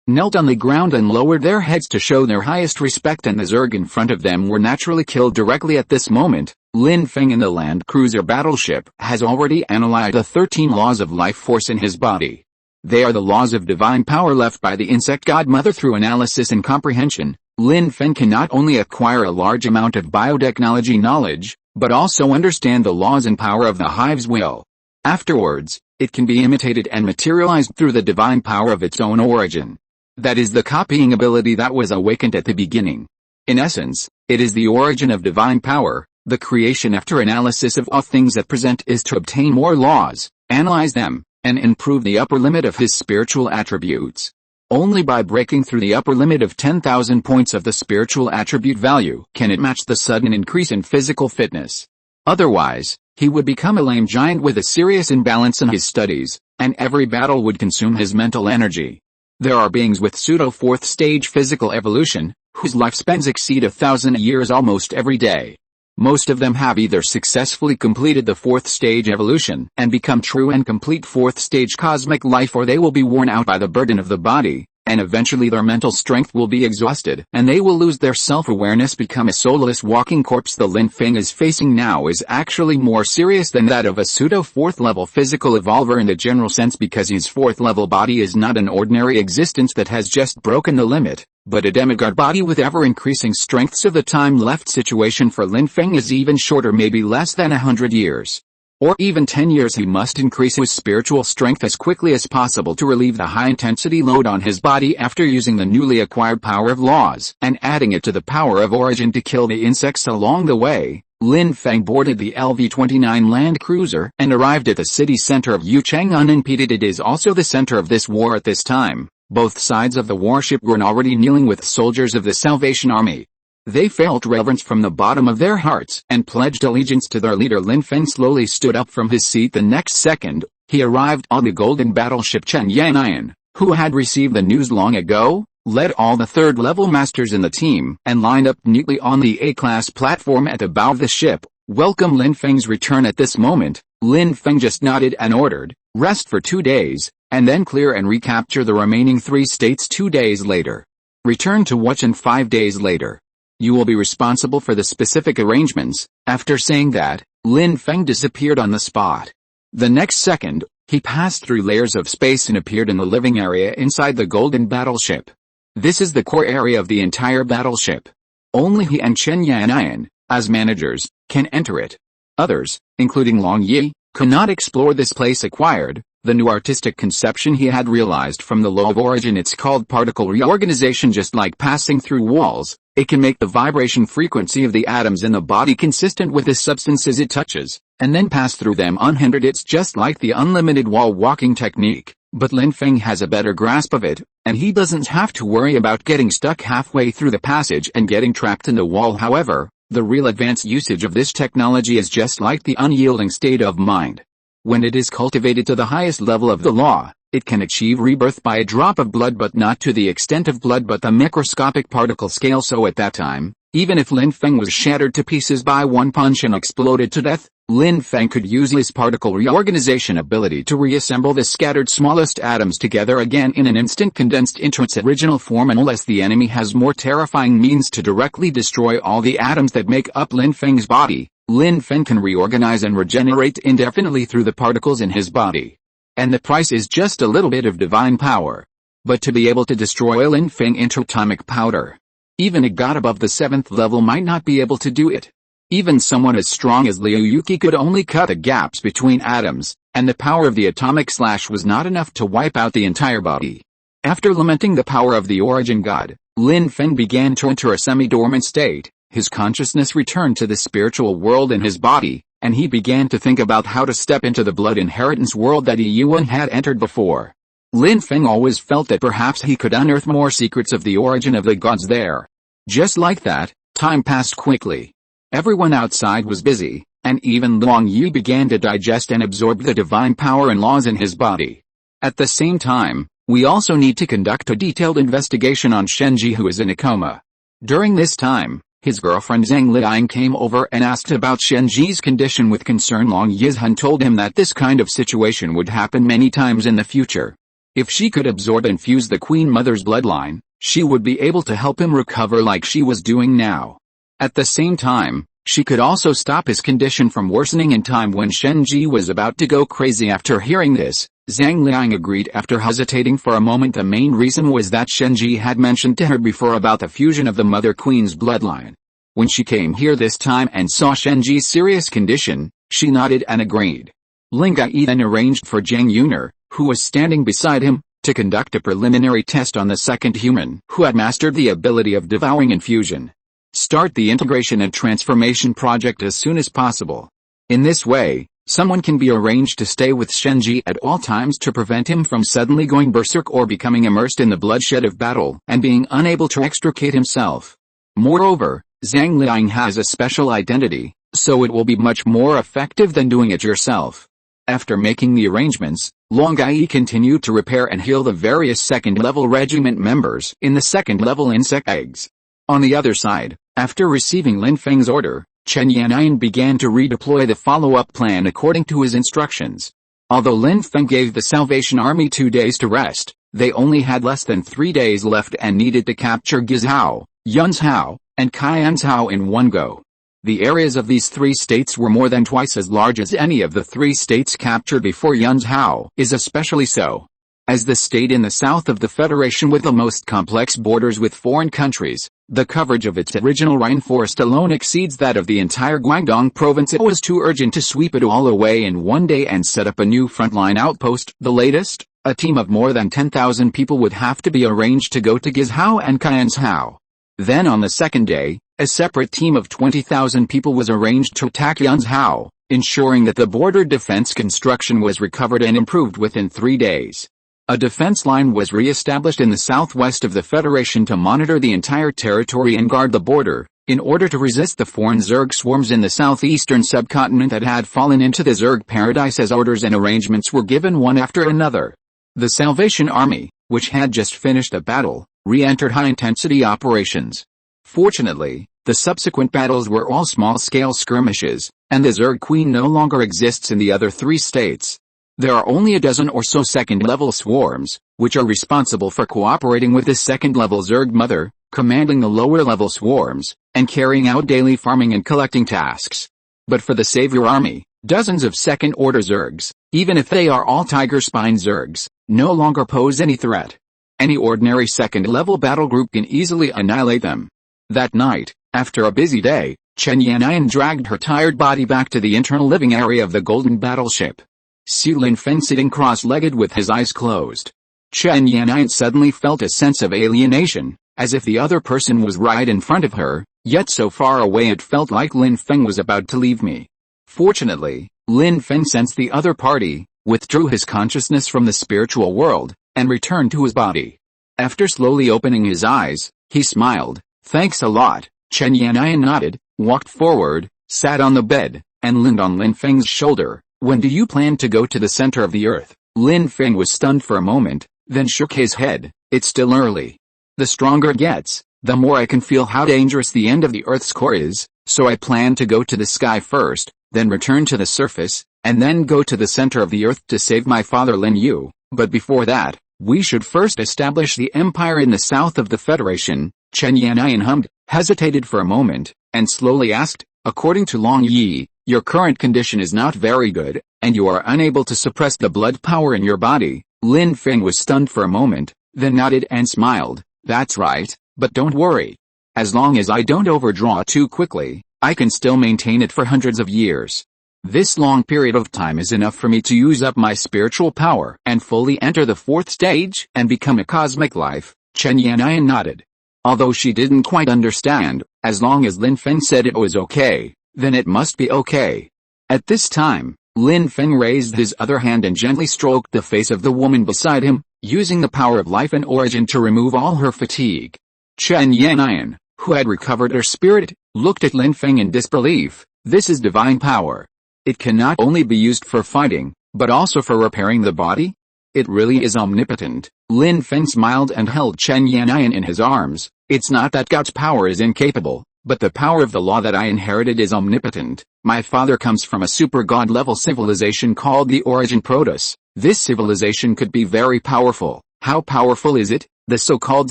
knelt on the ground and lowered their heads to show their highest respect, and the Zerg in front of them were naturally killed directly at this moment. Lin Feng in the land cruiser battleship has already analyzed the 13 laws of life force in his body. They are the laws of divine power left by the insect god mother. Through analysis and comprehension, Lin Feng can not only acquire a large amount of biotechnology knowledge, but also understand the laws and power of the hive's will. Afterwards, it can be imitated and materialized through the divine power of its own origin. That is the copying ability that was awakened at the beginning. In essence, it is the origin of divine power. The creation after analysis of all things at present is to obtain more laws, analyze them, and improve the upper limit of his spiritual attributes. Only by breaking through the upper limit of 10,000 points of the spiritual attribute value can it match the sudden increase in physical fitness. Otherwise, he would become a lame giant with a serious imbalance in his studies, and every battle would consume his mental energy. There are beings with pseudo-4th stage physical evolution, whose lifespans exceed 1,000 years almost every day. Most of them have either successfully completed the 4th stage evolution and become true and complete 4th stage cosmic life, or they will be worn out by the burden of the body, and eventually their mental strength will be exhausted, and they will lose their self-awareness, become a soulless walking corpse. The Lin Feng is facing now is actually more serious than that of a pseudo 4th level physical evolver in the general sense, because his 4th level body is not an ordinary existence that has just broken the limit, but a demigod body with ever-increasing strength. So the time left situation for Lin Feng is even shorter, maybe less than 100 years. Or even 10 years. He must increase his spiritual strength as quickly as possible to relieve the high-intensity load on his body after using the newly acquired power of laws and adding it to the power of origin to kill the insects along the way. Lin Feng boarded the LV-29 Land Cruiser and arrived at the city center of Yuchang unimpeded. It is also the center of this war at this time. Both sides of the warship were already kneeling with soldiers of the Salvation Army. They felt reverence from the bottom of their hearts and pledged allegiance to their leader. Lin Feng slowly stood up from his seat. The next second, he arrived on the golden battleship Chen Yannian, who had received the news long ago, led all the 3rd level masters in the team, and lined up neatly on the A-class platform at the bow of the ship. Welcome Lin Feng's return. At this moment, Lin Feng just nodded and ordered, rest for 2 days, and then clear and recapture the remaining 3 states 2 days later. Return to Wuchen 5 days later. You will be responsible for the specific arrangements. After saying that, Lin Feng disappeared on the spot. The next second, he passed through layers of space and appeared in the living area inside the golden battleship. This is the core area of the entire battleship. Only he and Chen Yannian, as managers, can enter it. Others, including Long Yi, could not explore this place. Acquired the new artistic conception he had realized from the law of origin. It's called particle reorganization. Just like passing through walls, it can make the vibration frequency of the atoms in the body consistent with the substances it touches, and then pass through them unhindered. It's just like the unlimited wall walking technique, but Lin Feng has a better grasp of it, and he doesn't have to worry about getting stuck halfway through the passage and getting trapped in the wall. However, the real advanced usage of this technology is just like the unyielding state of mind. When it is cultivated to the highest level of the law, it can achieve rebirth by a drop of blood, but not to the extent of blood but the microscopic particle scale. So at that time, even if Lin Feng was shattered to pieces by one punch and exploded to death, Lin Feng could use his particle reorganization ability to reassemble the scattered smallest atoms together again in an instant, condensed into its original form. Unless the enemy has more terrifying means to directly destroy all the atoms that make up Lin Feng's body, Lin Feng can reorganize and regenerate indefinitely through the particles in his body. And the price is just a little bit of divine power. But to be able to destroy Lin Feng into atomic powder, even a god above the 7th level might not be able to do it. Even someone as strong as Liu Yuki could only cut the gaps between atoms, and the power of the atomic slash was not enough to wipe out the entire body. After lamenting the power of the origin god, Lin Feng began to enter a semi-dormant state. His consciousness returned to the spiritual world in his body, and he began to think about how to step into the blood inheritance world that Yuan had entered before. Lin Feng always felt that perhaps he could unearth more secrets of the origin of the gods there. Just like that, time passed quickly. Everyone outside was busy, and even Long Yu began to digest and absorb the divine power and laws in his body. At the same time, we also need to conduct a detailed investigation on Shenji, who is in a coma. During this time, his girlfriend Zhang Liang came over and asked about Shenji's condition with concern. Long Yizhan told him that this kind of situation would happen many times in the future. If she could absorb and fuse the Queen Mother's bloodline, she would be able to help him recover like she was doing now. At the same time, she could also stop his condition from worsening in time. When Shenji was about to go crazy after hearing this, Zhang Liang agreed after hesitating for a moment. The main reason was that Shenji had mentioned to her before about the fusion of the Mother Queen's bloodline. When she came here this time and saw Shenji's serious condition, she nodded and agreed. Ling Gai then arranged for Zhang Yuner, who was standing beside him, to conduct a preliminary test on the second human who had mastered the ability of devouring infusion. Start the integration and transformation project as soon as possible. In this way, someone can be arranged to stay with Shenji at all times to prevent him from suddenly going berserk or becoming immersed in the bloodshed of battle and being unable to extricate himself. Moreover, Zhang Liang has a special identity, so it will be much more effective than doing it yourself. After making the arrangements, Long Gai continued to repair and heal the various second-level regiment members in the second-level insect eggs. On the other side, after receiving Lin Feng's order, Chen Yannian began to redeploy the follow-up plan according to his instructions. Although Lin Feng gave the Salvation Army 2 days to rest, They only had less than 3 days left and needed to capture Gizhou, Yunzhou, and Qianzhou in one go. The areas of these 3 states were more than twice as large as any of the 3 states captured before. Yunzhou is especially so. As the state in the south of the Federation with the most complex borders with foreign countries, the coverage of its original rainforest alone exceeds that of the entire Guangdong province. It was too urgent to sweep it all away in one day and set up a new frontline outpost. The latest, a team of more than 10,000 people would have to be arranged to go to Gizhou and Qianzhou. Then on the second day, a separate team of 20,000 people was arranged to attack Yunzhou, ensuring that the border defense construction was recovered and improved within 3 days. A defense line was re-established in the southwest of the Federation to monitor the entire territory and guard the border, in order to resist the foreign Zerg swarms in the southeastern subcontinent that had fallen into the Zerg paradise as orders and arrangements were given one after another. The Salvation Army, which had just finished a battle, re-entered high-intensity operations. Fortunately, the subsequent battles were all small-scale skirmishes, and the Zerg Queen no longer exists in the other 3 states. There are only a dozen or so second-level swarms, which are responsible for cooperating with the second-level Zerg Mother, commanding the lower-level swarms, and carrying out daily farming and collecting tasks. But for the Savior Army, dozens of second-order Zergs, even if they are all Tiger Spine Zergs, no longer pose any threat. Any ordinary second-level battle group can easily annihilate them. That night, after a busy day, Chen Yannian dragged her tired body back to the internal living area of the Golden Battleship. See Lin Feng sitting cross-legged with his eyes closed. Chen Yannian suddenly felt a sense of alienation, as if the other person was right in front of her, yet so far away it felt like Lin Feng was about to leave me. Fortunately, Lin Feng sensed the other party, withdrew his consciousness from the spiritual world, and returned to his body. After slowly opening his eyes, he smiled. Thanks a lot. Chen Yannian nodded, walked forward, sat on the bed, and leaned on Lin Feng's shoulder. When do you plan to go to the center of the earth? Lin Feng was stunned for a moment, then shook his head. It's still early. The stronger it gets, the more I can feel how dangerous the end of the earth's core is, so I plan to go to the sky first, then return to the surface, and then go to the center of the earth to save my father Lin Yu. But before that, we should first establish the empire in the south of the Federation. Chen Yannian hummed, hesitated for a moment, and slowly asked, according to Long Yi, your current condition is not very good, and you are unable to suppress the blood power in your body. Lin Feng was stunned for a moment, then nodded and smiled. That's right, but don't worry. As long as I don't overdraw too quickly, I can still maintain it for hundreds of years. This long period of time is enough for me to use up my spiritual power and fully enter the 4th stage and become a cosmic life. Chen Yannian nodded. Although she didn't quite understand, as long as Lin Feng said it was okay, then it must be okay. At this time, Lin Feng raised his other hand and gently stroked the face of the woman beside him, using the power of life and origin to remove all her fatigue. Chen Yannian, who had recovered her spirit, looked at Lin Feng in disbelief. This is divine power. It cannot only be used for fighting, but also for repairing the body? It really is omnipotent. Lin Feng smiled and held Chen Yannian in his arms. It's not that God's power is incapable, but the power of the law that I inherited is omnipotent. My father comes from a super god-level civilization called the Origin Protoss. This civilization could be very powerful. How powerful is it? The so-called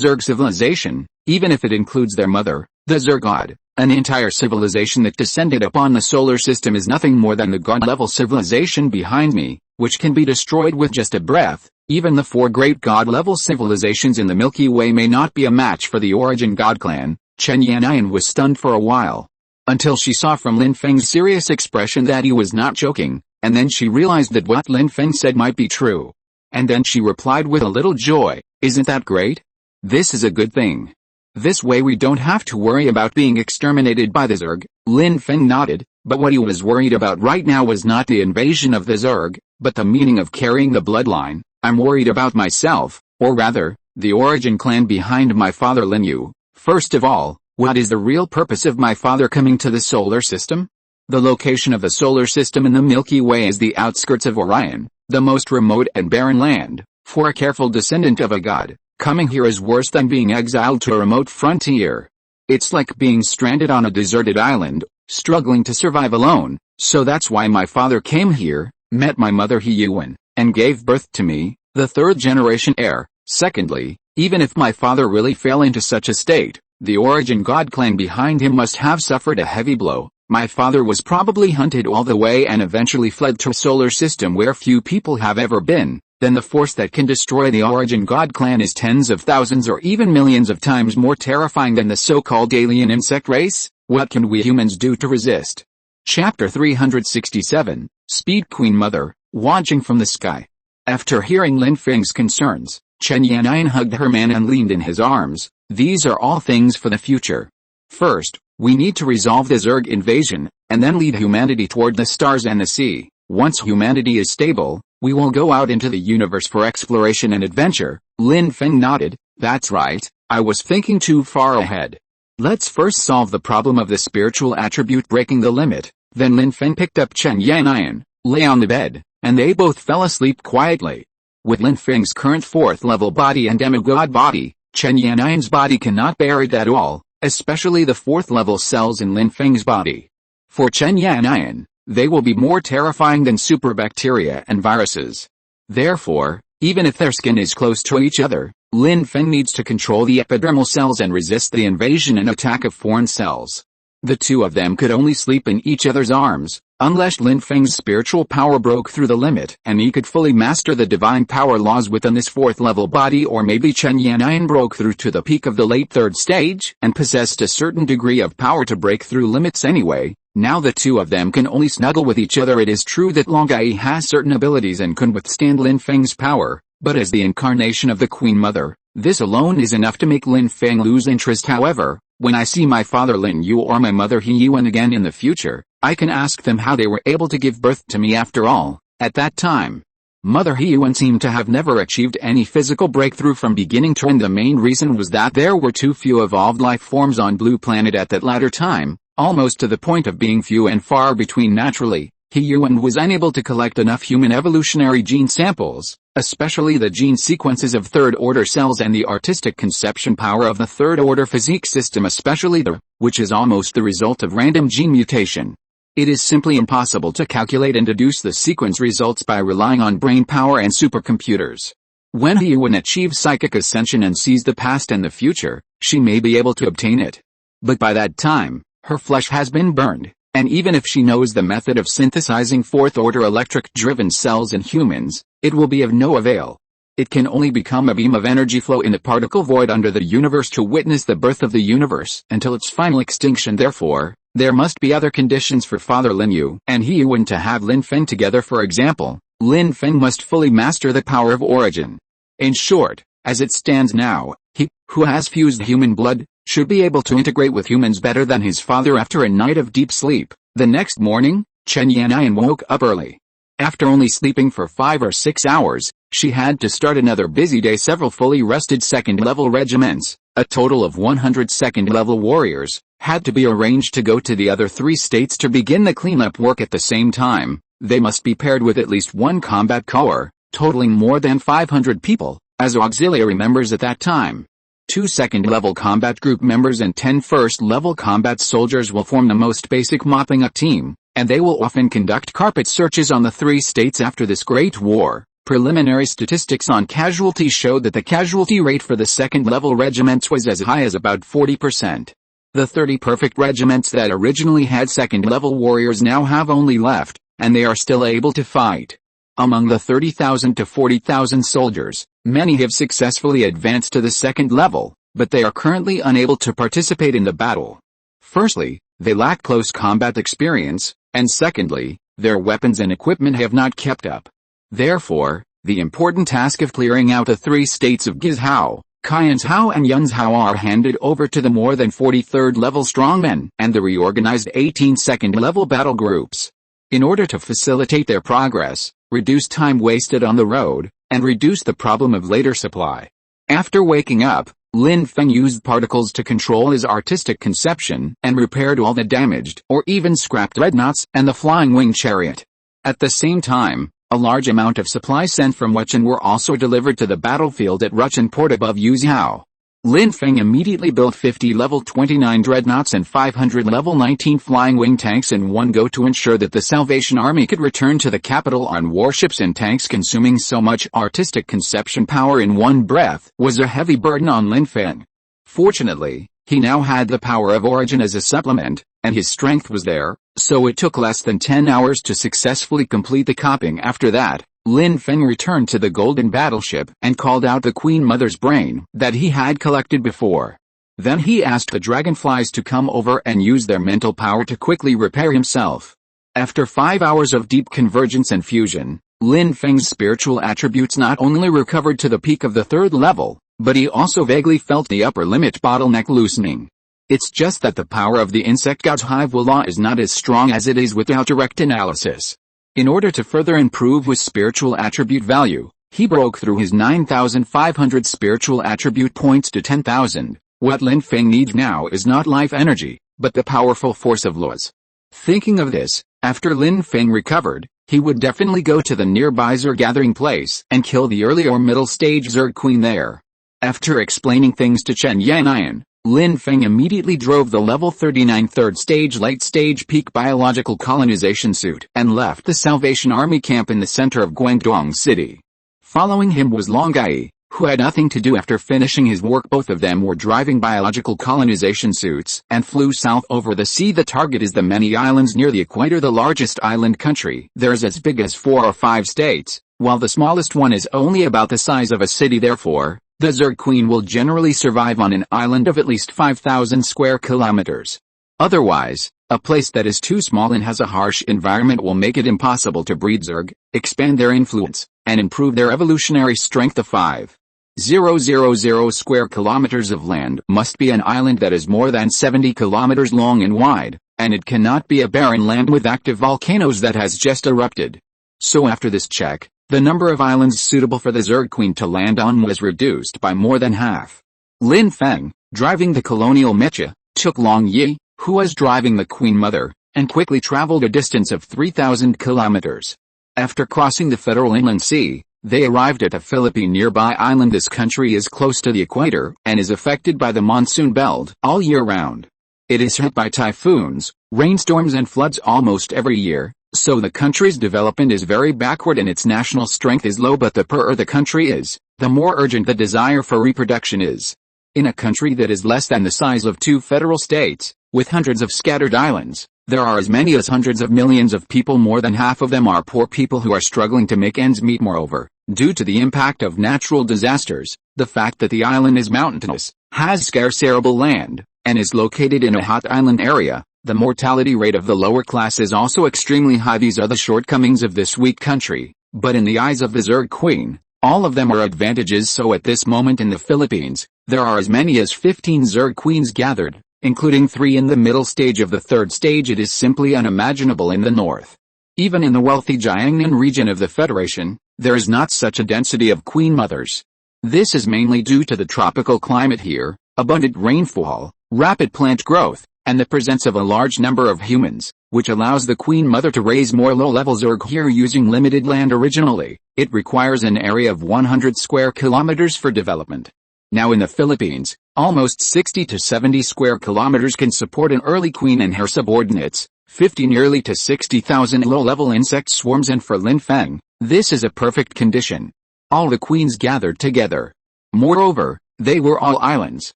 Zerg civilization, even if it includes their mother, the Zerg god. An entire civilization that descended upon the solar system is nothing more than the god-level civilization behind me, which can be destroyed with just a breath. Even the 4 great god-level civilizations in the Milky Way may not be a match for the Origin God Clan. Chen Yannian was stunned for a while, until she saw from Lin Feng's serious expression that he was not joking, and then she realized that what Lin Feng said might be true. And then she replied with a little joy, isn't that great? This is a good thing. This way we don't have to worry about being exterminated by the Zerg. Lin Feng nodded, but what he was worried about right now was not the invasion of the Zerg, but the meaning of carrying the bloodline. I'm worried about myself, or rather, the Origin clan behind my father Lin Yu. First of all, what is the real purpose of my father coming to the solar system? The location of the solar system in the Milky Way is the outskirts of Orion, the most remote and barren land. For a careful descendant of a god, coming here is worse than being exiled to a remote frontier. It's like being stranded on a deserted island, struggling to survive alone. So that's why my father came here, met my mother He Yuan, and gave birth to me, the 3rd generation heir. Secondly, even if my father really fell into such a state, the origin god clan behind him must have suffered a heavy blow. My father was probably hunted all the way and eventually fled to a solar system where few people have ever been. Then the force that can destroy the origin god clan is tens of thousands or even millions of times more terrifying than the so-called alien insect race. What can we humans do to resist? Chapter 367, Speed Queen Mother, Watching from the Sky. After hearing Lin Feng's concerns, Chen Yannian hugged her man and leaned in his arms. These are all things for the future. First, we need to resolve the Zerg invasion, and then lead humanity toward the stars and the sea. Once humanity is stable, we will go out into the universe for exploration and adventure. Lin Feng nodded. That's right, I was thinking too far ahead. Let's first solve the problem of the spiritual attribute breaking the limit. Then Lin Feng picked up Chen Yannian, lay on the bed, and they both fell asleep quietly. With Lin Feng's current 4th level body and demigod body, Chen Yannian's body cannot bear it at all, especially the 4th level cells in Lin Feng's body. For Chen Yannian, they will be more terrifying than superbacteria and viruses. Therefore, even if their skin is close to each other, Lin Feng needs to control the epidermal cells and resist the invasion and attack of foreign cells. The two of them could only sleep in each other's arms, unless Lin Feng's spiritual power broke through the limit and he could fully master the divine power laws within this 4th level body, or maybe Chen Yannian broke through to the peak of the late 3rd stage and possessed a certain degree of power to break through limits anyway. Now the two of them can only snuggle with each other. It is true that Long Ai has certain abilities and can withstand Lin Feng's power, but as the incarnation of the Queen Mother, this alone is enough to make Lin Feng lose interest. However, when I see my father Lin Yu or my mother He Yuan again in the future, I can ask them how they were able to give birth to me. After all, at that time, Mother He Yuan seemed to have never achieved any physical breakthrough from beginning to end. The main reason was that there were too few evolved life forms on Blue Planet at that latter time, almost to the point of being few and far between. Naturally, He Yuan was unable to collect enough human evolutionary gene samples, especially the gene sequences of 3rd-order cells and the artistic conception power of the 3rd-order physique system, especially the, which is almost the result of random gene mutation. It is simply impossible to calculate and deduce the sequence results by relying on brain power and supercomputers. When He Yuan achieves psychic ascension and sees the past and the future, she may be able to obtain it. But by that time, her flesh has been burned, and even if she knows the method of synthesizing 4th-order electric-driven cells in humans, it will be of no avail. It can only become a beam of energy flow in the particle void under the universe to witness the birth of the universe until its final extinction. Therefore, there must be other conditions for Father Lin Yu and He Yuan to have Lin Feng together. For example, Lin Feng must fully master the power of origin. In short, as it stands now, he, who has fused human blood, should be able to integrate with humans better than his father. After a night of deep sleep, the next morning, Chen Yannian woke up early. After only sleeping for 5 or 6 hours, she had to start another busy day. Several fully rested 2nd-level regiments, a total of 100 2nd-level warriors, had to be arranged to go to the other 3 states to begin the cleanup work at the same time. They must be paired with at least 1 combat corps, totaling more than 500 people, as auxiliary members at that time. 2 2nd-level combat group members and 10 1st-level combat soldiers will form the most basic mopping-up team, and they will often conduct carpet searches on the 3 states after this Great War. Preliminary statistics on casualties showed that the casualty rate for the 2nd-level regiments was as high as about 40%. The 30 perfect regiments that originally had 2nd-level warriors now have only left, and they are still able to fight. Among the 30,000 to 40,000 soldiers, many have successfully advanced to the 2nd level, but they are currently unable to participate in the battle. Firstly, they lack close combat experience, and secondly, their weapons and equipment have not kept up. Therefore, the important task of clearing out the 3 states of Gizhao, Qianzhao and Yunzhao are handed over to the more than 43rd level strongmen and the reorganized 18 2nd level battle groups. In order to facilitate their progress, reduce time wasted on the road, and reduce the problem of later supply. After waking up, Lin Feng used particles to control his artistic conception and repaired all the damaged or even scrapped dreadnoughts and the flying wing chariot. At the same time, a large amount of supplies sent from Wuchen were also delivered to the battlefield at Ruchen Port above Yuzhao. Lin Feng immediately built 50 level 29 dreadnoughts and 500 level 19 flying wing tanks in one go to ensure that the Salvation Army could return to the capital on warships and tanks. Consuming so much artistic conception power in one breath was a heavy burden on Lin Feng. Fortunately, he now had the power of origin as a supplement, and his strength was there, so it took less than 10 hours to successfully complete the copying. After that, Lin Feng returned to the golden battleship and called out the Queen Mother's brain that he had collected before. Then he asked the dragonflies to come over and use their mental power to quickly repair himself. After 5 hours of deep convergence and fusion, Lin Feng's spiritual attributes not only recovered to the peak of the 3rd level, but he also vaguely felt the upper limit bottleneck loosening. It's just that the power of the insect god's hive Walla is not as strong as it is without direct analysis. In order to further improve his spiritual attribute value, he broke through his 9,500 spiritual attribute points to 10,000. What Lin Feng needs now is not life energy, but the powerful force of laws. Thinking of this, after Lin Feng recovered, he would definitely go to the nearby Zerg gathering place and kill the early or middle stage Zerg queen there. After explaining things to Chen Yanian, Lin Feng immediately drove the level 39 3rd stage late stage peak biological colonization suit and left the Salvation Army camp in the center of Guangdong City. Following him was Long Gai, who had nothing to do after finishing his work. Both of them were driving biological colonization suits and flew south over the sea. The target is the many islands near the equator. The largest island country there is as big as 4 or 5 states, while the smallest one is only about the size of a city. Therefore, the Zerg Queen will generally survive on an island of at least 5,000 square kilometers. Otherwise, a place that is too small and has a harsh environment will make it impossible to breed Zerg, expand their influence, and improve their evolutionary strength. Of 5,000 square kilometers of land must be an island that is more than 70 kilometers long and wide, and it cannot be a barren land with active volcanoes that has just erupted. So after this check, the number of islands suitable for the Zerg Queen to land on was reduced by more than half. Lin Feng, driving the colonial mecha, took Long Yi, who was driving the Queen Mother, and quickly traveled a distance of 3,000 kilometers. After crossing the Federal Inland Sea, they arrived at a Philippine nearby island. This country is close to the equator and is affected by the monsoon belt all year round. It is hit by typhoons, rainstorms and floods almost every year. So the country's development is very backward and its national strength is low. But the poorer the country is, the more urgent the desire for reproduction is. In a country that is less than the size of 2 federal states, with hundreds of scattered islands, there are as many as hundreds of millions of people. More than half of them are poor people who are struggling to make ends meet. Moreover, due to the impact of natural disasters, the fact that the island is mountainous, has scarce arable land, and is located in a hot island area, the mortality rate of the lower class is also extremely high. These are the shortcomings of this weak country, but in the eyes of the Zerg Queen, all of them are advantages. So at this moment in the Philippines, there are as many as 15 Zerg Queens gathered, including 3 in the middle stage of the 3rd stage. It is simply unimaginable in the north. Even in the wealthy Jiangnan region of the Federation, there is not such a density of Queen Mothers. This is mainly due to the tropical climate here, abundant rainfall, rapid plant growth, and the presence of a large number of humans, which allows the Queen Mother to raise more low-level Zerg here using limited land. Originally, it requires an area of 100 square kilometers for development. Now in the Philippines, almost 60 to 70 square kilometers can support an early queen and her subordinates, 50 nearly to 60,000 low-level insect swarms. And for Lin Feng, this is a perfect condition. All the queens gathered together. Moreover, they were all islands,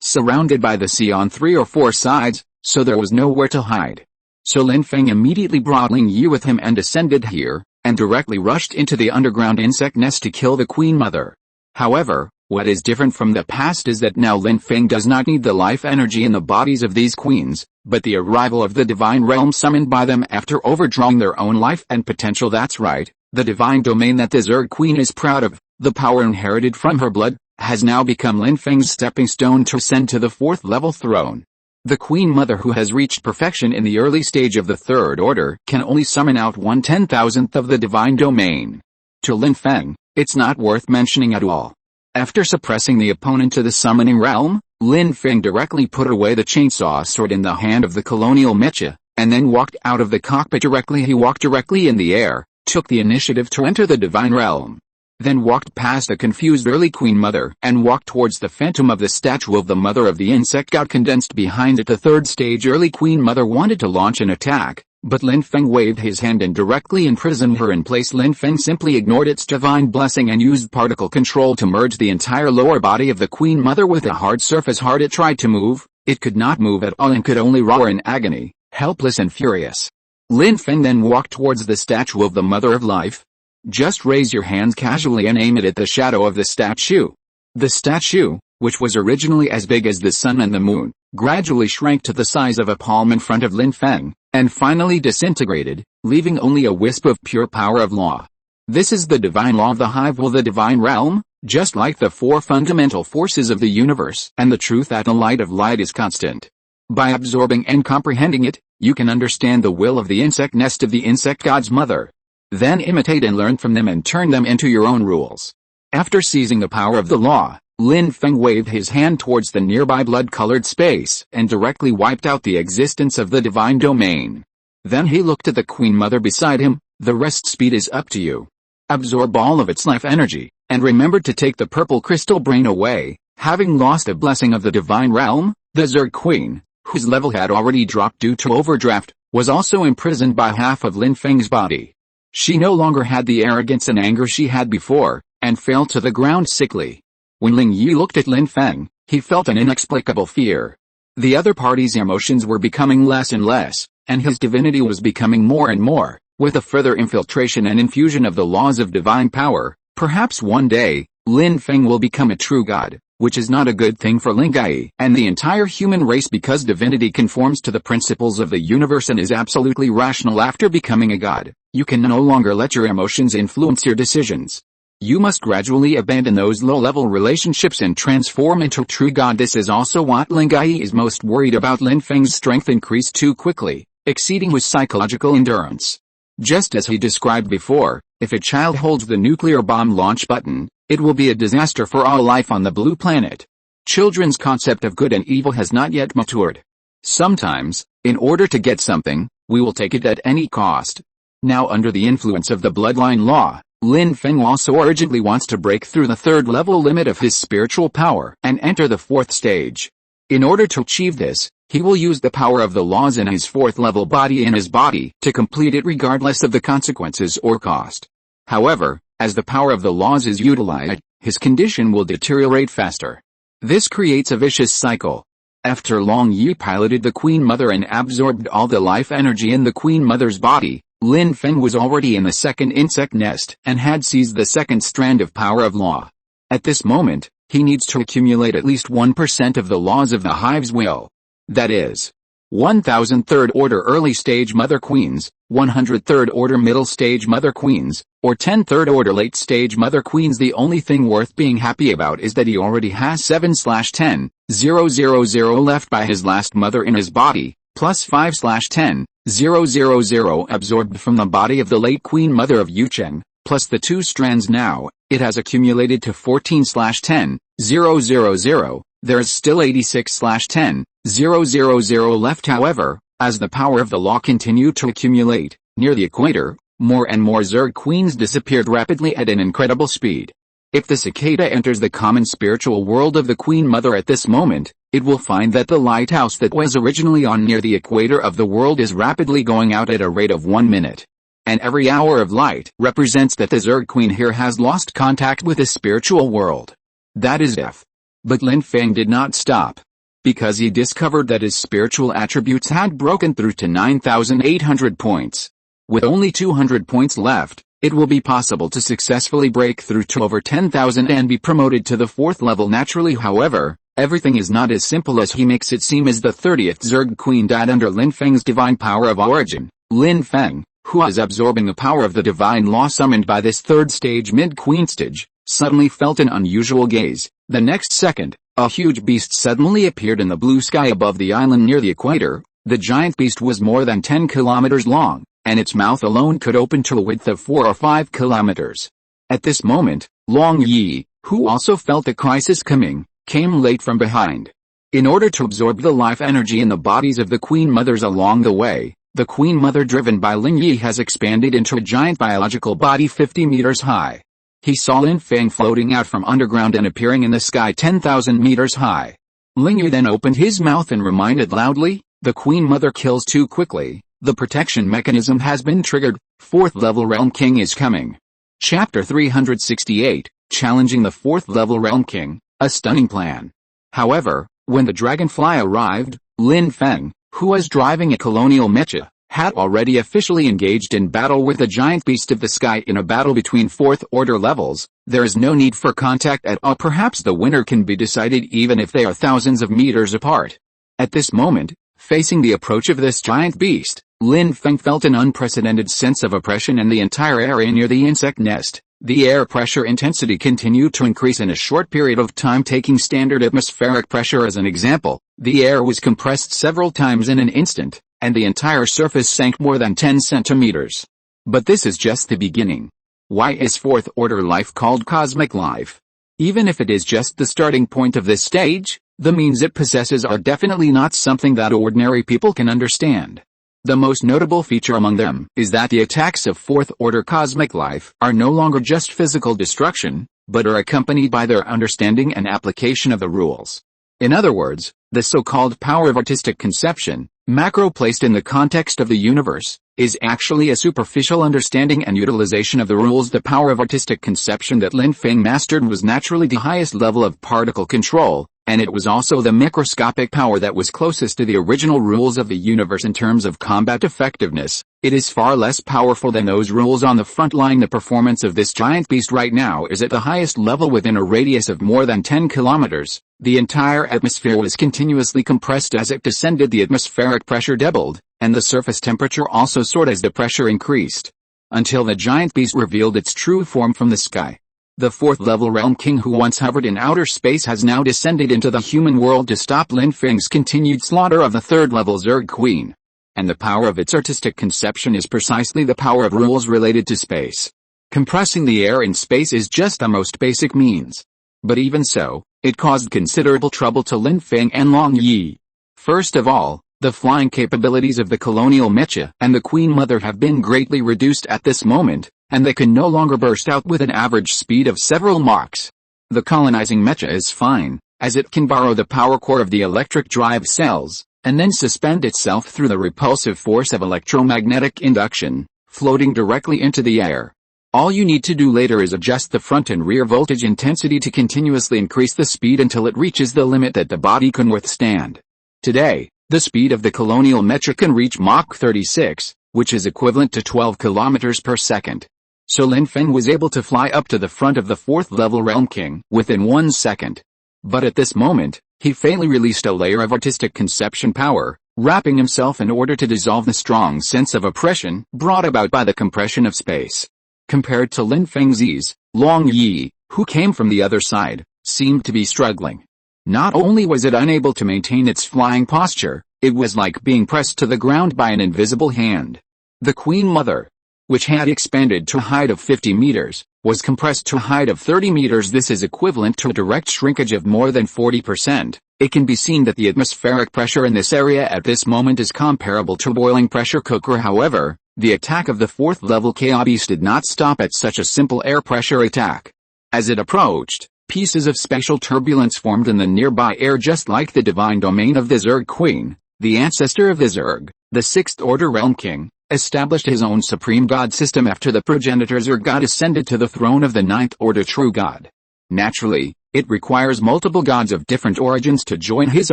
surrounded by the sea on 3 or 4 sides, so there was nowhere to hide. So Lin Feng immediately brought Ling Yi with him and descended here, and directly rushed into the underground insect nest to kill the Queen Mother. However, what is different from the past is that now Lin Feng does not need the life energy in the bodies of these queens, but the arrival of the divine realm summoned by them after overdrawing their own life and potential. That's right, the divine domain that the Zerg Queen is proud of, the power inherited from her blood, has now become Lin Feng's stepping stone to ascend to the 4th level throne. The Queen Mother, who has reached perfection in the early stage of the 3rd order, can only summon out 1/10,000th of the divine domain. To Lin Feng, it's not worth mentioning at all. After suppressing the opponent to the summoning realm, Lin Feng directly put away the chainsaw sword in the hand of the colonial mecha, and then walked out of the cockpit directly. He walked directly in the air, took the initiative to enter the divine realm. then walked past the confused early Queen Mother and walked towards the phantom of the statue of the mother of the insect god condensed behind it. The third stage early Queen Mother wanted to launch an attack, but Lin Feng waved his hand and directly imprisoned her in place. Lin Feng simply ignored its divine blessing and used particle control to merge the entire lower body of the Queen Mother with a hard surface. Hard it tried to move, it could not move at all and could only roar in agony, helpless and furious. Lin Feng then walked towards the statue of the Mother of Life. Just raise your hands casually and aim it at the shadow of the statue. The statue, which was originally as big as the sun and the moon, gradually shrank to the size of a palm in front of Lin Feng, and finally disintegrated, leaving only a wisp of pure power of law. This is the divine law of the hive, the divine realm, just like the four fundamental forces of the universe, and the truth that the light of light is constant. By absorbing and comprehending it, you can understand the will of the insect nest of the insect god's mother. Then imitate and learn from them and turn them into your own rules. After seizing the power of the law, Lin Feng waved his hand towards the nearby blood-colored space and directly wiped out the existence of the divine domain. Then he looked at the Queen Mother beside him. The rest speed is up to you. Absorb all of its life energy, and remember to take the purple crystal brain away. Having lost the blessing of the divine realm, the Zerg Queen, whose level had already dropped due to overdraft, was also imprisoned by half of Lin Feng's body. She no longer had the arrogance and anger she had before, and fell to the ground sickly. When Ling Yi looked at Lin Feng, he felt an inexplicable fear. The other party's emotions were becoming less and less, and his divinity was becoming more and more. With a further infiltration and infusion of the laws of divine power, perhaps one day, Lin Feng will become a true god, which is not a good thing for Ling Yi and the entire human race, because divinity conforms to the principles of the universe and is absolutely rational. After becoming a god, you can no longer let your emotions influence your decisions. You must gradually abandon those low-level relationships and transform into true god. This is also what Ling Yi is most worried about. Lin Feng's strength increased too quickly, exceeding his psychological endurance. Just as he described before, if a child holds the nuclear bomb launch button, it will be a disaster for all life on the blue planet. Children's concept of good and evil has not yet matured. Sometimes, in order to get something, we will take it at any cost. Now, under the influence of the bloodline law, Lin Feng also urgently wants to break through the third level limit of his spiritual power and enter the fourth stage. In order to achieve this, he will use the power of the laws in his fourth level body in his body to complete it regardless of the consequences or cost. However, as the power of the laws is utilized, his condition will deteriorate faster. This creates a vicious cycle. After Long Yi piloted the Queen Mother and absorbed all the life energy in the Queen Mother's body, Lin Feng was already in the second insect nest and had seized the second strand of power of law. At this moment, he needs to accumulate at least 1% of the laws of the hive's will. That is, 1,000 third-order early-stage Mother Queens, 100 third-order middle-stage Mother Queens, or 10 third-order late-stage Mother Queens. The only thing worth being happy about is that he already has 7/10,000 left by his last mother in his body, plus 5/10,000 absorbed from the body of the late Queen Mother of Yucheng, plus the 2 strands. Now, it has accumulated to 14/10,000. There is still 86/10,000 left. However, as the power of the law continued to accumulate, near the equator, more and more Zerg Queens disappeared rapidly at an incredible speed. If the cicada enters the common spiritual world of the Queen Mother at this moment, it will find that the lighthouse that was originally on near the equator of the world is rapidly going out at a rate of 1 minute. And every hour of light represents that the Zerg Queen here has lost contact with the spiritual world. That is death. But Lin Feng did not stop. Because he discovered that his spiritual attributes had broken through to 9,800 points. With only 200 points left, it will be possible to successfully break through to over 10,000 and be promoted to the 4th level naturally. However, everything is not as simple as he makes it seem. As the 30th Zerg Queen died under Lin Feng's divine power of origin, Lin Feng, who was absorbing the power of the divine law summoned by this third stage mid-queen stage, suddenly felt an unusual gaze. The next second, a huge beast suddenly appeared in the blue sky above the island near the equator. The giant beast was more than 10 kilometers long, and its mouth alone could open to a width of 4 or 5 kilometers. At this moment, Long Yi, who also felt the crisis coming, came late from behind. In order to absorb the life energy in the bodies of the Queen Mothers along the way, the Queen Mother driven by Ling Yi has expanded into a giant biological body 50 meters high. He saw Lin Feng floating out from underground and appearing in the sky 10,000 meters high. Lin Yu then opened his mouth and reminded loudly, "The Queen Mother kills too quickly. The protection mechanism has been triggered. 4th level Realm King is coming." Chapter 368, Challenging the 4th level Realm King, a stunning plan. However, when the dragonfly arrived, Lin Feng, who was driving a colonial mecha, had already officially engaged in battle with the giant beast of the sky in a battle between 4th order levels. There is no need for contact at all. Perhaps the winner can be decided even if they are thousands of meters apart. At this moment, facing the approach of this giant beast, Lin Feng felt an unprecedented sense of oppression in the entire area near the insect nest. The air pressure intensity continued to increase in a short period of time. Taking standard atmospheric pressure as an example, the air was compressed several times in an instant, and the entire surface sank more than 10 centimeters. But this is just the beginning. Why is 4th order life called cosmic life? Even if it is just the starting point of this stage, the means it possesses are definitely not something that ordinary people can understand. The most notable feature among them is that the attacks of 4th order cosmic life are no longer just physical destruction, but are accompanied by their understanding and application of the rules. In other words, the so-called power of artistic conception, macro placed in the context of the universe, is actually a superficial understanding and utilization of the rules. The power of artistic conception that Lin Feng mastered was naturally the highest level of particle control, and it was also the microscopic power that was closest to the original rules of the universe in terms of combat effectiveness. It is far less powerful than those rules on the front line. The performance of this giant beast right now is at the highest level within a radius of more than 10 kilometers. The entire atmosphere was continuously compressed as it descended. The atmospheric pressure doubled, and the surface temperature also soared as the pressure increased, until the giant beast revealed its true form from the sky. The 4th level Realm King, who once hovered in outer space, has now descended into the human world to stop Lin Feng's continued slaughter of the 3rd level Zerg Queen. And the power of its artistic conception is precisely the power of rules related to space. Compressing the air in space is just the most basic means. But even so, it caused considerable trouble to Lin Feng and Long Yi. First of all, the flying capabilities of the colonial mecha and the Queen Mother have been greatly reduced at this moment, and they can no longer burst out with an average speed of several Machs. The colonizing mecha is fine, as it can borrow the power core of the electric drive cells, and then suspend itself through the repulsive force of electromagnetic induction, floating directly into the air. All you need to do later is adjust the front and rear voltage intensity to continuously increase the speed until it reaches the limit that the body can withstand. Today, the speed of the colonial mecha can reach Mach 36, which is equivalent to 12 kilometers per second. So Lin Feng was able to fly up to the front of the 4th level Realm King within 1 second. But at this moment, he faintly released a layer of artistic conception power, wrapping himself in order to dissolve the strong sense of oppression brought about by the compression of space. Compared to Lin Feng's ease, Long Yi, who came from the other side, seemed to be struggling. Not only was it unable to maintain its flying posture, it was like being pressed to the ground by an invisible hand. The Queen Mother, which had expanded to a height of 50 meters, was compressed to a height of 30 meters. This is equivalent to a direct shrinkage of more than 40%. It can be seen that the atmospheric pressure in this area at this moment is comparable to a boiling pressure cooker. However, the attack of the 4th level Chaos Beast did not stop at such a simple air pressure attack. As it approached, pieces of spatial turbulence formed in the nearby air, just like the divine domain of the Zerg Queen. The ancestor of the Zerg, the 6th order Realm King, established his own supreme god system after the progenitor Zerg god ascended to the throne of the 9th order true god. Naturally, it requires multiple gods of different origins to join his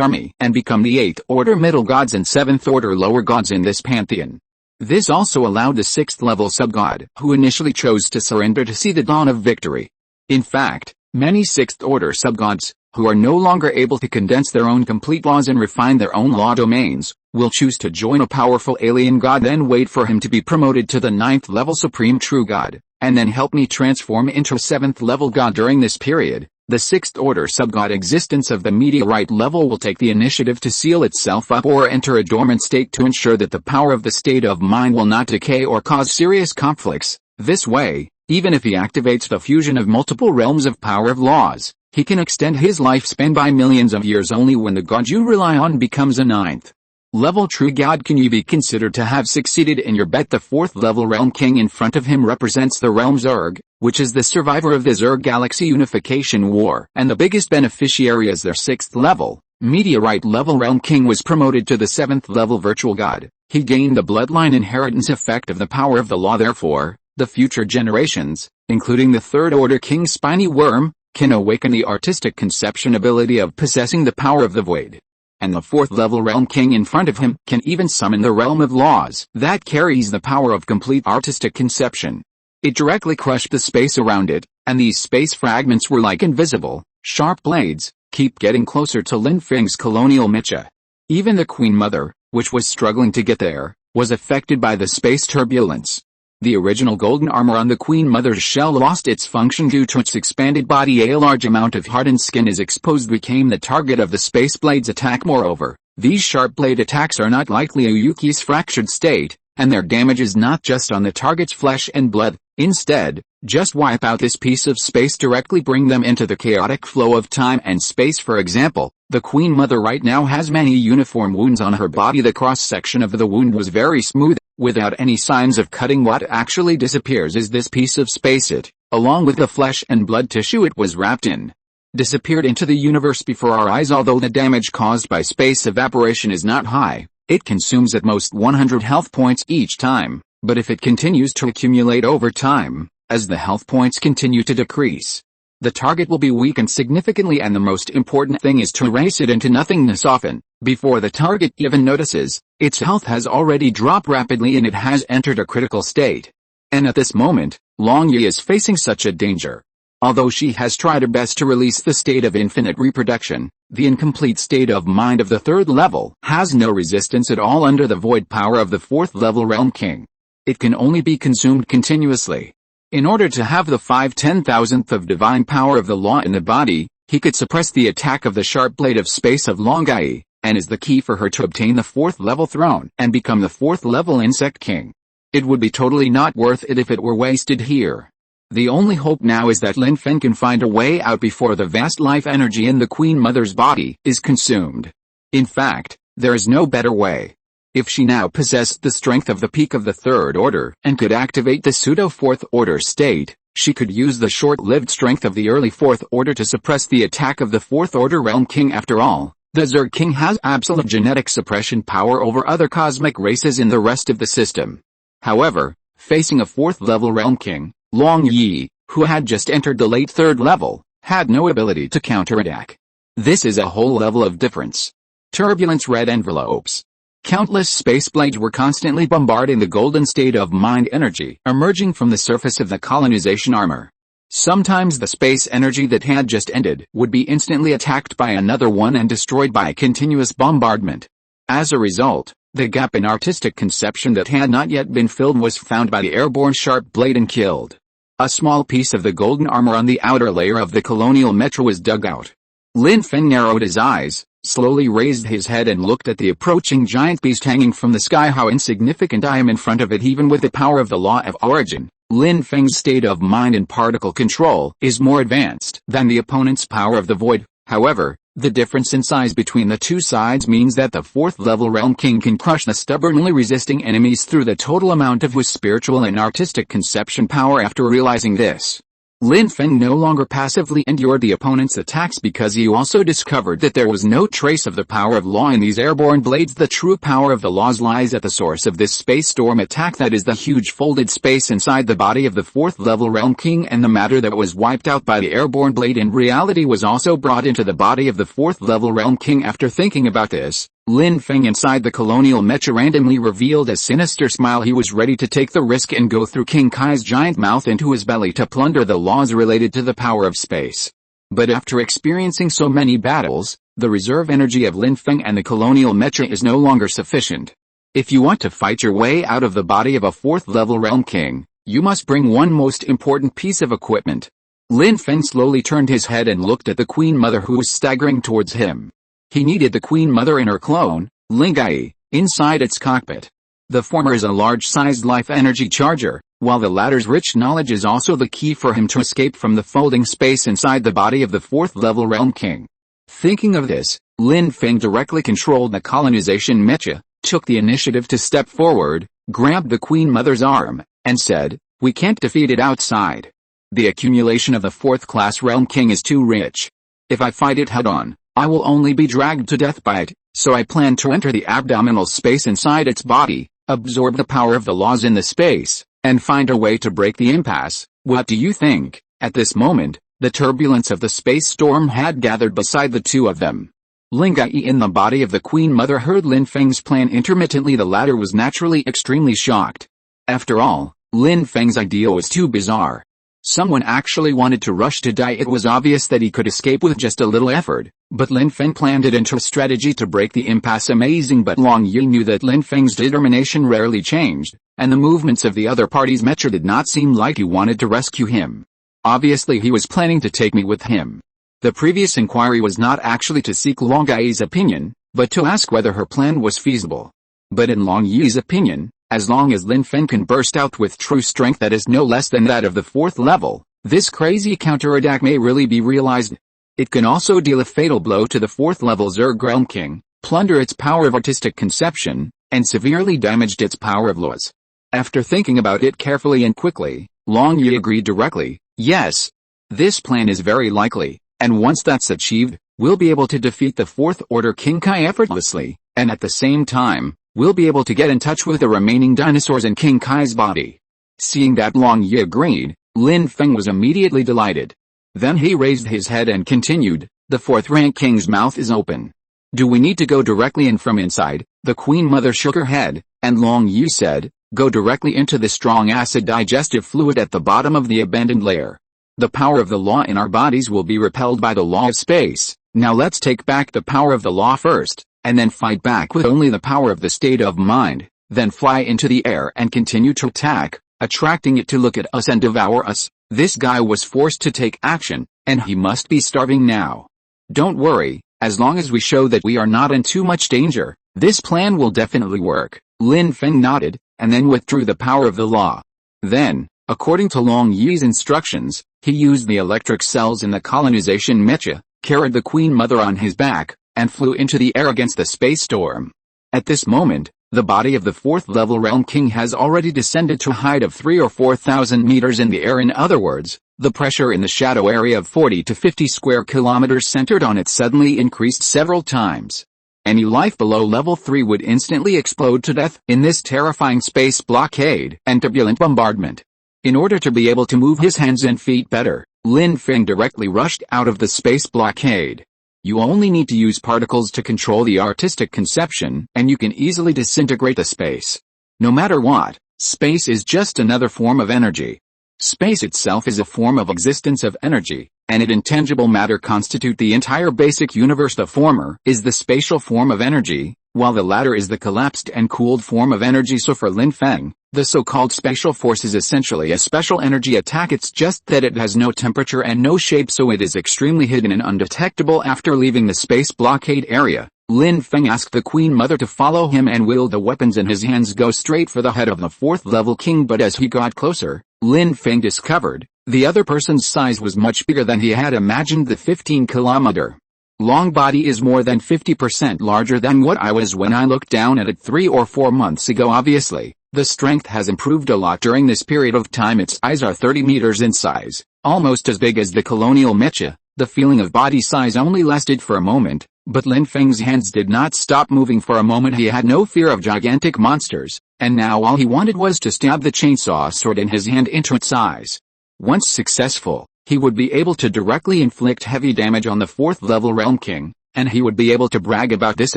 army and become the 8th order middle gods and 7th order lower gods in this pantheon. This also allowed the 6th level subgod, who initially chose to surrender, to see the dawn of victory. In fact, many 6th order subgods, who are no longer able to condense their own complete laws and refine their own law domains, will choose to join a powerful alien god, then wait for him to be promoted to the 9th level supreme true god, and then help me transform into a 7th level god. During this period, the 6th order subgod existence of the meteorite level will take the initiative to seal itself up or enter a dormant state to ensure that the power of the state of mind will not decay or cause serious conflicts. This way, even if he activates the fusion of multiple realms of power of laws, he can extend his lifespan by millions of years. Only when the god you rely on becomes a 9th level true god can you be considered to have succeeded in your bet. The 4th level Realm King in front of him represents the realm Zerg, which is the survivor of the Zerg Galaxy Unification War and the biggest beneficiary as their 6th level, Meteorite level Realm King, was promoted to the 7th level Virtual God. He gained the bloodline inheritance effect of the power of the law. Therefore, the future generations, including the 3rd Order King Spiny Worm, can awaken the artistic conception ability of possessing the power of the void. And the 4th level Realm King in front of him can even summon the Realm of Laws that carries the power of complete artistic conception. It directly crushed the space around it, and these space fragments were like invisible, sharp blades, keep getting closer to Lin Feng's colonial mecha. Even the Queen Mother, which was struggling to get there, was affected by the space turbulence. The original golden armor on the Queen Mother's shell lost its function due to its expanded body. A large amount of hardened skin is exposed, became the target of the space blade's attack. Moreover, these sharp blade attacks are not likely a Yuki's fractured state, and their damage is not just on the target's flesh and blood. Instead, just wipe out this piece of space, directly bring them into the chaotic flow of time and space. For example, the Queen Mother right now has many uniform wounds on her body. The cross-section of the wound was very smooth, without any signs of cutting. What actually disappears is this piece of space. It, along with the flesh and blood tissue it was wrapped in, disappeared into the universe before our eyes. Although the damage caused by space evaporation is not high, it consumes at most 100 health points each time, but if it continues to accumulate over time, as the health points continue to decrease, the target will be weakened significantly, and the most important thing is to erase it into nothingness often, before the target even notices. Its health has already dropped rapidly and it has entered a critical state. And at this moment, Long Yi is facing such a danger. Although she has tried her best to release the state of infinite reproduction, the incomplete state of mind of the 3rd level has no resistance at all under the void power of the 4th level Realm King. It can only be consumed continuously. In order to have the 5/10,000th of divine power of the law in the body, he could suppress the attack of the sharp blade of space of Long Yi, and is the key for her to obtain the 4th level throne and become the 4th level Insect King. It would be totally not worth it if it were wasted here. The only hope now is that Lin Feng can find a way out before the vast life energy in the Queen Mother's body is consumed. In fact, there is no better way. If she now possessed the strength of the peak of the 3rd Order and could activate the pseudo-4th Order state, she could use the short-lived strength of the early 4th Order to suppress the attack of the 4th Order Realm King. After all, the Zerg King has absolute genetic suppression power over other cosmic races in the rest of the system. However, facing a 4th level Realm King, Long Yi, who had just entered the late 3rd level, had no ability to counterattack. This is a whole level of difference. Turbulence red envelopes. Countless space blades were constantly bombarding the golden state of mind energy emerging from the surface of the colonization armor. Sometimes the space energy that had just ended would be instantly attacked by another one and destroyed by continuous bombardment. As a result, the gap in artistic conception that had not yet been filled was found by the airborne sharp blade and killed. A small piece of the golden armor on the outer layer of the colonial metro was dug out. Lin Feng narrowed his eyes, slowly raised his head and looked at the approaching giant beast hanging from the sky. How insignificant I am in front of it. Even with the power of the law of origin, Lin Feng's state of mind and particle control is more advanced than the opponent's power of the void. However, the difference in size between the two sides means that the 4th level Realm King can crush the stubbornly resisting enemies through the total amount of his spiritual and artistic conception power. After realizing this, Lin Feng no longer passively endured the opponent's attacks, because he also discovered that there was no trace of the power of law in these airborne blades. The true power of the laws lies at the source of this space storm attack, that is the huge folded space inside the body of the 4th level Realm King, and the matter that was wiped out by the airborne blade in reality was also brought into the body of the 4th level Realm King. After thinking about this, Lin Feng inside the colonial mecha randomly revealed a sinister smile. He was ready to take the risk and go through King Kai's giant mouth into his belly to plunder the laws related to the power of space. But after experiencing so many battles, the reserve energy of Lin Feng and the colonial mecha is no longer sufficient. If you want to fight your way out of the body of a 4th level Realm King, you must bring one most important piece of equipment. Lin Feng slowly turned his head and looked at the Queen Mother, who was staggering towards him. He needed the Queen Mother and her clone, Ling Yi, inside its cockpit. The former is a large-sized life energy charger, while the latter's rich knowledge is also the key for him to escape from the folding space inside the body of the 4th level Realm King. Thinking of this, Lin Feng directly controlled the colonization mecha, took the initiative to step forward, grabbed the Queen Mother's arm, and said, "We can't defeat it outside. The accumulation of the fourth-class Realm King is too rich. If I fight it head-on, I will only be dragged to death by it, so I plan to enter the abdominal space inside its body, absorb the power of the laws in the space, and find a way to break the impasse. What do you think? At this moment, the turbulence of the space storm had gathered beside the two of them. Ling Gai in the body of the Queen Mother heard Lin Feng's plan intermittently. The latter was naturally extremely shocked. After all, Lin Feng's idea was too bizarre. Someone actually wanted to rush to die. It was obvious that he could escape with just a little effort, but Lin Feng planned it into a strategy to break the impasse. Amazing, but Long Yi knew that Lin Feng's determination rarely changed, and the movements of the other party's mecha did not seem like he wanted to rescue him. Obviously he was planning to take me with him. The previous inquiry was not actually to seek Long Yi's opinion, but to ask whether her plan was feasible. But in Long Yi's opinion, as long as Lin Feng can burst out with true strength that is no less than that of the fourth level, this crazy counterattack may really be realized. It can also deal a fatal blow to the fourth level Zerg Realm King, plunder its power of artistic conception, and severely damage its power of laws. After thinking about it carefully and quickly, Long Yi agreed directly. Yes, this plan is very likely, and once that's achieved, we'll be able to defeat the fourth order King Kai effortlessly, and at the same time, we'll be able to get in touch with the remaining dinosaurs in King Kai's body. Seeing that Long Yi agreed, Lin Feng was immediately delighted. Then he raised his head and continued, the fourth rank King's mouth is open. Do we need to go directly in from inside? The Queen Mother shook her head, and Long Yi said, go directly into the strong acid digestive fluid at the bottom of the abandoned layer. The power of the law in our bodies will be repelled by the law of space. Now let's take back the power of the law first, and then fight back with only the power of the state of mind, then fly into the air and continue to attack, attracting it to look at us and devour us. This guy was forced to take action, and he must be starving now. Don't worry, as long as we show that we are not in too much danger, this plan will definitely work. Lin Feng nodded, and then withdrew the power of the law. Then, according to Long Yi's instructions, he used the electric cells in the colonization mecha, carried the Queen Mother on his back, and flew into the air against the space storm. At this moment, the body of the fourth level Realm King has already descended to a height of 3,000 or 4,000 meters in the air. In other words, the pressure in the shadow area of 40 to 50 square kilometers centered on it suddenly increased several times. Any life below level 3 would instantly explode to death in this terrifying space blockade and turbulent bombardment. In order to be able to move his hands and feet better, Lin Feng directly rushed out of the space blockade. You only need to use particles to control the artistic conception, and you can easily disintegrate the space. No matter what, space is just another form of energy. Space itself is a form of existence of energy, and its intangible matter constitute the entire basic universe. The former is the spatial form of energy, while the latter is the collapsed and cooled form of energy. So for Lin Feng, the so-called spatial force is essentially a special energy attack. It's just that it has no temperature and no shape, so it is extremely hidden and undetectable. After leaving the space blockade area, Lin Feng asked the Queen Mother to follow him and will the weapons in his hands go straight for the head of the fourth level king. But as he got closer, Lin Feng discovered the other person's size was much bigger than he had imagined. The 15-kilometer long body is more than 50% larger than what I was when I looked down at it 3 or 4 months ago. Obviously, the strength has improved a lot during this period of time. Its eyes are 30 meters in size, almost as big as the colonial mecha. The feeling of body size only lasted for a moment, but Lin Feng's hands did not stop moving for a moment. He had no fear of gigantic monsters, and now all he wanted was to stab the chainsaw sword in his hand into its eyes. Once successful, he would be able to directly inflict heavy damage on the fourth level Realm King, and he would be able to brag about this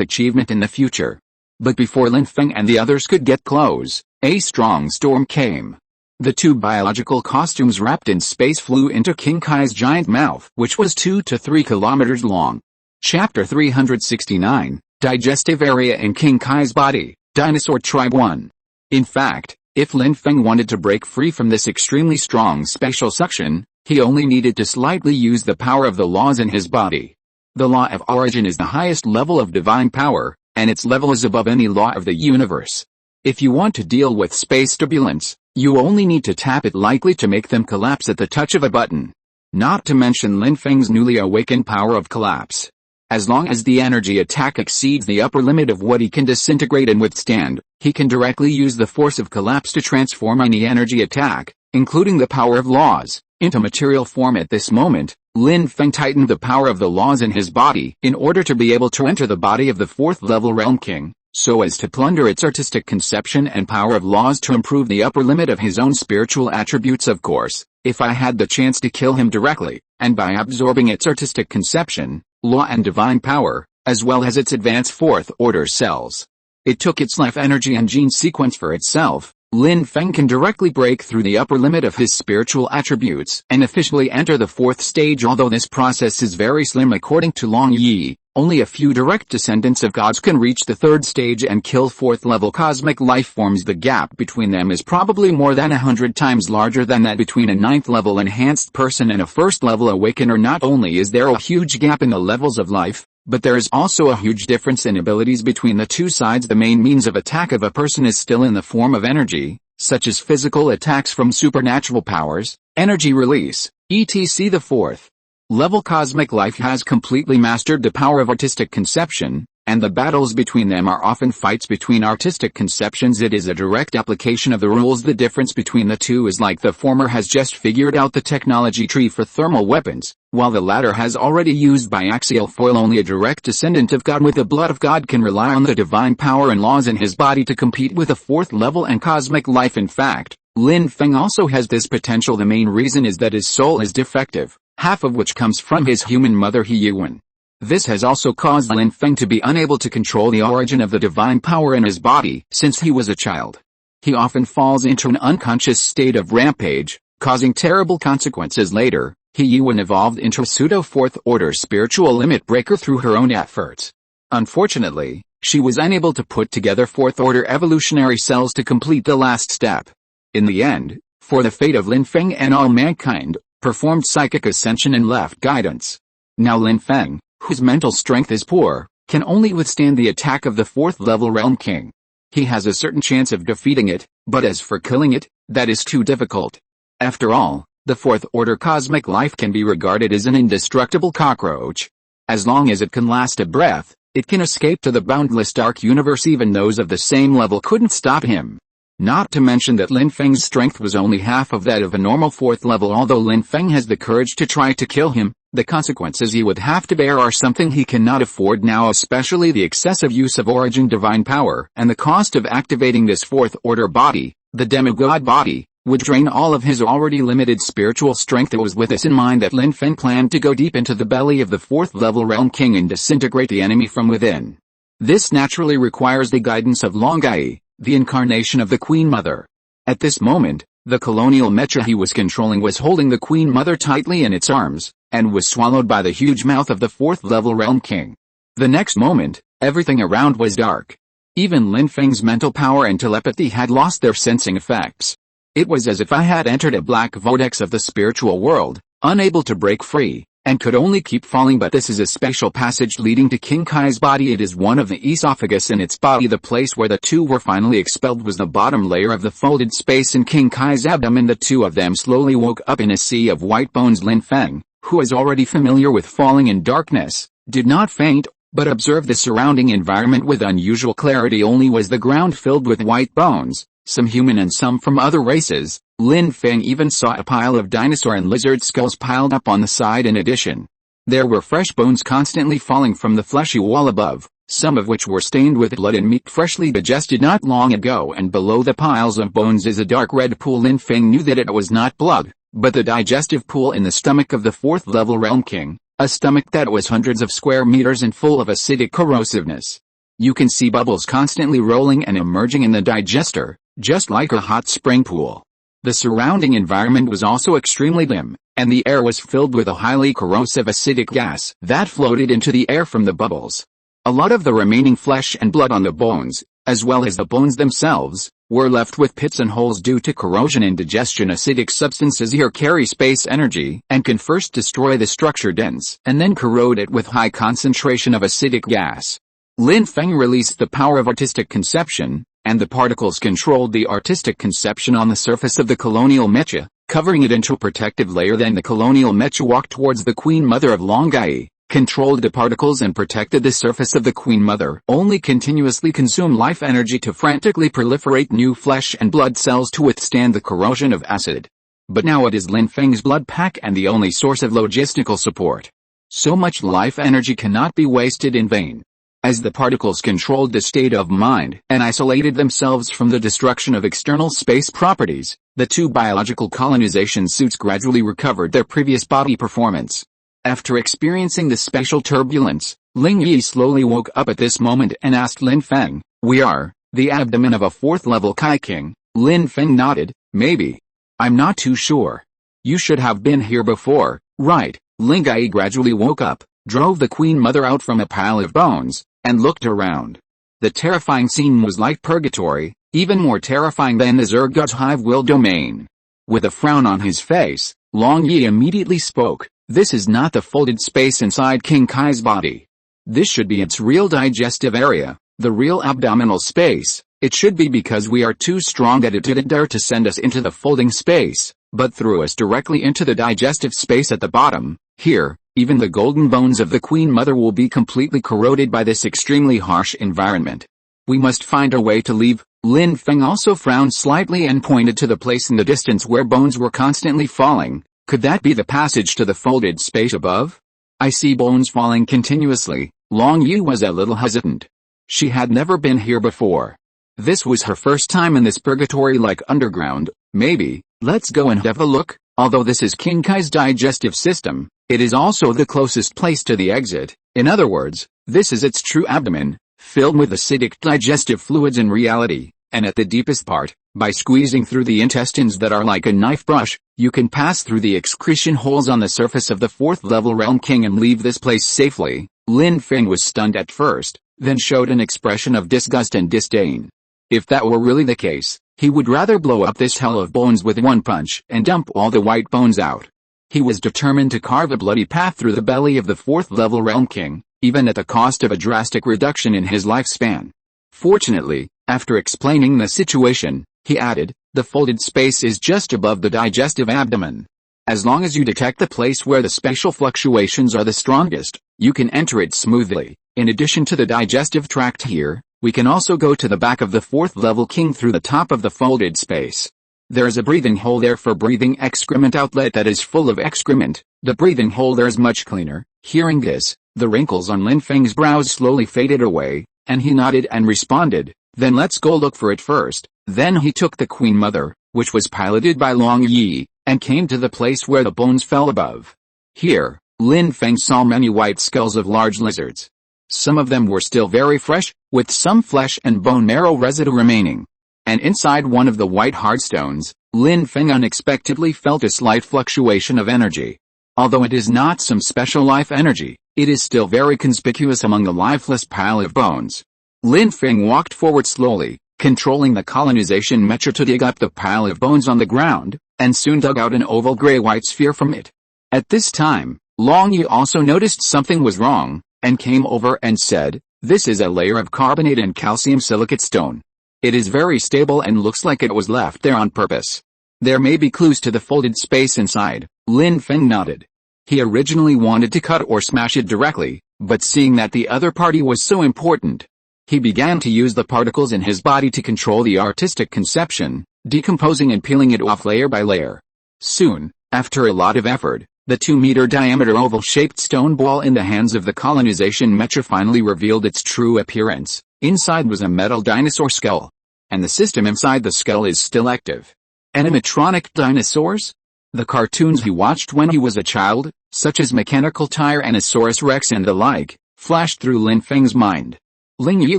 achievement in the future. But before Lin Feng and the others could get close, a strong storm came. The two biological costumes wrapped in space flew into King Kai's giant mouth, which was 2 to 3 kilometers long. Chapter 369, Digestive Area in King Kai's Body, Dinosaur Tribe 1. In fact, if Lin Feng wanted to break free from this extremely strong spatial suction, he only needed to slightly use the power of the laws in his body. The law of origin is the highest level of divine power, and its level is above any law of the universe. If you want to deal with space turbulence, you only need to tap it lightly to make them collapse at the touch of a button. Not to mention Lin Feng's newly awakened power of collapse. As long as the energy attack exceeds the upper limit of what he can disintegrate and withstand, he can directly use the force of collapse to transform any energy attack, including the power of laws, into material form. At this moment, Lin Feng tightened the power of the laws in his body in order to be able to enter the body of the fourth-level Realm King, so as to plunder its artistic conception and power of laws to improve the upper limit of his own spiritual attributes. Of course, if I had the chance to kill him directly, and by absorbing its artistic conception, law and divine power, as well as its advanced fourth-order cells, it took its life energy and gene sequence for itself, Lin Feng can directly break through the upper limit of his spiritual attributes and officially enter the fourth stage. Although this process is very slim according to Long Yi, only a few direct descendants of gods can reach the third stage and kill fourth-level cosmic life forms. The gap between them is probably more than 100 times larger than that between a ninth-level enhanced person and a first-level awakener. Not only is there a huge gap in the levels of life, but there is also a huge difference in abilities between the two sides. The main means of attack of a person is still in the form of energy, such as physical attacks from supernatural powers, energy release, etc. The fourth level cosmic life has completely mastered the power of artistic conception, and the battles between them are often fights between artistic conceptions. It is a direct application of the rules. The difference between the two is like the former has just figured out the technology tree for thermal weapons, while the latter has already used biaxial foil. Only a direct descendant of God with the blood of God can rely on the divine power and laws in his body to compete with a fourth level and cosmic life. In fact, Lin Feng also has this potential. The main reason is that his soul is defective, half of which comes from his human mother He Yuan. This has also caused Lin Feng to be unable to control the origin of the divine power in his body since he was a child. He often falls into an unconscious state of rampage, causing terrible consequences later. He Yuan evolved into a pseudo-fourth-order spiritual limit breaker through her own efforts. Unfortunately, she was unable to put together fourth-order evolutionary cells to complete the last step. In the end, for the fate of Lin Feng and all mankind, performed psychic ascension and left guidance. Now Lin Feng, whose mental strength is poor, can only withstand the attack of the fourth-level Realm King. He has a certain chance of defeating it, but as for killing it, that is too difficult. After all, the fourth-order cosmic life can be regarded as an indestructible cockroach. As long as it can last a breath, it can escape to the boundless dark universe. Even those of the same level couldn't stop him. Not to mention that Lin Feng's strength was only half of that of a normal fourth level. Although Lin Feng has the courage to try to kill him, the consequences he would have to bear are something he cannot afford now, especially the excessive use of origin divine power and the cost of activating this fourth-order body, the demigod body, would drain all of his already limited spiritual strength. It was with this in mind that Lin Feng planned to go deep into the belly of the fourth-level Realm King and disintegrate the enemy from within. This naturally requires the guidance of Long Yi, the incarnation of the Queen Mother. At this moment, the colonial mecha he was controlling was holding the Queen Mother tightly in its arms, and was swallowed by the huge mouth of the fourth-level Realm King. The next moment, everything around was dark. Even Lin Feng's mental power and telepathy had lost their sensing effects. It was as if I had entered a black vortex of the spiritual world, unable to break free, and could only keep falling. But this is a special passage leading to King Kai's body. It is one of the esophagus in its body. The place where the two were finally expelled was the bottom layer of the folded space in King Kai's abdomen. The two of them slowly woke up in a sea of white bones. Lin Feng, who is already familiar with falling in darkness, did not faint, but observed the surrounding environment with unusual clarity. Only was the ground filled with white bones, some human and some from other races. Lin Feng even saw a pile of dinosaur and lizard skulls piled up on the side. In addition, there were fresh bones constantly falling from the fleshy wall above, some of which were stained with blood and meat freshly digested not long ago. And below the piles of bones is a dark red pool. Lin Feng knew that it was not blood, but the digestive pool in the stomach of the fourth-level Realm King, a stomach that was hundreds of square meters and full of acidic corrosiveness. You can see bubbles constantly rolling and emerging in the digester, just like a hot spring pool. The surrounding environment was also extremely dim, and the air was filled with a highly corrosive acidic gas that floated into the air from the bubbles. A lot of the remaining flesh and blood on the bones, as well as the bones themselves, were left with pits and holes due to corrosion and digestion. Acidic substances here carry space energy and can first destroy the structure dense and then corrode it with high concentration of acidic gas. Lin Feng released the power of artistic conception, and the particles controlled the artistic conception on the surface of the colonial mecha, covering it into a protective layer. Then the colonial mecha walked towards the Queen Mother of Long Yi, controlled the particles and protected the surface of the Queen Mother. Only continuously consume life energy to frantically proliferate new flesh and blood cells to withstand the corrosion of acid. but now it is Lin Feng's blood pack and the only source of logistical support. So much life energy cannot be wasted in vain. As the particles controlled the state of mind and isolated themselves from the destruction of external space properties, the two biological colonization suits gradually recovered their previous body performance. After experiencing the spatial turbulence, Ling Yi slowly woke up at this moment and asked Lin Feng, "We are the abdomen of a fourth-level Kai King?" Lin Feng nodded, "Maybe. I'm not too sure. You should have been here before, right?" Ling Yi gradually woke up, drove the Queen Mother out from a pile of bones, and looked around. The terrifying scene was like purgatory, even more terrifying than the Zergud's hive will domain. With a frown on his face, Long Yi immediately spoke, "This is not the folded space inside King Kai's body. This should be its real digestive area, the real abdominal space. It should be because we are too strong that it didn't dare to send us into the folding space, but threw us directly into the digestive space at the bottom. Here, even the golden bones of the Queen Mother will be completely corroded by this extremely harsh environment. We must find a way to leave." Lin Feng also frowned slightly and pointed to the place in the distance where bones were constantly falling. "Could that be the passage to the folded space above? I see bones falling continuously." Long Yu was a little hesitant. She had never been here before. This was her first time in this purgatory-like underground. "Maybe, let's go and have a look." Although this is King Kai's digestive system, it is also the closest place to the exit. In other words, this is its true abdomen, filled with acidic digestive fluids in reality, and at the deepest part, by squeezing through the intestines that are like a knife brush, you can pass through the excretion holes on the surface of the fourth-level Realm King and leave this place safely. Lin Feng was stunned at first, then showed an expression of disgust and disdain. If that were really the case, he would rather blow up this hell of bones with one punch and dump all the white bones out. He was determined to carve a bloody path through the belly of the fourth-level Realm King, even at the cost of a drastic reduction in his lifespan. Fortunately, after explaining the situation, he added, "The folded space is just above the digestive abdomen. As long as you detect the place where the spatial fluctuations are the strongest, you can enter it smoothly. In addition to the digestive tract here, we can also go to the back of the fourth-level King through the top of the folded space. There is a breathing hole there for breathing excrement outlet that is full of excrement. The breathing hole there is much cleaner." Hearing this, the wrinkles on Lin Feng's brows slowly faded away, and he nodded and responded, "Then let's go look for it first." Then he took the Queen Mother, which was piloted by Long Yi, and came to the place where the bones fell above. Here, Lin Feng saw many white skulls of large lizards. Some of them were still very fresh, with some flesh and bone marrow residue remaining. And inside one of the white hard stones, Lin Feng unexpectedly felt a slight fluctuation of energy. Although it is not some special life energy, it is still very conspicuous among the lifeless pile of bones. Lin Feng walked forward slowly, controlling the colonization mecha to dig up the pile of bones on the ground, and soon dug out an oval gray-white sphere from it. At this time, Long Yi also noticed something was wrong, and came over and said, "This is a layer of carbonate and calcium silicate stone. It is very stable and looks like it was left there on purpose. There may be clues to the folded space inside." Lin Feng nodded. He originally wanted to cut or smash it directly, but seeing that the other party was so important, he began to use the particles in his body to control the artistic conception, decomposing and peeling it off layer by layer. Soon, after a lot of effort, the 2-meter diameter oval-shaped stone ball in the hands of the colonization mecha finally revealed its true appearance. Inside was a metal dinosaur skull. And the system inside the skull is still active. Animatronic dinosaurs? The cartoons he watched when he was a child, such as Mechanical Tyrannosaurus Rex and the like, flashed through Lin Feng's mind. Ling Yi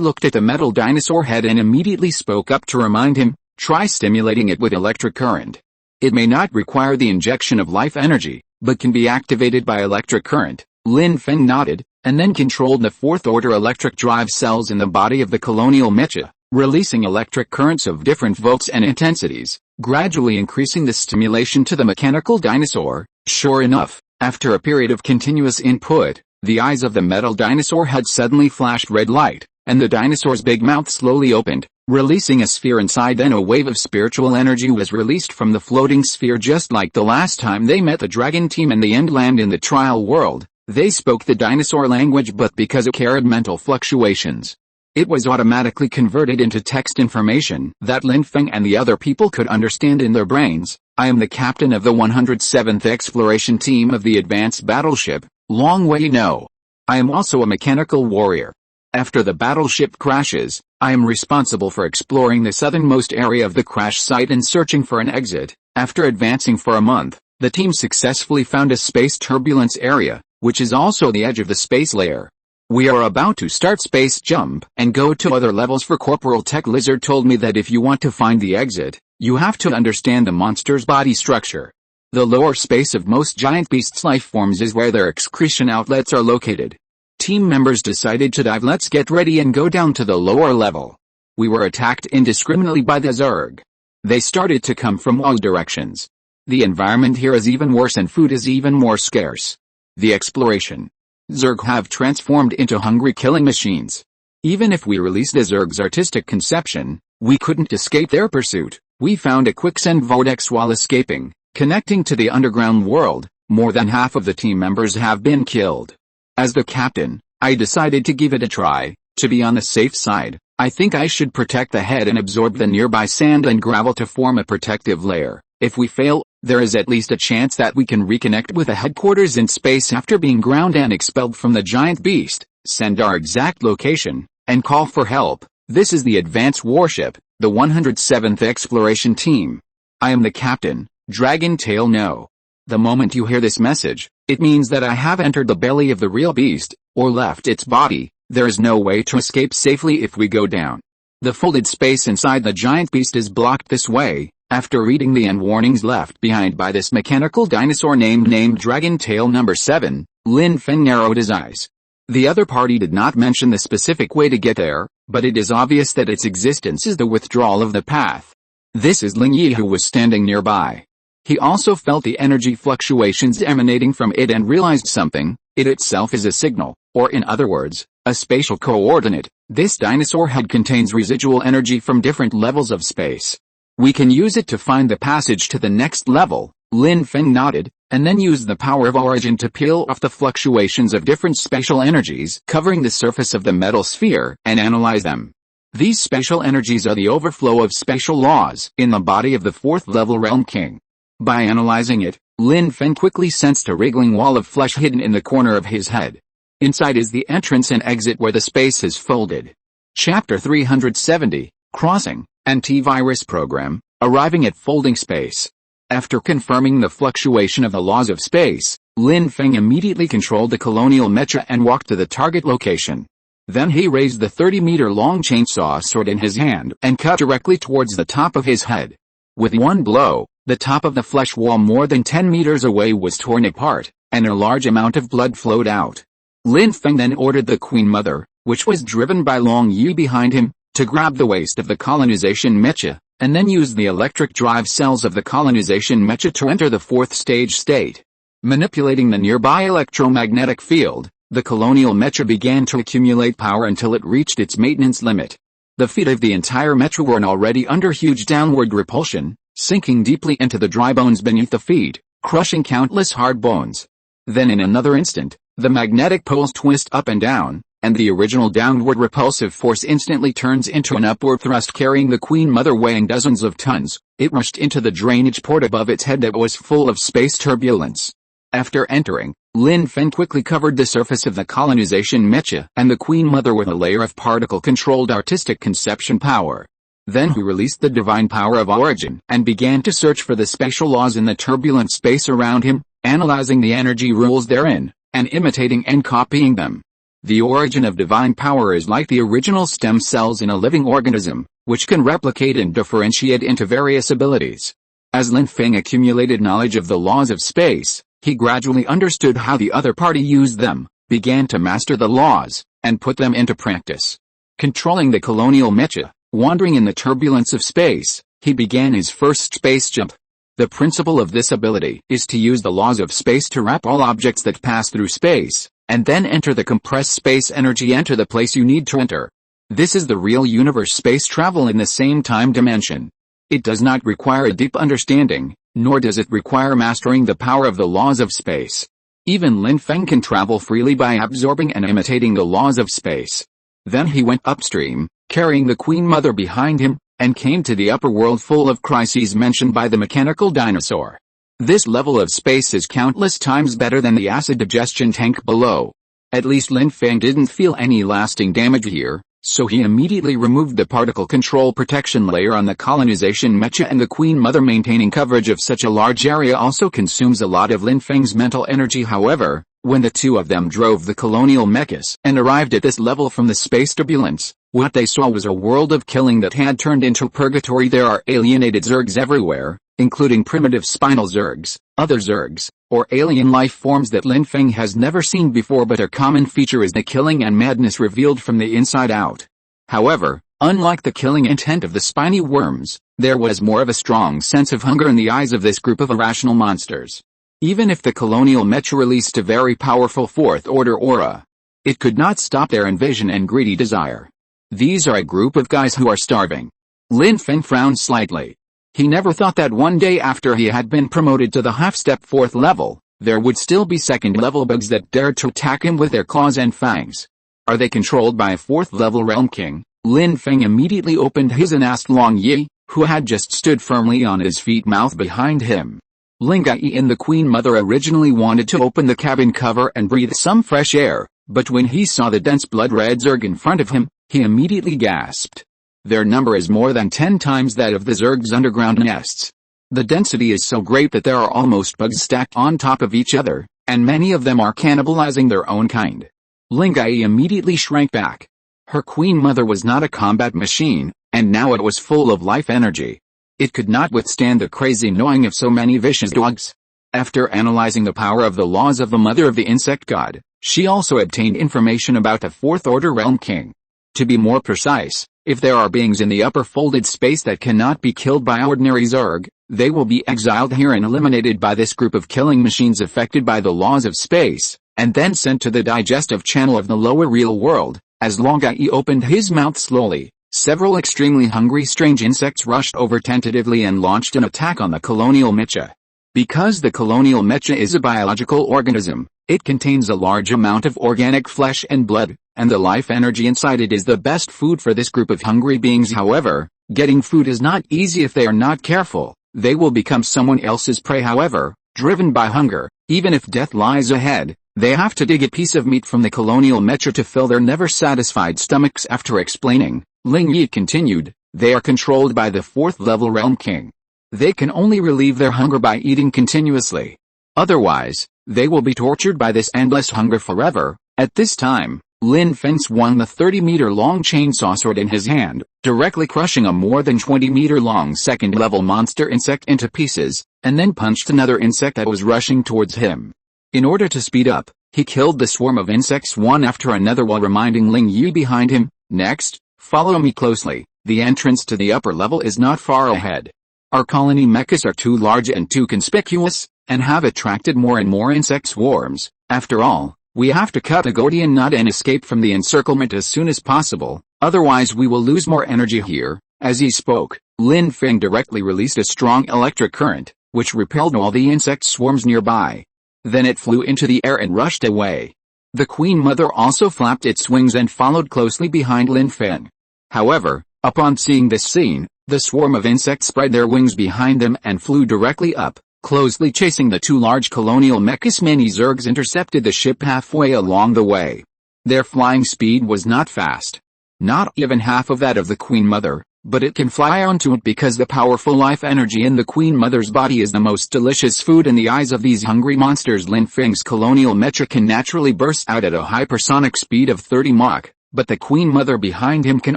looked at the metal dinosaur head and immediately spoke up to remind him, "Try stimulating it with electric current. It may not require the injection of life energy, but can be activated by electric current." Lin Feng nodded, and then controlled the fourth-order electric drive cells in the body of the colonial mecha, releasing electric currents of different volts and intensities, gradually increasing the stimulation to the mechanical dinosaur. Sure enough, after a period of continuous input, the eyes of the metal dinosaur had suddenly flashed red light, and the dinosaur's big mouth slowly opened, releasing a sphere inside. Then a wave of spiritual energy was released from the floating sphere, just like the last time they met the dragon team in the end land in the trial world. They spoke the dinosaur language, but because it carried mental fluctuations, It was automatically converted into text information that Lin Feng and the other people could understand in their brains. I am the captain of the 107th Exploration Team of the Advanced Battleship, Long Wei No. I am also a mechanical warrior. After the battleship crashes, I am responsible for exploring the southernmost area of the crash site and searching for an exit. After advancing for a month, the team successfully found a space turbulence area, which is also the edge of the space layer. We are about to start space jump and go to other levels, for Corporal Tech Lizard told me that if you want to find the exit, you have to understand the monster's body structure. The lower space of most giant beasts' life forms is where their excretion outlets are located. Team members decided to dive. Let's get ready and go down to the lower level. We were attacked indiscriminately by the Zerg. They started to come from all directions. The environment here is even worse and food is even more scarce. The exploration Zerg have transformed into hungry killing machines. Even if we released the Zerg's artistic conception, we couldn't escape their pursuit. We found a quicksand vortex while escaping, connecting to the underground world. More than half of the team members have been killed. As the captain, I decided to give it a try. To be on the safe side, I think I should protect the head and absorb the nearby sand and gravel to form a protective layer. If we fail, there is at least a chance that we can reconnect with the headquarters in space after being ground and expelled from the giant beast, send our exact location, and call for help. This is the advanced warship, the 107th Exploration Team. I am the captain, Dragon Tail No. The moment you hear this message, it means that I have entered the belly of the real beast, or left its body. There is no way to escape safely if we go down. The folded space inside the giant beast is blocked this way. After reading the end warnings left behind by this mechanical dinosaur named Dragon Tail Number 7, Lin Feng narrowed his eyes. The other party did not mention the specific way to get there, but it is obvious that its existence is the withdrawal of the path. This is Ling Yi, who was standing nearby. He also felt the energy fluctuations emanating from it and realized something. It itself is a signal, or in other words, a spatial coordinate. This dinosaur head contains residual energy from different levels of space. We can use it to find the passage to the next level. Lin Feng nodded, and then used the power of origin to peel off the fluctuations of different spatial energies covering the surface of the metal sphere and analyze them. These spatial energies are the overflow of spatial laws in the body of the 4th level Realm King. By analyzing it, Lin Feng quickly sensed a wriggling wall of flesh hidden in the corner of his head. Inside is the entrance and exit where the space is folded. Chapter 370, Crossing. Antivirus program, arriving at folding space. After confirming the fluctuation of the laws of space, Lin Feng immediately controlled the colonial mecha and walked to the target location. Then he raised the 30-meter-long chainsaw sword in his hand and cut directly towards the top of his head. With one blow, the top of the flesh wall more than 10 meters away was torn apart, and a large amount of blood flowed out. Lin Feng then ordered the Queen Mother, which was driven by Long Yi behind him, to grab the waist of the colonization mecha, and then use the electric drive cells of the colonization mecha to enter the 4th stage state. Manipulating the nearby electromagnetic field, the colonial mecha began to accumulate power until it reached its maintenance limit. The feet of the entire mecha were already under huge downward repulsion, sinking deeply into the dry bones beneath the feet, crushing countless hard bones. Then in another instant, the magnetic poles twist up and down, and the original downward repulsive force instantly turns into an upward thrust carrying the Queen Mother weighing dozens of tons. It rushed into the drainage port above its head that was full of space turbulence. After entering, Lin Feng quickly covered the surface of the colonization mecha and the Queen Mother with a layer of particle-controlled artistic conception power. Then he released the divine power of origin and began to search for the spatial laws in the turbulent space around him, analyzing the energy rules therein, and imitating and copying them. The origin of divine power is like the original stem cells in a living organism, which can replicate and differentiate into various abilities. As Lin Feng accumulated knowledge of the laws of space, he gradually understood how the other party used them, began to master the laws, and put them into practice. Controlling the colonial mecha, wandering in the turbulence of space, he began his first space jump. The principle of this ability is to use the laws of space to wrap all objects that pass through space, and then enter the compressed space energy enter the place you need to enter. This is the real universe space travel in the same time dimension. It does not require a deep understanding, nor does it require mastering the power of the laws of space. Even Lin Feng can travel freely by absorbing and imitating the laws of space. Then he went upstream, carrying the Queen Mother behind him, and came to the upper world full of crises mentioned by the mechanical dinosaur. This level of space is countless times better than the acid digestion tank below. At least Lin Feng didn't feel any lasting damage here, so he immediately removed the particle control protection layer on the colonization mecha, and the Queen Mother maintaining coverage of such a large area also consumes a lot of Lin Feng's mental energy. However, when the two of them drove the colonial mechas and arrived at this level from the space turbulence, what they saw was a world of killing that had turned into purgatory. There are alienated zergs everywhere, including primitive spinal zergs, other zergs, or alien life forms that Lin Feng has never seen before, but their common feature is the killing and madness revealed from the inside out. However, unlike the killing intent of the spiny worms, there was more of a strong sense of hunger in the eyes of this group of irrational monsters. Even if the colonial mecha released a very powerful fourth-order aura, it could not stop their envision and greedy desire. These are a group of guys who are starving. Lin Feng frowned slightly. He never thought that one day after he had been promoted to the half-step 4th level, there would still be second-level bugs that dared to attack him with their claws and fangs. Are they controlled by a 4th-level Realm King? Lin Feng immediately opened his and asked Long Yi, who had just stood firmly on his feet, mouth behind him. Ling Yi and the Queen Mother originally wanted to open the cabin cover and breathe some fresh air, but when he saw the dense blood-red zerg in front of him, he immediately gasped. Their number is more than 10 times that of the zerg's underground nests. The density is so great that there are almost bugs stacked on top of each other, and many of them are cannibalizing their own kind. Ling Yi immediately shrank back. Her Queen Mother was not a combat machine, and now it was full of life energy. It could not withstand the crazy gnawing of so many vicious dogs. After analyzing the power of the laws of the Mother of the Insect God, she also obtained information about the 4th-order Realm King. To be more precise, if there are beings in the upper folded space that cannot be killed by ordinary zerg, they will be exiled here and eliminated by this group of killing machines affected by the laws of space, and then sent to the digestive channel of the lower real world. As Long Yi opened his mouth slowly, several extremely hungry strange insects rushed over tentatively and launched an attack on the colonial mecha. Because the colonial mecha is a biological organism, it contains a large amount of organic flesh and blood, and the life energy inside it is the best food for this group of hungry beings. However, getting food is not easy if they are not careful. They will become someone else's prey. However, driven by hunger, even if death lies ahead, they have to dig a piece of meat from the colonial mecha to fill their never-satisfied stomachs. After explaining, Ling Yi continued, they are controlled by the 4th-level Realm King. They can only relieve their hunger by eating continuously. Otherwise, they will be tortured by this endless hunger forever. At this time, Lin Feng swung the 30-meter-long chainsaw sword in his hand, directly crushing a more than 20-meter-long second-level monster insect into pieces, and then punched another insect that was rushing towards him. In order to speed up, he killed the swarm of insects one after another while reminding Ling Yi behind him, next, follow me closely, the entrance to the upper level is not far ahead. Our colony mechas are too large and too conspicuous, and have attracted more and more insect swarms. After all, we have to cut a Gordian knot and escape from the encirclement as soon as possible, otherwise we will lose more energy here. As he spoke, Lin Feng directly released a strong electric current, which repelled all the insect swarms nearby. Then it flew into the air and rushed away. The Queen Mother also flapped its wings and followed closely behind Lin Feng. However, upon seeing this scene, the swarm of insects spread their wings behind them and flew directly up, closely chasing the two large colonial mechas. Many zergs intercepted the ship halfway along the way. Their flying speed was not fast. Not even half of that of the Queen Mother, but it can fly onto it because the powerful life energy in the Queen Mother's body is the most delicious food in the eyes of these hungry monsters. Lin Feng's colonial mecha can naturally burst out at a hypersonic speed of 30 Mach, but the Queen Mother behind him can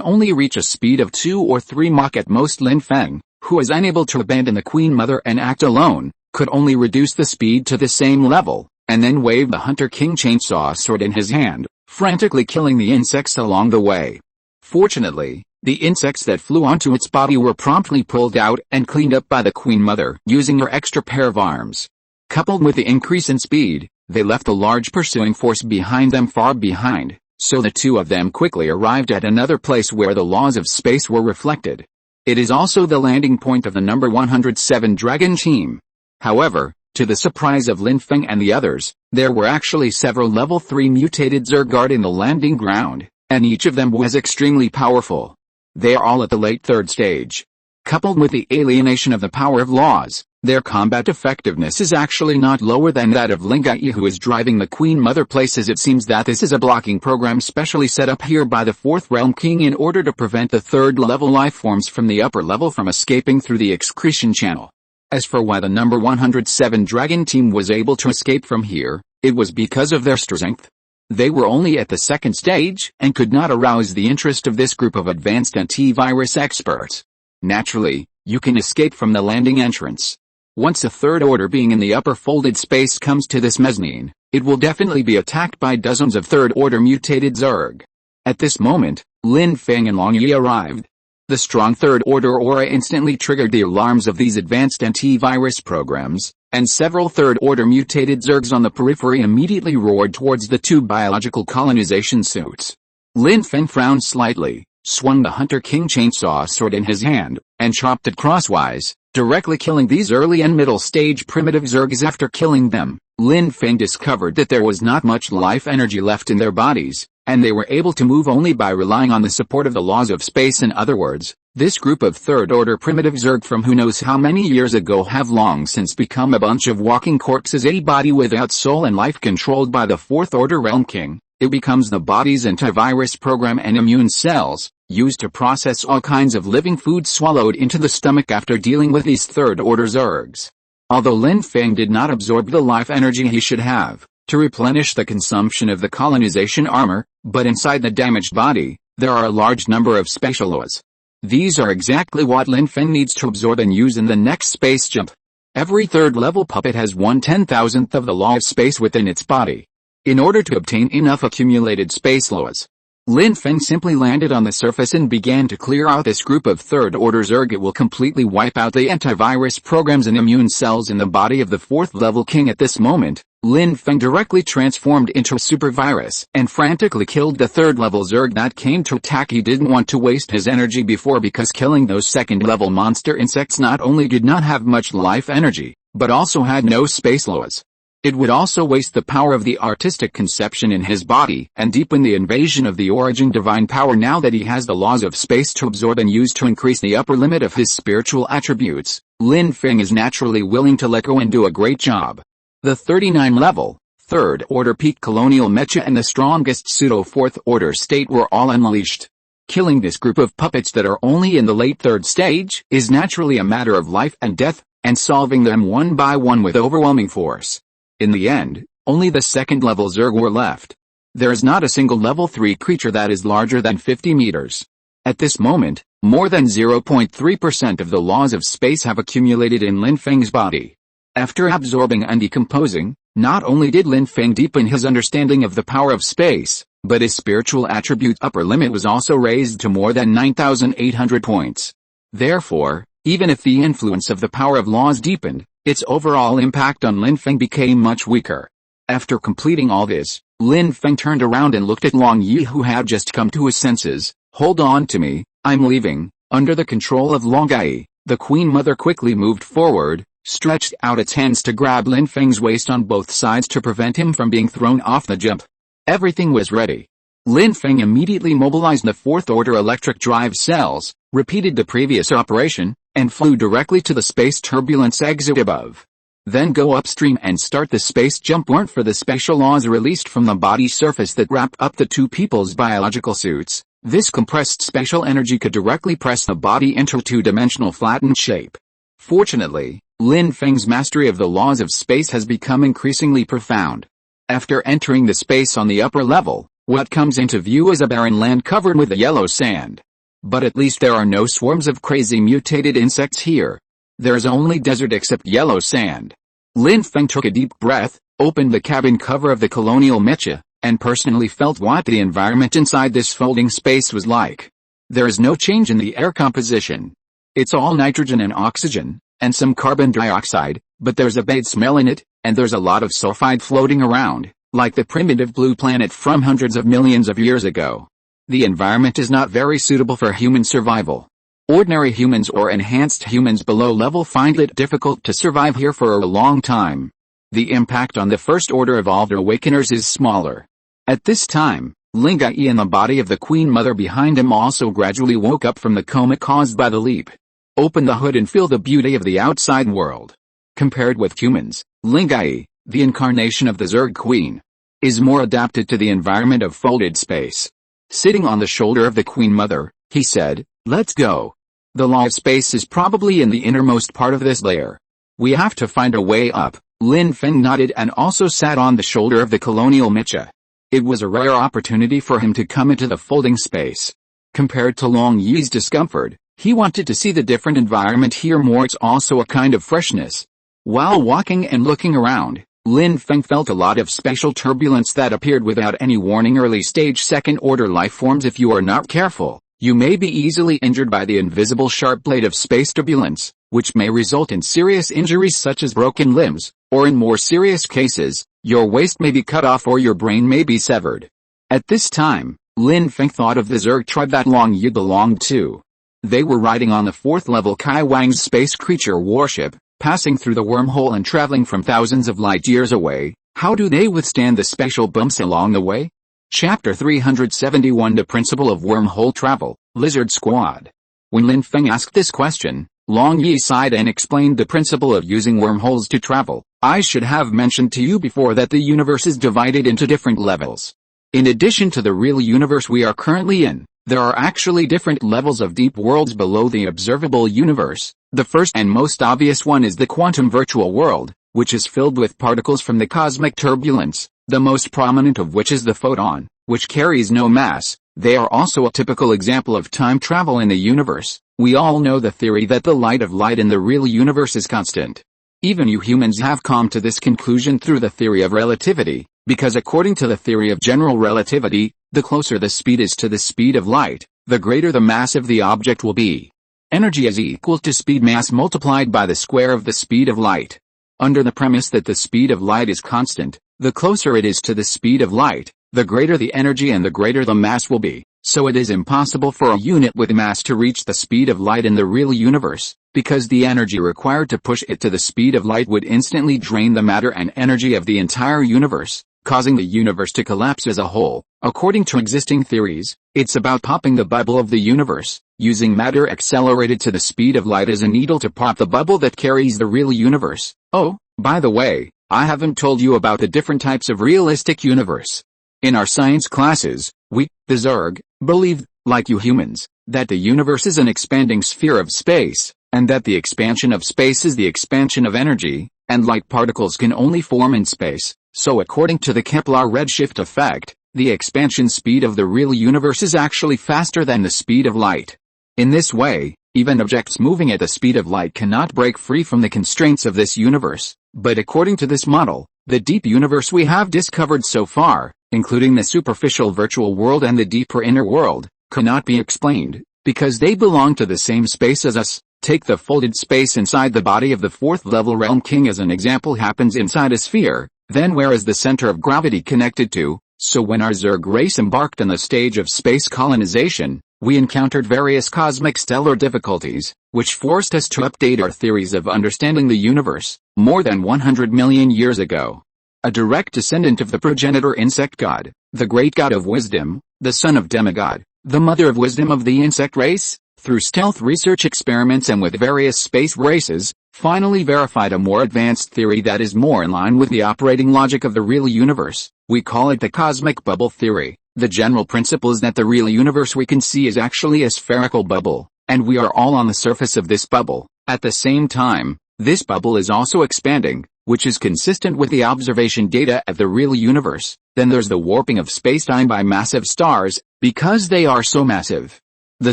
only reach a speed of 2 or 3 Mach at most. Lin Feng, who is unable to abandon the Queen Mother and act alone, could only reduce the speed to the same level, and then wave the Hunter King chainsaw sword in his hand, frantically killing the insects along the way. Fortunately, the insects that flew onto its body were promptly pulled out and cleaned up by the Queen Mother using her extra pair of arms. Coupled with the increase in speed, they left the large pursuing force behind them far behind, so the two of them quickly arrived at another place where the laws of space were reflected. It is also the landing point of the number 107 Dragon Team. However, to the surprise of Lin Feng and the others, there were actually several level 3 mutated zerg guarding the landing ground. and each of them was extremely powerful. They are all at the late third stage. Coupled with the alienation of the power of laws, their combat effectiveness is actually not lower than that of Lin Feng, who is driving the Queen Mother places. It seems that this is a blocking program specially set up here by the Fourth Realm King in order to prevent the third-level life forms from the upper level from escaping through the excretion channel. As for why the number 107 Dragon Team was able to escape from here, it was because of their strength. They were only at the second stage and could not arouse the interest of this group of advanced antivirus experts. Naturally, you can escape from the landing entrance. Once a third order being in the upper folded space comes to this mezzanine, it will definitely be attacked by dozens of third order mutated Zerg. At this moment, Lin Feng and Long Yi arrived. The strong third order aura instantly triggered the alarms of these advanced antivirus programs, and several third order mutated Zergs on the periphery immediately roared towards the two biological colonization suits. Lin Feng frowned slightly, swung the Hunter King chainsaw sword in his hand, and chopped it crosswise, directly killing these early and middle stage primitive Zergs. After killing them, Lin Feng discovered that there was not much life energy left in their bodies, and they were able to move only by relying on the support of the laws of space. In other words, this group of third-order primitive Zerg from who knows how many years ago have long since become a bunch of walking corpses, a body without soul and life controlled by the Fourth-order Realm King. It becomes the body's antivirus program and immune cells, used to process all kinds of living food swallowed into the stomach after dealing with these third-order Zergs. Although Lin Feng did not absorb the life energy he should have to replenish the consumption of the colonization armor, but inside the damaged body, there are a large number of spatial laws. These are exactly what Lin Feng needs to absorb and use in the next space jump. Every third-level puppet has 1/10,000th of the law of space within its body. In order to obtain enough accumulated space laws, Lin Feng simply landed on the surface and began to clear out this group of third-order Zerg. It will completely wipe out the antivirus programs and immune cells in the body of the fourth-level king. At this moment, Lin Feng directly transformed into a super virus and frantically killed the third-level Zerg that came to attack. He didn't want to waste his energy before, because killing those second-level monster insects not only did not have much life energy, but also had no space laws. It would also waste the power of the artistic conception in his body and deepen the invasion of the origin divine power. Now that he has the laws of space to absorb and use to increase the upper limit of his spiritual attributes, Lin Feng is naturally willing to let go and do a great job. The 39-level, third-order peak colonial mecha and the strongest pseudo-fourth-order state were all unleashed. Killing this group of puppets that are only in the late third stage is naturally a matter of life and death, and solving them one by one with overwhelming force. In the end, only the second-level Zerg were left. There is not a single level 3 creature that is larger than 50 meters. At this moment, more than 0.3% of the laws of space have accumulated in Lin Feng's body. After absorbing and decomposing, not only did Lin Feng deepen his understanding of the power of space, but his spiritual attribute upper limit was also raised to more than 9,800 points. Therefore, even if the influence of the power of laws deepened, its overall impact on Lin Feng became much weaker. After completing all this, Lin Feng turned around and looked at Long Yi, who had just come to his senses. "Hold on to me, I'm leaving." Under the control of Long Yi, the Queen Mother quickly moved forward, stretched out its hands to grab Lin Feng's waist on both sides to prevent him from being thrown off the jump. Everything was ready. Lin Feng immediately mobilized the fourth-order electric drive cells, repeated the previous operation, and flew directly to the space turbulence exit above. Then go upstream and start the space jump. Weren't for the special laws released from the body surface that wrap up the two people's biological suits, this compressed spatial energy could directly press the body into a two-dimensional flattened shape. Fortunately, Lin Feng's mastery of the laws of space has become increasingly profound. After entering the space on the upper level, what comes into view is a barren land covered with yellow sand. But at least there are no swarms of crazy mutated insects here. There's only desert except yellow sand. Lin Feng took a deep breath, opened the cabin cover of the colonial mecha, and personally felt what the environment inside this folding space was like. There is no change in the air composition. It's all nitrogen and oxygen, and some carbon dioxide, but there's a bad smell in it, and there's a lot of sulfide floating around, like the primitive blue planet from hundreds of millions of years ago. The environment is not very suitable for human survival. Ordinary humans or enhanced humans below level find it difficult to survive here for a long time. The impact on the first order evolved awakeners is smaller. At this time, Lin Feng and the body of the Queen Mother behind him also gradually woke up from the coma caused by the leap. Open the hood and feel the beauty of the outside world. Compared with humans, Lin Feng, the incarnation of the Zerg Queen, is more adapted to the environment of folded space. Sitting on the shoulder of the Queen Mother, he said, "Let's go. The law of space is probably in the innermost part of this layer. We have to find a way up." Lin Feng nodded and also sat on the shoulder of the colonial Micha. It was a rare opportunity for him to come into the folding space. Compared to Long Yi's discomfort, he wanted to see the different environment here more. It's also a kind of freshness. While walking and looking around, Lin Feng felt a lot of spatial turbulence that appeared without any warning. Early stage second-order life forms. If you are not careful, you may be easily injured by the invisible sharp blade of space turbulence, which may result in serious injuries such as broken limbs, or in more serious cases, your waist may be cut off or your brain may be severed. At this time, Lin Feng thought of the Zerg tribe that Long Yi belonged to. They were riding on the 4th level Kai Wang's space creature warship, passing through the wormhole and traveling from thousands of light years away. How do they withstand the spatial bumps along the way? Chapter 371. The Principle of Wormhole Travel, Lizard Squad. When Lin Feng asked this question, Long Yi sighed and explained the principle of using wormholes to travel. I should have mentioned to you before that the universe is divided into different levels. In addition to the real universe we are currently in, there are actually different levels of deep worlds below the observable universe. The first and most obvious one is the quantum virtual world, which is filled with particles from the cosmic turbulence, the most prominent of which is the photon, which carries no mass. They are also a typical example of time travel in the universe. We all know the theory that the light of light in the real universe is constant. Even you humans have come to this conclusion through the theory of relativity, because according to the theory of general relativity, the closer the speed is to the speed of light, the greater the mass of the object will be. Energy is equal to speed mass multiplied by the square of the speed of light. Under the premise that the speed of light is constant, the closer it is to the speed of light, the greater the energy and the greater the mass will be. So it is impossible for a unit with mass to reach the speed of light in the real universe, because the energy required to push it to the speed of light would instantly drain the matter and energy of the entire universe, causing the universe to collapse as a whole. According to existing theories, it's about popping the bubble of the universe, using matter accelerated to the speed of light as a needle to pop the bubble that carries the real universe. Oh, by the way, I haven't told you about the different types of realistic universe. In our science classes, we, the Zerg, believe, like you humans, that the universe is an expanding sphere of space, and that the expansion of space is the expansion of energy, and light particles can only form in space. So according to the Kepler redshift effect, the expansion speed of the real universe is actually faster than the speed of light. In this way, even objects moving at the speed of light cannot break free from the constraints of this universe. But according to this model, the deep universe we have discovered so far, including the superficial virtual world and the deeper inner world, cannot be explained, because they belong to the same space as us. Take the folded space inside the body of the 4th level Realm King as an example. Happens inside a sphere, then where is the center of gravity connected to? So when our Zerg race embarked on the stage of space colonization, we encountered various cosmic stellar difficulties, which forced us to update our theories of understanding the universe. More than 100 million years ago, a direct descendant of the progenitor insect god, the great god of wisdom, the son of demigod, the mother of wisdom of the insect race, through stealth research experiments and with various space races, finally verified a more advanced theory that is more in line with the operating logic of the real universe. We call it the cosmic bubble theory. The general principle is that the real universe we can see is actually a spherical bubble, and we are all on the surface of this bubble. At the same time, this bubble is also expanding, which is consistent with the observation data of the real universe. Then there's the warping of spacetime by massive stars, because they are so massive. The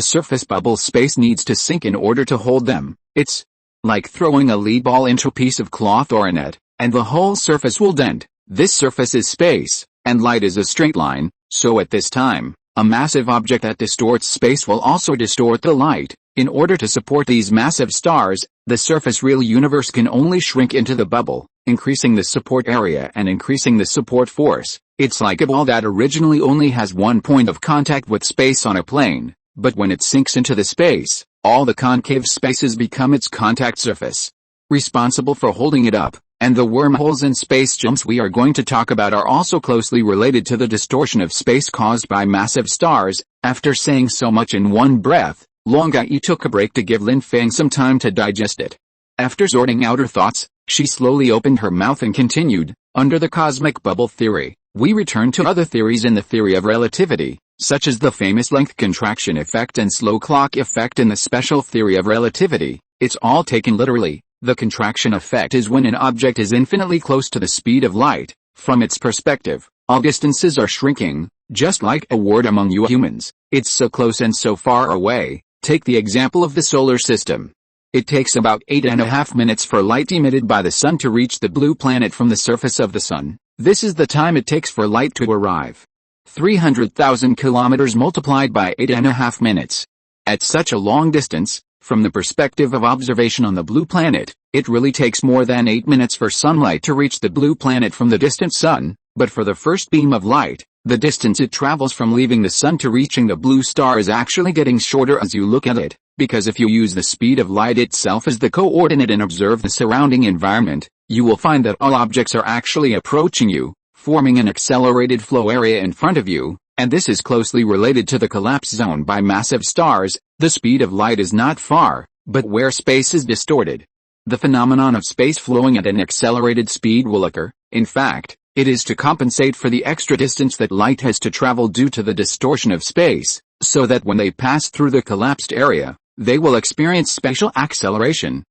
surface bubble space needs to sink in order to hold them. It's like throwing a lead ball into a piece of cloth or a net, and the whole surface will dent. This surface is space, and light is a straight line, so at this time, a massive object that distorts space will also distort the light. In order to support these massive stars, the surface real universe can only shrink into the bubble, increasing the support area and increasing the support force. It's like a ball that originally only has one point of contact with space on a plane, but when it sinks into the space, all the concave spaces become its contact surface. responsible for holding it up, and the wormholes and space jumps we are going to talk about are also closely related to the distortion of space caused by massive stars. After saying so much in one breath, Longai took a break to give Lin Feng some time to digest it. After sorting out her thoughts, she slowly opened her mouth and continued, under the cosmic bubble theory, we return to other theories in the theory of relativity, such as the famous length contraction effect and slow clock effect in the special theory of relativity. It's all taken literally. The contraction effect is when an object is infinitely close to the speed of light. From its perspective, all distances are shrinking, just like a word among you humans. It's so close and so far away. Take the example of the solar system. It takes about 8.5 minutes for light emitted by the sun to reach the blue planet from the surface of the sun. This is the time it takes for light to arrive. 300,000 kilometers multiplied by 8.5 minutes. At such a long distance, from the perspective of observation on the blue planet, it really takes more than 8 minutes for sunlight to reach the blue planet from the distant sun, but for the first beam of light, the distance it travels from leaving the sun to reaching the blue star is actually getting shorter as you look at it, because if you use the speed of light itself as the coordinate and observe the surrounding environment, you will find that all objects are actually approaching you, forming an accelerated flow area in front of you, and this is closely related to the collapse zone by massive stars. The speed of light is not far, but where space is distorted. The phenomenon of space flowing at an accelerated speed will occur. In fact, it is to compensate for the extra distance that light has to travel due to the distortion of space, so that when they pass through the collapsed area, they will experience spatial acceleration.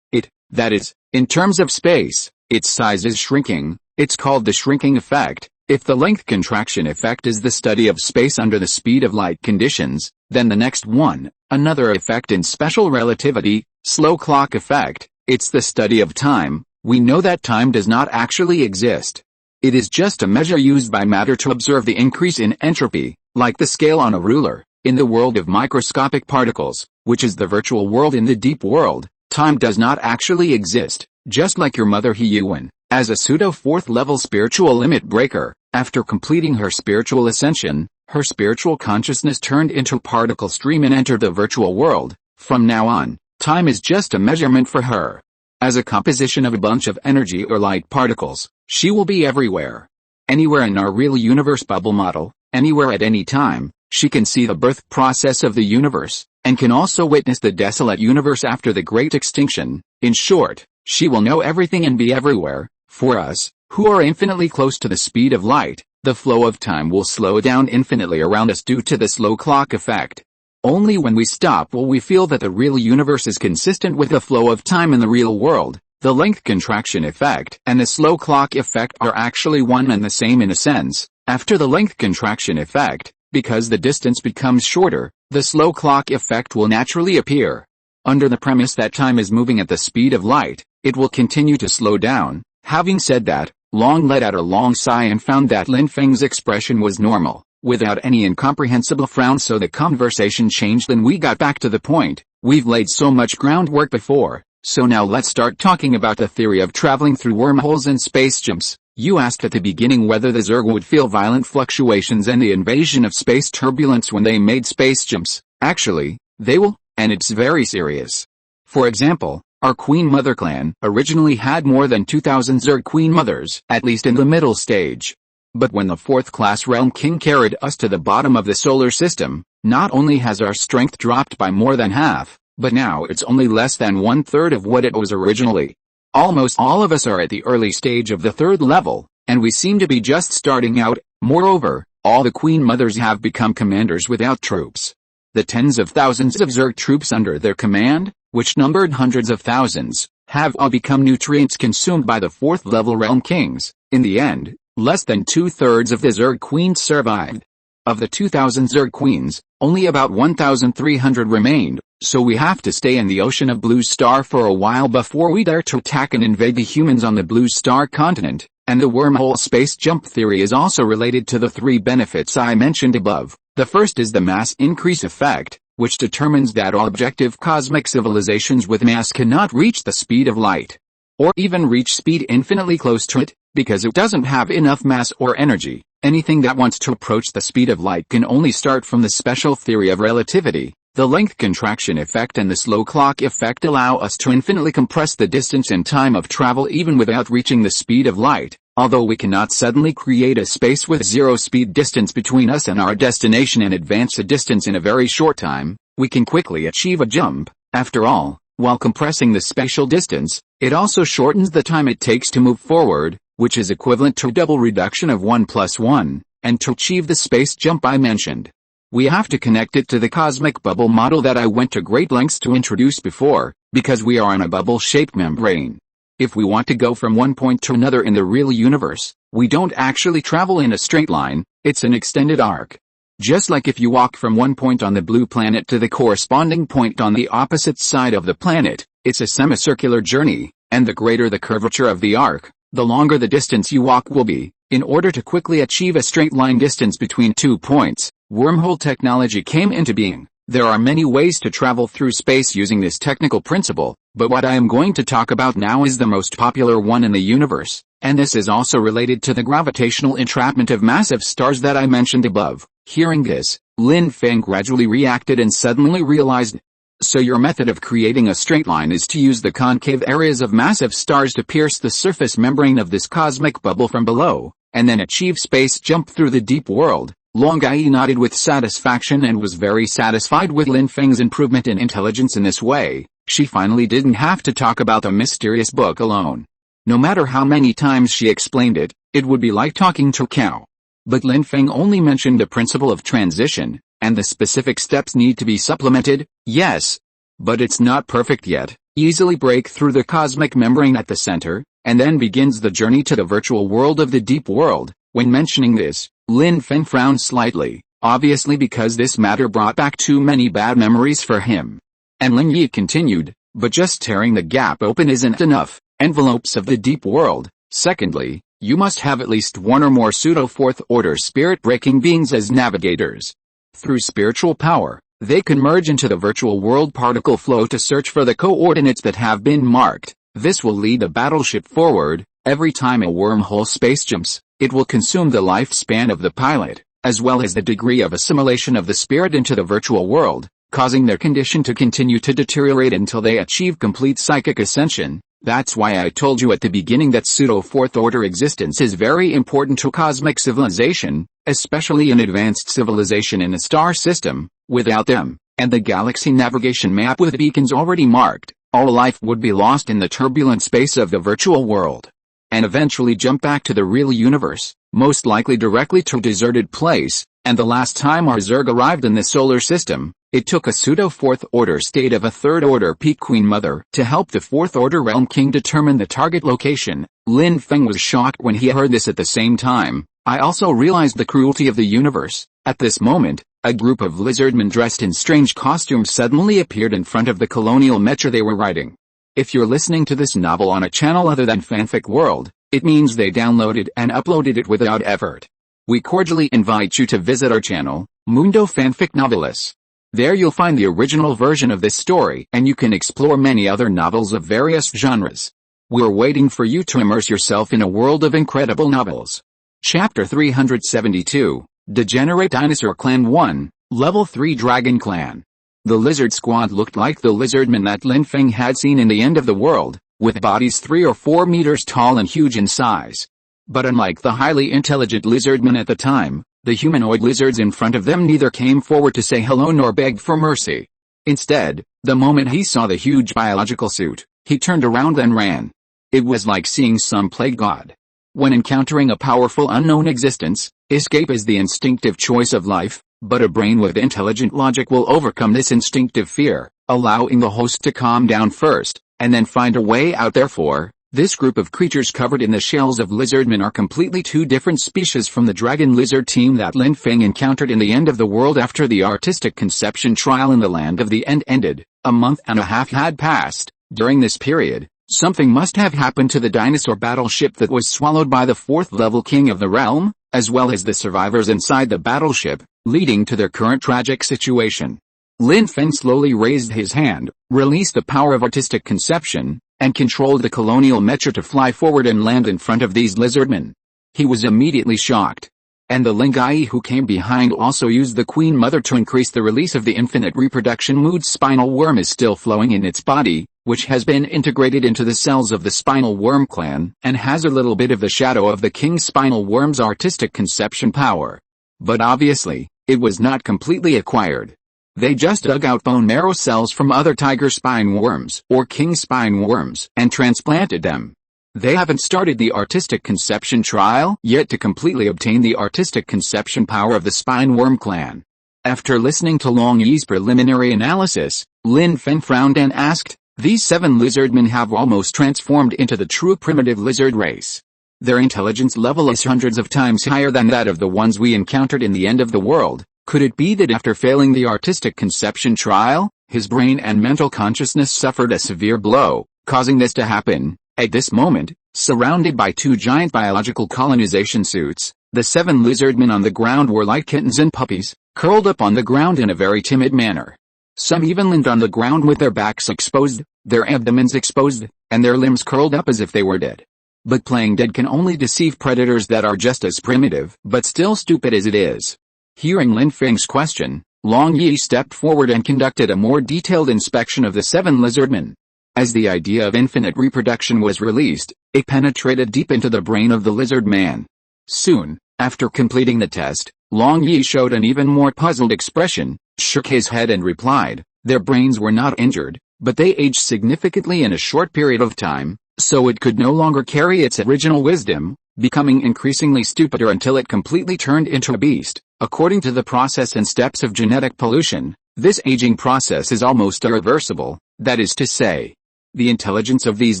That is, in terms of space, its size is shrinking. It's called the shrinking effect. If the length contraction effect is the study of space under the speed of light conditions, then the next one, another effect in special relativity, slow clock effect, it's the study of time. We know that time does not actually exist. It is just a measure used by matter to observe the increase in entropy, like the scale on a ruler. In the world of microscopic particles, which is the virtual world in the deep world, time does not actually exist, just like your mother He-Yuan, as a pseudo fourth-level spiritual limit breaker. After completing her spiritual ascension, her spiritual consciousness turned into a particle stream and entered the virtual world. From now on, time is just a measurement for her. As a composition of a bunch of energy or light particles, she will be everywhere. Anywhere in our real universe bubble model, anywhere at any time, she can see the birth process of the universe, and can also witness the desolate universe after the great extinction. In short, she will know everything and be everywhere. For us, who are infinitely close to the speed of light, the flow of time will slow down infinitely around us due to the slow clock effect. Only when we stop will we feel that the real universe is consistent with the flow of time in the real world. The length contraction effect and the slow clock effect are actually one and the same in a sense. After the length contraction effect, because the distance becomes shorter, the slow clock effect will naturally appear. Under the premise that time is moving at the speed of light, it will continue to slow down. Having said that, Long let out a long sigh and found that Lin Feng's expression was normal, without any incomprehensible frown, so the conversation changed and we got back to the point. We've laid so much groundwork before, so now let's start talking about the theory of traveling through wormholes and space jumps. You asked at the beginning whether the Zerg would feel violent fluctuations and the invasion of space turbulence when they made space jumps. Actually, they will, and it's very serious. For example, our Queen Mother clan originally had more than 2,000 Zerg Queen Mothers, at least in the middle stage. But when the 4th class Realm King carried us to the bottom of the solar system, not only has our strength dropped by more than half, but now it's only less than 1/3 of what it was originally. Almost all of us are at the early stage of the 3rd level, and we seem to be just starting out. Moreover, all the Queen Mothers have become commanders without troops. The tens of thousands of Zerg troops under their command, which numbered hundreds of thousands, have all become nutrients consumed by the 4th level Realm Kings. In the end, less than 2/3 of the Zerg Queens survived. Of the 2,000 Zerg Queens, only about 1,300 remained, so we have to stay in the ocean of Blue Star for a while before we dare to attack and invade the humans on the Blue Star continent. And the wormhole space jump theory is also related to the 3 benefits I mentioned above. The first is the mass increase effect, which determines that all objective cosmic civilizations with mass cannot reach the speed of light, or even reach speed infinitely close to it, because it doesn't have enough mass or energy. Anything that wants to approach the speed of light can only start from the special theory of relativity. The length contraction effect and the slow clock effect allow us to infinitely compress the distance and time of travel even without reaching the speed of light. Although we cannot suddenly create a space with zero speed distance between us and our destination and advance a distance in a very short time, we can quickly achieve a jump. After all, while compressing the spatial distance, it also shortens the time it takes to move forward, which is equivalent to a double reduction of 1 plus 1, and to achieve the space jump I mentioned, we have to connect it to the cosmic bubble model that I went to great lengths to introduce before, because we are in a bubble-shaped membrane. If we want to go from one point to another in the real universe, we don't actually travel in a straight line, it's an extended arc. Just like if you walk from one point on the blue planet to the corresponding point on the opposite side of the planet, it's a semicircular journey, and the greater the curvature of the arc, the longer the distance you walk will be. In order to quickly achieve a straight line distance between 2 points, wormhole technology came into being. There are many ways to travel through space using this technical principle, but what I am going to talk about now is the most popular one in the universe, and this is also related to the gravitational entrapment of massive stars that I mentioned above. Hearing this, Lin Feng gradually reacted and suddenly realized. So your method of creating a straight line is to use the concave areas of massive stars to pierce the surface membrane of this cosmic bubble from below, and then achieve space jump through the deep world. Long Ai nodded with satisfaction and was very satisfied with Lin Feng's improvement in intelligence in this way. She finally didn't have to talk about the mysterious book alone. No matter how many times she explained it, it would be like talking to a cow. But Lin Feng only mentioned the principle of transition, and the specific steps need to be supplemented. Yes, but it's not perfect yet. Easily break through the cosmic membrane at the center, and then begins the journey to the virtual world of the deep world. When mentioning this, Lin Feng frowned slightly, obviously because this matter brought back too many bad memories for him. And Lin Yi continued, but just tearing the gap open isn't enough. Envelopes of the deep world. Secondly, you must have at least one or more pseudo-fourth-order spirit-breaking beings as navigators. Through spiritual power, they can merge into the virtual world particle flow to search for the coordinates that have been marked. This will lead the battleship forward. Every time a wormhole space jumps, it will consume the lifespan of the pilot, as well as the degree of assimilation of the spirit into the virtual world, causing their condition to continue to deteriorate until they achieve complete psychic ascension. That's why I told you at the beginning that pseudo-fourth-order existence is very important to cosmic civilization, especially an advanced civilization in a star system. Without them, and the galaxy navigation map with beacons already marked, all life would be lost in the turbulent space of the virtual world, and eventually jump back to the real universe, most likely directly to a deserted place. And the last time our Zerg arrived in the solar system, it took a pseudo-fourth-order state of a third-order peak Queen Mother to help the fourth-order Realm King determine the target location. Lin Feng was shocked when he heard this. At the same time, I also realized the cruelty of the universe. At this moment, a group of lizardmen dressed in strange costumes suddenly appeared in front of the colonial metro they were riding. If you're listening to this novel on a channel other than Fanfic World, it means they downloaded and uploaded it without effort. We cordially invite you to visit our channel, Mundo Fanfic Novelis. There you'll find the original version of this story, and you can explore many other novels of various genres. We're waiting for you to immerse yourself in a world of incredible novels. Chapter 372, Degenerate Dinosaur Clan 1, Level 3 Dragon Clan. The lizard squad looked like the lizardmen that Lin Feng had seen in the End of the World, with bodies 3 or 4 meters tall and huge in size. But unlike the highly intelligent lizardmen at the time, the humanoid lizards in front of them neither came forward to say hello nor beg for mercy. Instead, the moment he saw the huge biological suit, he turned around and ran. It was like seeing some plague god. When encountering a powerful unknown existence, escape is the instinctive choice of life, but a brain with intelligent logic will overcome this instinctive fear, allowing the host to calm down first, and then find a way out. Therefore, this group of creatures covered in the shells of lizardmen are completely two different species from the dragon lizard team that Lin Feng encountered in the End of the World after the artistic conception trial in the Land of the End ended. A month and a half had passed. During this period, something must have happened to the dinosaur battleship that was swallowed by the fourth-level king of the realm, as well as the survivors inside the battleship, leading to their current tragic situation. Lin Feng slowly raised his hand, released the power of artistic conception, and controlled the colonial metro to fly forward and land in front of these lizardmen. He was immediately shocked. And the Ling who came behind also used the Queen Mother to increase the release of the infinite reproduction mood. Spinal worm is still flowing in its body, which has been integrated into the cells of the spinal worm clan, and has a little bit of the shadow of the king spinal worm's artistic conception power. But obviously, it was not completely acquired. They just dug out bone marrow cells from other tiger spine worms or king spine worms and transplanted them. They haven't started the artistic conception trial yet to completely obtain the artistic conception power of the spine worm clan. After listening to Long Yi's preliminary analysis, Lin Feng frowned and asked, "These 7 lizardmen have almost transformed into the true primitive lizard race. Their intelligence level is hundreds of times higher than that of the ones we encountered in the end of the world. Could it be that after failing the artistic conception trial, his brain and mental consciousness suffered a severe blow, causing this to happen?" At this moment, surrounded by 2 giant biological colonization suits, the 7 lizardmen on the ground were like kittens and puppies, curled up on the ground in a very timid manner. Some even leaned on the ground with their backs exposed, their abdomens exposed, and their limbs curled up as if they were dead. But playing dead can only deceive predators that are just as primitive, but still stupid as it is. Hearing Lin Feng's question, Long Yi stepped forward and conducted a more detailed inspection of the 7 lizardmen. As the idea of infinite reproduction was released, it penetrated deep into the brain of the lizard man. Soon, after completing the test, Long Yi showed an even more puzzled expression, shook his head and replied, "Their brains were not injured, but they aged significantly in a short period of time, so it could no longer carry its original wisdom, becoming increasingly stupider until it completely turned into a beast. According to the process and steps of genetic pollution, this aging process is almost irreversible, that is to say, the intelligence of these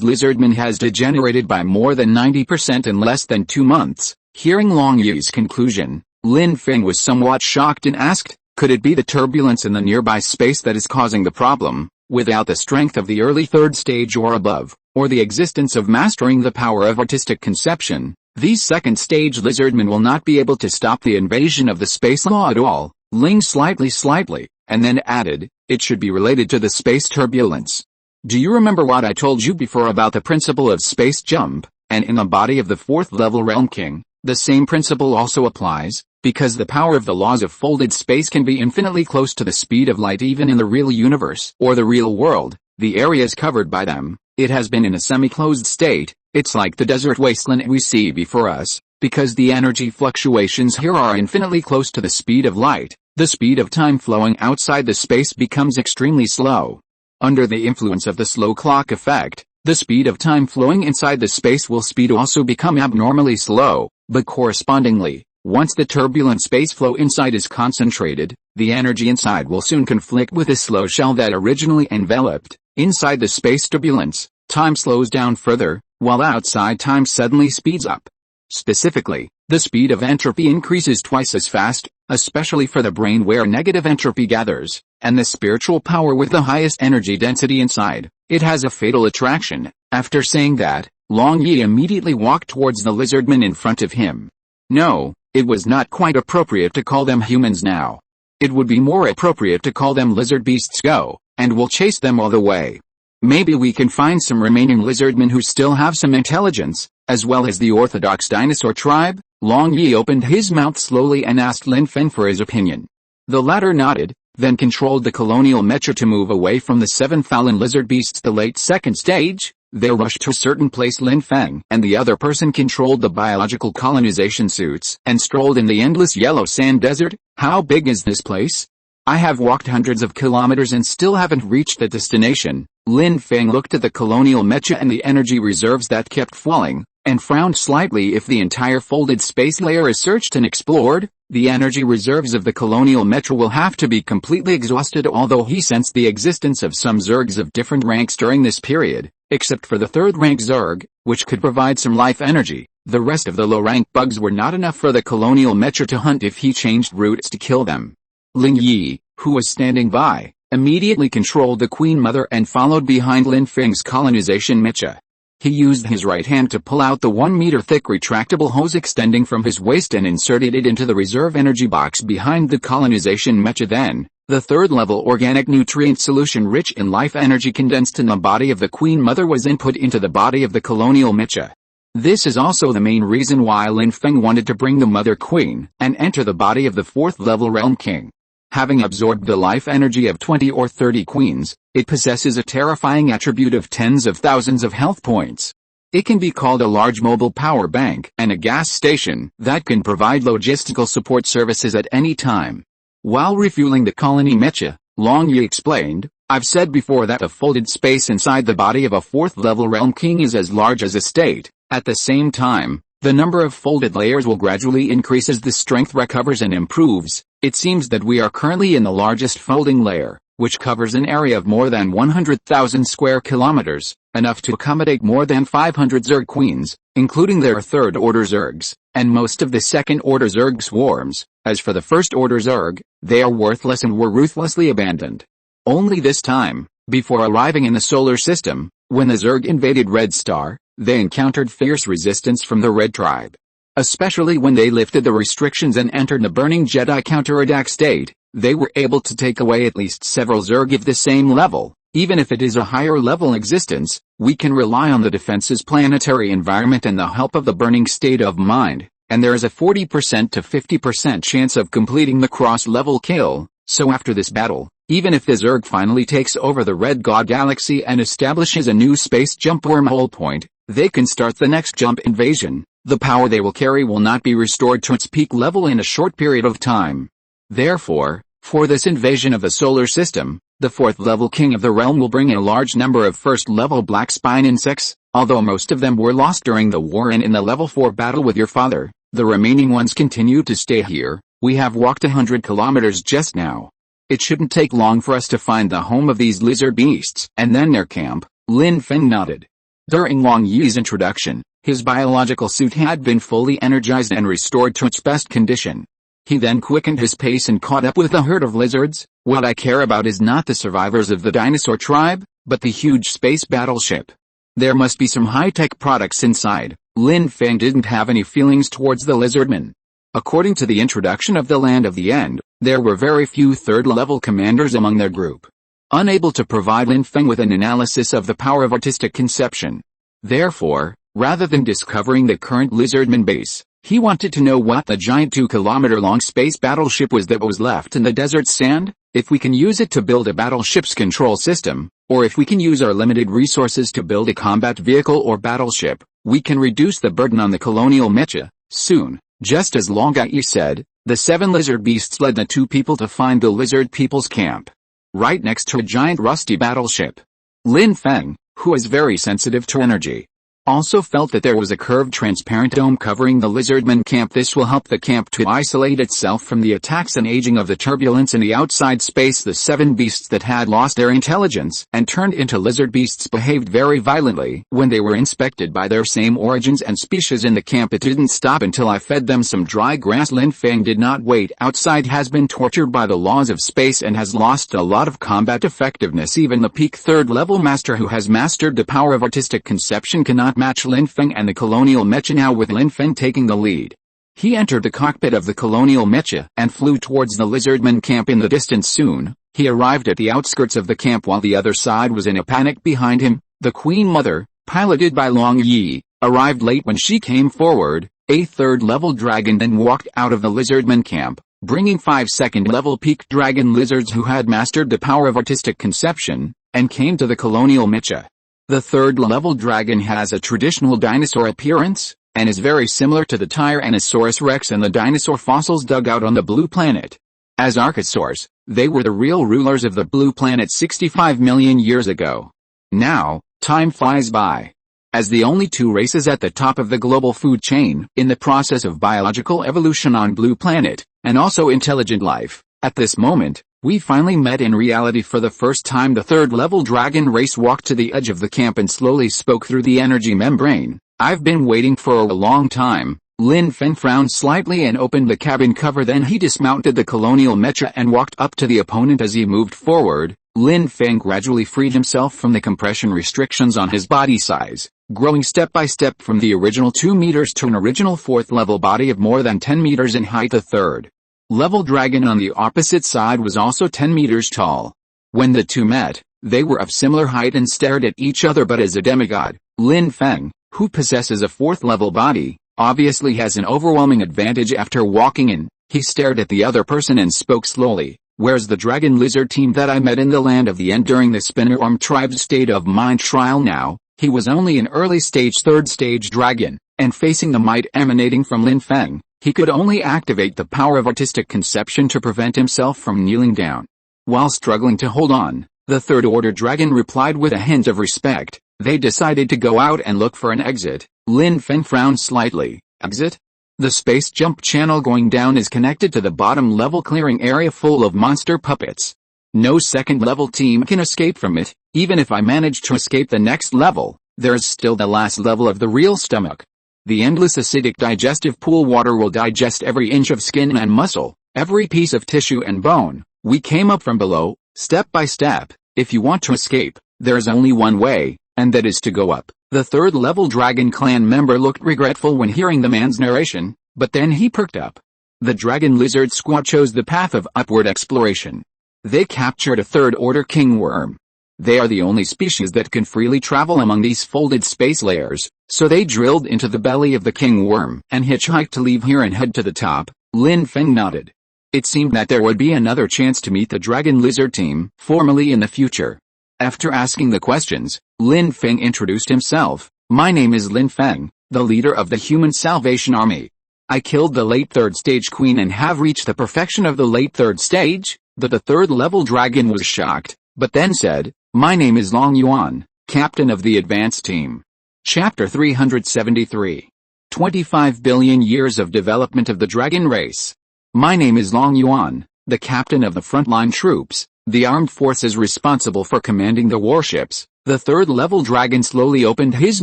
lizardmen has degenerated by more than 90% in less than 2 months. Hearing Long Yi's conclusion, Lin Feng was somewhat shocked and asked, could it be the turbulence in the nearby space that is causing the problem, without the strength of the early 3rd stage or above, or the existence of mastering the power of artistic conception? These 2nd stage lizardmen will not be able to stop the invasion of the space law at all. Ling slightly, and then added, it should be related to the space turbulence. Do you remember what I told you before about the principle of space jump, and in the body of the 4th level realm king, the same principle also applies, because the power of the laws of folded space can be infinitely close to the speed of light even in the real universe or the real world, the areas covered by them, it has been in a semi-closed state, it's like the desert wasteland we see before us, because the energy fluctuations here are infinitely close to the speed of light, the speed of time flowing outside the space becomes extremely slow. Under the influence of the slow clock effect, the speed of time flowing inside the space will speed also become abnormally slow, but correspondingly, once the turbulent space flow inside is concentrated, the energy inside will soon conflict with the slow shell that originally enveloped. Inside the space turbulence, time slows down further, while outside time suddenly speeds up. Specifically, the speed of entropy increases twice as fast, especially for the brain where negative entropy gathers, and the spiritual power with the highest energy density inside, it has a fatal attraction. After saying that, Long Yi immediately walked towards the lizardmen in front of him. No, it was not quite appropriate to call them humans now. It would be more appropriate to call them lizard beasts. Go, and we'll chase them all the way. Maybe we can find some remaining lizardmen who still have some intelligence, as well as the orthodox dinosaur tribe. Long Yi opened his mouth slowly and asked Lin Feng for his opinion. The latter nodded, then controlled the colonial mecha to move away from the 7 fallen lizard beasts. The late 2nd stage, they rushed to a certain place. Lin Feng and the other person controlled the biological colonization suits and strolled in the endless yellow sand desert. How big is this place? I have walked hundreds of kilometers and still haven't reached the destination. Lin Feng looked at the colonial mecha and the energy reserves that kept falling, and frowned slightly. If the entire folded space layer is searched and explored, the energy reserves of the colonial mecha will have to be completely exhausted. Although he sensed the existence of some zergs of different ranks during this period, except for the 3rd rank zerg, which could provide some life energy, the rest of the low rank bugs were not enough for the colonial mecha to hunt if he changed routes to kill them. Ling Yi, who was standing by, immediately controlled the Queen Mother and followed behind Lin Feng's colonization mecha. He used his right hand to pull out the 1-meter-thick retractable hose extending from his waist and inserted it into the reserve energy box behind the colonization mecha. Then, the 3rd-level organic nutrient solution rich in life energy condensed in the body of the Queen Mother was input into the body of the colonial mecha. This is also the main reason why Lin Feng wanted to bring the Mother Queen and enter the body of the 4th level Realm King. Having absorbed the life energy of 20 or 30 queens, it possesses a terrifying attribute of tens of thousands of health points. It can be called a large mobile power bank and a gas station that can provide logistical support services at any time. While refueling the colony mecha, Long Yi explained, I've said before that the folded space inside the body of a 4th level Realm King is as large as a state. At the same time, the number of folded layers will gradually increase as the strength recovers and improves. It seems that we are currently in the largest folding layer, which covers an area of more than 100,000 square kilometers, enough to accommodate more than 500 Zerg queens, including their 3rd order Zergs, and most of the 2nd order Zerg swarms. As for the 1st order Zerg, they are worthless and were ruthlessly abandoned. Only this time, before arriving in the solar system, when the Zerg invaded Red Star, they encountered fierce resistance from the Red Tribe. Especially when they lifted the restrictions and entered the Burning Jedi counterattack state, they were able to take away at least several Zerg of the same level. Even if it is a higher level existence, we can rely on the defense's planetary environment and the help of the burning state of mind, and there is a 40% to 50% chance of completing the cross-level kill. So after this battle, even if the Zerg finally takes over the Red God Galaxy and establishes a new space jump wormhole point, they can start the next jump invasion. The power they will carry will not be restored to its peak level in a short period of time. Therefore, for this invasion of the solar system, the 4th level King of the Realm will bring a large number of 1st level black spine insects. Although most of them were lost during the war and in the level 4 battle with your father, the remaining ones continue to stay here. We have walked 100 kilometers just now. It shouldn't take long for us to find the home of these lizard beasts and then their camp. Lin Feng nodded. During Long Yi's introduction, his biological suit had been fully energized and restored to its best condition. He then quickened his pace and caught up with the herd of lizards. What I care about is not the survivors of the dinosaur tribe, but the huge space battleship. There must be some high-tech products inside. Lin Feng didn't have any feelings towards the lizardmen. According to the introduction of the Land of the End, there were very few 3rd level commanders among their group. Unable to provide Lin Feng with an analysis of the power of artistic conception. Therefore, rather than discovering the current lizardman base, he wanted to know what the giant 2-kilometer-long space battleship was that was left in the desert sand, if we can use it to build a battleship's control system, or if we can use our limited resources to build a combat vehicle or battleship, we can reduce the burden on the colonial mecha. Soon, just as Long Yi said, the 7 lizard beasts led the 2 people to find the lizard people's camp. Right next to a giant rusty battleship. Lin Feng, who is very sensitive to energy, also felt that there was a curved transparent dome covering the lizardman camp. This will help the camp to isolate itself from the attacks and aging of the turbulence in the outside space. The 7 beasts that had lost their intelligence and turned into lizard beasts behaved very violently when they were inspected by their same origins and species in the camp. It didn't stop until I fed them some dry grass. Lin Feng did not wait outside. Has been tortured by the laws of space and has lost a lot of combat effectiveness. Even the peak 3rd level master who has mastered the power of artistic conception cannot match Lin Feng and the colonial mecha. Now with Lin Feng taking the lead, he entered the cockpit of the colonial mecha and flew towards the lizardman camp in the distance. Soon, he arrived at the outskirts of the camp while the other side was in a panic behind him. The Queen Mother, piloted by Long Yi, arrived late when she came forward. A 3rd level dragon then walked out of the lizardman camp, bringing 5 2nd level peak dragon lizards who had mastered the power of artistic conception, and came to the colonial mecha. The 3rd level dragon has a traditional dinosaur appearance, and is very similar to the Tyrannosaurus rex and the dinosaur fossils dug out on the Blue Planet. As archosaurs, they were the real rulers of the Blue Planet 65 million years ago. Now, time flies by. As the only 2 races at the top of the global food chain, in the process of biological evolution on Blue Planet, and also intelligent life, at this moment, we finally met in reality for the first time. The 3rd level dragon race walked to the edge of the camp and slowly spoke through the energy membrane. I've been waiting for a long time. Lin Feng frowned slightly and opened the cabin cover. Then he dismounted the colonial mecha and walked up to the opponent. As he moved forward, Lin Feng gradually freed himself from the compression restrictions on his body size, growing step by step from the original 2 meters to an original 4th level body of more than 10 meters in height. The 3rd level dragon on the opposite side was also 10 meters tall. When the 2 met, they were of similar height and stared at each other. But as a demigod, Lin Feng, who possesses a 4th-level body, obviously has an overwhelming advantage after walking in. He stared at the other person and spoke slowly. Where's the dragon lizard team that I met in the land of the end during the Spinner Arm tribe's state of mind trial now? He was only an early stage 3rd stage dragon, and facing the might emanating from Lin Feng, he could only activate the power of artistic conception to prevent himself from kneeling down. While struggling to hold on, the 3rd order dragon replied with a hint of respect. They decided to go out and look for an exit. Lin Feng frowned slightly. Exit? The space jump channel going down is connected to the bottom level clearing area full of monster puppets. No 2nd level team can escape from it. Even if I manage to escape the next level, there's still the last level of the real stomach. The endless acidic digestive pool water will digest every inch of skin and muscle, every piece of tissue and bone. We came up from below, step by step. If you want to escape, there's only one way, and that is to go up. The 3rd level dragon clan member looked regretful when hearing the man's narration, but then he perked up. The dragon lizard squad chose the path of upward exploration. They captured a 3rd order king worm. They are the only species that can freely travel among these folded space layers, so they drilled into the belly of the king worm and hitchhiked to leave here and head to the top. Lin Feng nodded. It seemed that there would be another chance to meet the dragon lizard team, formally in the future. After asking the questions, Lin Feng introduced himself. My name is Lin Feng, the leader of the Human Salvation Army. I killed the late 3rd stage queen and have reached the perfection of the late 3rd stage. The 3rd level dragon was shocked, but then said, my name is Long Yuan, captain of the advanced team. Chapter 373. 25 billion years of development of the dragon race. My name is Long Yuan, the captain of the frontline troops, the armed forces responsible for commanding the warships. The 3rd level dragon slowly opened his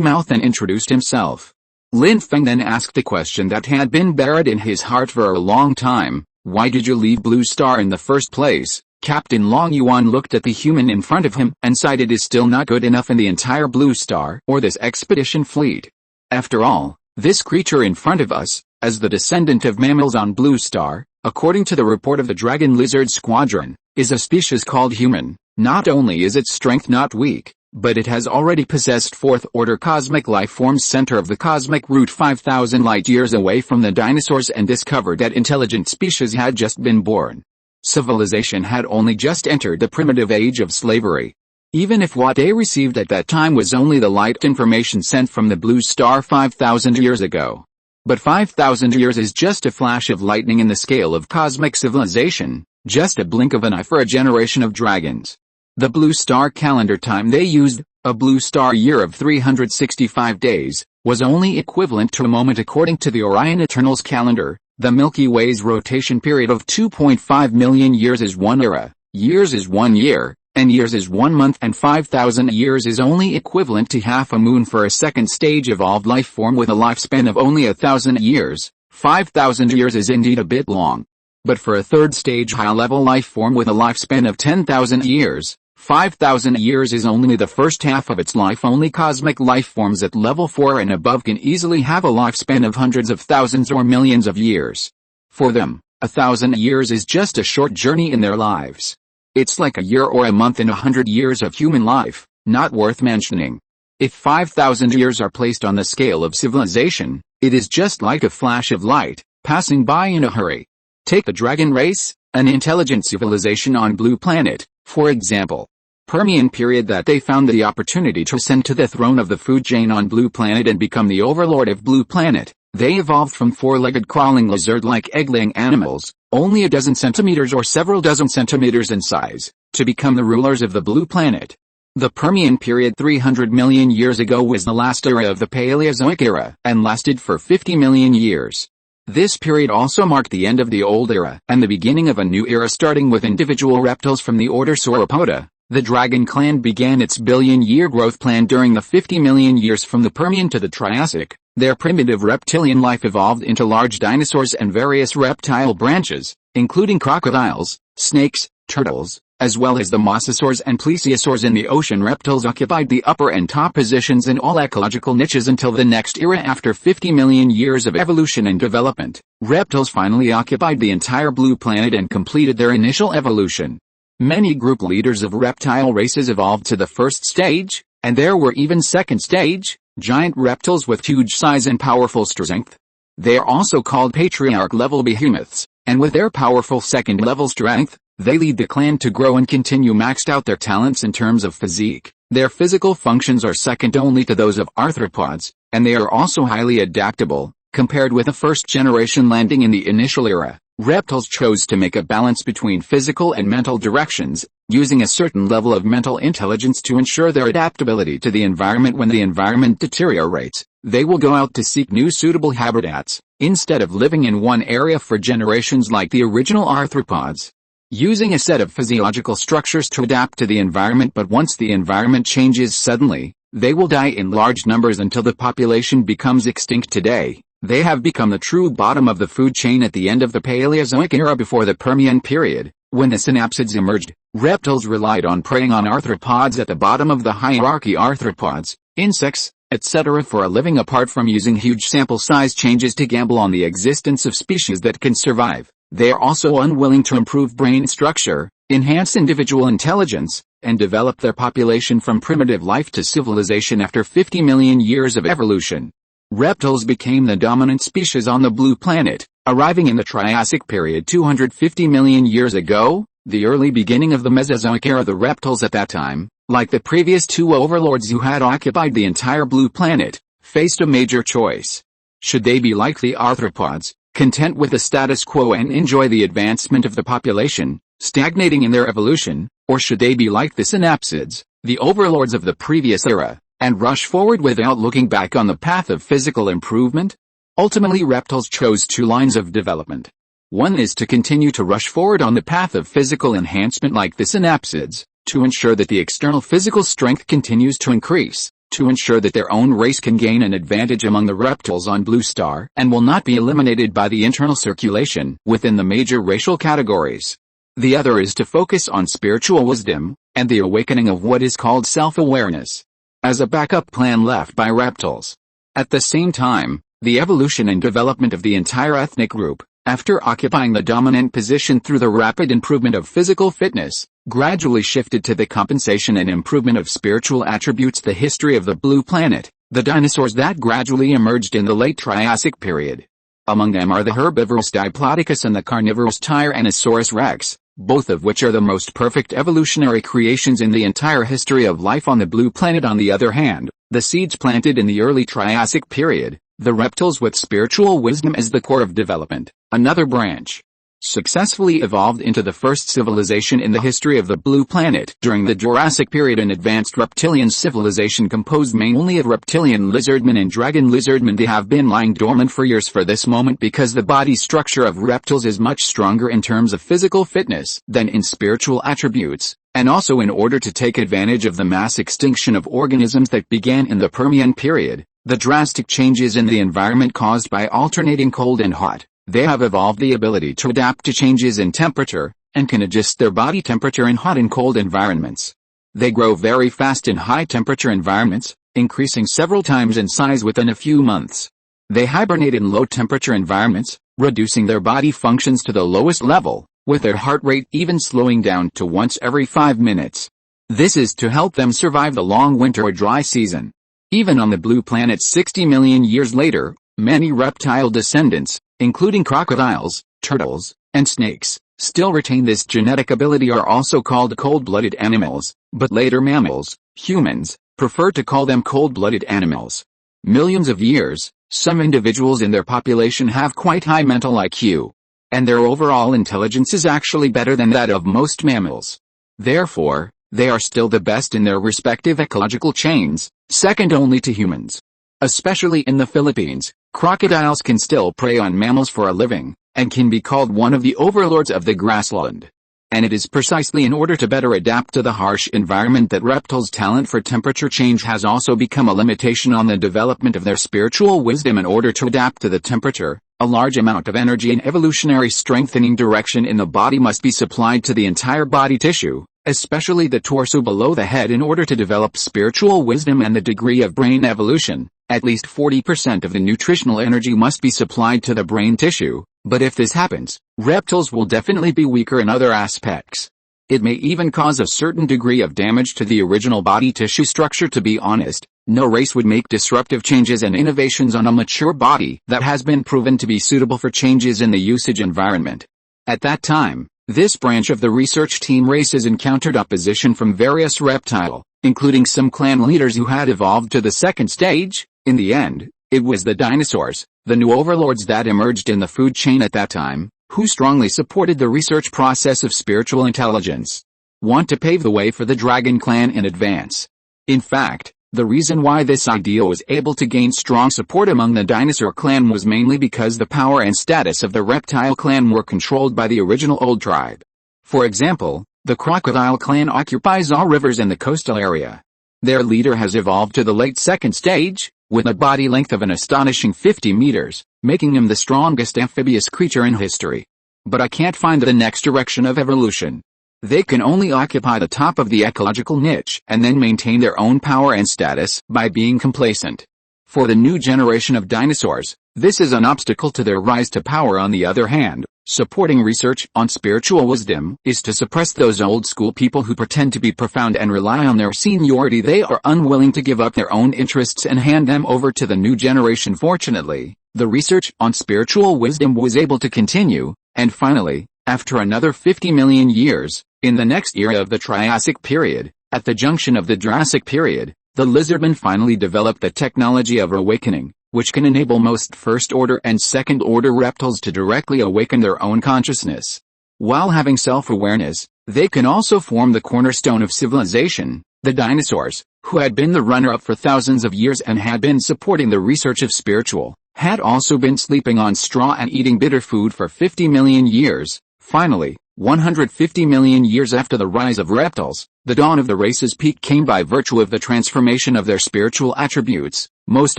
mouth and introduced himself. Lin Feng then asked the question that had been buried in his heart for a long time. Why did you leave Blue Star in the first place? Captain Long Yuan looked at the human in front of him and sighed. It is still not good enough in the entire Blue Star or this expedition fleet. After all, this creature in front of us, as the descendant of mammals on Blue Star, according to the report of the Dragon Lizard Squadron, is a species called human. Not only is its strength not weak, but it has already possessed 4th order cosmic life forms center of the cosmic root 5,000 light years away from the dinosaurs and discovered that intelligent species had just been born. Civilization had only just entered the primitive age of slavery. Even if what they received at that time was only the light information sent from the Blue Star 5,000 years ago. But 5,000 years is just a flash of lightning in the scale of cosmic civilization, just a blink of an eye for a generation of dragons. The Blue Star calendar time they used, a Blue Star year of 365 days, was only equivalent to a moment according to the Orion Eternals calendar. The Milky Way's rotation period of 2.5 million years is one era, years is 1 year, and years is 1 month, and 5,000 years is only equivalent to half a moon for a 2nd stage evolved life form with a lifespan of only 1,000 years. 5,000 years is indeed a bit long. But for a 3rd stage high-level life form with a lifespan of 10,000 years, 5,000 years is only the first half of its life. Only cosmic life forms at level 4 and above can easily have a lifespan of hundreds of thousands or millions of years. For them, 1,000 years is just a short journey in their lives. It's like a year or a month in 100 years of human life, not worth mentioning. If 5,000 years are placed on the scale of civilization, it is just like a flash of light, passing by in a hurry. Take the dragon race, an intelligent civilization on Blue Planet, for example. Permian period that they found the opportunity to ascend to the throne of the food chain on Blue Planet and become the overlord of Blue Planet. They evolved from 4-legged crawling lizard-like egg-laying animals, only a dozen centimeters or several dozen centimeters in size, to become the rulers of the Blue Planet. The Permian period 300 million years ago was the last era of the Paleozoic era, and lasted for 50 million years. This period also marked the end of the Old Era, and the beginning of a new era starting with individual reptiles from the order Sauropoda. The Dragon Clan began its billion-year growth plan during the 50 million years from the Permian to the Triassic. Their primitive reptilian life evolved into large dinosaurs and various reptile branches, including crocodiles, snakes, turtles, as well as the mosasaurs and plesiosaurs in the ocean. Reptiles occupied the upper and top positions in all ecological niches until the next era. After 50 million years of evolution and development, reptiles finally occupied the entire Blue Planet and completed their initial evolution. Many group leaders of reptile races evolved to the first stage, and there were even second stage, giant reptiles with huge size and powerful strength. They are also called patriarch-level behemoths, and with their powerful second-level strength, they lead the clan to grow and continue maxed out their talents in terms of physique. Their physical functions are second only to those of arthropods, and they are also highly adaptable. Compared with the first generation landing in the initial era, reptiles chose to make a balance between physical and mental directions, using a certain level of mental intelligence to ensure their adaptability to the environment. When the environment deteriorates, they will go out to seek new suitable habitats, instead of living in one area for generations like the original arthropods. Using a set of physiological structures to adapt to the environment, but once the environment changes suddenly, they will die in large numbers until the population becomes extinct. Today, they have become the true bottom of the food chain. At the end of the Paleozoic era before the Permian period, when the synapsids emerged, reptiles relied on preying on arthropods at the bottom of the hierarchy, arthropods, insects, etc. for a living. Apart from using huge sample size changes to gamble on the existence of species that can survive, they are also unwilling to improve brain structure, enhance individual intelligence, and develop their population from primitive life to civilization. After 50 million years of evolution, reptiles became the dominant species on the blue planet, arriving in the Triassic period 250 million years ago, the early beginning of the Mesozoic era. The reptiles at that time, like the previous two overlords who had occupied the entire blue planet, faced a major choice. Should they be like the arthropods, content with the status quo and enjoy the advancement of the population, stagnating in their evolution, or should they be like the synapsids, the overlords of the previous era, and rush forward without looking back on the path of physical improvement? Ultimately, reptiles chose two lines of development. One is to continue to rush forward on the path of physical enhancement like the synapsids, to ensure that the external physical strength continues to increase, to ensure that their own race can gain an advantage among the reptiles on Blue Star and will not be eliminated by the internal circulation within the major racial categories. The other is to focus on spiritual wisdom and the awakening of what is called self-awareness, as a backup plan left by reptiles. At the same time, the evolution and development of the entire ethnic group, after occupying the dominant position through the rapid improvement of physical fitness, gradually shifted to the compensation and improvement of spiritual attributes. The history of the blue planet, the dinosaurs that gradually emerged in the late Triassic period. Among them are the herbivorous Diplodocus and the carnivorous Tyrannosaurus rex, both of which are the most perfect evolutionary creations in the entire history of life on the blue planet. On the other hand, the seeds planted in the early Triassic period, the reptiles with spiritual wisdom as the core of development, another branch, successfully evolved into the first civilization in the history of the blue planet. During the Jurassic period, an advanced reptilian civilization composed mainly of reptilian lizardmen and dragon lizardmen. They have been lying dormant for years for this moment because the body structure of reptiles is much stronger in terms of physical fitness than in spiritual attributes, and also in order to take advantage of the mass extinction of organisms that began in the Permian period, the drastic changes in the environment caused by alternating cold and hot. They have evolved the ability to adapt to changes in temperature, and can adjust their body temperature in hot and cold environments. They grow very fast in high-temperature environments, increasing several times in size within a few months. They hibernate in low-temperature environments, reducing their body functions to the lowest level, with their heart rate even slowing down to once every 5 minutes. This is to help them survive the long winter or dry season. Even on the blue planet 60 million years later, many reptile descendants, including crocodiles, turtles, and snakes, still retain this genetic ability. Are also called cold-blooded animals, but later mammals, humans, prefer to call them cold-blooded animals. Millions of years, some individuals in their population have quite high mental IQ, and their overall intelligence is actually better than that of most mammals. Therefore, they are still the best in their respective ecological chains, second only to humans. Especially in the Philippines, crocodiles can still prey on mammals for a living, and can be called one of the overlords of the grassland. And it is precisely in order to better adapt to the harsh environment that reptiles' talent for temperature change has also become a limitation on the development of their spiritual wisdom. In order to adapt to the temperature, a large amount of energy and evolutionary strengthening direction in the body must be supplied to the entire body tissue, especially the torso below the head. In order to develop spiritual wisdom and the degree of brain evolution, at least 40% of the nutritional energy must be supplied to the brain tissue, but if this happens, reptiles will definitely be weaker in other aspects. It may even cause a certain degree of damage to the original body tissue structure. To be honest, no race would make disruptive changes and innovations on a mature body that has been proven to be suitable for changes in the usage environment. At that time, this branch of the research team races encountered opposition from various reptile, including some clan leaders who had evolved to the second stage. In the end, it was the dinosaurs, the new overlords that emerged in the food chain at that time, who strongly supported the research process of spiritual intelligence. Want to pave the way for the Dragon Clan in advance. In fact, the reason why this idea was able to gain strong support among the dinosaur clan was mainly because the power and status of the reptile clan were controlled by the original old tribe. For example, the crocodile clan occupies all rivers in the coastal area. Their leader has evolved to the late second stage, with a body length of an astonishing 50 meters, making him the strongest amphibious creature in history. But I can't find the next direction of evolution. They can only occupy the top of the ecological niche and then maintain their own power and status by being complacent. For the new generation of dinosaurs, this is an obstacle to their rise to power. On the other hand, supporting research on spiritual wisdom is to suppress those old school people who pretend to be profound and rely on their seniority. They are unwilling to give up their own interests and hand them over to the new generation. Fortunately, the research on spiritual wisdom was able to continue, and finally, after another 50 million years, in the next era of the Triassic period, at the junction of the Jurassic period, the lizardmen finally developed the technology of awakening, which can enable most first-order and second-order reptiles to directly awaken their own consciousness. While having self-awareness, they can also form the cornerstone of civilization. The dinosaurs, who had been the runner-up for thousands of years and had been supporting the research of spiritual, had also been sleeping on straw and eating bitter food for 50 million years. Finally, 150 million years after the rise of reptiles, the dawn of the race's peak came by virtue of the transformation of their spiritual attributes. Most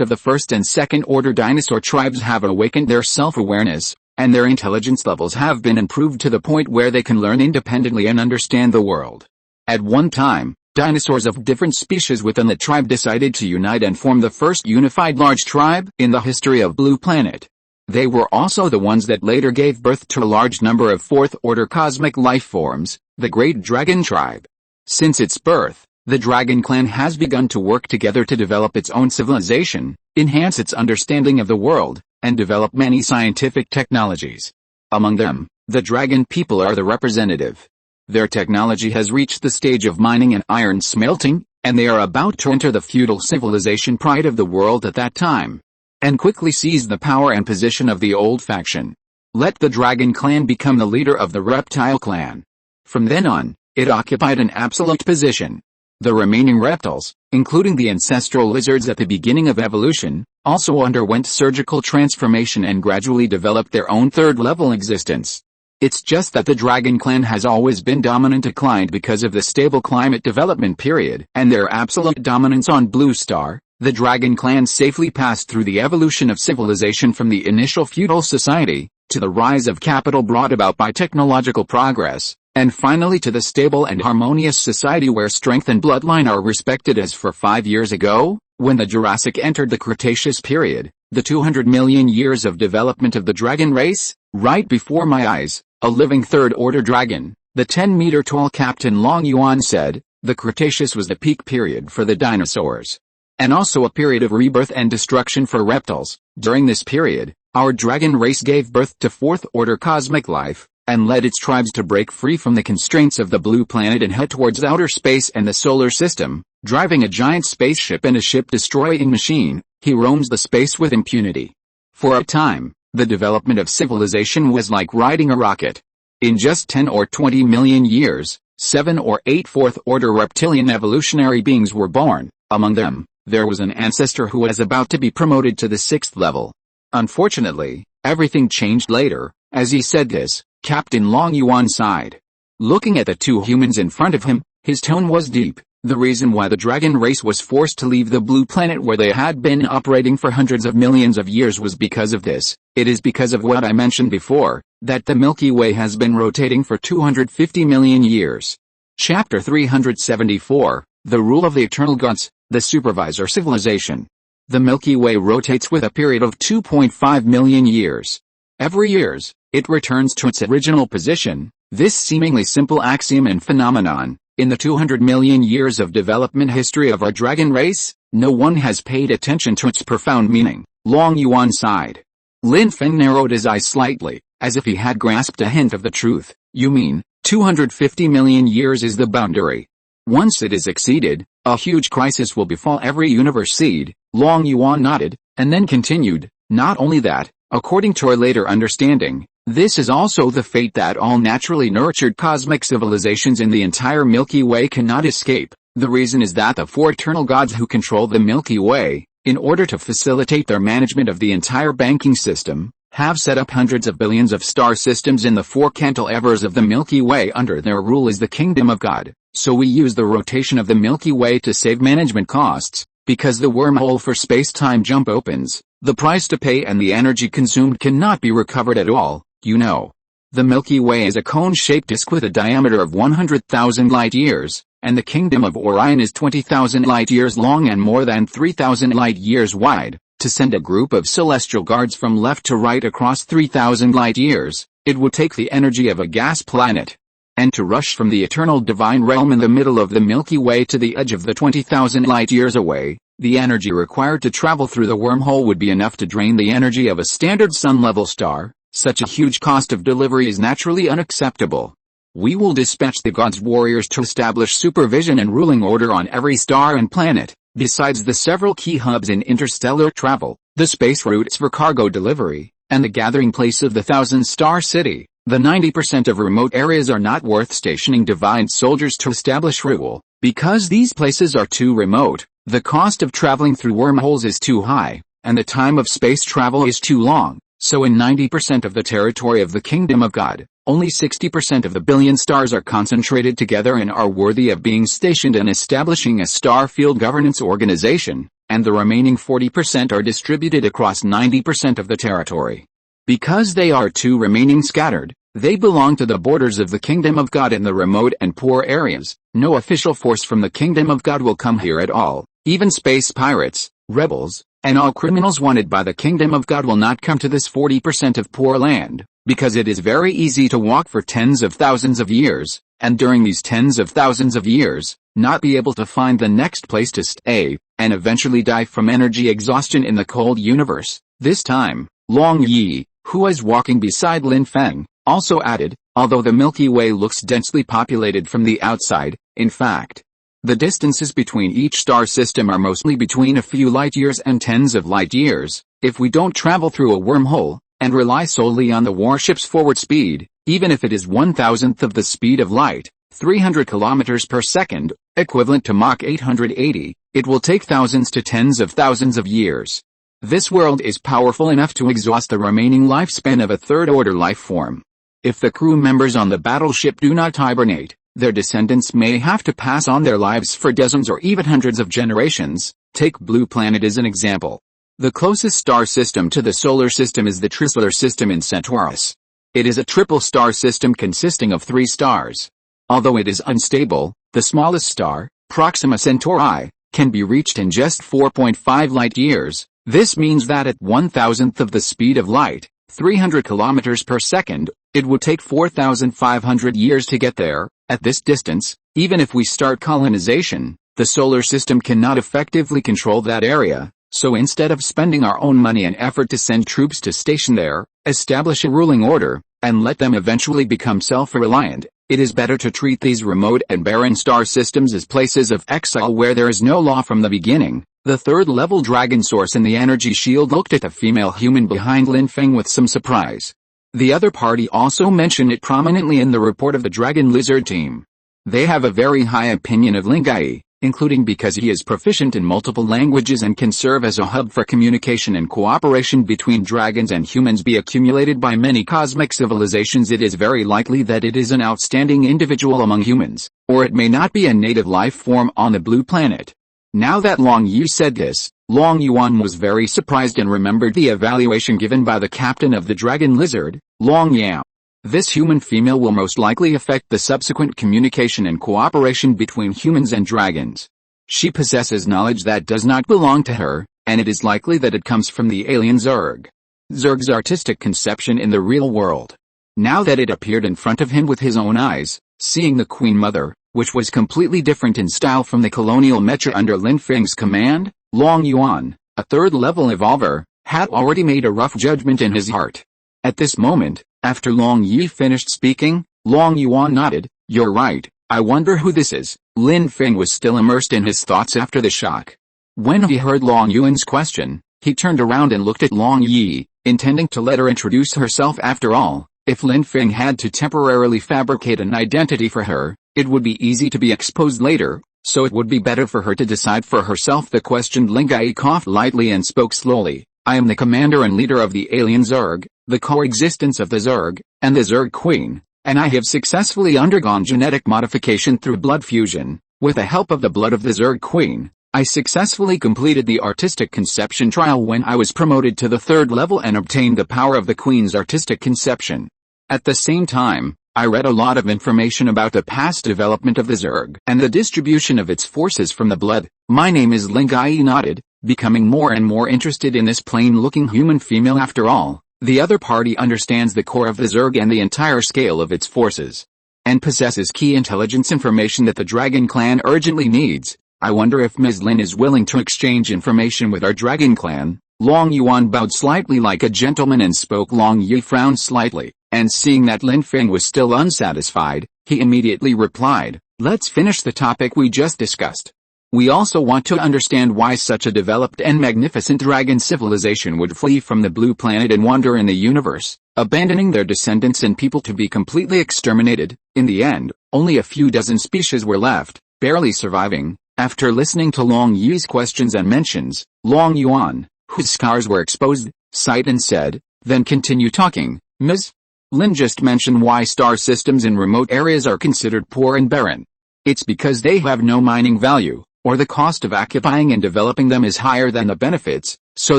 of the first and second order dinosaur tribes have awakened their self-awareness, and their intelligence levels have been improved to the point where they can learn independently and understand the world. At one time, dinosaurs of different species within the tribe decided to unite and form the first unified large tribe in the history of Blue Planet. They were also the ones that later gave birth to a large number of fourth-order cosmic life forms, the Great Dragon Tribe. Since its birth, the Dragon Clan has begun to work together to develop its own civilization, enhance its understanding of the world, and develop many scientific technologies. Among them, the Dragon people are the representative. Their technology has reached the stage of mining and iron smelting, and they are about to enter the feudal civilization pride of the world at that time, and quickly seize the power and position of the old faction. Let the Dragon Clan become the leader of the Reptile Clan. From then on, it occupied an absolute position. The remaining reptiles, including the ancestral lizards at the beginning of evolution, also underwent surgical transformation and gradually developed their own third-level existence. It's just that the Dragon Clan has always been dominant declined because of the stable climate development period and their absolute dominance on Blue Star. The Dragon Clan safely passed through the evolution of civilization from the initial feudal society, to the rise of capital brought about by technological progress, and finally to the stable and harmonious society where strength and bloodline are respected. As for 5 years ago, when the Jurassic entered the Cretaceous period, the 200 million years of development of the dragon race, right before my eyes, a living third-order dragon, the 10-meter-tall Captain Long Yuan said, the Cretaceous was the peak period for the dinosaurs, and also a period of rebirth and destruction for reptiles. During this period, our dragon race gave birth to fourth-order cosmic life, and led its tribes to break free from the constraints of the blue planet and head towards outer space and the solar system. Driving a giant spaceship and a ship-destroying machine, he roams the space with impunity. For a time, the development of civilization was like riding a rocket. In just 10 or 20 million years, 7 or 8 fourth-order reptilian evolutionary beings were born. Among them, there was an ancestor who was about to be promoted to the 6th level. Unfortunately, everything changed later. As he said this, Captain Long Yuan sighed. Looking at the two humans in front of him, his tone was deep. The reason why the dragon race was forced to leave the blue planet where they had been operating for hundreds of millions of years was because of this. It is because of what I mentioned before, that the Milky Way has been rotating for 250 million years. Chapter 374, The Rule of the Eternal Gods, the Supervisor Civilization. The Milky Way rotates with a period of 2.5 million years. Every years, it returns to its original position, This seemingly simple axiom and phenomenon, in the 200 million years of development history of our dragon race, no one has paid attention to its profound meaning. Long Yuan sighed. Lin Feng narrowed his eyes slightly, as if he had grasped a hint of the truth. You mean, 250 million years is the boundary. Once it is exceeded, a huge crisis will befall every universe seed. Long Yuan nodded, and then continued, not only that, according to our later understanding, this is also the fate that all naturally nurtured cosmic civilizations in the entire Milky Way cannot escape. The reason is that the four eternal gods who control the Milky Way, in order to facilitate their management of the entire banking system, have set up hundreds of billions of star systems in the four cantilevers of the Milky Way. Under their rule is the kingdom of God, so we use the rotation of the Milky Way to save management costs. Because the wormhole for space-time jump opens, the price to pay and the energy consumed cannot be recovered at all, you know. The Milky Way is a cone-shaped disk with a diameter of 100,000 light-years, and the kingdom of Orion is 20,000 light-years long and more than 3,000 light-years wide. To send a group of celestial guards from left to right across 3,000 light-years, it would take the energy of a gas planet. And to rush from the eternal divine realm in the middle of the Milky Way to the edge of the 20,000 light-years away, the energy required to travel through the wormhole would be enough to drain the energy of a standard sun-level star. Such a huge cost of delivery is naturally unacceptable. We will dispatch the gods' warriors to establish supervision and ruling order on every star and planet. Besides the several key hubs in interstellar travel, the space routes for cargo delivery, and the gathering place of the thousand-star city, the 90% of remote areas are not worth stationing divine soldiers to establish rule. Because these places are too remote, the cost of traveling through wormholes is too high, and the time of space travel is too long. So in 90% of the territory of the kingdom of God, only 60% of the billion stars are concentrated together and are worthy of being stationed and establishing a star field governance organization, and the remaining 40% are distributed across 90% of the territory. Because they are too remaining scattered, they belong to the borders of the kingdom of God in the remote and poor areas. No official force from the kingdom of God will come here at all. Even space pirates, rebels, and all criminals wanted by the kingdom of God will not come to this 40% of poor land, because it is very easy to walk for tens of thousands of years, and during these tens of thousands of years, not be able to find the next place to stay, and eventually die from energy exhaustion in the cold universe. This time, Long Yi, who was walking beside Lin Feng, also added, although the Milky Way looks densely populated from the outside, in fact, the distances between each star system are mostly between a few light-years and tens of light-years. If we don't travel through a wormhole, and rely solely on the warship's forward speed, even if it is 1,000th of the speed of light, 300 kilometers per second, equivalent to Mach 880, it will take thousands to tens of thousands of years. This world is powerful enough to exhaust the remaining lifespan of a third-order life form. If the crew members on the battleship do not hibernate, their descendants may have to pass on their lives for dozens or even hundreds of generations. Take Blue Planet as an example. The closest star system to the solar system is the Trisolar system in Centaurus. It is a triple star system consisting of 3 stars. Although it is unstable, the smallest star, Proxima Centauri, can be reached in just 4.5 light-years. This means that at 1,000th of the speed of light, 300 kilometers per second, it would take 4,500 years to get there. At this distance, even if we start colonization, the solar system cannot effectively control that area, so instead of spending our own money and effort to send troops to station there, establish a ruling order, and let them eventually become self-reliant, it is better to treat these remote and barren star systems as places of exile where there is no law from the beginning. The third-level dragon source in the energy shield looked at the female human behind Lin Feng with some surprise. The other party also mentioned it prominently in the report of the Dragon Lizard team. They have a very high opinion of Lin Gai, including because he is proficient in multiple languages and can serve as a hub for communication and cooperation between dragons and humans be accumulated by many cosmic civilizations. It is very likely that it is an outstanding individual among humans, or it may not be a native life form on the Blue Planet. Now that Long Yu said this, Long Yuan was very surprised and remembered the evaluation given by the captain of the Dragon Lizard, Long Yao. This human female will most likely affect the subsequent communication and cooperation between humans and dragons. She possesses knowledge that does not belong to her, and it is likely that it comes from the alien Zerg. Zerg's artistic conception in the real world. Now that it appeared in front of him with his own eyes, seeing the Queen Mother, which was completely different in style from the colonial mecha under Lin Feng's command, Long Yuan, a third-level evolver, had already made a rough judgment in his heart. At this moment, after Long Yi finished speaking, Long Yuan nodded. "You're right, I wonder who this is." Lin Feng was still immersed in his thoughts after the shock. When he heard Long Yuan's question, he turned around and looked at Long Yi, intending to let her introduce herself. After all, if Lin Feng had to temporarily fabricate an identity for her, it would be easy to be exposed later, so it would be better for her to decide for herself. The questioned Lin Gai coughed lightly and spoke slowly. "I am the commander and leader of the alien Zerg, the coexistence of the Zerg, and the Zerg Queen, and I have successfully undergone genetic modification through blood fusion. With the help of the blood of the Zerg Queen, I successfully completed the artistic conception trial when I was promoted to the third level and obtained the power of the Queen's artistic conception. At the same time, I read a lot of information about the past development of the Zerg and the distribution of its forces from the blood." "My name is Lin Gai," nodded, becoming more and more interested in this plain-looking human female. After all, the other party understands the core of the Zerg and the entire scale of its forces, and possesses key intelligence information that the Dragon Clan urgently needs. "I wonder if Ms. Lin is willing to exchange information with our Dragon Clan." Long Yuan bowed slightly like a gentleman and spoke. Long Yi frowned slightly, and seeing that Lin Feng was still unsatisfied, he immediately replied, "Let's finish the topic we just discussed. We also want to understand why such a developed and magnificent dragon civilization would flee from the blue planet and wander in the universe, abandoning their descendants and people to be completely exterminated. In the end, only a few dozen species were left, barely surviving." After listening to Long Yi's questions and mentions, Long Yuan, whose scars were exposed, sighed and said, "Then continue talking, Ms. Lin just mentioned why star systems in remote areas are considered poor and barren. It's because they have no mining value, or the cost of occupying and developing them is higher than the benefits, so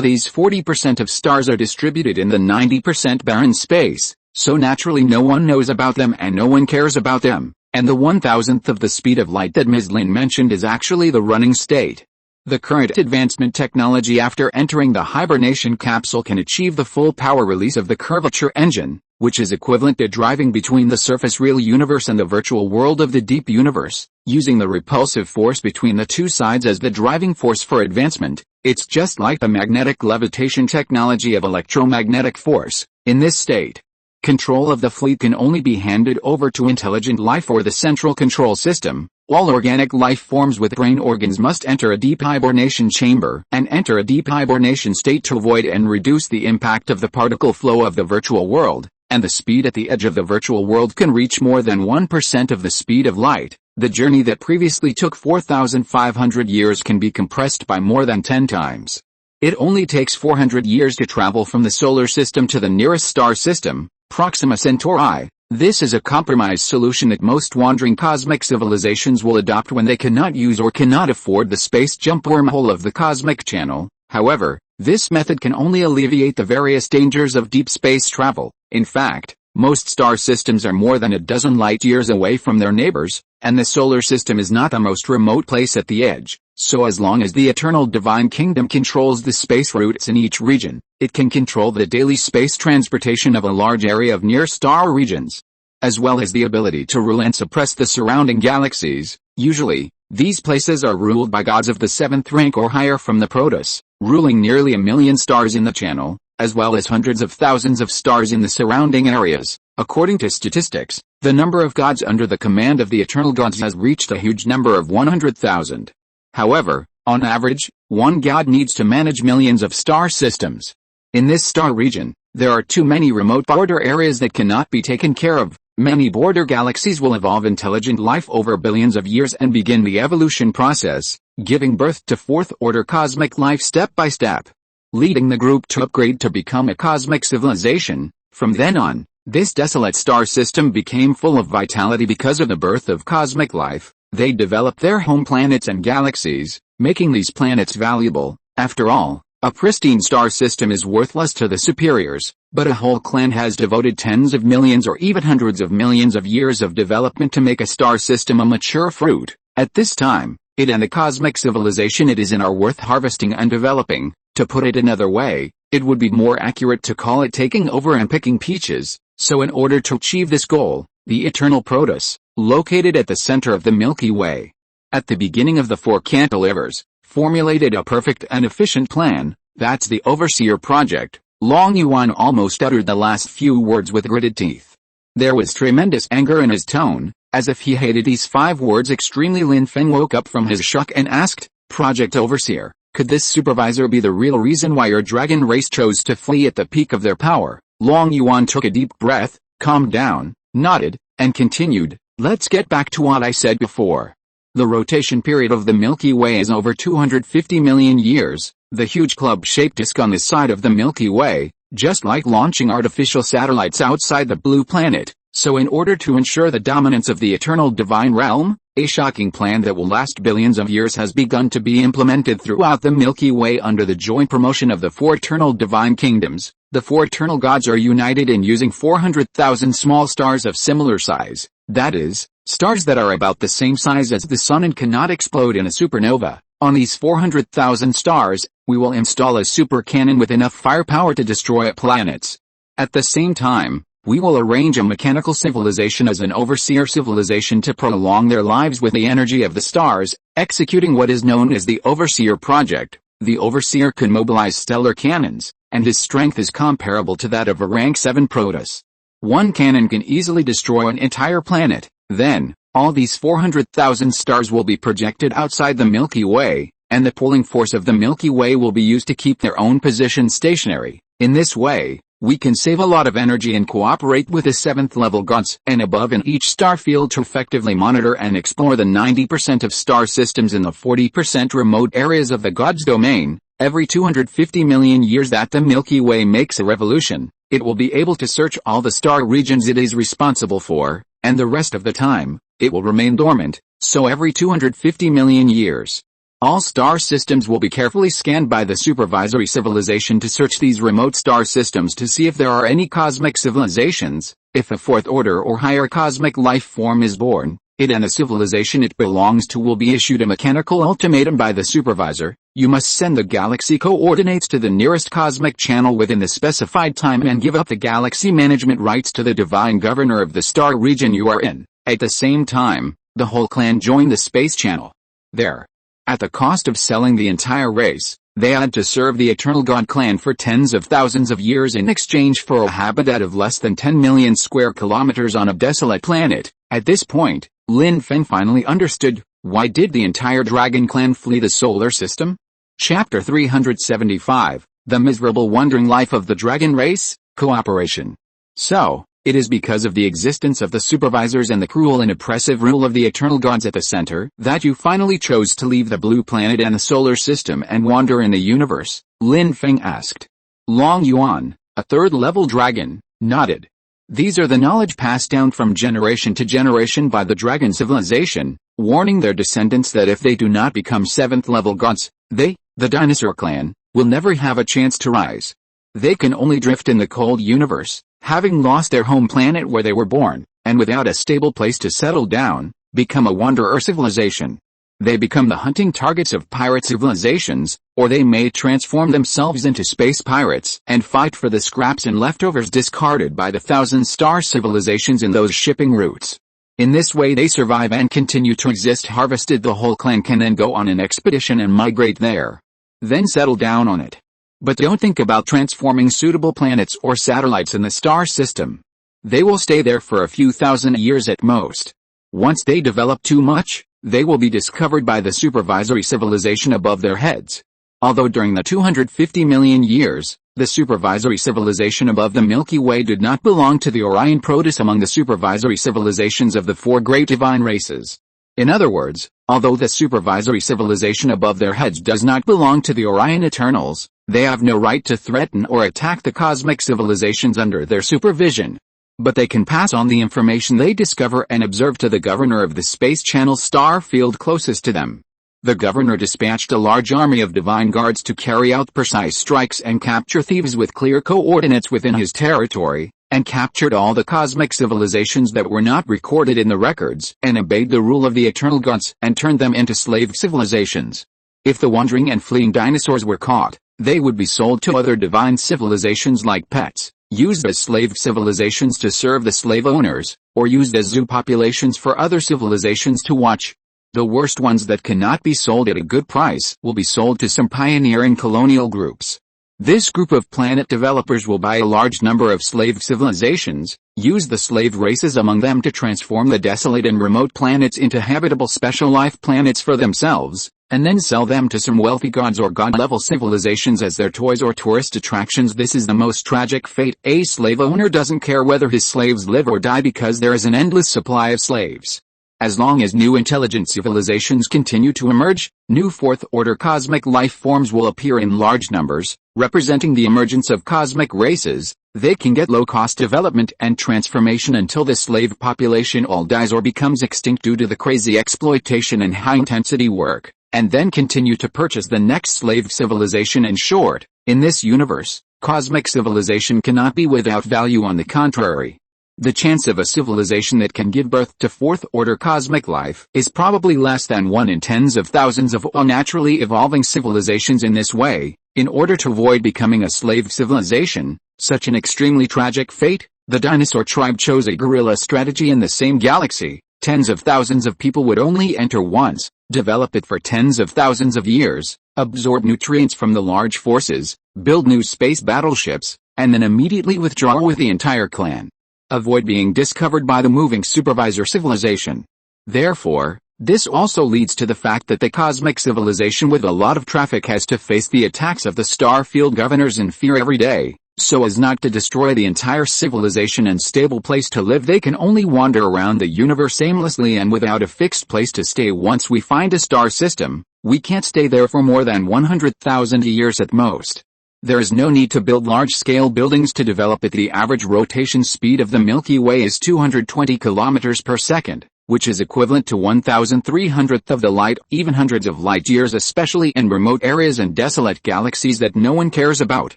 these 40% of stars are distributed in the 90% barren space, so naturally no one knows about them and no one cares about them, and the 1,000th of the speed of light that Ms. Lin mentioned is actually the running state. The current advancement technology after entering the hibernation capsule can achieve the full power release of the curvature engine, which is equivalent to driving between the surface real universe and the virtual world of the deep universe, using the repulsive force between the two sides as the driving force for advancement. It's just like the magnetic levitation technology of electromagnetic force. In this state, control of the fleet can only be handed over to intelligent life or the central control system. All organic life forms with brain organs must enter a deep hibernation chamber and enter a deep hibernation state to avoid and reduce the impact of the particle flow of the virtual world, and the speed at the edge of the virtual world can reach more than 1% of the speed of light. The journey that previously took 4,500 years can be compressed by more than 10 times. It only takes 400 years to travel from the solar system to the nearest star system, Proxima Centauri. This is a compromise solution that most wandering cosmic civilizations will adopt when they cannot use or cannot afford the space jump wormhole of the cosmic channel. However, this method can only alleviate the various dangers of deep space travel. In fact, most star systems are more than a dozen light-years away from their neighbors, and the solar system is not the most remote place at the edge. So as long as the Eternal Divine Kingdom controls the space routes in each region, it can control the daily space transportation of a large area of near-star regions, as well as the ability to rule and suppress the surrounding galaxies. Usually, these places are ruled by gods of the 7th rank or higher from the Proteus, ruling nearly 1,000,000 stars in the channel, as well as hundreds of thousands of stars in the surrounding areas. According to statistics, the number of gods under the command of the eternal gods has reached a huge number of 100,000. However, on average, one god needs to manage millions of star systems. In this star region, there are too many remote border areas that cannot be taken care of. Many border galaxies will evolve intelligent life over billions of years and begin the evolution process, giving birth to fourth-order cosmic life step by step, leading the group to upgrade to become a cosmic civilization. From then on, this desolate star system became full of vitality because of the birth of cosmic life. They developed their home planets and galaxies, making these planets valuable. After all, a pristine star system is worthless to the superiors, but a whole clan has devoted tens of millions or even hundreds of millions of years of development to make a star system a mature fruit. At this time, it and the cosmic civilization it is in are worth harvesting and developing. To put it another way, it would be more accurate to call it taking over and picking peaches. So in order to achieve this goal, the eternal Proteus, located at the center of the Milky Way, at the beginning of the four cantilevers, formulated a perfect and efficient plan. That's the Overseer Project. Long Yuan almost uttered the last few words with gritted teeth. There was tremendous anger in his tone, as if he hated these 5 words extremely. Lin Feng woke up from his shock and asked, Project Overseer, could this supervisor be the real reason why your dragon race chose to flee at the peak of their power? Long Yuan took a deep breath, calmed down, nodded, and continued, let's get back to what I said before. The rotation period of the Milky Way is over 250 million years. The huge club-shaped disk on the side of the Milky Way, just like launching artificial satellites outside the blue planet. So in order to ensure the dominance of the eternal divine realm, a shocking plan that will last billions of years has begun to be implemented throughout the Milky Way under the joint promotion of the 4 eternal divine kingdoms. The 4 eternal gods are united in using 400,000 small stars of similar size. That is, stars that are about the same size as the sun and cannot explode in a supernova. On these 400,000 stars, we will install a super cannon with enough firepower to destroy planets. At the same time, we will arrange a mechanical civilization as an overseer civilization to prolong their lives with the energy of the stars, executing what is known as the Overseer Project. The Overseer can mobilize stellar cannons, and his strength is comparable to that of a rank 7 Proteus. One cannon can easily destroy an entire planet. Then, all these 400,000 stars will be projected outside the Milky Way, and the pulling force of the Milky Way will be used to keep their own position stationary. In this way, we can save a lot of energy and cooperate with the 7th level gods and above in each star field to effectively monitor and explore the 90% of star systems in the 40% remote areas of the gods' domain. Every 250 million years that the Milky Way makes a revolution, it will be able to search all the star regions it is responsible for, and the rest of the time, it will remain dormant. So every 250 million years, all star systems will be carefully scanned by the supervisory civilization to search these remote star systems to see if there are any cosmic civilizations. If a 4th order or higher cosmic life form is born, it and the civilization it belongs to will be issued a mechanical ultimatum by the supervisor. You must send the galaxy coordinates to the nearest cosmic channel within the specified time and give up the galaxy management rights to the divine governor of the star region you are in. At the same time, the whole clan joined the space channel. There, at the cost of selling the entire race, they had to serve the Eternal God clan for tens of thousands of years in exchange for a habitat of less than 10 million square kilometers on a desolate planet. At this point, Lin Feng finally understood, why did the entire dragon clan flee the solar system? Chapter 375, The Miserable Wandering Life of the Dragon Race, Cooperation. So, it is because of the existence of the supervisors and the cruel and oppressive rule of the eternal gods at the center that you finally chose to leave the blue planet and the solar system and wander in the universe? Lin Feng asked. Long Yuan, a 3rd-level dragon, nodded. These are the knowledge passed down from generation to generation by the dragon civilization, warning their descendants that if they do not become 7th-level gods, they, the dinosaur clan, will never have a chance to rise. They can only drift in the cold universe, having lost their home planet where they were born, and without a stable place to settle down, become a wanderer civilization. They become the hunting targets of pirate civilizations, or they may transform themselves into space pirates and fight for the scraps and leftovers discarded by the 1,000-star civilizations in those shipping routes. In this way they survive and continue to exist. Harvested, the whole clan can then go on an expedition and migrate there. Then settle down on it. But don't think about transforming suitable planets or satellites in the star system. They will stay there for a few thousand years at most. Once they develop too much, they will be discovered by the supervisory civilization above their heads. Although during the 250 million years, the supervisory civilization above the Milky Way did not belong to the Orion Proteus among the supervisory civilizations of the 4 great divine races. In other words, although the supervisory civilization above their heads does not belong to the Orion Eternals, they have no right to threaten or attack the cosmic civilizations under their supervision. But they can pass on the information they discover and observe to the governor of the space channel star field closest to them. The governor dispatched a large army of divine guards to carry out precise strikes and capture thieves with clear coordinates within his territory, and captured all the cosmic civilizations that were not recorded in the records, and obeyed the rule of the eternal gods and turned them into slave civilizations. If the wandering and fleeing dinosaurs were caught, they would be sold to other divine civilizations like pets. used as slave civilizations to serve the slave owners, or used as zoo populations for other civilizations to watch. The worst ones that cannot be sold at a good price will be sold to some pioneering colonial groups. This group of planet developers will buy a large number of slave civilizations, use the slave races among them to transform the desolate and remote planets into habitable special life planets for themselves, and then sell them to some wealthy gods or god-level civilizations as their toys or tourist attractions. This is the most tragic fate. A slave owner doesn't care whether his slaves live or die because there is an endless supply of slaves. As long as new intelligent civilizations continue to emerge, new fourth-order cosmic life forms will appear in large numbers, representing the emergence of cosmic races. They can get low-cost development and transformation until the slave population all dies or becomes extinct due to the crazy exploitation and high-intensity work, and then continue to purchase the next slave civilization. In short, in this universe, cosmic civilization cannot be without value. On the contrary, the chance of a civilization that can give birth to fourth-order cosmic life is probably less than 1 in tens of thousands of all naturally evolving civilizations. In this way, in order to avoid becoming a slave civilization, such an extremely tragic fate, the dinosaur tribe chose a guerrilla strategy. In the same galaxy, tens of thousands of people would only enter once, develop it for tens of thousands of years, absorb nutrients from the large forces, build new space battleships, and then immediately withdraw with the entire clan. Avoid being discovered by the moving supervisor civilization. Therefore, this also leads to the fact that the cosmic civilization with a lot of traffic has to face the attacks of the Starfield governors in fear every day. So as not to destroy the entire civilization and stable place to live, they can only wander around the universe aimlessly and without a fixed place to stay. Once we find a star system, we can't stay there for more than 100,000 years at most. There is no need to build large-scale buildings to develop it. The average rotation speed of the Milky Way is 220 kilometers per second, which is equivalent to 1,300th of the light, even hundreds of light years, especially in remote areas and desolate galaxies that no one cares about.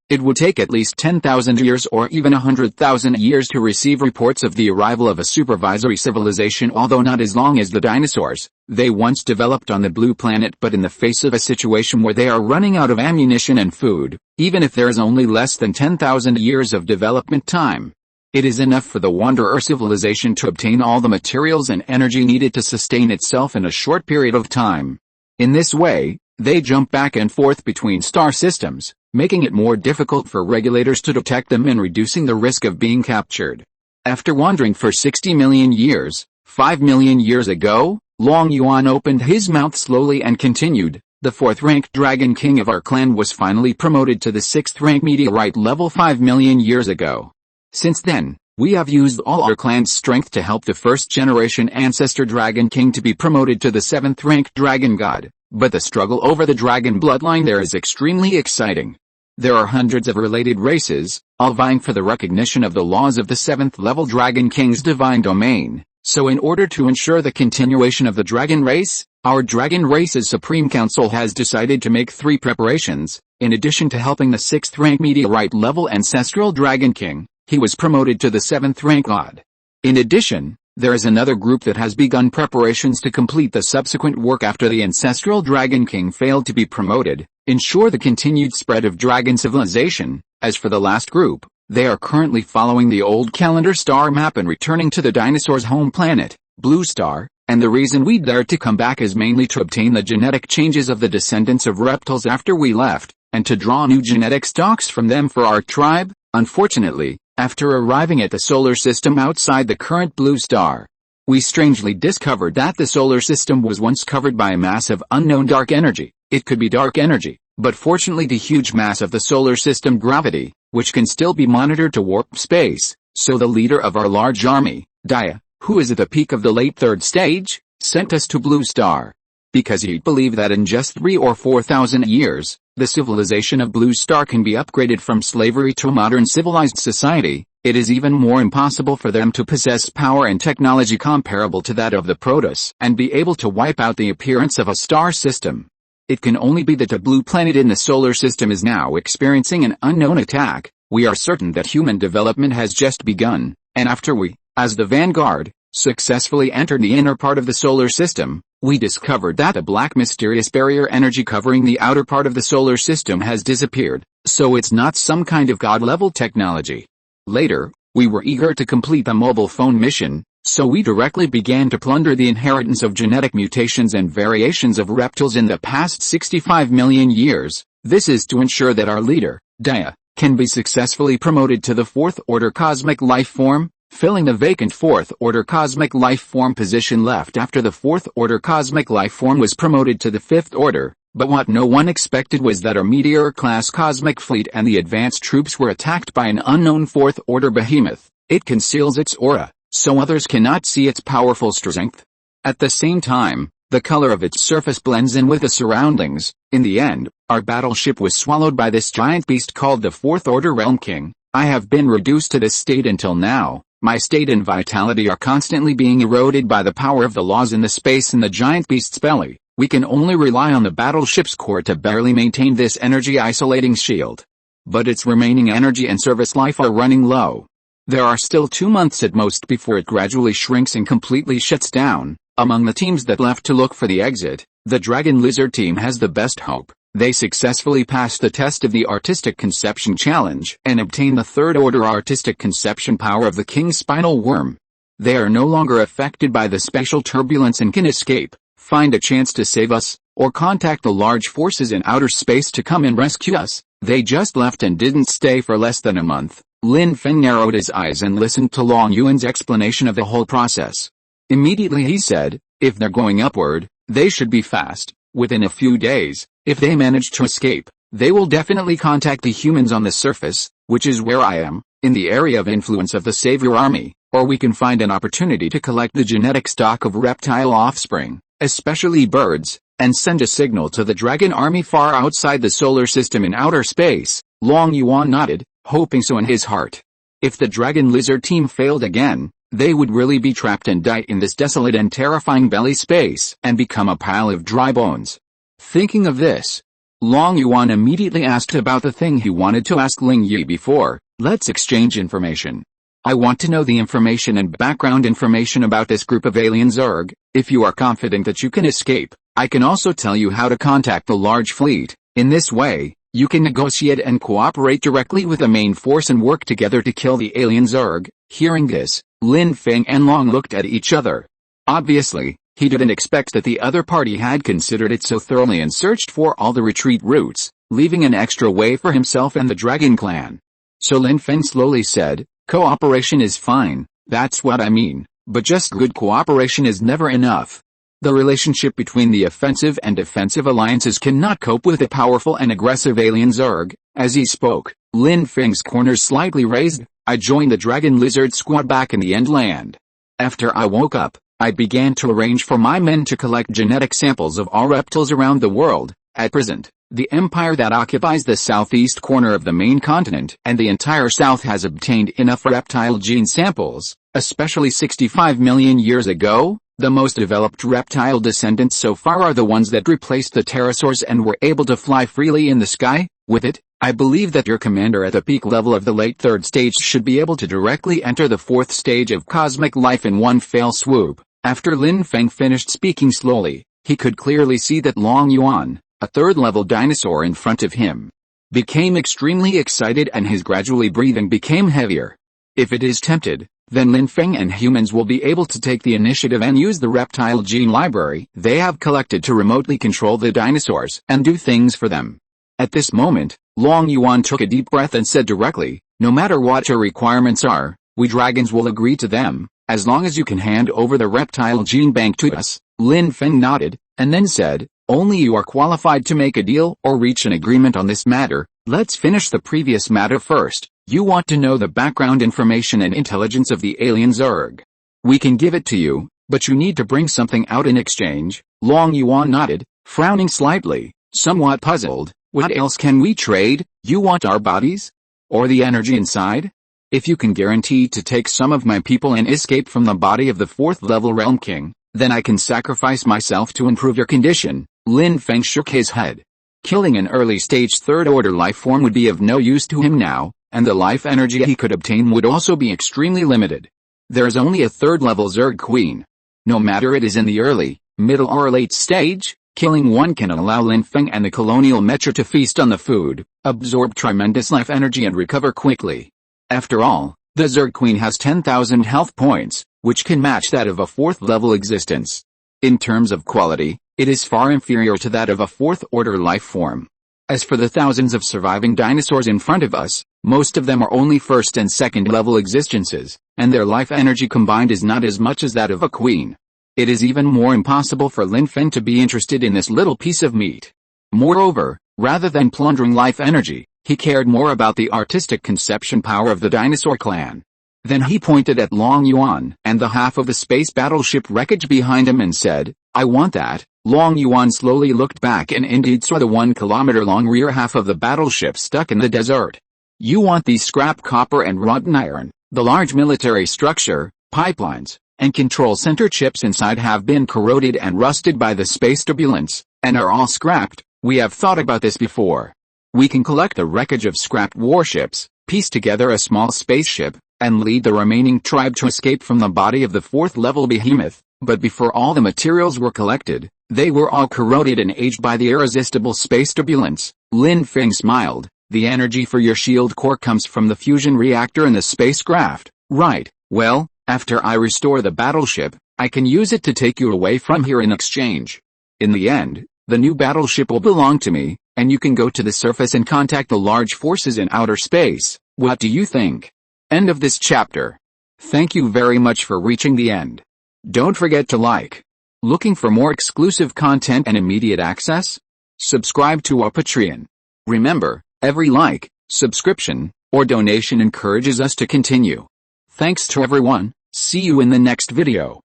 It would take at least 10,000 years or even 100,000 years to receive reports of the arrival of a supervisory civilization, although not as long as the dinosaurs. They once developed on the blue planet, but in the face of a situation where they are running out of ammunition and food, even if there is only less than 10,000 years of development time, it is enough for the Wanderer civilization to obtain all the materials and energy needed to sustain itself in a short period of time. In this way, they jump back and forth between star systems, making it more difficult for regulators to detect them and reducing the risk of being captured. After wandering for 60 million years, 5 million years ago, Long Yuan opened his mouth slowly and continued, "The 4th-ranked Dragon King of our clan was finally promoted to the 6th-rank meteorite level 5 million years ago. Since then, we have used all our clan's strength to help the first-generation ancestor Dragon King to be promoted to the 7th-ranked Dragon God, but the struggle over the dragon bloodline there is extremely exciting. There are hundreds of related races, all vying for the recognition of the laws of the 7th-level Dragon King's divine domain. So in order to ensure the continuation of the dragon race, our Dragon Race's Supreme Council has decided to make 3 preparations. In addition to helping the 6th-rank meteorite-level ancestral Dragon King, he was promoted to the 7th-rank god. In addition, there is another group that has begun preparations to complete the subsequent work after the ancestral Dragon King failed to be promoted, ensure the continued spread of dragon civilization. As for the last group, they are currently following the old calendar star map and returning to the dinosaurs' home planet, Blue Star, and the reason we dared to come back is mainly to obtain the genetic changes of the descendants of reptiles after we left, and to draw new genetic stocks from them for our tribe. Unfortunately, after arriving at the solar system outside the current Blue Star, we strangely discovered that the solar system was once covered by a mass of unknown dark energy. It could be dark energy, but fortunately the huge mass of the solar system gravity, which can still be monitored to warp space, so the leader of our large army, Dia, who is at the peak of the late 3rd stage, sent us to Blue Star. Because he believed that in just 3 or 4,000 years, the civilization of Blue Star can be upgraded from slavery to a modern civilized society, it is even more impossible for them to possess power and technology comparable to that of the Protoss and be able to wipe out the appearance of a star system. It can only be that a blue planet in the solar system is now experiencing an unknown attack. We are certain that human development has just begun, and after we, as the vanguard, successfully entered the inner part of the solar system, we discovered that the black mysterious barrier energy covering the outer part of the solar system has disappeared, so it's not some kind of god-level technology. Later, we were eager to complete the mobile phone mission, so we directly began to plunder the inheritance of genetic mutations and variations of reptiles in the past 65 million years. This is to ensure that our leader, Dia, can be successfully promoted to the fourth-order cosmic life form, filling the vacant fourth-order cosmic life form position left after the fourth-order cosmic life form was promoted to the fifth order. But what no one expected was that our meteor-class cosmic fleet and the advanced troops were attacked by an unknown fourth-order behemoth. It conceals its aura, so others cannot see its powerful strength. At the same time, the color of its surface blends in with the surroundings. In the end, our battleship was swallowed by this giant beast called the fourth-order Realm King. I have been reduced to this state until now. My state and vitality are constantly being eroded by the power of the laws in the space in the giant beast's belly. We can only rely on the battleship's core to barely maintain this energy-isolating shield. But its remaining energy and service life are running low. There are still 2 months at most before it gradually shrinks and completely shuts down. Among the teams that left to look for the exit, the Dragon Lizard team has the best hope. They successfully passed the test of the Artistic Conception Challenge and obtained the third-order artistic conception power of the King's Spinal Worm. They are no longer affected by the spatial turbulence and can escape, find a chance to save us, or contact the large forces in outer space to come and rescue us. They just left and didn't stay for less than a month. Lin Feng narrowed his eyes and listened to Long Yuan's explanation of the whole process. Immediately he said, if they're going upward, they should be fast. Within a few days, if they manage to escape, they will definitely contact the humans on the surface, which is where I am, in the area of influence of the Savior Army, or we can find an opportunity to collect the genetic stock of reptile offspring, especially birds, and send a signal to the Dragon Army far outside the solar system in outer space. Long Yuan nodded, hoping so in his heart. If the Dragon Lizard team failed again, they would really be trapped and die in this desolate and terrifying belly space and become a pile of dry bones. Thinking of this, Long Yuan immediately asked about the thing he wanted to ask Ling Yi before. Let's exchange information. I want to know the information and background information about this group of alien Zerg. If you are confident that you can escape, I can also tell you how to contact the large fleet. In this way, you can negotiate and cooperate directly with the main force and work together to kill the alien Zerg. Hearing this, Lin Feng and Long looked at each other. Obviously, he didn't expect that the other party had considered it so thoroughly and searched for all the retreat routes, leaving an extra way for himself and the Dragon Clan. So Lin Feng slowly said, cooperation is fine, that's what I mean, but just good cooperation is never enough. The relationship between the offensive and defensive alliances cannot cope with a powerful and aggressive alien Zerg. As he spoke, Lin Feng's corners slightly raised. I joined the Dragon Lizard squad back in the End Land. After I woke up, I began to arrange for my men to collect genetic samples of all reptiles around the world. At present, the empire that occupies the southeast corner of the main continent and the entire south has obtained enough reptile gene samples, especially 65 million years ago. The most developed reptile descendants so far are the ones that replaced the pterosaurs and were able to fly freely in the sky. With it, I believe that your commander at the peak level of the late third stage should be able to directly enter the fourth stage of cosmic life in one fell swoop. After Lin Feng finished speaking slowly, he could clearly see that Long Yuan, a third-level dinosaur in front of him, became extremely excited and his gradually breathing became heavier. If it is tempted, then Lin Feng and humans will be able to take the initiative and use the reptile gene library they have collected to remotely control the dinosaurs and do things for them. At this moment, Long Yuan took a deep breath and said directly, no matter what your requirements are, we dragons will agree to them, as long as you can hand over the reptile gene bank to us. Lin Feng nodded, and then said, only you are qualified to make a deal or reach an agreement on this matter. Let's finish the previous matter first. You want to know the background information and intelligence of the alien Zerg. We can give it to you, but you need to bring something out in exchange. Long Yuan nodded, frowning slightly, somewhat puzzled. What else can we trade? You want our bodies? Or the energy inside? If you can guarantee to take some of my people and escape from the body of the fourth-level Realm King, then I can sacrifice myself to improve your condition. Lin Feng shook his head. Killing an early-stage third-order life form would be of no use to him now, and the life energy he could obtain would also be extremely limited. There is only a third-level Zerg Queen. No matter it is in the early, middle or late stage, killing one can allow Lin Feng and the colonial metro to feast on the food, absorb tremendous life energy and recover quickly. After all, the Zerg Queen has 10,000 health points, which can match that of a 4th level existence. In terms of quality, it is far inferior to that of a 4th order life form. As for the thousands of surviving dinosaurs in front of us, most of them are only 1st and 2nd level existences, and their life energy combined is not as much as that of a queen. It is even more impossible for Lin Feng to be interested in this little piece of meat. Moreover, rather than plundering life energy, he cared more about the artistic conception power of the dinosaur clan. Then he pointed at Long Yuan and the half of the space battleship wreckage behind him and said, "I want that." Long Yuan slowly looked back and indeed saw the 1-kilometer-long rear half of the battleship stuck in the desert. "You want these scrap copper and rotten iron. The large military structure, pipelines, and control center chips inside have been corroded and rusted by the space turbulence, and are all scrapped. We have thought about this before. We can collect the wreckage of scrapped warships, piece together a small spaceship, and lead the remaining tribe to escape from the body of the 4th level behemoth, but before all the materials were collected, they were all corroded and aged by the irresistible space turbulence." Lin Feng smiled. "The energy for your shield core comes from the fusion reactor in the spacecraft, right? Well, after I restore the battleship, I can use it to take you away from here in exchange. In the end, the new battleship will belong to me, and you can go to the surface and contact the large forces in outer space. What do you think?" End of this chapter. Thank you very much for reaching the end. Don't forget to like. Looking for more exclusive content and immediate access? Subscribe to our Patreon. Remember, every like, subscription, or donation encourages us to continue. Thanks to everyone. See you in the next video.